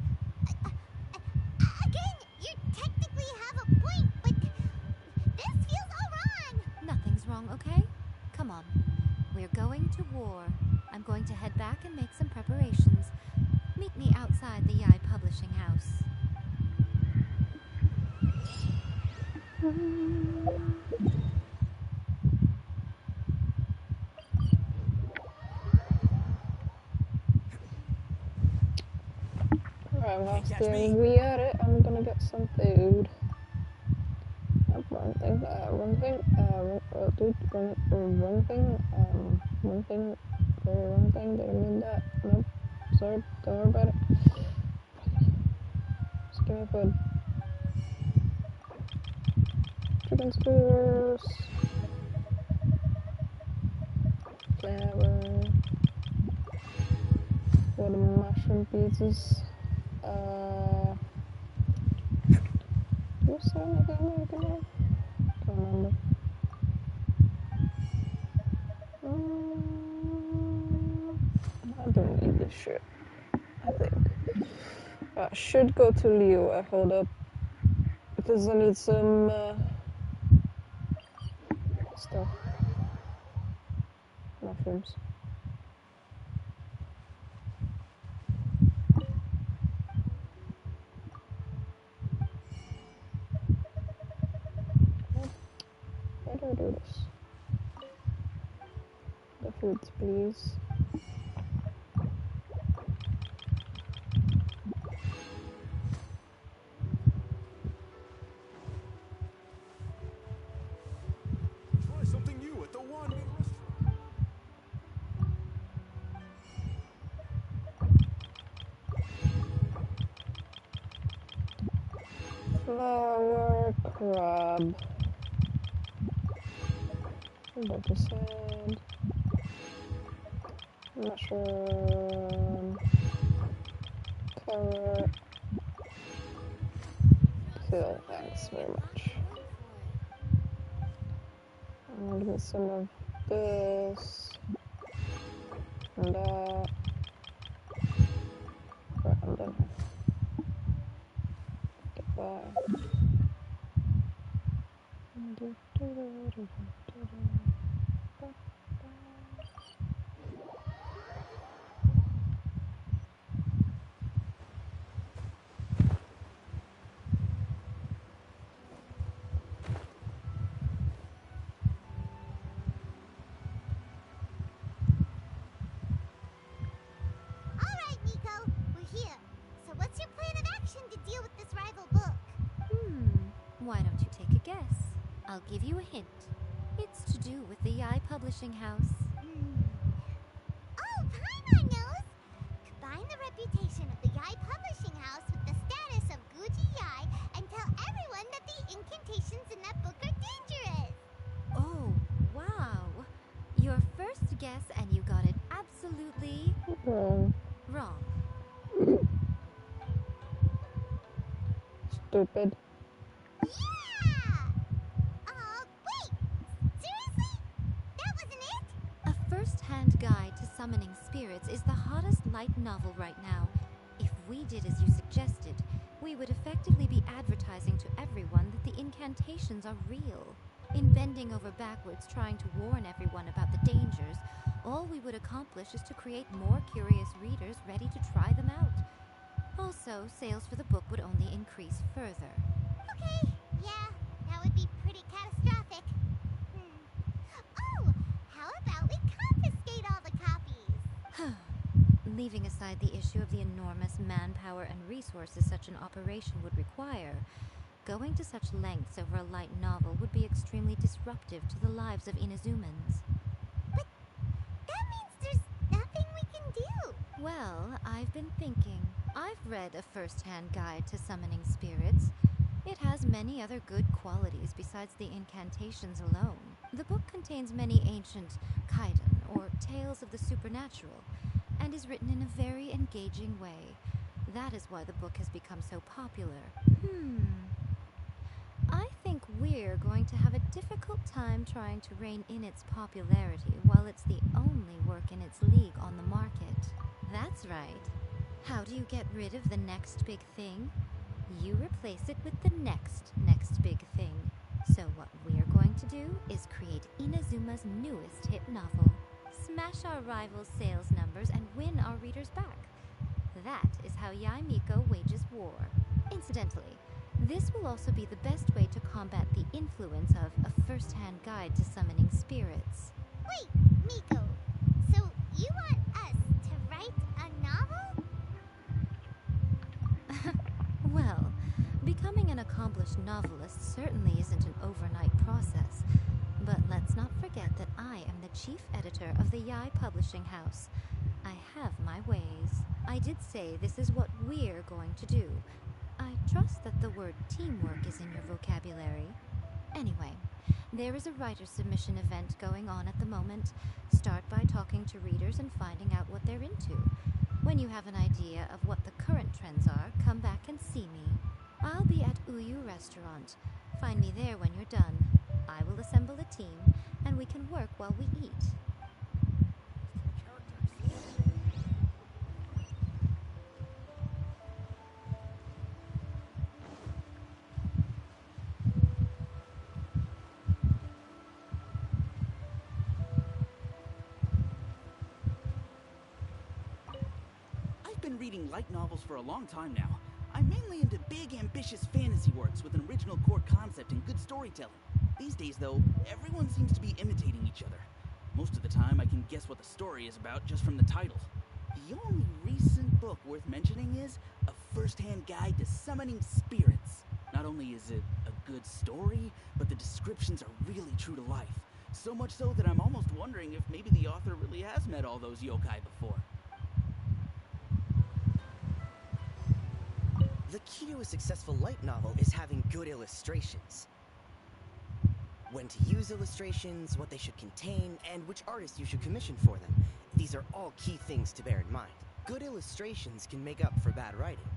Again, you technically have a point, but this feels all wrong.
Nothing's wrong, okay? Come on. We're going to war. I'm going to head back and make some preparations. Meet me outside the Yai Publishing House.
Right, whilst we at it, I'm gonna get some food. Wrong thing, wrong thing, dude, wrong thing, very wrong thing, didn't mean that, nope, sorry, don't worry about it. Just give me food. Chicken skewers, flour, what are mushroom pizzas, what's that again? Can't remember. I don't need this shit, I think. I should go to Liyue, hold up, because I need some stuff. Mushrooms. How do I do this? The foods, please.
Try something new at the One Main Restaurant.
Flower crab. Butter salad. Mushroom. Carrot. Cool, thanks very much. I'll get some of this. And that. Right, I'm done here. Goodbye.
Alright, Nico, we're here. So what's your plan of action to deal with this rival book?
Why don't you take a guess? I'll give you a hint. It's to do with the Yai Publishing House.
Oh, Paimon knows! Combine the reputation of the Yai Publishing House with the status of Guji Yai and tell everyone that the incantations in that book are dangerous!
Oh, wow. Your first guess and you got it absolutely
Wrong.
wrong.
Stupid.
Yeah! Wait! Seriously? That wasn't it?
A first-hand guide to summoning spirits is the hottest light novel right now. If we did as you suggested, we would effectively be advertising to everyone that the incantations are real. In bending over backwards trying to warn everyone about the dangers,
all we would accomplish is to create more curious readers ready to try them out. Also, sales for the book would only increase further.
Okay, yeah, that would be pretty catastrophic. Oh, how about we confiscate all the copies?
Leaving aside the issue of the enormous manpower and resources such an operation would require, going to such lengths over a light novel would be extremely disruptive to the lives of Inazumans.
But that means there's nothing we can do.
Well, I've been thinking. I've read a first-hand guide to summoning spirits. It has many other good qualities besides the incantations alone. The book contains many ancient kaiden, or tales of the supernatural, and is written in a very engaging way. That is why the book has become so popular. I think we're going to have a difficult time trying to rein in its popularity while it's the only work in its league on the market. That's right. How do you get rid of the next big thing? You replace it with the next big thing. So what we're going to do is create Inazuma's newest hit novel. Smash our rivals' sales numbers and win our readers back. That is how Yae Miko wages war. Incidentally, this will also be the best way to combat the influence of a first-hand guide to summoning spirits.
Wait, Miko, so you want us to write a novel?
Well, becoming an accomplished novelist certainly isn't an overnight process. But let's not forget that I am the chief editor of the Yae Publishing House. I have my ways. I did say this is what we're going to do. I trust that the word teamwork is in your vocabulary. Anyway, there is a writer's submission event going on at the moment. Start by talking to readers and finding out what they're into. When you have an idea of what the current trends are, come back and see me. I'll be at Uyu Restaurant. Find me there when you're done. I will assemble a team, and we can work while we eat.
I've been reading light novels for a long time now. I'm mainly into big, ambitious fantasy works with an original core concept and good storytelling. These days, though, everyone seems to be imitating each other. Most of the time, I can guess what the story is about just from the title. The only recent book worth mentioning is A First-Hand Guide to Summoning Spirits. Not only is it a good story, but the descriptions are really true to life. So much so that I'm almost wondering if maybe the author really has met all those yokai before.
The key to a successful light novel is having good illustrations. When to use illustrations, what they should contain, and which artist you should commission for them. These are all key things to bear in mind. Good illustrations can make up for bad writing.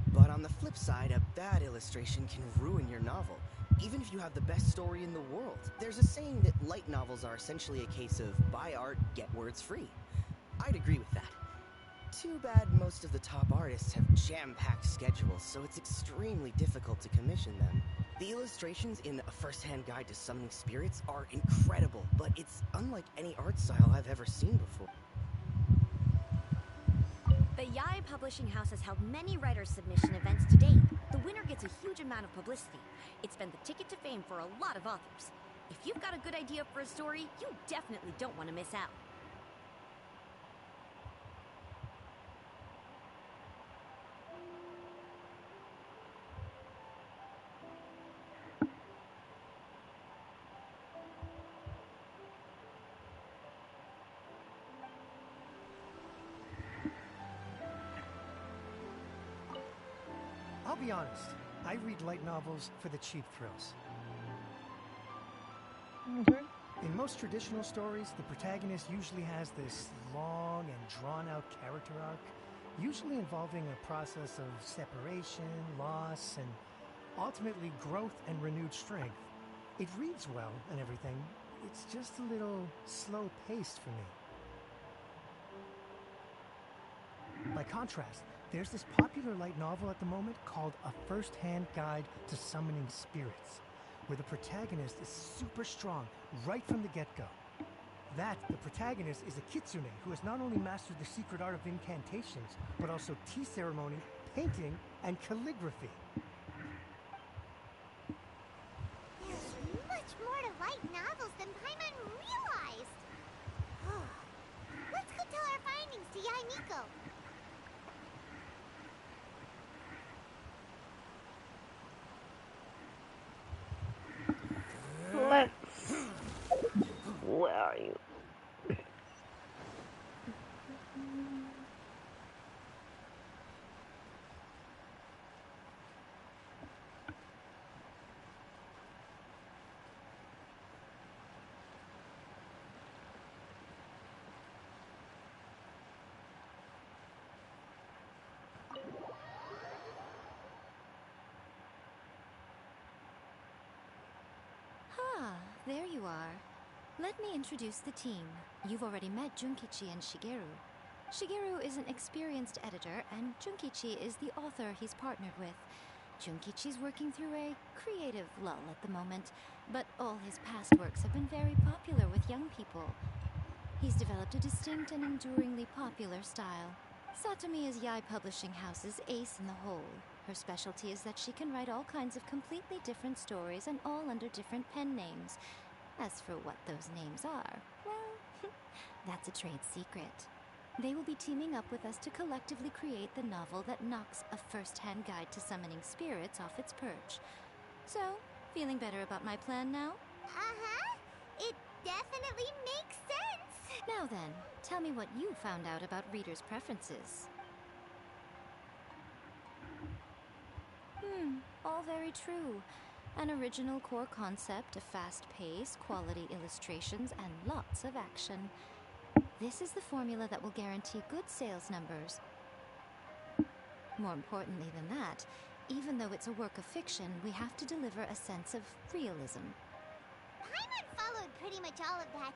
But on the flip side, a bad illustration can ruin your novel, even if you have the best story in the world. There's a saying that light novels are essentially a case of buy art, get words free. I'd agree with that. Too bad most of the top artists have jam-packed schedules, so it's extremely difficult to commission them. The illustrations in A First-Hand Guide to Summoning Spirits are incredible, but it's unlike any art style I've ever seen before.
The Yae Publishing House has held many writer submission events to date. The winner gets a huge amount of publicity. It's been the ticket to fame for a lot of authors. If you've got a good idea for a story, you definitely don't want to miss out.
I'll be honest, I read light novels for the cheap thrills. In most traditional stories, the protagonist usually has this long and drawn-out character arc, usually involving a process of separation, loss, and ultimately growth and renewed strength. It reads well and everything, it's just a little slow-paced for me. By contrast, there's this popular light novel at the moment called A First-Hand Guide to Summoning Spirits, where the protagonist is super strong right from the get-go. That, the protagonist, is a kitsune who has not only mastered the secret art of incantations, but also tea ceremony, painting, and calligraphy.
There's much more to light novels than Paimon realized. Let's go tell our findings to Yae Miko.
Let's... Where are you?
Ah, there you are. Let me introduce the team. You've already met Junkichi and Shigeru. Shigeru is an experienced editor, and Junkichi is the author he's partnered with. Junkichi's working through a creative lull at the moment, but all his past works have been very popular with young people. He's developed a distinct and enduringly popular style. Satomi is Yae Publishing House's ace in the hole. Her specialty is that she can write all kinds of completely different stories and all under different pen names. As for what those names are, well, that's a trade secret. They will be teaming up with us to collectively create the novel that knocks a first-hand guide to summoning spirits off its perch. So, feeling better about my plan now?
Uh-huh. It definitely makes sense.
Now then, tell me what you found out about readers' preferences. All very true. An original core concept, a fast pace, quality illustrations, and lots of action. This is the formula that will guarantee good sales numbers. More importantly than that, even though it's a work of fiction, we have to deliver a sense of realism.
Paimon followed pretty much all of that,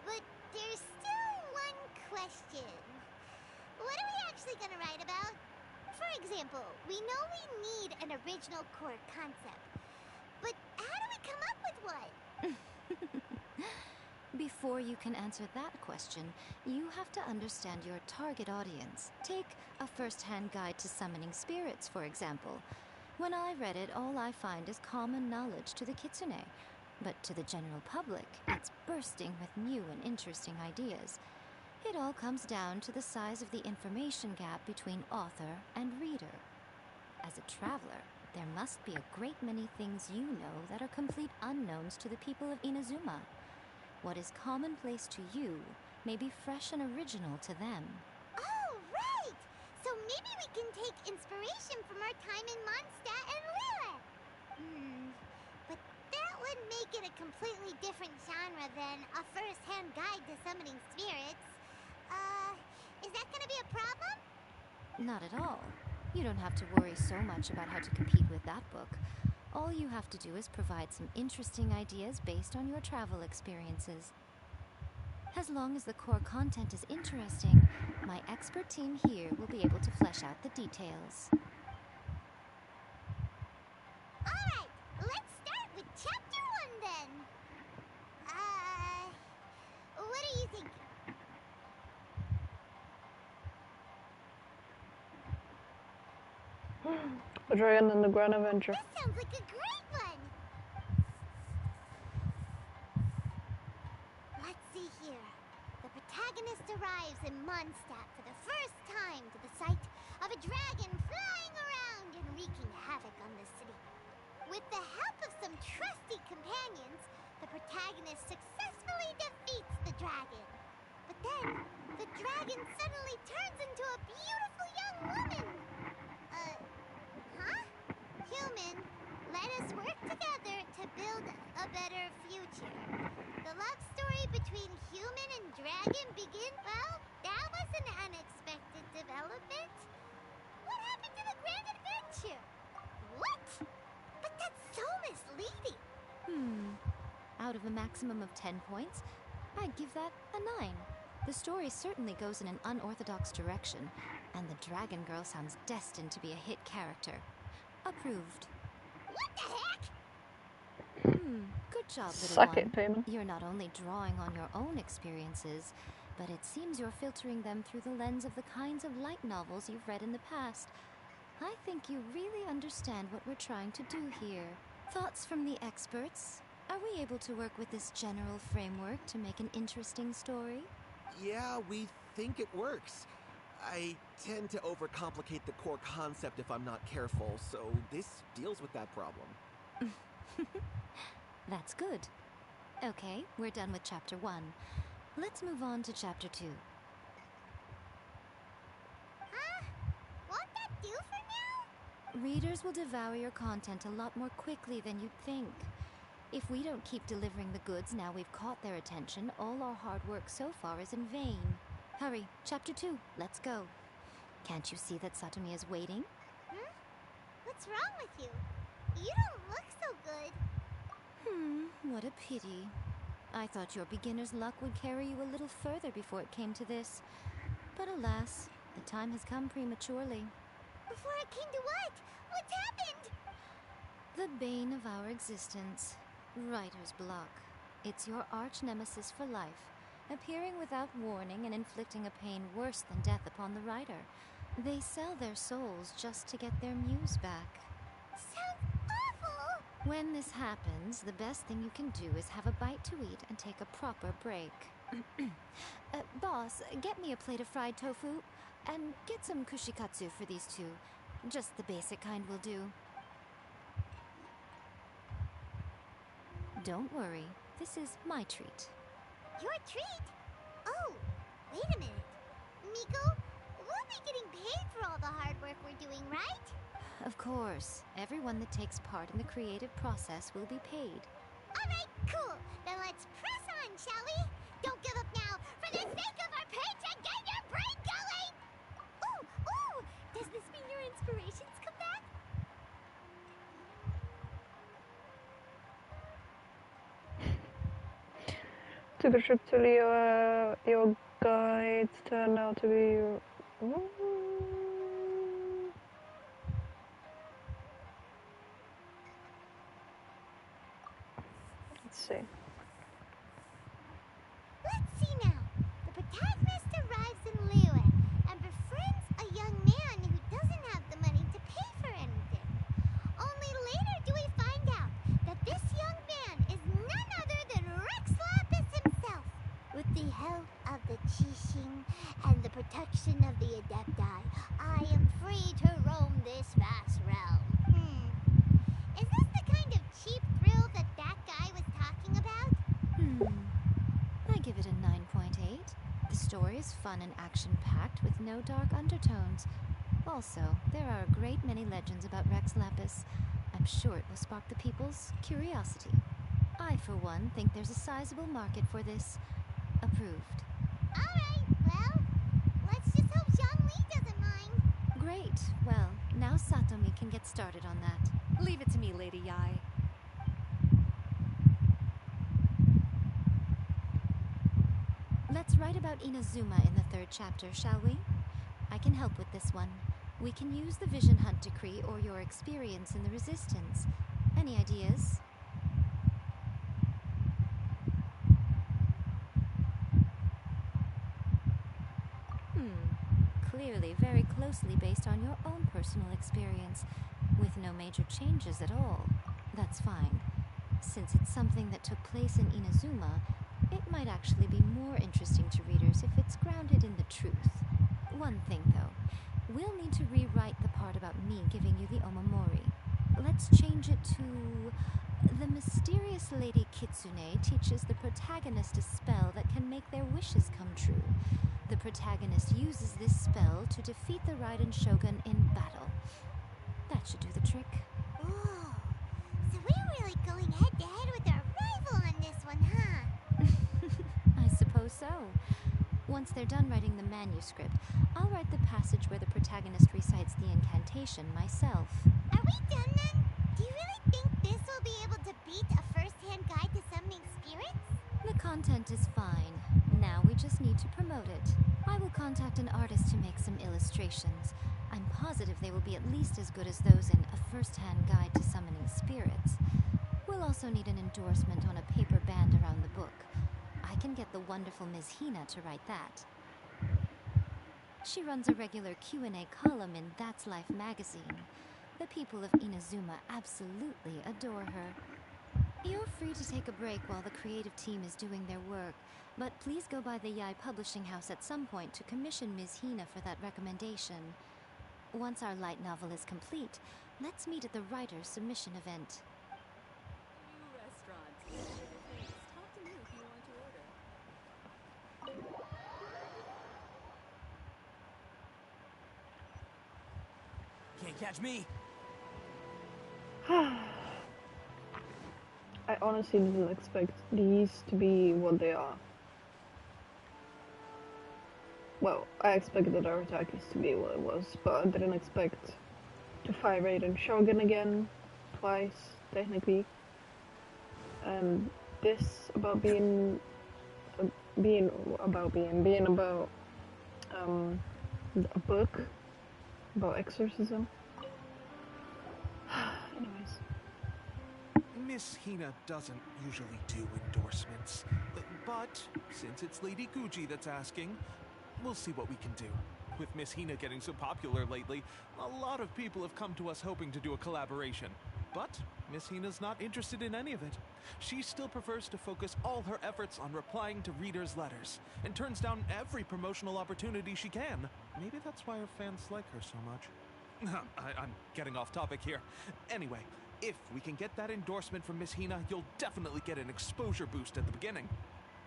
but there's still one question. What are we actually gonna write about? For example, we know we need an original core concept, but how do we come up with one?
Before you can answer that question, you have to understand your target audience. Take a first-hand guide to summoning spirits, for example. When I read it, all I find is common knowledge to the kitsune. But to the general public, it's bursting with new and interesting ideas. It all comes down to the size of the information gap between author and reader. As a traveler, there must be a great many things you know that are complete unknowns to the people of Inazuma. What is commonplace to you may be fresh and original to them.
Oh, right! So maybe we can take inspiration from our time in Mondstadt and Lille. But that would make it a completely different genre than a first-hand guide to summoning spirits. Is that gonna be a problem?
Not at all. You don't have to worry so much about how to compete with that book. All you have to do is provide some interesting ideas based on your travel experiences. As long as the core content is interesting, my expert team here will be able to flesh out the details.
Alright, let's start with chapter 1 then. What do you think?
A Dragon and the Grand Adventure.
That sounds like a great one! Let's see here. The protagonist arrives in Mondstadt for the first time to the sight of a dragon flying around and wreaking havoc on the city. With the help of some trusty companions, the protagonist successfully defeats the dragon. But then, the dragon suddenly turns into a beautiful young woman. Human, let us work together to build a better future. The love story between human and dragon well, that was an unexpected development. What happened to the grand adventure? What? But that's so misleading.
Out of a maximum of 10 points, I'd give that a 9. The story certainly goes in an unorthodox direction, and the Dragon Girl sounds destined to be a hit character. Approved.
What the heck?
Good job, little
Suck
one.
it, Payman.
You're not only drawing on your own experiences, but it seems you're filtering them through the lens of the kinds of light novels you've read in the past. I think you really understand what we're trying to do here. Thoughts from the experts? Are we able to work with this general framework to make an interesting story?
Yeah, we think it works. I tend to overcomplicate the core concept if I'm not careful, so this deals with that problem.
That's good. Okay, we're done with Chapter 1. Let's move on to Chapter 2.
Won't that do for now?
Readers will devour your content a lot more quickly than you'd think. If we don't keep delivering the goods now we've caught their attention, all our hard work so far is in vain. Hurry, Chapter 2, let's go. Can't you see that Satomi is waiting?
What's wrong with you? You don't look so good.
What a pity. I thought your beginner's luck would carry you a little further before it came to this. But alas, the time has come prematurely.
Before it came to what? What's happened?
The bane of our existence. Writer's block. It's your arch nemesis for life, appearing without warning and inflicting a pain worse than death upon the writer. They sell their souls just to get their muse back.
Sounds awful!
When this happens, the best thing you can do is have a bite to eat and take a proper break. Boss, get me a plate of fried tofu, and get some kushikatsu for these two. Just the basic kind will do. Don't worry, this is my treat.
Your treat? Oh, wait a minute. Miko, we'll be getting paid for all the hard work we're doing, right?
Of course, everyone that takes part in the creative process will be paid.
Alright, cool. Then let's press on, shall we? Don't give up now. For the sake of our paycheck, get your brain going! Ooh! Does this mean your inspirations come back?
To the trip to Leo, your guides turn out to be... Let's see.
Let's see now. The protagonist arrives in Liyue and befriends a young man who doesn't have the money to pay for anything. Only later do we find out that this young man is none other than Rex Lapis himself. With the help of the Qixing and the protection of the Adepti, I am free to roam this vast realm. Is this the kind of cheap thrill that guy was talking about?
I give it a 9.8. The story is fun and action-packed with no dark undertones. Also, there are a great many legends about Rex Lapis. I'm sure it will spark the people's curiosity. I, for one, think there's a sizable market for this. Approved.
Alright, well, let's just hope Jean-Li doesn't mind.
Great. Well, now Satomi can get started on that. Leave it to me, Lady Yai. Let's write about Inazuma in the 3rd chapter, shall we? I can help with this one. We can use the Vision Hunt decree or your experience in the Resistance. Any ideas? Clearly very closely based on your own personal experience, with no major changes at all. That's fine. Since it's something that took place in Inazuma, it might actually be more interesting to readers if it's grounded in the truth. One thing, though. We'll need to rewrite the part about me giving you the Omamori. Let's change it to... The mysterious Lady Kitsune teaches the protagonist a spell that can make their wishes come true. The protagonist uses this spell to defeat the Raiden Shogun in battle. That should do the trick.
Oh, so we're really going head-to-head with our rival on this one, huh?
I suppose so. Once they're done writing the manuscript, I'll write the passage where the protagonist recites the incantation myself.
Are we done then? Do you really think this will be able to beat a first-hand guide to summoning spirits?
The content is fine. Now we just need to promote it. I will contact an artist to make some illustrations. I'm positive they will be at least as good as those in A First-Hand Guide to Summoning Spirits. We'll also need an endorsement on a paper band around the book. I can get the wonderful Ms. Hina to write that. She runs a regular Q&A column in That's Life magazine. The people of Inazuma absolutely adore her. You're free to take a break while the creative team is doing their work, but please go by the Yai Publishing House at some point to commission Ms. Hina for that recommendation. Once our light novel is complete, let's meet at the writer's submission event.
New restaurant. Thanks. Talk to me if you want to order.
Can't catch me.
I honestly didn't expect these to be what they are. Well, I expected Aratakis to be what it was, but I didn't expect to fight Raiden Shogun again, twice, technically. And this about being about a book about exorcism. Anyways.
Miss Hina doesn't usually do endorsements, but since it's Lady Guji that's asking, we'll see what we can do. With Miss Hina getting so popular lately, a lot of people have come to us hoping to do a collaboration. But Miss Hina's not interested in any of it. She still prefers to focus all her efforts on replying to readers' letters, and turns down every promotional opportunity she can. Maybe that's why her fans like her so much. I'm getting off topic here. Anyway, if we can get that endorsement from Miss Hina, you'll definitely get an exposure boost at the beginning.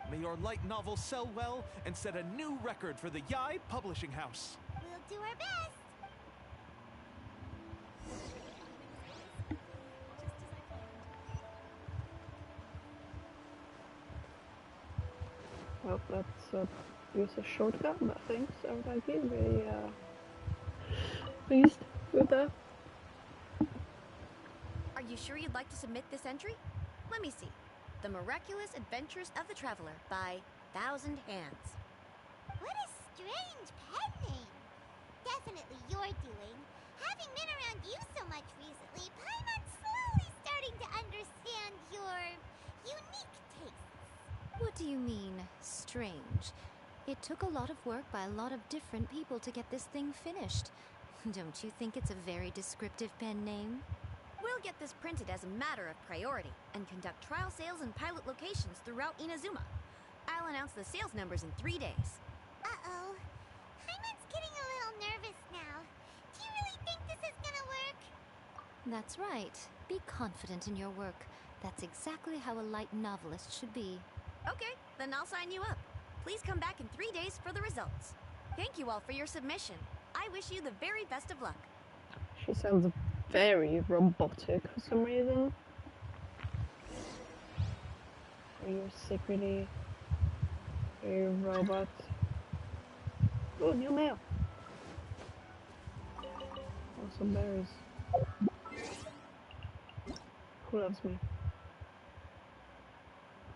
May your light novel sell well and set a new record for the Yai Publishing House.
We'll do our best.
Well, let's use a shortcut, but thanks, Arataki. Very pleased with that.
Are you sure you'd like to submit this entry? Let me see. The Miraculous Adventures of the Traveler by Thousand Hands.
What a strange pen name. Definitely your doing. Having been around you so much recently, Paimon's slowly starting to understand your unique tastes.
What do you mean, strange? It took a lot of work by a lot of different people to get this thing finished. Don't you think it's a very descriptive pen name?
We'll get this printed as a matter of priority and conduct trial sales in pilot locations throughout Inazuma. I'll announce the sales numbers in 3 days.
Uh-oh. Paimon's getting a little nervous now. Do you really think this is gonna work?
That's right. Be confident in your work. That's exactly how a light novelist should be.
Okay, then I'll sign you up. Please come back in 3 days for the results. Thank you all for your submission. I wish you the very best of luck.
She sounds very robotic for some reason. Are you secretly a robot? Oh, new mail. Also berries. Who loves me?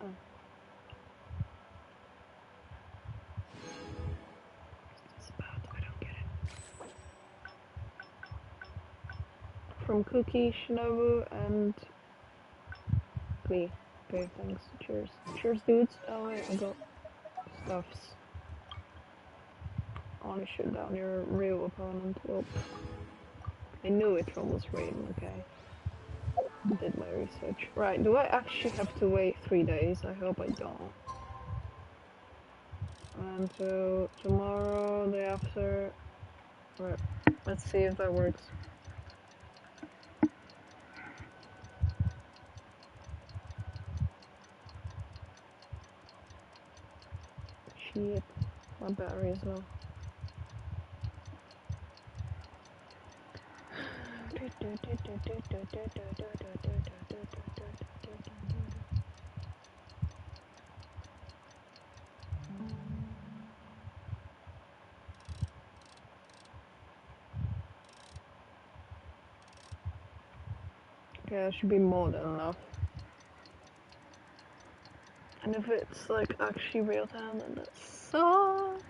Oh. What's this about? I don't get it. From Cookie, Shinobu, and Glee. Okay, thanks. Cheers. Cheers, dudes. Oh wait, I got stuffs. I want to shoot down your real opponent. Well, I knew it was Raiden, okay. Did my research. Right, do I actually have to wait 3 days? I hope I don't. And so tomorrow, day after. Right, let's see if that works. Shit, my battery is low. Okay, that should be more than enough. And if it's like actually real time, then that sucks.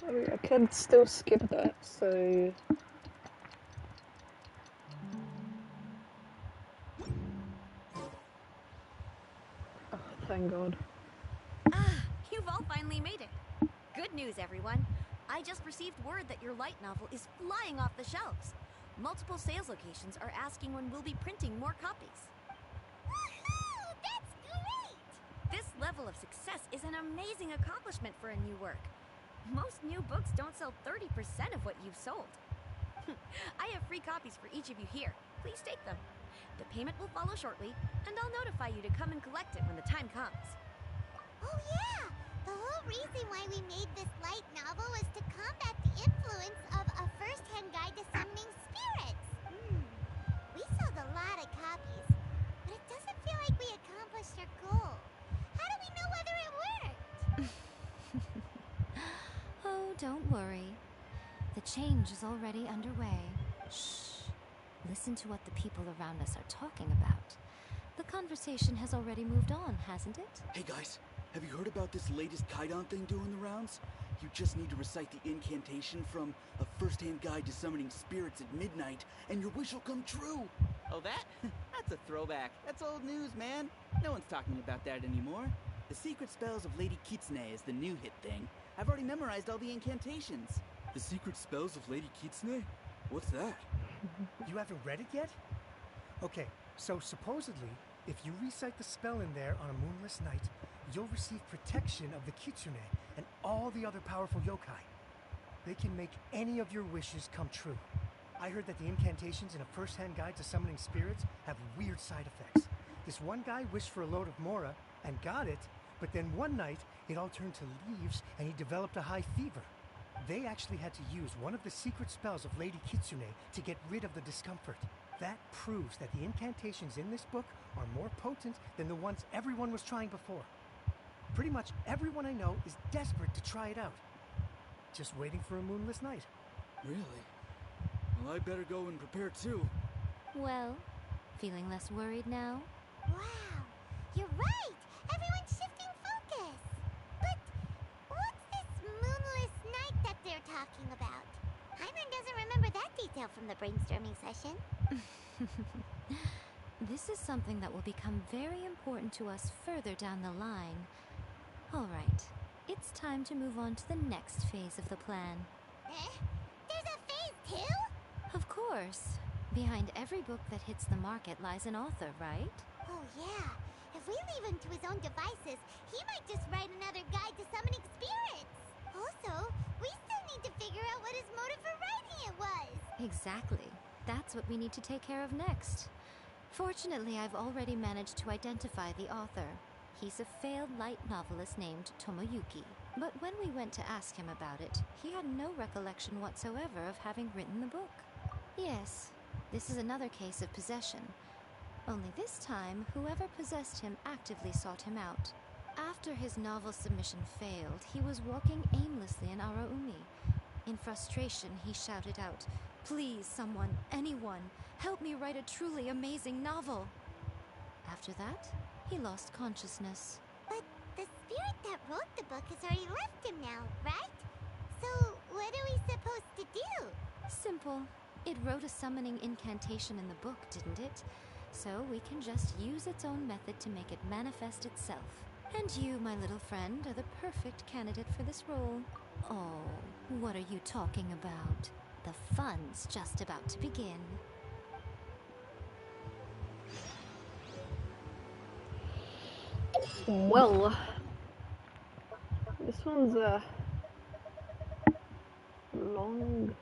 I mean, I can still skip that, so thank God.
Ah, you've all finally made it. Good news, everyone. I just received word that your light novel is flying off the shelves. Multiple sales locations are asking when we'll be printing more copies.
Woohoo! That's great!
This level of success is an amazing accomplishment for a new work. Most new books don't sell 30% of what you've sold. I have free copies for each of you here. Please take them. The payment will follow shortly, and I'll notify you to come and collect it when the time comes.
Oh yeah! The whole reason why we made this light novel was to combat the influence of a first-hand guide to summoning spirits. We sold a lot of copies, but it doesn't feel like we accomplished our goal. How do we know whether it worked?
Oh, don't worry. The change is already underway. Shh. Listen to what the people around us are talking about. The conversation has already moved on, hasn't it?
Hey guys, have you heard about this latest Kaidan thing doing the rounds? You just need to recite the incantation from A First-Hand Guide to Summoning Spirits at Midnight, and your wish will come true!
Oh, that? That's a throwback. That's old news, man. No one's talking about that anymore. The secret spells of Lady Kitsune is the new hit thing. I've already memorized all the incantations.
The secret spells of Lady Kitsune? What's that?
You haven't read it yet? Okay, so supposedly, if you recite the spell in there on a moonless night, you'll receive protection of the Kitsune and all the other powerful yokai. They can make any of your wishes come true. I heard that the incantations in A First-Hand Guide to Summoning Spirits have weird side effects. This one guy wished for a load of mora and got it, but then one night it all turned to leaves and he developed a high fever. They actually had to use one of the secret spells of Lady Kitsune to get rid of the discomfort. That proves that the incantations in this book are more potent than the ones everyone was trying before. Pretty much everyone I know is desperate to try it out. Just waiting for a moonless night.
Really? Well, I better go and prepare too.
Well, feeling less worried now?
Wow, you're right! Everyone's shifting focus! But what's this moonless night that they're talking about? Hyman doesn't remember that detail from the brainstorming session.
This is something that will become very important to us further down the line. All right, it's time to move on to the next phase of the plan.
There's a phase 2?
Of course. Behind every book that hits the market lies an author, right?
Oh yeah, if we leave him to his own devices, he might just write another guide to summoning spirits. Also, we still need to figure out what his motive for writing it was.
Exactly. That's what we need to take care of next. Fortunately, I've already managed to identify the author. He's a failed light novelist named Tomoyuki. But when we went to ask him about it, he had no recollection whatsoever of having written the book. Yes, this is another case of possession. Only this time, whoever possessed him actively sought him out. After his novel submission failed, he was walking aimlessly in Araumi. In frustration, he shouted out, "Please, someone, anyone, help me write a truly amazing novel." After that, he lost consciousness.
But the spirit that wrote the book has already left him now, right? So what are we supposed to do?
Simple. It wrote a summoning incantation in the book, didn't it? So we can just use its own method to make it manifest itself. And you, my little friend, are the perfect candidate for this role. Oh, what are you talking about? The fun's just about to begin.
Well, this one's long.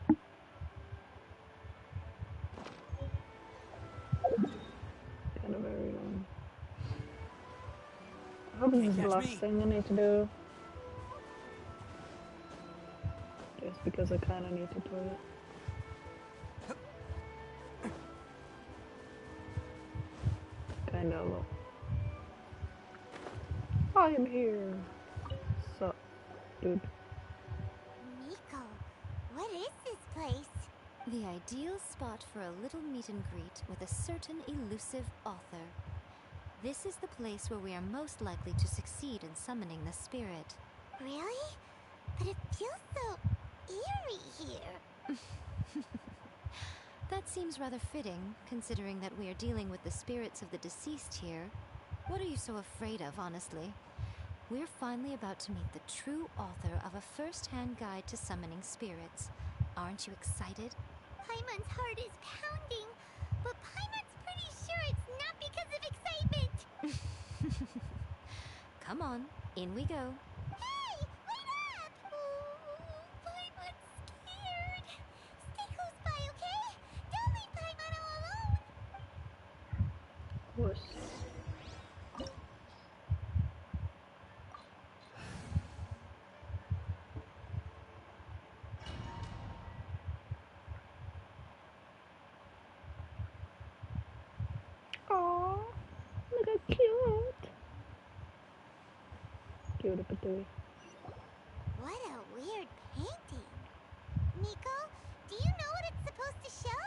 Kind of very long. I hope this is the last thing I need to do. Just because I kind of need to play it. Kinda a lot. I am here. Sup, dude?
Miko, what is this place?
The ideal spot for a little meet and greet with a certain elusive author. This is the place where we are most likely to succeed in summoning the spirit.
Really? But it feels so eerie here.
That seems rather fitting, considering that we are dealing with the spirits of the deceased here. What are you so afraid of, honestly? We're finally about to meet the true author of a first-hand guide to summoning spirits. Aren't you excited?
Paimon's heart is pounding, but Paimon's pretty sure it's not because of excitement.
Come on, in we go.
Hey, wait up! Oh, Paimon's scared. Stay close by, okay? Don't leave Paimon all alone.
Of course. Aww, look how cute. Cute patooey.
What a weird painting. Nico, do you know what it's supposed to show?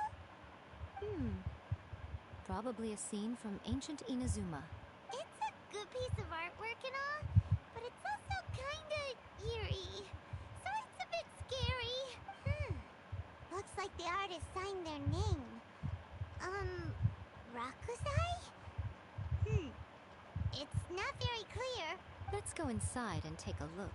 Probably a scene from ancient Inazuma.
It's a good piece of artwork and all, but it's also kinda eerie. So it's a bit scary. Looks like the artist signed their name. Rakusai? It's not very clear.
Let's go inside and take a look.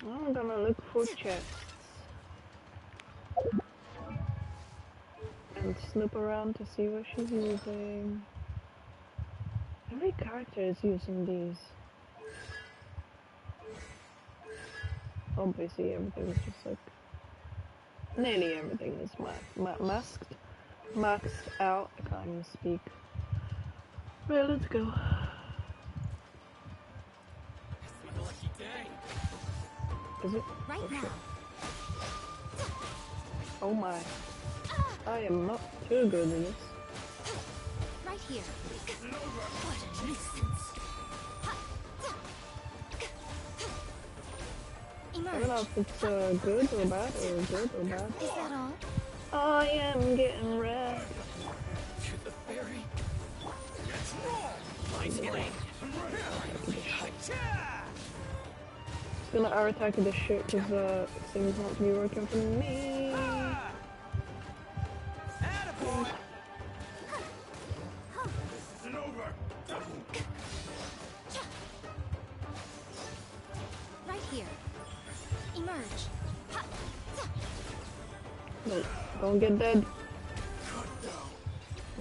I'm gonna look for chests and snoop around to see what she's using. Every character is using these. Obviously everything is just like... Nearly everything is maxed out. I can't even speak. Right, let's go. Is it?
Right
Oh,
now.
shit. Oh my. I am not too good at this.
Right here. What a nuisance.
I don't know if it's good or bad or good or bad.
Is that all?
I am getting wrecked.
The fairy. That's wrong. Mine's healing.
It's gonna air attack this shit because it seems not to be working for me.
Right here. Emerge.
No, don't get dead.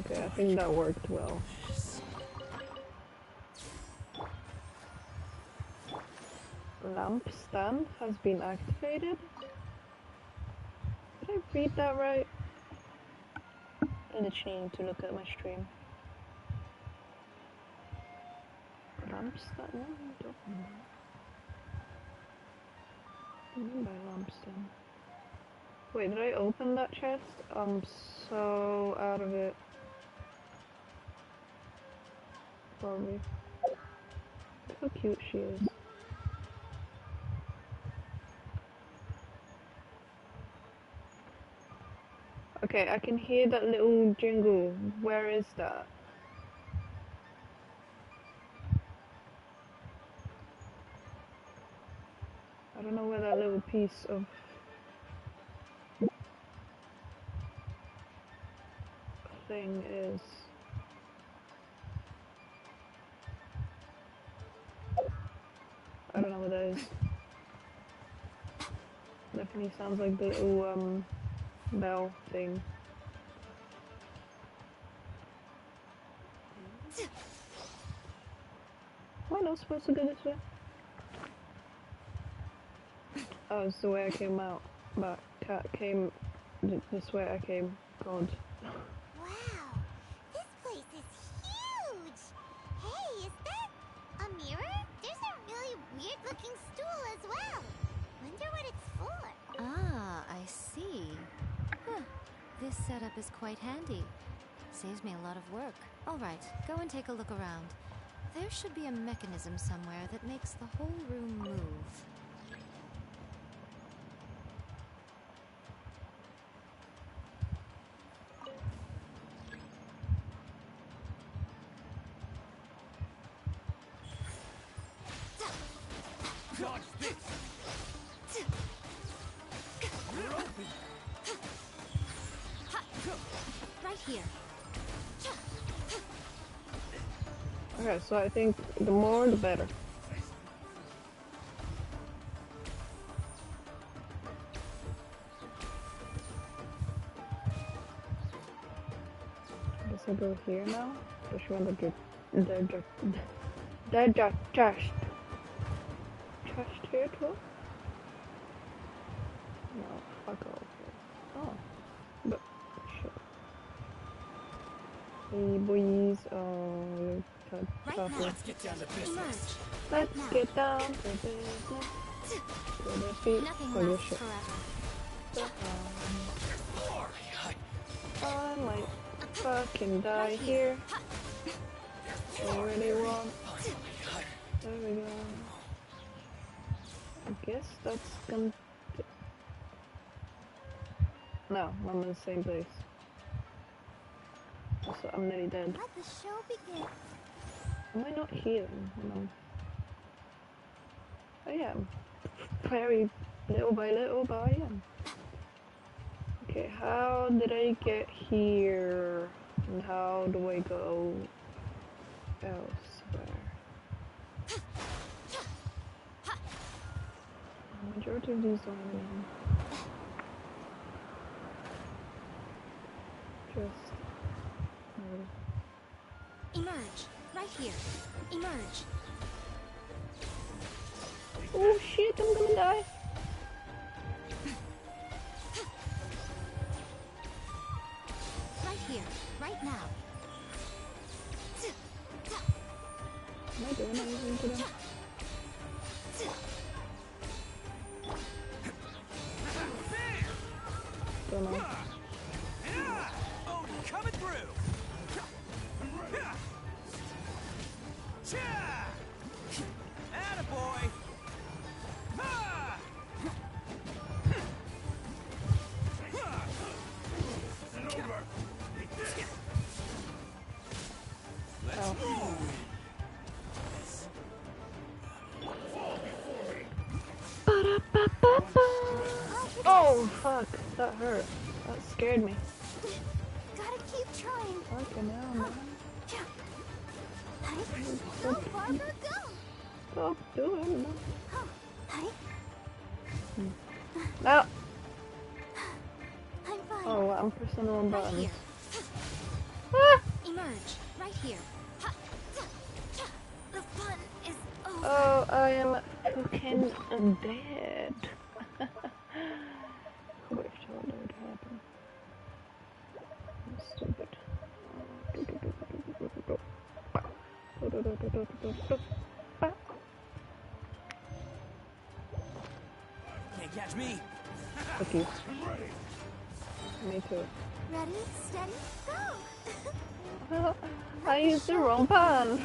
Okay, I think that worked well. Lamp stand has been activated. Did I read that right? I literally need to look at my stream. Lamp stand? No, I don't know. What do you mean by lamp stand? Wait, did I open that chest? I'm so out of it. Probably. Look how cute she is. Okay, I can hear that little jingle. Where is that? I don't know where that little piece of thing is. I don't know what that is. Definitely sounds like the little bell thing. Am I not supposed to go this way? Oh, it's the way I came out. But cat came this way I came. God.
Wow, this place is huge! Hey, is that a mirror? There's a really weird-looking stool as well. Wonder what it's for.
Ah, I see. Huh. This setup is quite handy. Saves me a lot of work. Alright, go and take a look around. There should be a mechanism somewhere that makes the whole room move.
Dodge this! You're open!
here.
Okay, so I think the more the better. I guess I go here now. Just want to get the chest here too. No, fuck off. Oh, but shit. Hey boys, oh,
Right now.
let's
get down to business.
Let's get down to business. To the feet.
Nothing
Oh,
lasts
shit.
forever.
I might fucking die here. I really want. There we go. I guess that's gonna. No, I'm in the same place. So I'm nearly dead.
Let the show begin.
Am I not healing? No. I am. Very little by little, but I am. Okay, how did I get here? And how do I go elsewhere? The majority of these don't even. Just.
Emerge. Right here. Emerge.
Oh shit, I'm gonna die.
Right here. Right now.
Am I doing anything to them? Don't know.
Oh, coming through. Attaboy. Let's move.
Oh fuck, that hurt. That scared me.
Gotta keep trying.
Fucking hell, man.
Go, Barbara, go!
Stop doing that.
Hi.
No!
I'm fine.
Oh, I'm pressing the wrong
Right
button.
here.
Ah!
Emerge. Right here. The fun is over.
Oh, I am fucking dead. I wish that would happen. I'm stupid.
Can't catch me.
Fuck you. Me too.
Ready, steady, go!
I used the wrong button.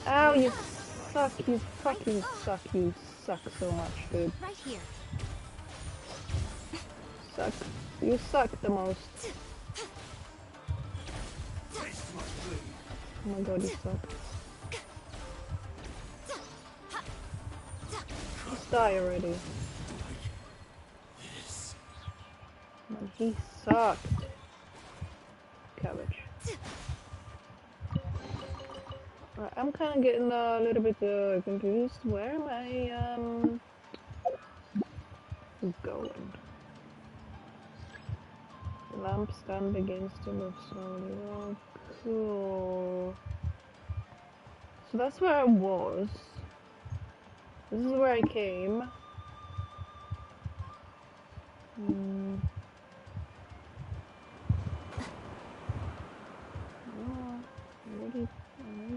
Ow, you suck, you fucking suck, you suck so much, dude.
Right here.
Suck. You suck the most. Oh my god, you suck. Just die already. Man, he sucked. Cabbage. Right, I'm kind of getting a little bit confused. Where am I going? The lamp stand begins to move slowly. Oh, cool. So that's where I was. This is where I came. Oh, I really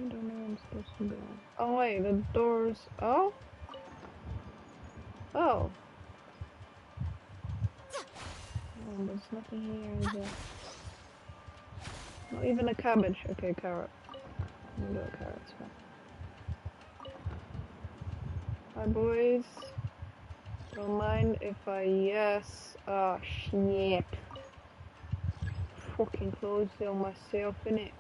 don't know where I'm supposed to go. Oh wait, the doors. Oh? Oh. Oh, there's nothing here, is there? Not even a cabbage. Okay, carrot. I'm gonna do a carrot, it's fine. Hi boys. Don't mind if I yes. Ah shit. Fucking closed on myself in it.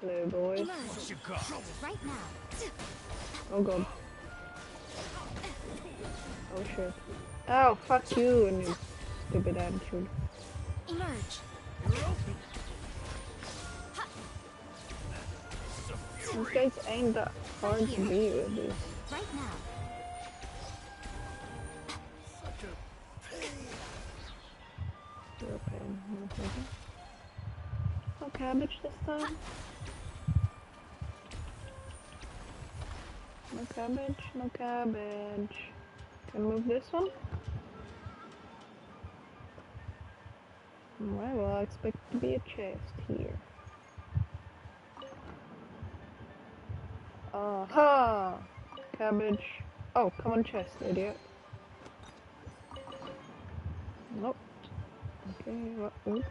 Hello boys.
What you got?
Right now.
Oh god. Oh shit. Oh, fuck you and your stupid attitude.
Emerge.
You're open.
These guys ain't that hard to be with this.
Right now.
Such a pain.
You're a pain, no problem. No cabbage this time? No cabbage, no cabbage. Can move this one? Alright, well I expect to be a chest here. Aha! Cabbage. Oh, come on chest, idiot. Nope. Okay, what? Oops.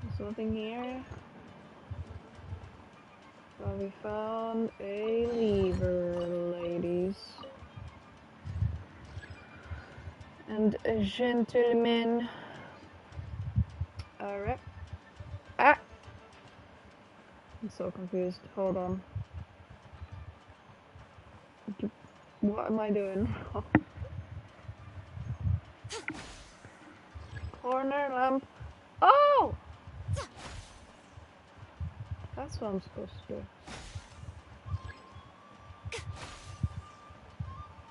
There's nothing here. Well, we found a lever, ladies. And gentlemen. Alright. Ah! I'm so confused. Hold on. What am I doing? Corner lamp. Oh! That's what I'm supposed to do.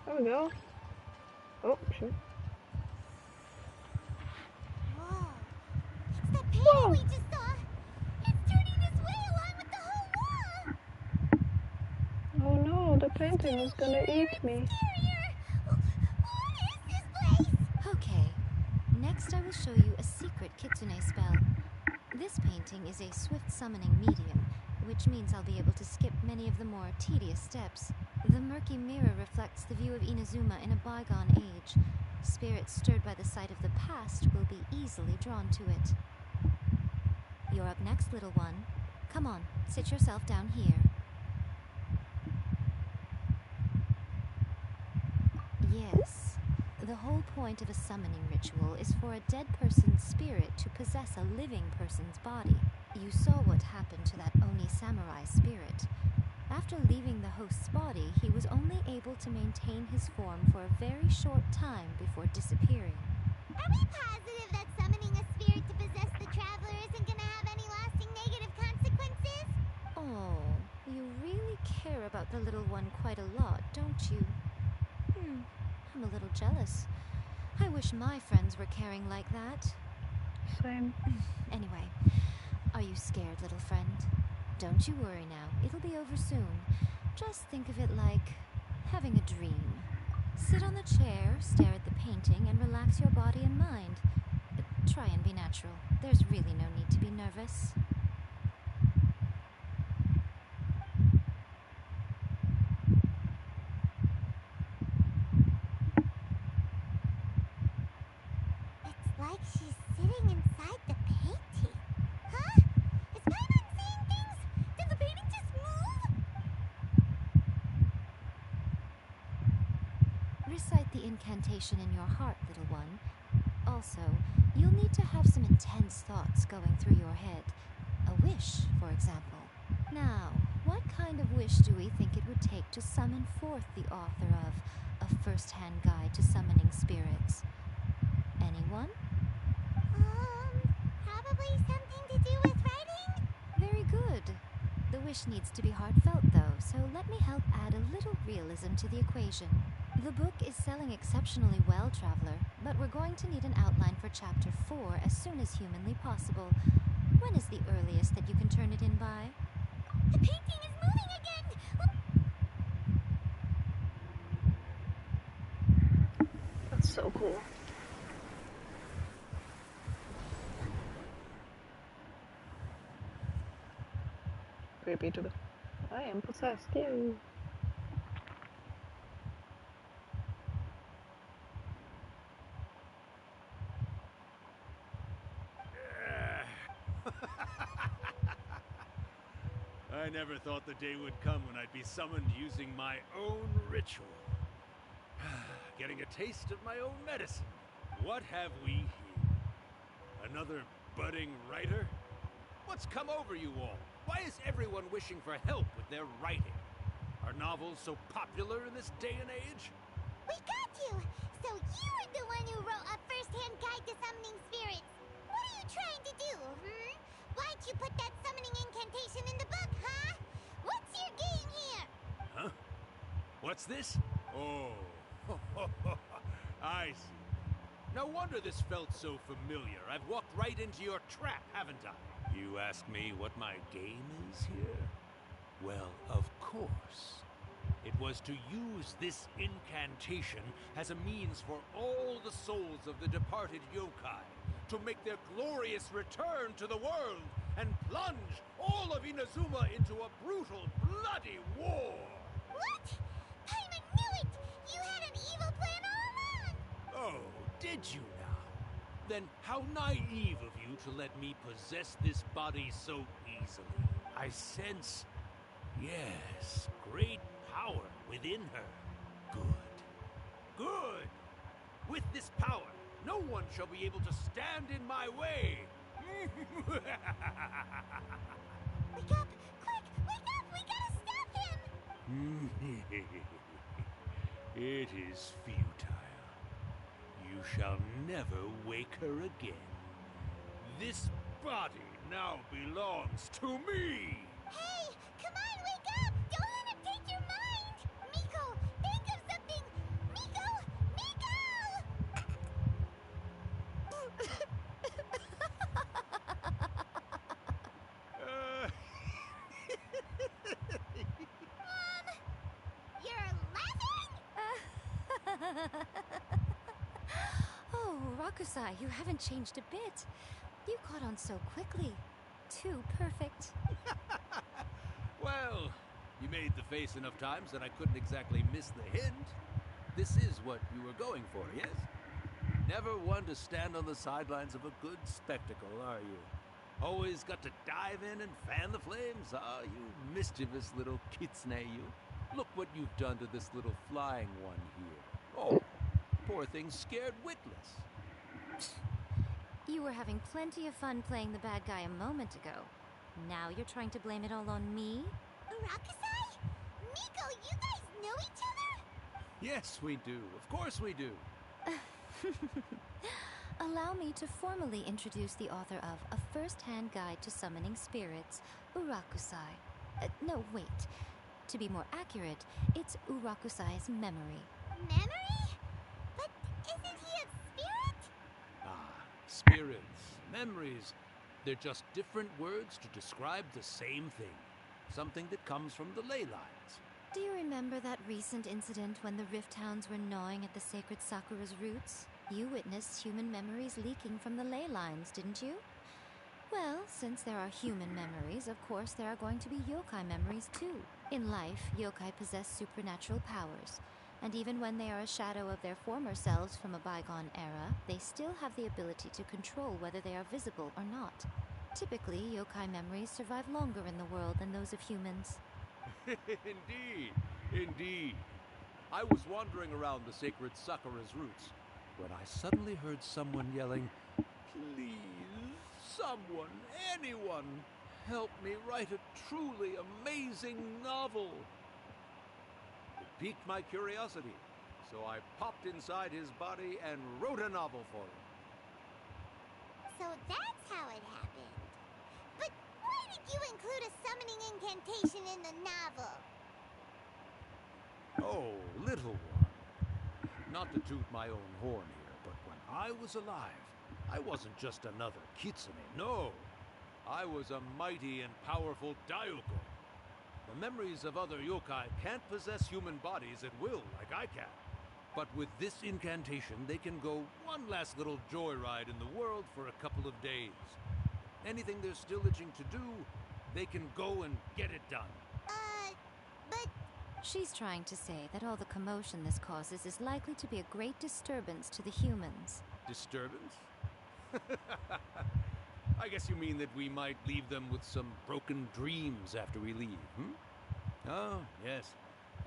There we go. Oh, shoot.
Whoa. It's that painting we just saw. It's turning this way along with the whole wall.
Oh no, the painting is gonna eat me.
Okay. Next I will show you a secret kitsune spell. This painting is a swift summoning medium, which means I'll be able to skip many of the more tedious steps. The murky mirror reflects the view of Inazuma in a bygone age. Spirits stirred by the sight of the past will be easily drawn to it. You're up next, little one. Come on, sit yourself down here. Yes. The whole point of a summoning ritual is for a dead person's spirit to possess a living person's body. You saw what happened to that Oni samurai spirit. After leaving the host's body, he was only able to maintain his form for a very short time before disappearing.
Are we positive that summoning a spirit to possess the traveler isn't gonna have any lasting negative consequences?
Oh, you really care about the little one quite a lot, don't you? I'm a little jealous. I wish my friends were caring like that.
Same.
Anyway, are you scared, little friend? Don't you worry now. It'll be over soon. Just think of it like having a dream. Sit on the chair, stare at the painting, and relax your body and mind. But try and be natural. There's really no need to be nervous.
It's like she's sitting inside the painting. Huh? Is Paimon seeing things? Did the painting just move?
Recite the incantation in your heart, little one. Also, you'll need to have some intense thoughts going through your head. A wish, for example. Now, what kind of wish do we think it would take to summon forth the author of A First-Hand Guide to Summoning Spirits? Anyone?
Probably something to do with writing?
Very good. The wish needs to be heartfelt, though, so let me help add a little realism to the equation. The book is selling exceptionally well, Traveler, but we're going to need an outline for Chapter 4 as soon as humanly possible. When is the earliest that you can turn it in by?
The painting is moving again!
That's so cool. Creepy to the... I am possessed, you.
I never thought the day would come when I'd be summoned using my own ritual. Getting a taste of my own medicine. What have we here? Another budding writer? What's come over you all? Why is everyone wishing for help with their writing? Are novels so popular in this day and age?
We got you! So you are the one who wrote a first-hand guide to summoning spirits! What are you trying to do, Why'd you put that summoning incantation in the book, huh? What's your game here?
Huh? What's this? Oh, I see. No wonder this felt so familiar. I've walked right into your trap, haven't I? You ask me what my game is here? Well, of course. It was to use this incantation as a means for all the souls of the departed yokai to make their glorious return to the world and plunge all of Inazuma into a brutal, bloody war!
What? Paimon knew it! You had an evil plan all along!
Oh, did you now? Then how naive of you to let me possess this body so easily. I sense, yes, great power within her. Good. Good! With this power, no one shall be able to stand in my way!
Wake up! Quick! Wake up! We gotta stop him!
It is futile. You shall never wake her again. This body now belongs to me!
Hey! Come on, wake up! Don't let him take your mind! Miko, think of something! Miko! Miko! You're laughing?
Oh, Rakusai, you haven't changed a bit. You caught on so quickly. Too perfect.
Well, you made the face enough times that I couldn't exactly miss the hint. This is what you were going for, yes? Never one to stand on the sidelines of a good spectacle, are you? Always got to dive in and fan the flames, ah, you mischievous little kitsune, you. Look what you've done to this little flying one here. Oh, poor thing scared witless.
You were having plenty of fun playing the bad guy a moment ago. Now you're trying to blame it all on me?
Rakusai? Miko, you guys know each other?
Yes, we do. Of course we do.
Allow me to formally introduce the author of A First-Hand Guide to Summoning Spirits, Urakusai. No, wait. To be more accurate, it's Urakusai's memory.
Memory? But isn't he a spirit?
Ah, spirits, memories. They're just different words to describe the same thing. Something that comes from the ley lines.
Do you remember that recent incident when the Rift Hounds were gnawing at the sacred Sakura's roots? You witnessed human memories leaking from the ley lines, didn't you? Well, since there are human memories, of course there are going to be yokai memories too. In life, yokai possess supernatural powers, and even when they are a shadow of their former selves from a bygone era, they still have the ability to control whether they are visible or not. Typically, yokai memories survive longer in the world than those of humans.
Indeed, indeed. I was wandering around the sacred Sakura's roots when I suddenly heard someone yelling, "Please, someone, anyone, help me write a truly amazing novel." It piqued my curiosity, so I popped inside his body and wrote a novel for him.
So that's how it happened. But why did you include a summoning incantation in the novel?
Oh, little one. Not to toot my own horn here, but when I was alive, I wasn't just another kitsune, no. I was a mighty and powerful Daiuko. The memories of other yokai can't possess human bodies at will like I can. But with this incantation, they can go one last little joyride in the world for a couple of days. Anything they're still itching to do, they can go and get it done.
But...
She's trying to say that all the commotion this causes is likely to be a great disturbance to the humans.
Disturbance? I guess you mean that we might leave them with some broken dreams after we leave, Oh, yes.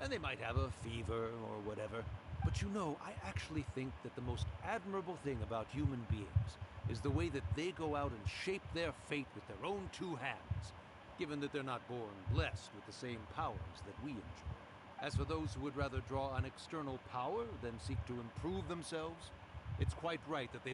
And they might have a fever or whatever. But you know, I actually think that the most admirable thing about human beings is the way that they go out and shape their fate with their own two hands, given that they're not born blessed with the same powers that we enjoy.
As for those who would rather draw on external power than seek to improve themselves, it's quite right that they